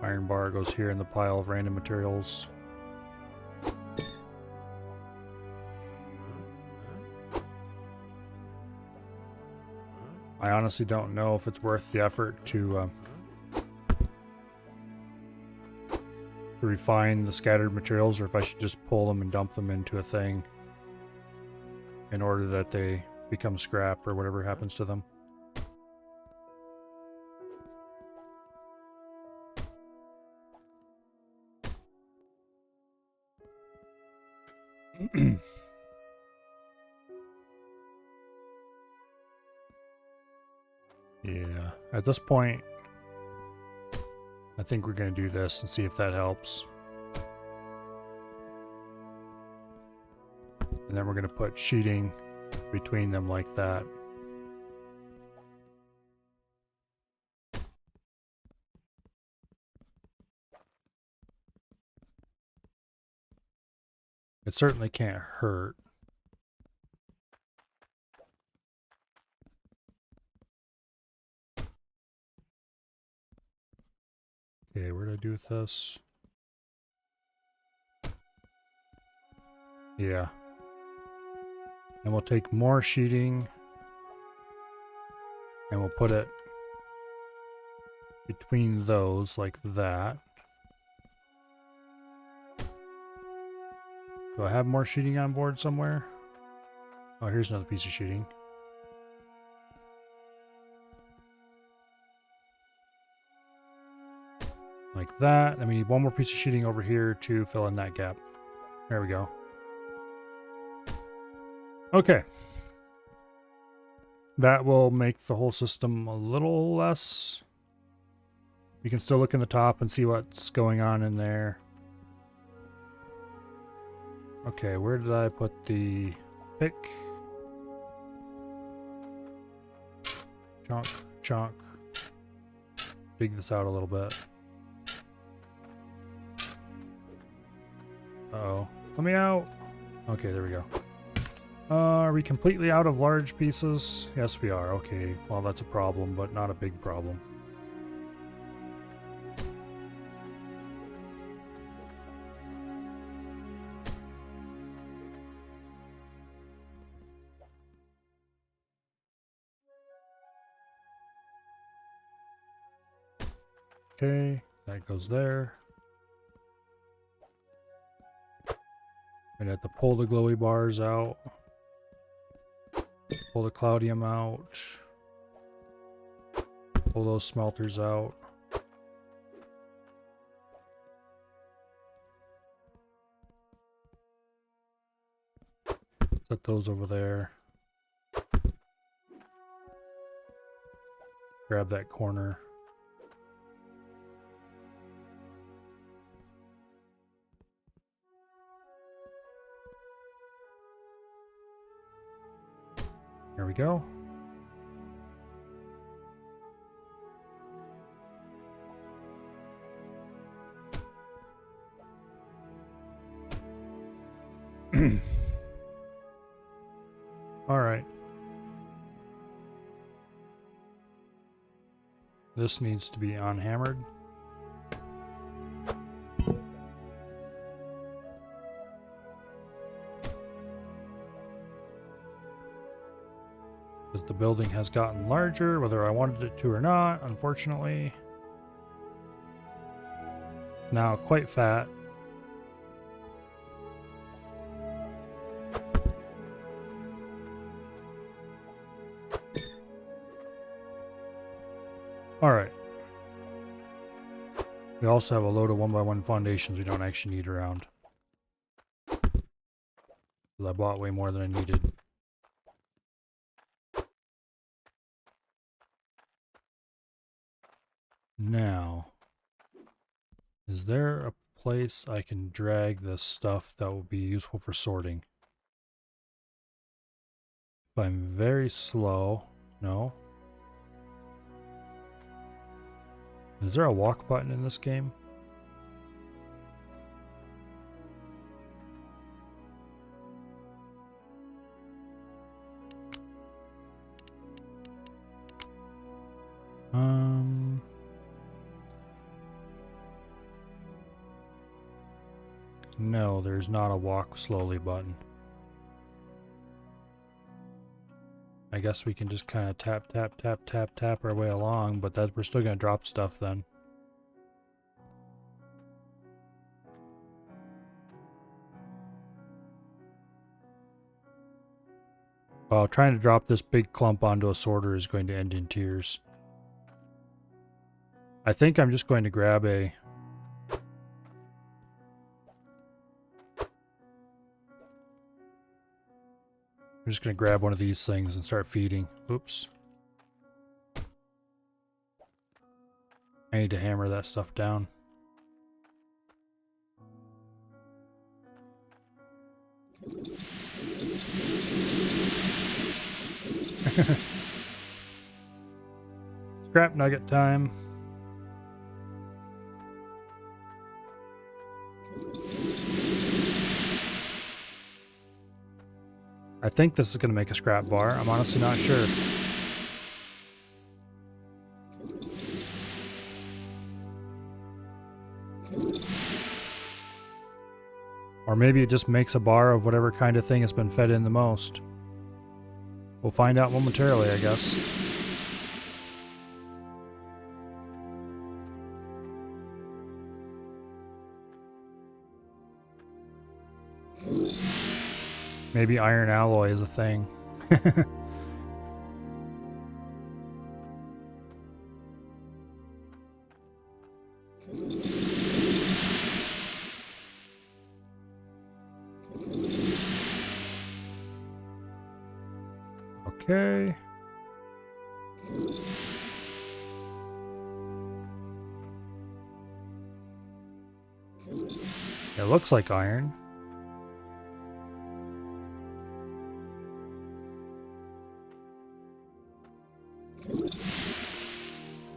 Iron bar goes here in the pile of random materials. I honestly don't know if it's worth the effort to refine the scattered materials, or if I should just pull them and dump them into a thing in order that they become scrap or whatever happens to them. Yeah, at this point, I think we're going to do this and see if that helps. And then we're going to put sheeting between them like that. It certainly can't hurt. Okay, what did I do with this? Yeah. And we'll take more sheeting and we'll put it between those like that. Do I have more sheeting on board somewhere? Oh, here's another piece of sheeting. Like that. And we need one more piece of sheeting over here to fill in that gap. There we go. Okay. That will make the whole system a little less. You can still look in the top and see what's going on in there. Okay, where did I put the pick? Chunk, chunk. Dig this out a little bit. Uh-oh. Let me out! Okay, there we go. Are we completely out of large pieces? Yes, we are. Okay, well, that's a problem, but not a big problem. Okay, that goes there. I'd have to pull the glowy bars out. Pull the cloudium out. Pull those smelters out. Set those over there. Grab that corner. There we go. All right. This needs to be unhammered. Because the building has gotten larger, whether I wanted it to or not, unfortunately. Now quite fat. Alright. We also have a load of 1x1 foundations we don't actually need around. Because I bought way more than I needed. Now, is there a place I can drag this stuff that will be useful for sorting? If I'm very slow, no. Is there a walk button in this game? No, there's not a walk slowly button. I guess we can just kind of tap, tap, tap, tap, tap our way along, but we're still going to drop stuff then. Well, trying to drop this big clump onto a sorter is going to end in tears. I think I'm just going to grab a... I'm just going to grab one of these things and start feeding. Oops. I need to hammer that stuff down. Scrap nugget time. I think this is going to make a scrap bar. I'm honestly not sure. Or maybe it just makes a bar of whatever kind of thing has been fed in the most. We'll find out momentarily, I guess. Maybe iron alloy is a thing. Okay. It looks like iron.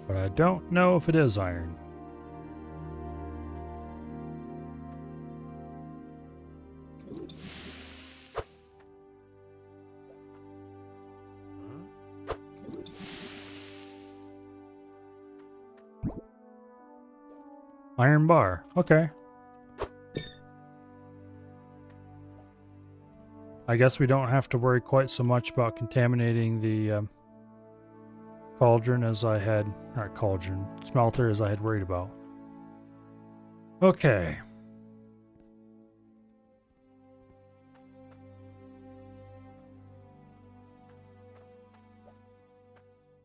But I don't know if it is iron. Iron bar. Okay. I guess we don't have to worry quite so much about contaminating the cauldron as I had, not cauldron, smelter as I had worried about. Okay.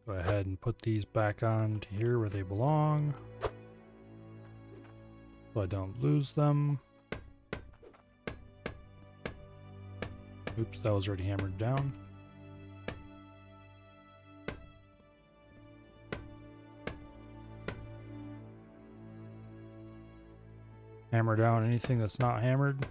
Go ahead and put these back on to here where they belong, so I don't lose them. Oops, that was already hammered down. Hammer down anything that's not hammered.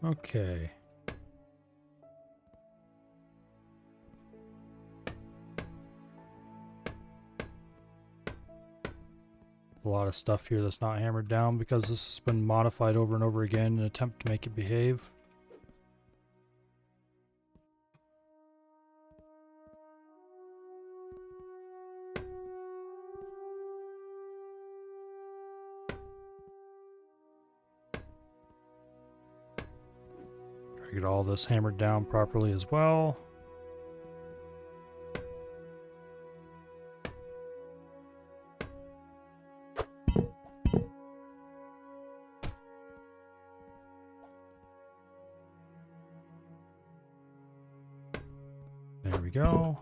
Okay. A lot of stuff here that's not hammered down because this has been modified over and over again in an attempt to make it behave. Try to get all this hammered down properly as well. There we go.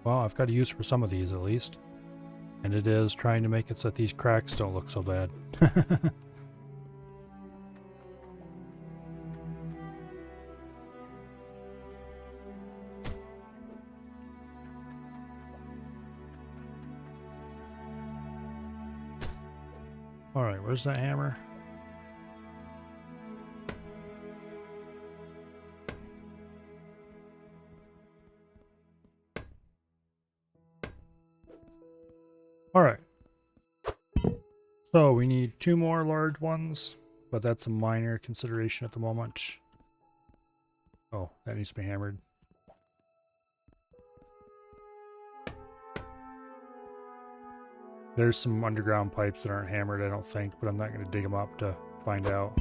Well, I've got a use for some of these at least. And it is trying to make it so that these cracks don't look so bad. Alright, where's that hammer? Alright. So we need 2 more large ones, but that's a minor consideration at the moment. Oh, that needs to be hammered. There's some underground pipes that aren't hammered, I don't think, but I'm not going to dig them up to find out.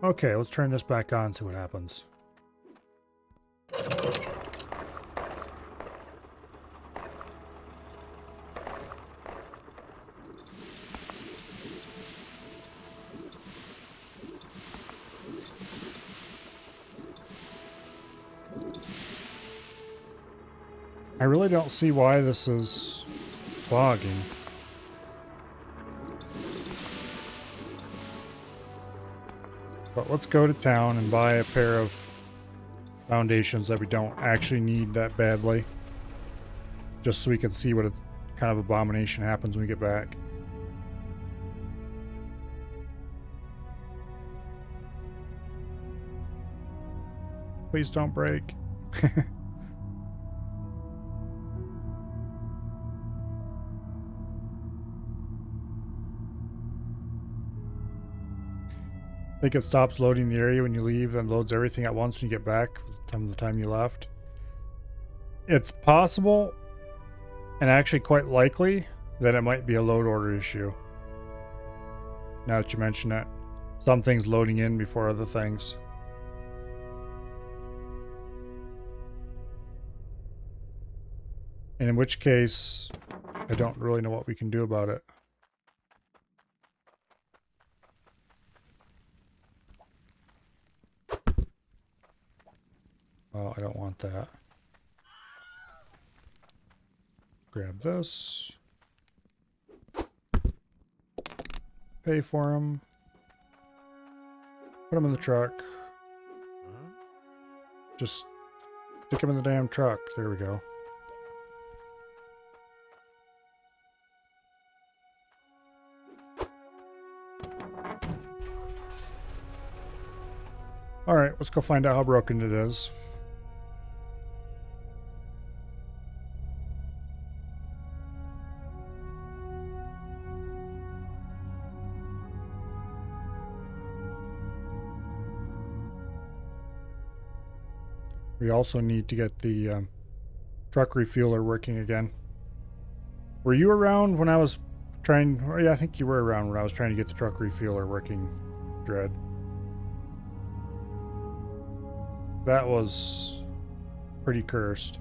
Okay, let's turn this back on and see what happens. I really don't see why this is clogging. But let's go to town and buy a pair of foundations that we don't actually need that badly. Just so we can see what a kind of abomination happens when we get back. Please don't break. I think it stops loading the area when you leave and loads everything at once when you get back from the time you left. It's possible, and actually quite likely, that it might be a load order issue. Now that you mention it, some things loading in before other things. And in which case, I don't really know what we can do about it. Oh, I don't want that. Grab this. Pay for them. Put them in the truck. Just stick them in the damn truck. There we go. Alright, let's go find out how broken it is. We also need to get the truck refueler working again. Were you around when I was trying... Oh yeah, I think you were around when I was trying to get the truck refueler working, Dread. That was pretty cursed.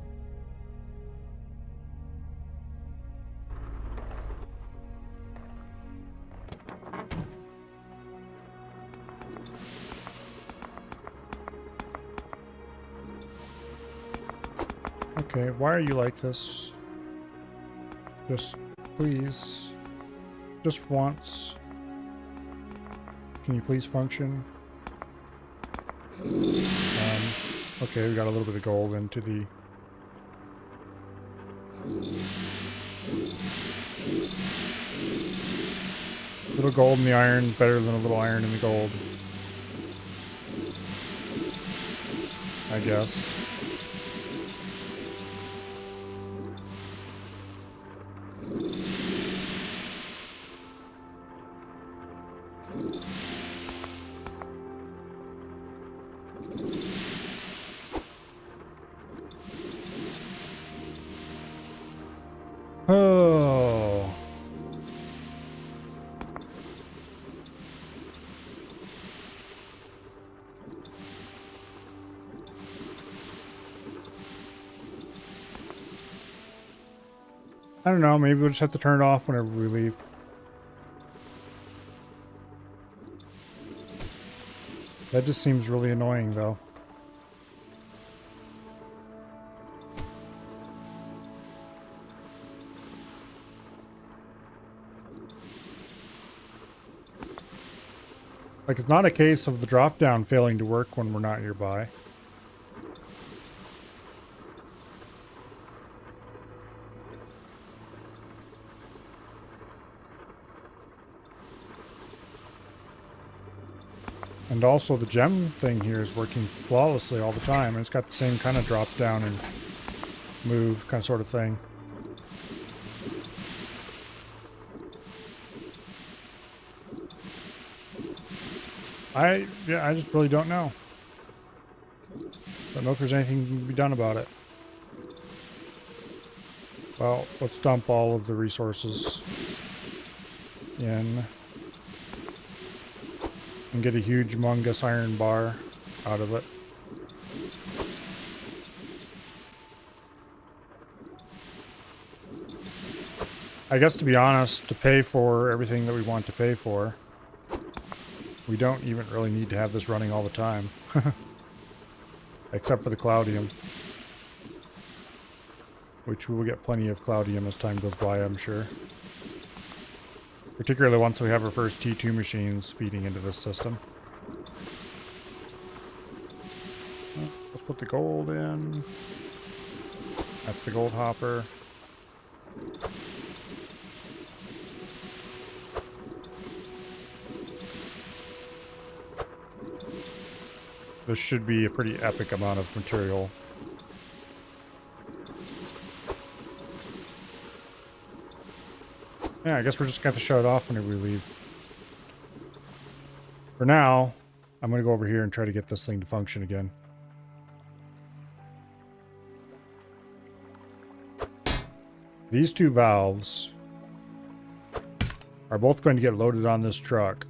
Okay, why are you like this? Just, please. Just once. Can you please function? Okay, we got a little bit of gold into the... Little gold in the iron, better than a little iron in the gold. I guess. Oh. I don't know, maybe we'll just have to turn it off whenever we leave. That just seems really annoying, though. Like, it's not a case of the drop-down failing to work when we're not nearby. And also the gem thing here is working flawlessly all the time, and it's got the same kind of drop down and move kind of sort of thing. I just really don't know. Don't know if there's anything to be done about it. Well, let's dump all of the resources in. And get a huge humongous iron bar out of it. I guess, to be honest, to pay for everything that we want to pay for, we don't even really need to have this running all the time. Except for the Cloudium. Which we will get plenty of Cloudium as time goes by, I'm sure. Particularly once we have our first T2 machines feeding into this system. Let's put the gold in. That's the gold hopper. This should be a pretty epic amount of material. Yeah, I guess we're just going to shut it off whenever we leave. For now, I'm going to go over here and try to get this thing to function again. These two valves are both going to get loaded on this truck.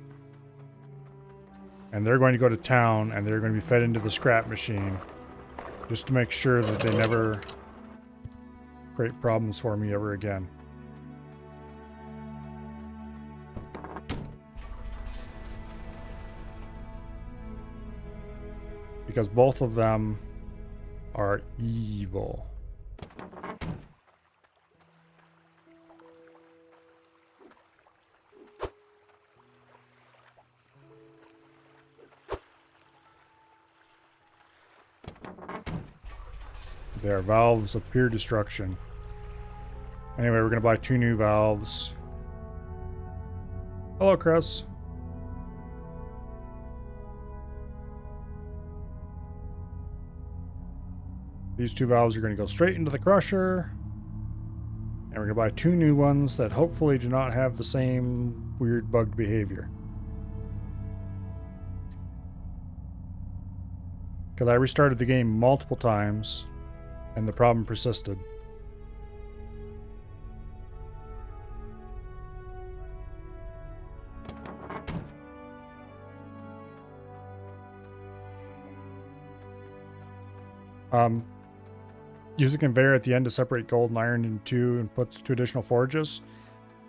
And they're going to go to town, and they're going to be fed into the scrap machine. Just to make sure that they never create problems for me ever again. Because both of them are evil. They are valves of pure destruction. Anyway, we're going to buy 2 new valves. Hello, Chris. These 2 valves are going to go straight into the crusher. And we're going to buy 2 new ones that hopefully do not have the same weird bugged behavior. Because I restarted the game multiple times, and the problem persisted. Use a conveyor at the end to separate gold and iron in two and puts 2 additional forges.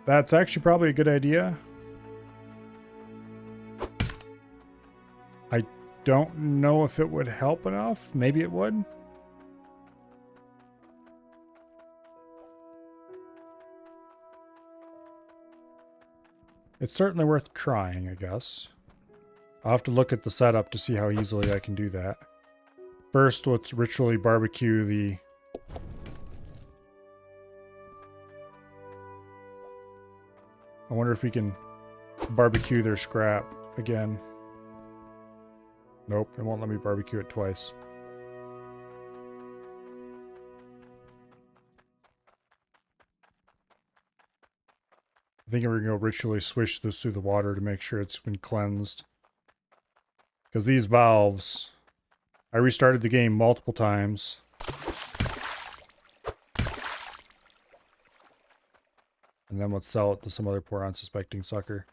That's actually probably a good idea. I don't know if it would help enough. Maybe it would. It's certainly worth trying, I guess. I'll have to look at the setup to see how easily I can do that. First, let's ritually barbecue the... I wonder if we can barbecue their scrap again. Nope, it won't let me barbecue it twice. I think we're going to go ritually swish this through the water to make sure it's been cleansed. Because these valves, I restarted the game multiple times. And then let's sell it to some other poor unsuspecting sucker.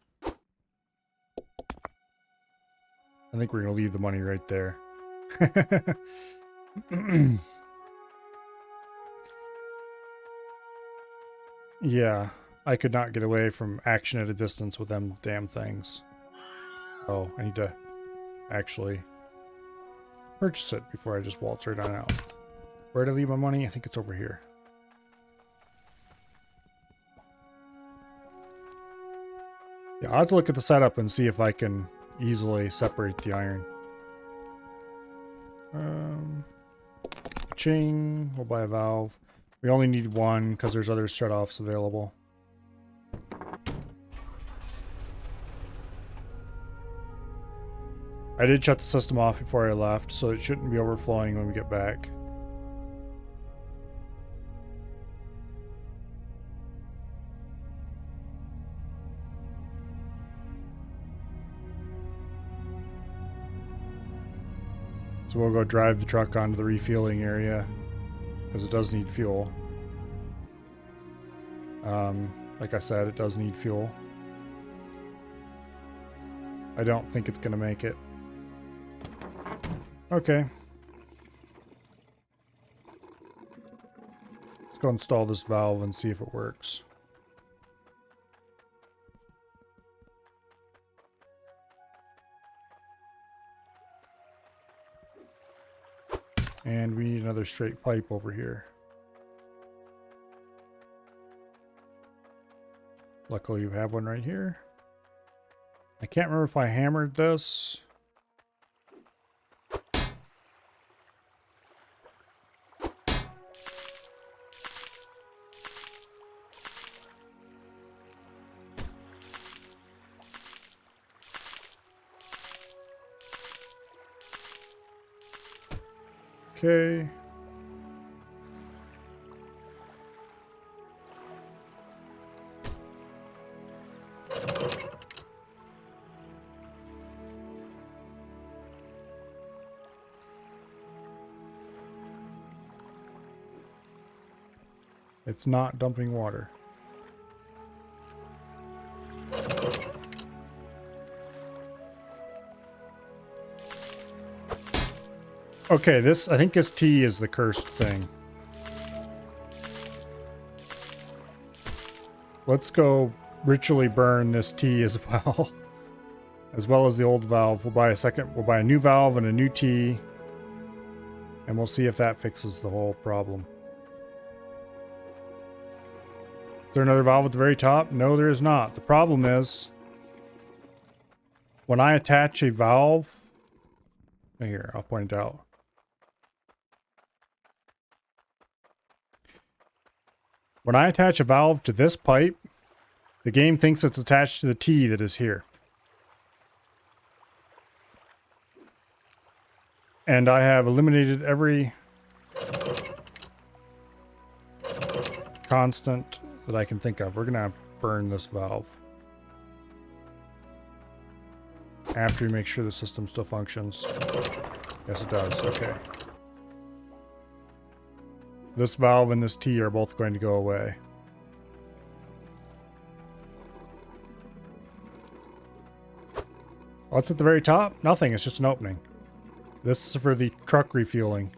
I think we're going to leave the money right there. Yeah, I could not get away from action at a distance with them damn things. Oh, I need to actually purchase it before I just waltz right on out. Where did I leave my money? I think it's over here. Yeah, I'll have to look at the setup and see if I can easily separate the iron. Ching, we'll buy a valve. We only need one because there's other shut-offs available. I did shut the system off before I left, so it shouldn't be overflowing when we get back. So we'll go drive the truck onto the refueling area because it does need fuel. Like I said, it does need fuel. I don't think it's going to make it. Okay. Let's go install this valve and see if it works. And we need another straight pipe over here. Luckily you have one right here. I can't remember if I hammered this. Okay. It's not dumping water. Okay, I think this T is the cursed thing. Let's go ritually burn this T as well. As well as the old valve. We'll buy a new valve and a new T. And we'll see if that fixes the whole problem. Is there another valve at the very top? No, there is not. The problem is, when I attach a valve, here, I'll point it out. When I attach a valve to this pipe, the game thinks it's attached to the T that is here. And I have eliminated every constant that I can think of. We're gonna burn this valve. After we make sure the system still functions. Yes, it does. Okay. This valve and this T are both going to go away. What's at the very top? Nothing. It's just an opening. This is for the truck refueling.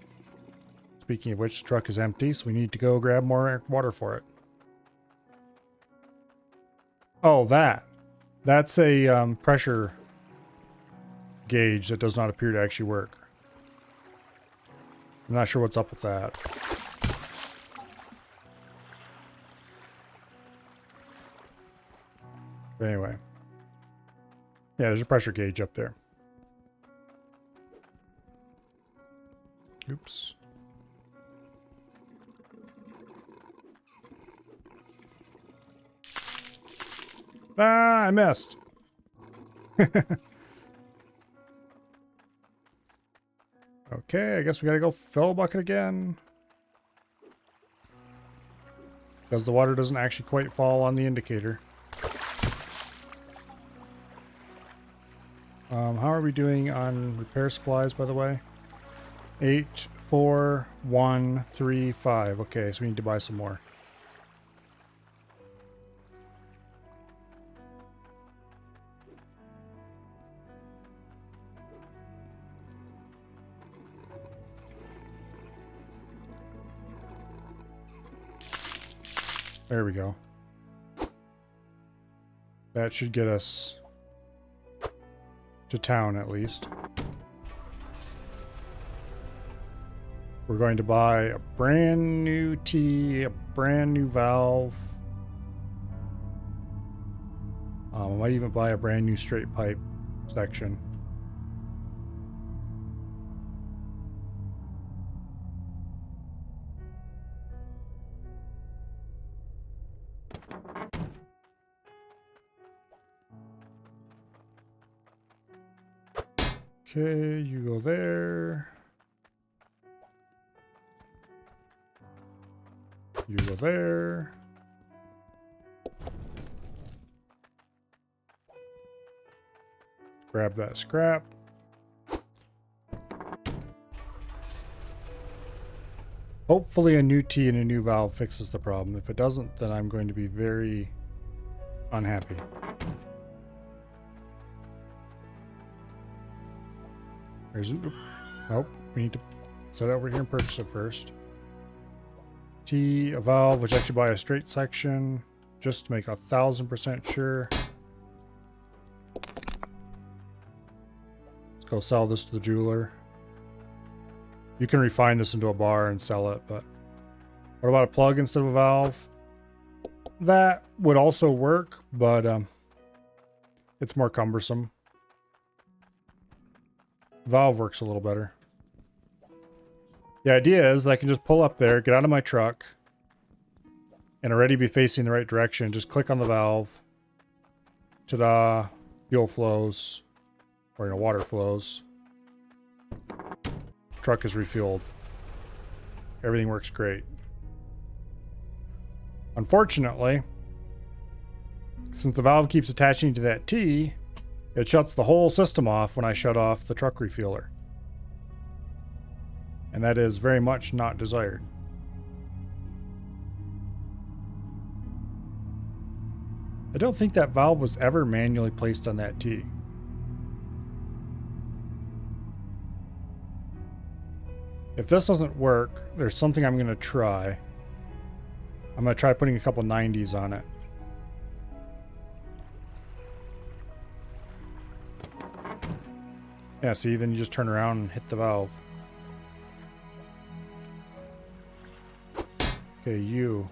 Speaking of which, the truck is empty, so we need to go grab more water for it. Oh, that's a pressure gauge that does not appear to actually work. I'm not sure what's up with that. But anyway. Yeah, there's a pressure gauge up there. Oops. Ah, I missed. Okay, I guess we gotta go fill a bucket again. Because the water doesn't actually quite fall on the indicator. How are we doing on repair supplies, by the way? 8, 4, 1, 3, 5. Okay, so we need to buy some more. There we go. That should get us to town at least. We're going to buy a brand new T, a brand new valve. I might even buy a brand new straight pipe section. Okay, you go there. You go there. Grab that scrap. Hopefully a new T and a new valve fixes the problem. If it doesn't, then I'm going to be very unhappy. There's nope. We need to set it over here and purchase it first. T, a valve, which actually buy a straight section, just to make 1000% sure. Let's go sell this to the jeweler. You can refine this into a bar and sell it, but what about a plug instead of a valve? That would also work, but it's more cumbersome. Valve works a little better. The idea is I can just pull up there, get out of my truck, and already be facing the right direction. Just click on the valve. Ta-da! Fuel flows, or water flows. Truck is refueled. Everything works great. Unfortunately, since the valve keeps attaching to that T, it shuts the whole system off when I shut off the truck refueler. And that is very much not desired. I don't think that valve was ever manually placed on that T. If this doesn't work, there's something I'm going to try. I'm going to try putting a couple 90s on it. Yeah, see, then you just turn around and hit the valve. Okay, you.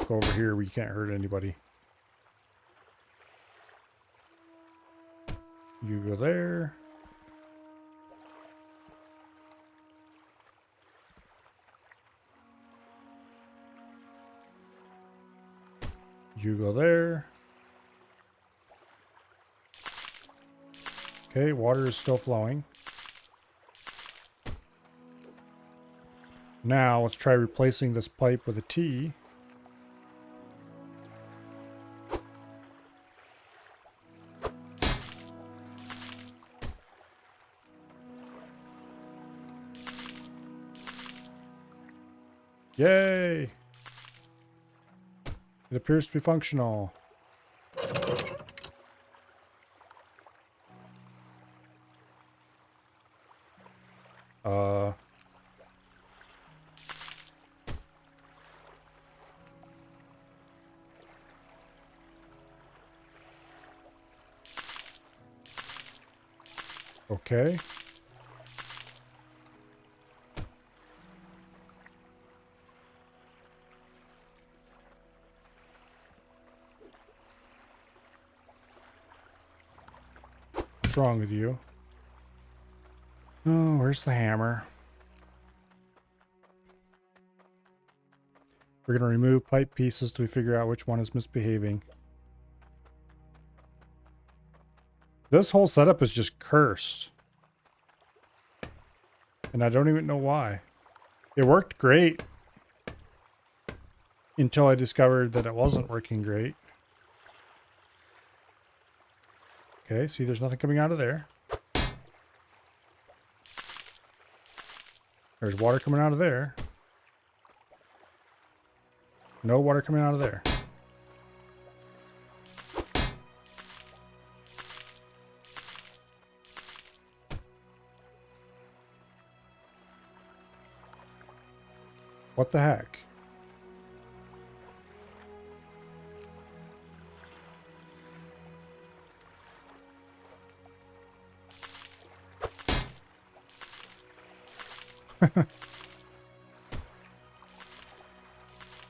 Go over here where you can't hurt anybody. You go there. You go there. Okay, water is still flowing. Now, let's try replacing this pipe with a T. Yay! It appears to be functional. Okay. What's wrong with you? Oh, where's the hammer? We're going to remove pipe pieces till we figure out which one is misbehaving. This whole setup is just cursed. And I don't even know why. It worked great. Until I discovered that it wasn't working great. Okay, see, there's nothing coming out of there. There's water coming out of there. No water coming out of there. What the heck?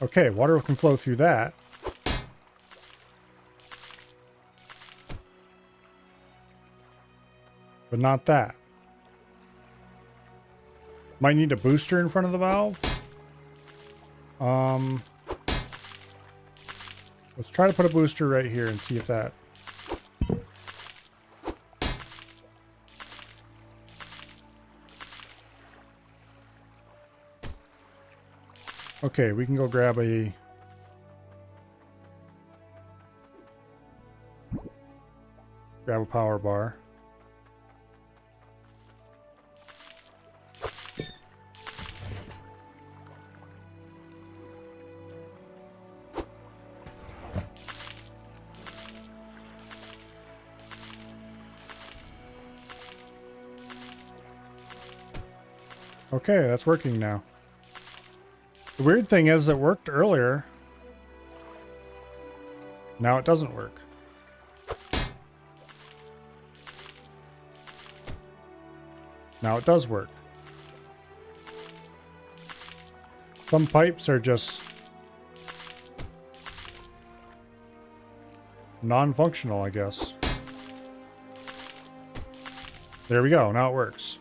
Okay, water can flow through that. But not that. Might need a booster in front of the valve. Let's try to put a booster right here and see if that... Okay, we can go grab a... Grab a power bar. Okay, that's working now. The weird thing is it worked earlier. Now it doesn't work. Now it does work. Some pipes are just non-functional, I guess. There we go. Now it works.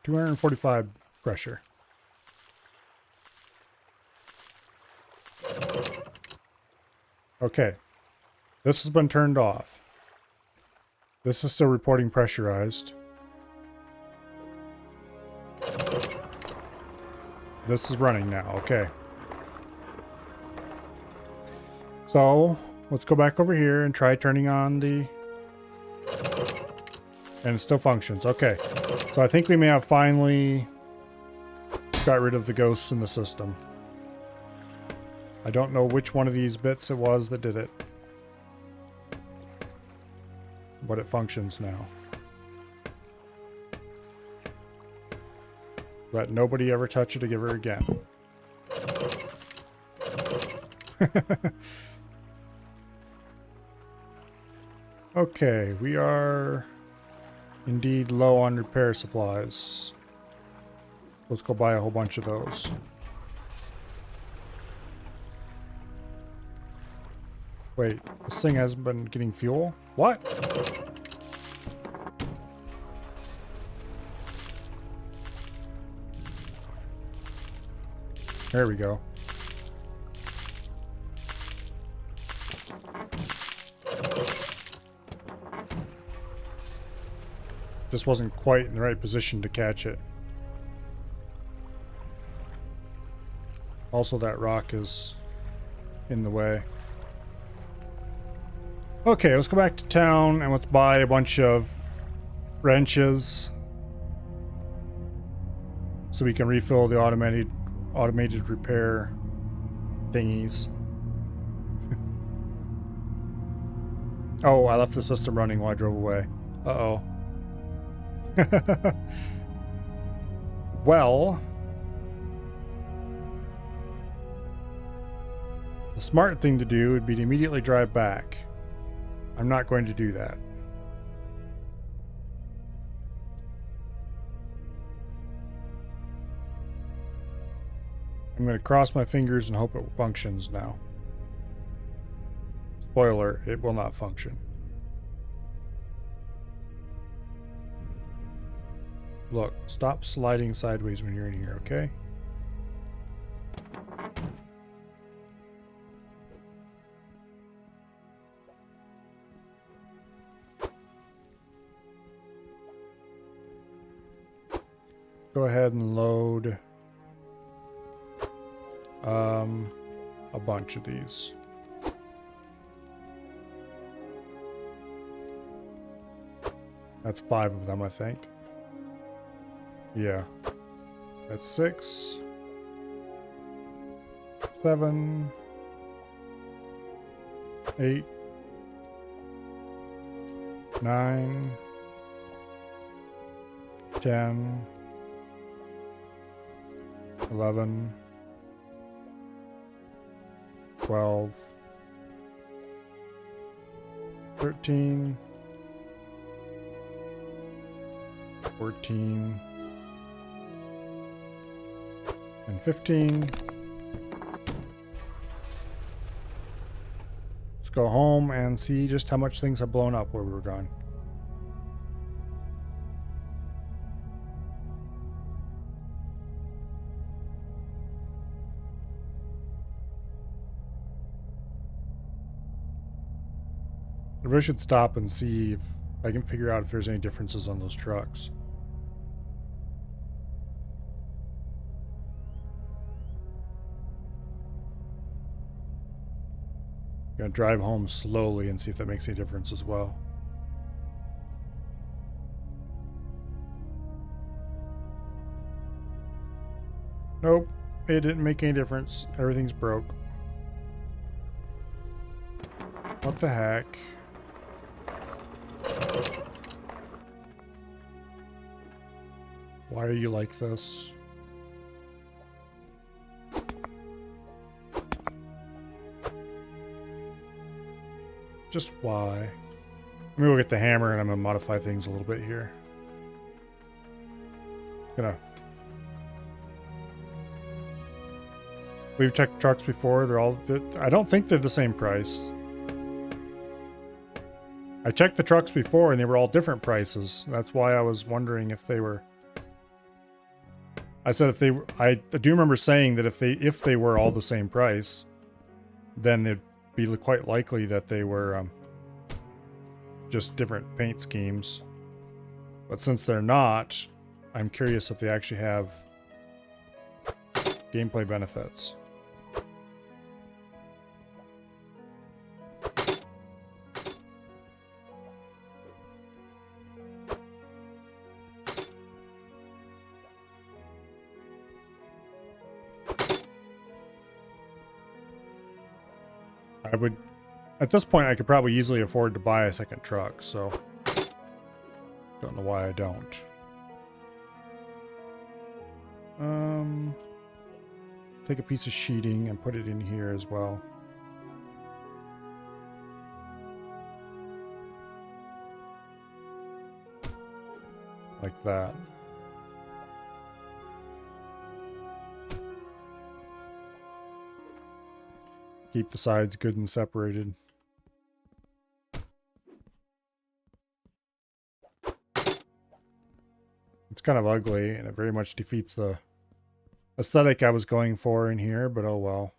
.245 pressure. Okay. This has been turned off. This is still reporting pressurized. This is running now. Okay. So, let's go back over here and try turning on the... And it still functions. Okay. So I think we may have finally got rid of the ghosts in the system. I don't know which one of these bits it was that did it. But it functions now. Let nobody ever touch it ever again. Okay, we are indeed low on repair supplies. Let's go buy a whole bunch of those. Wait, this thing hasn't been getting fuel? What? There we go. Just wasn't quite in the right position to catch it. Also, that rock is in the way. Okay, let's go back to town and let's buy a bunch of wrenches so we can refill the automated repair thingies. Oh, I left the system running while I drove away. Uh-oh. Well, the smart thing to do would be to immediately drive back. I'm not going to do that. I'm going to cross my fingers and hope it functions now. Spoiler, it will not function. Look, stop sliding sideways when you're in here, okay? Go ahead and load a bunch of these. That's 5 of them, I think. Yeah. That's 6, 7, 8, 9, 10, 11, 12, 13, 14, and 15. Let's go home and see just how much things have blown up where we were gone. I really should stop and see if I can figure out if there's any differences on those trucks. Gonna drive home slowly and see if that makes any difference as well. Nope, it didn't make any difference. Everything's broke. What the heck? Why are you like this? Just why? Maybe we'll get the hammer and I'm gonna modify things a little bit here. We've checked trucks before. I don't think they're the same price. I checked the trucks before and they were all different prices. That's why I was wondering if they were. I said if they were, I do remember saying that if they were all the same price, then it'd be quite likely that they were just different paint schemes. But since they're not, I'm curious if they actually have gameplay benefits. I would, at this point, I could probably easily afford to buy a second truck, so don't know why I don't. Take a piece of sheeting and put it in here as well. Like that. Keep the sides good and separated. It's kind of ugly, and it very much defeats the aesthetic I was going for in here, but oh well.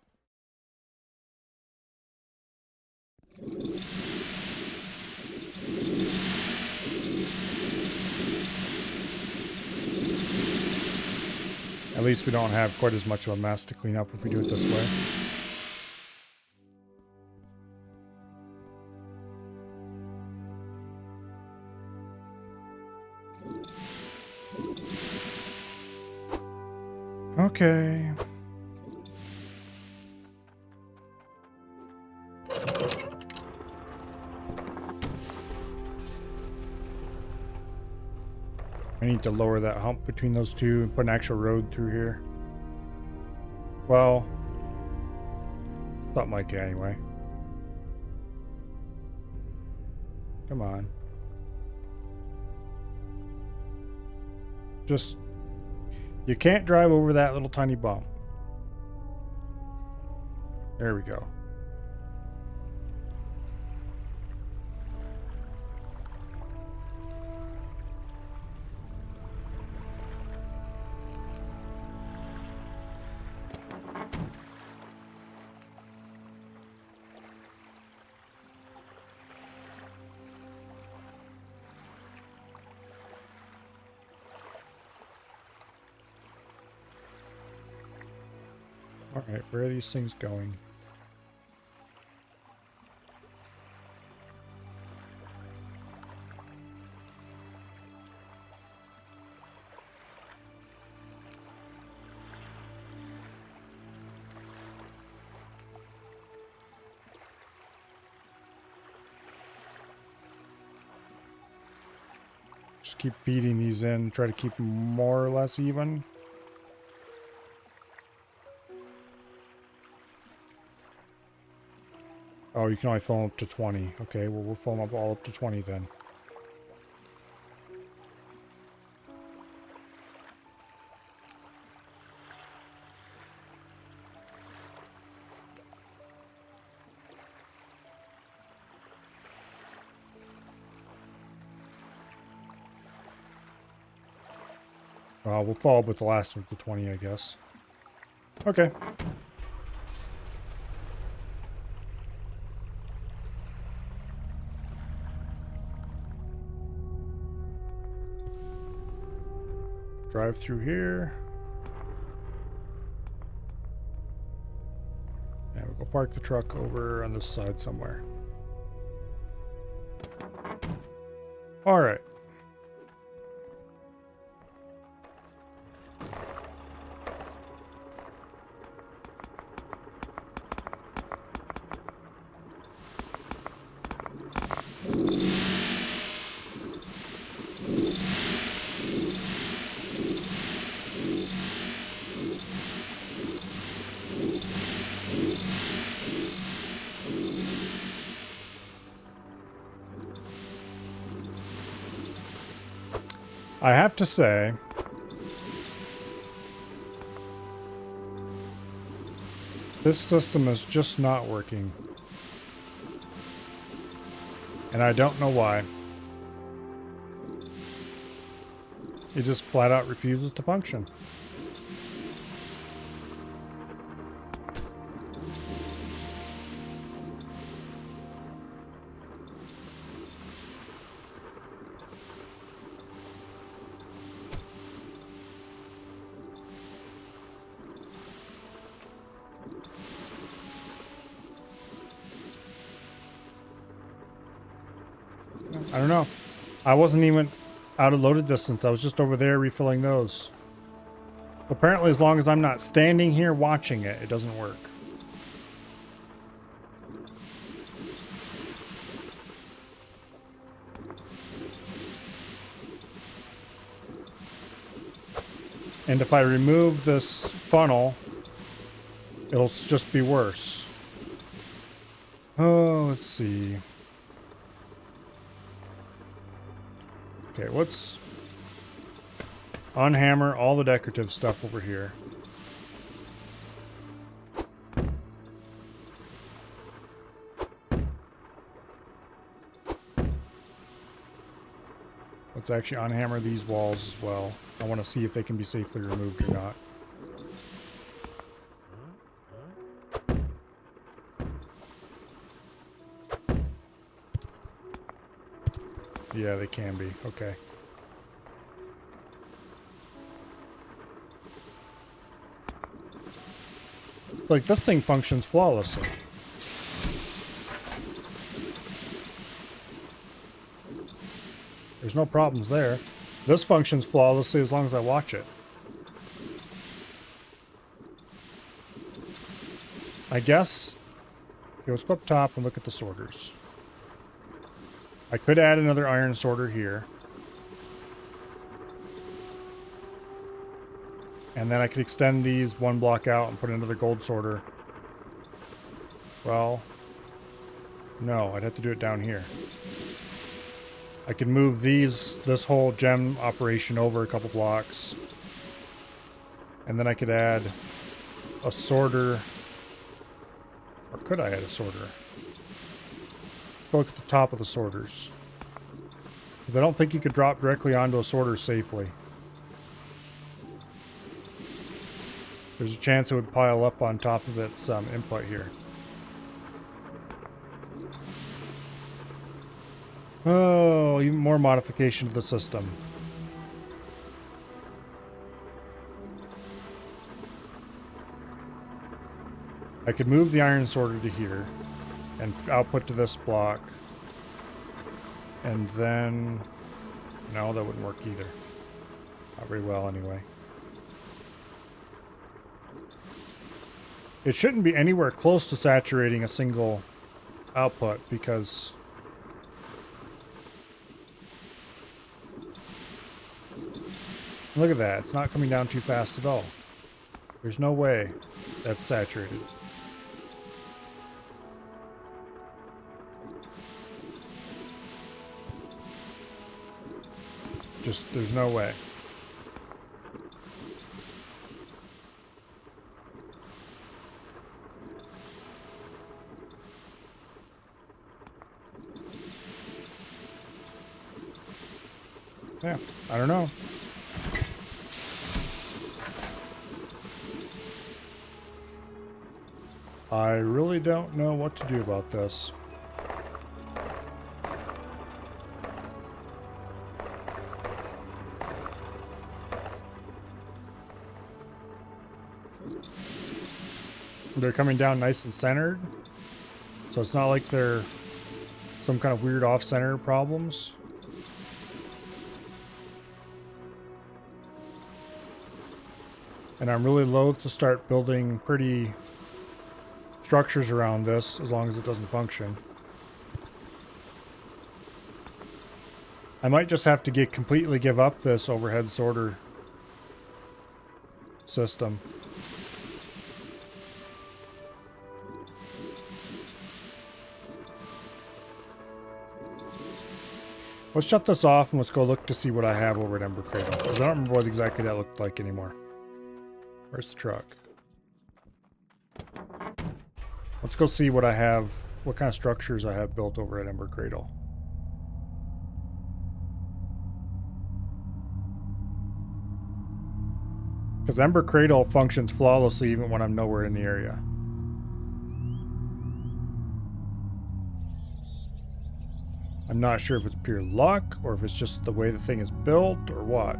At least we don't have quite as much of a mess to clean up if we do it this way. Okay. I need to lower that hump between those two and put an actual road through here. Well, something like that anyway. Come on. Just, you can't drive over that little tiny bump. There we go. Alright, where are these things going? Just keep feeding these in, try to keep them more or less even. Oh, you can only fill them up to 20. Okay, well, we'll fill them up all up to 20 then. We'll follow up with the last one, the 20, I guess. Okay. Drive through here. And we'll go park the truck over on this side somewhere. All right. I have to say, this system is just not working. And I don't know why. It just flat out refuses to function. I don't know. I wasn't even out of loaded distance. I was just over there refilling those. Apparently, as long as I'm not standing here watching it, it doesn't work. And if I remove this funnel, it'll just be worse. Oh, let's see. Okay, let's unhammer all the decorative stuff over here. Let's actually unhammer these walls as well. I want to see if they can be safely removed or not. Yeah, they can be. Okay. It's like this thing functions flawlessly. There's no problems there. This functions flawlessly as long as I watch it. I guess... Okay, let's go up top and look at the sorters. I could add another iron sorter here. And then I could extend these one block out and put another gold sorter. Well, no, I'd have to do it down here. I could move this whole gem operation over a couple blocks. And then I could add a sorter. Or could I add a sorter? Look at the top of the sorters. I don't think you could drop directly onto a sorter safely. There's a chance it would pile up on top of its input here. Oh, even more modification to the system. I could move the iron sorter to here and output to this block. And then... no, that wouldn't work either. Not very well anyway. It shouldn't be anywhere close to saturating a single output because... look at that, it's not coming down too fast at all. There's no way that's saturated. Just, there's no way. Yeah, I don't know. I really don't know what to do about this. They're coming down nice and centered, so it's not like they're some kind of weird off-center problems. And I'm really loath to start building pretty structures around this as long as it doesn't function. I might just have to completely give up this overhead sorter system. Let's shut this off and let's go look to see what I have over at Ember Cradle, because I don't remember what exactly that looked like anymore. Where's the truck? Let's go see what I have, what kind of structures I have built over at Ember Cradle. Because Ember Cradle functions flawlessly even when I'm nowhere in the area. I'm not sure if it's pure luck, or if it's just the way the thing is built, or what.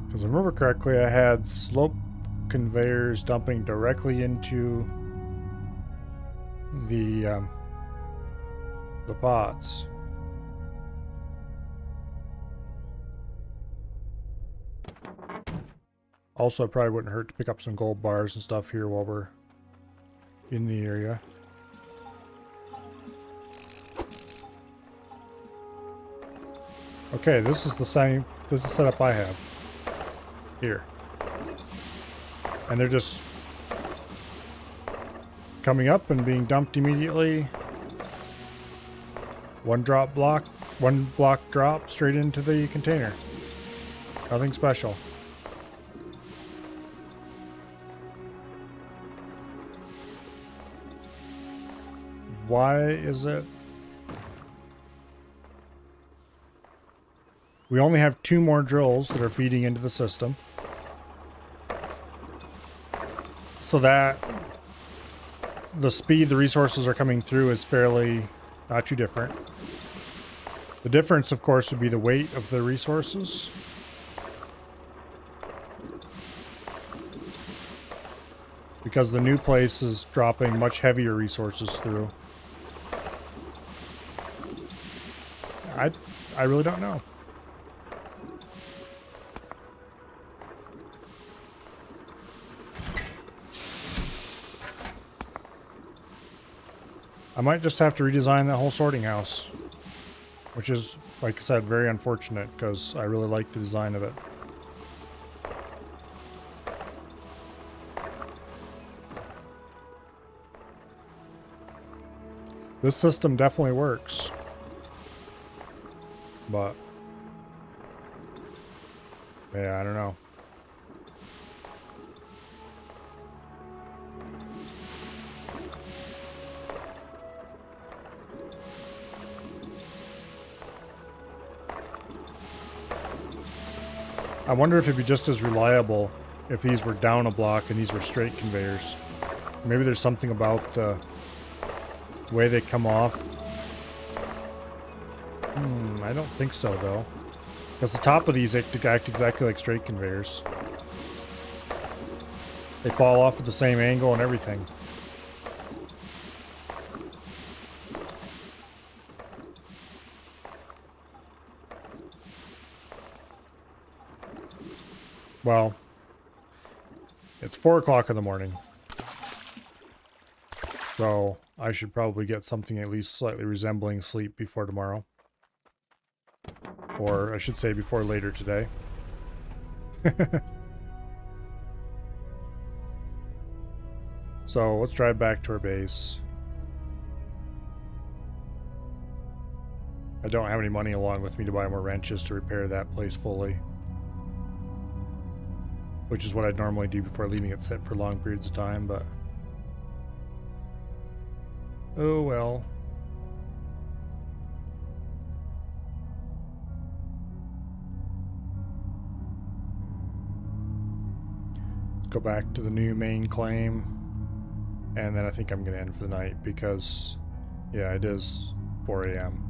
Because if I remember correctly, I had slope conveyors dumping directly into the pots. Also, it probably wouldn't hurt to pick up some gold bars and stuff here while we're in the area. Okay, this is the same. This is the setup I have here, and they're just coming up and being dumped immediately. One block drop straight into the container. Nothing special. Why is it? We only have 2 more drills that are feeding into the system. So that the speed the resources are coming through is fairly not too different. The difference, of course, would be the weight of the resources. Because the new place is dropping much heavier resources through. I really don't know. I might just have to redesign that whole sorting house. Which is, like I said, very unfortunate because I really like the design of it. This system definitely works. But yeah, I don't know. I wonder if it'd be just as reliable if these were down a block and these were straight conveyors. Maybe there's something about the way they come off. I don't think so though. Because the top of these act exactly like straight conveyors. They fall off at the same angle and everything. Well, it's 4 o'clock in the morning. So I should probably get something at least slightly resembling sleep before tomorrow. Or I should say before later today. So let's drive back to our base. I don't have any money along with me to buy more wrenches to repair that place fully. Which is what I'd normally do before leaving it set for long periods of time, but... oh well. Let's go back to the new main claim. And then I think I'm going to end for the night because, yeah, it is 4 a.m.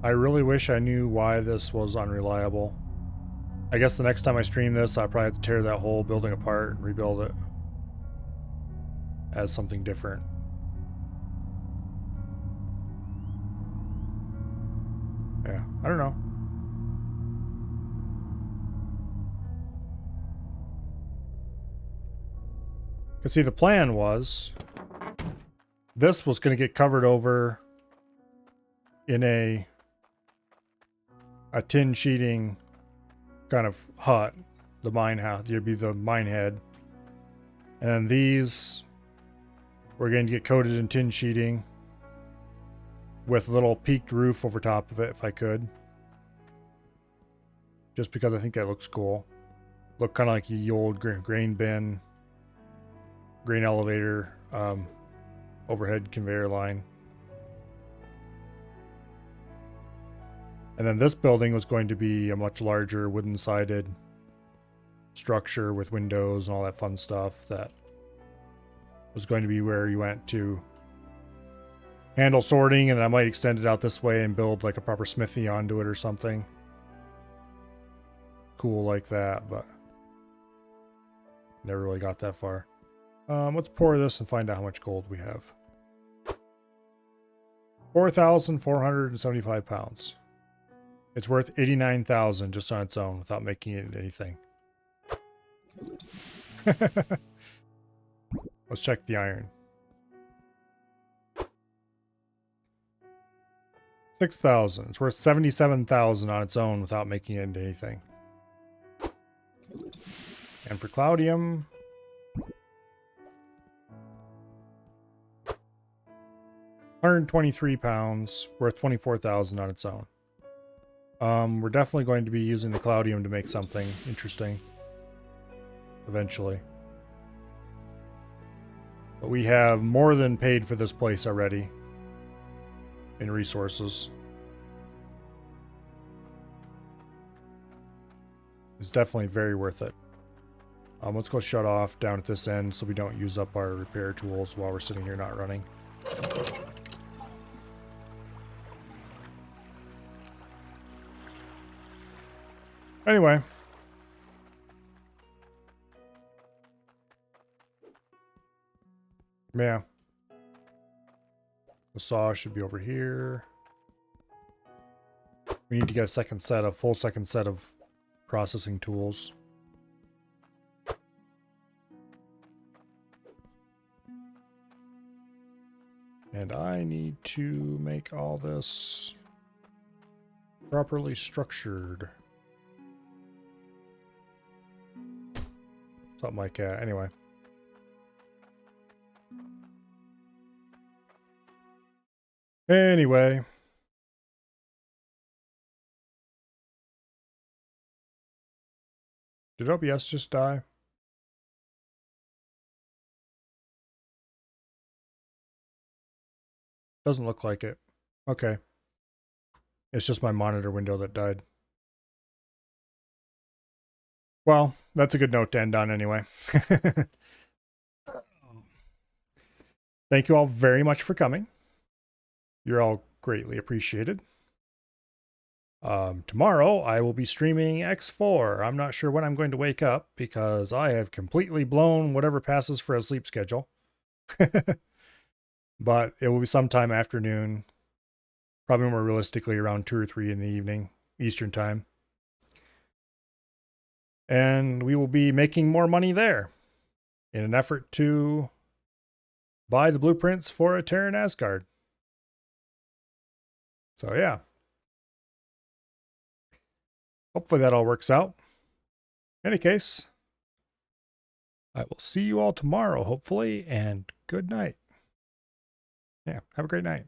I really wish I knew why this was unreliable. I guess the next time I stream this, I'll probably have to tear that whole building apart and rebuild it as something different. Yeah, I don't know. Because see, the plan was this was going to get covered over in a tin sheeting kind of hut, the mine house. There'd be the mine head, and then these were going to get coated in tin sheeting with a little peaked roof over top of it if I could, just because I think that looks cool. Look kind of like the old grain bin, grain elevator, overhead conveyor line. And then this building was going to be a much larger wooden-sided structure with windows and all that fun stuff that was going to be where you went to handle sorting, and I might extend it out this way and build like a proper smithy onto it or something cool like that, but never really got that far. Let's pour this and find out how much gold we have. 4,475 pounds. It's worth 89,000 just on its own without making it into anything. Let's check the iron. 6,000. It's worth 77,000 on its own without making it into anything. And for Cloudium, 123 pounds, worth 24,000 on its own. We're definitely going to be using the Cloudium to make something interesting eventually. But we have more than paid for this place already in resources. It's definitely very worth it. Let's go shut off down at this end so we don't use up our repair tools while we're sitting here not running. Anyway. Yeah. The saw should be over here. We need to get a full second set of processing tools. And I need to make all this properly structured. Something like that. Anyway. Anyway. Did OBS just die? Doesn't look like it. Okay. It's just my monitor window that died. Well, that's a good note to end on anyway. Thank you all very much for coming. You're all greatly appreciated. Tomorrow I will be streaming X4. I'm not sure when I'm going to wake up because I have completely blown whatever passes for a sleep schedule. But it will be sometime afternoon, probably more realistically around 2 or 3 in the evening, Eastern time. And we will be making more money there in an effort to buy the blueprints for a Terran Asgard. So yeah. Hopefully that all works out. In any case, I will see you all tomorrow, hopefully, and good night. Yeah, have a great night.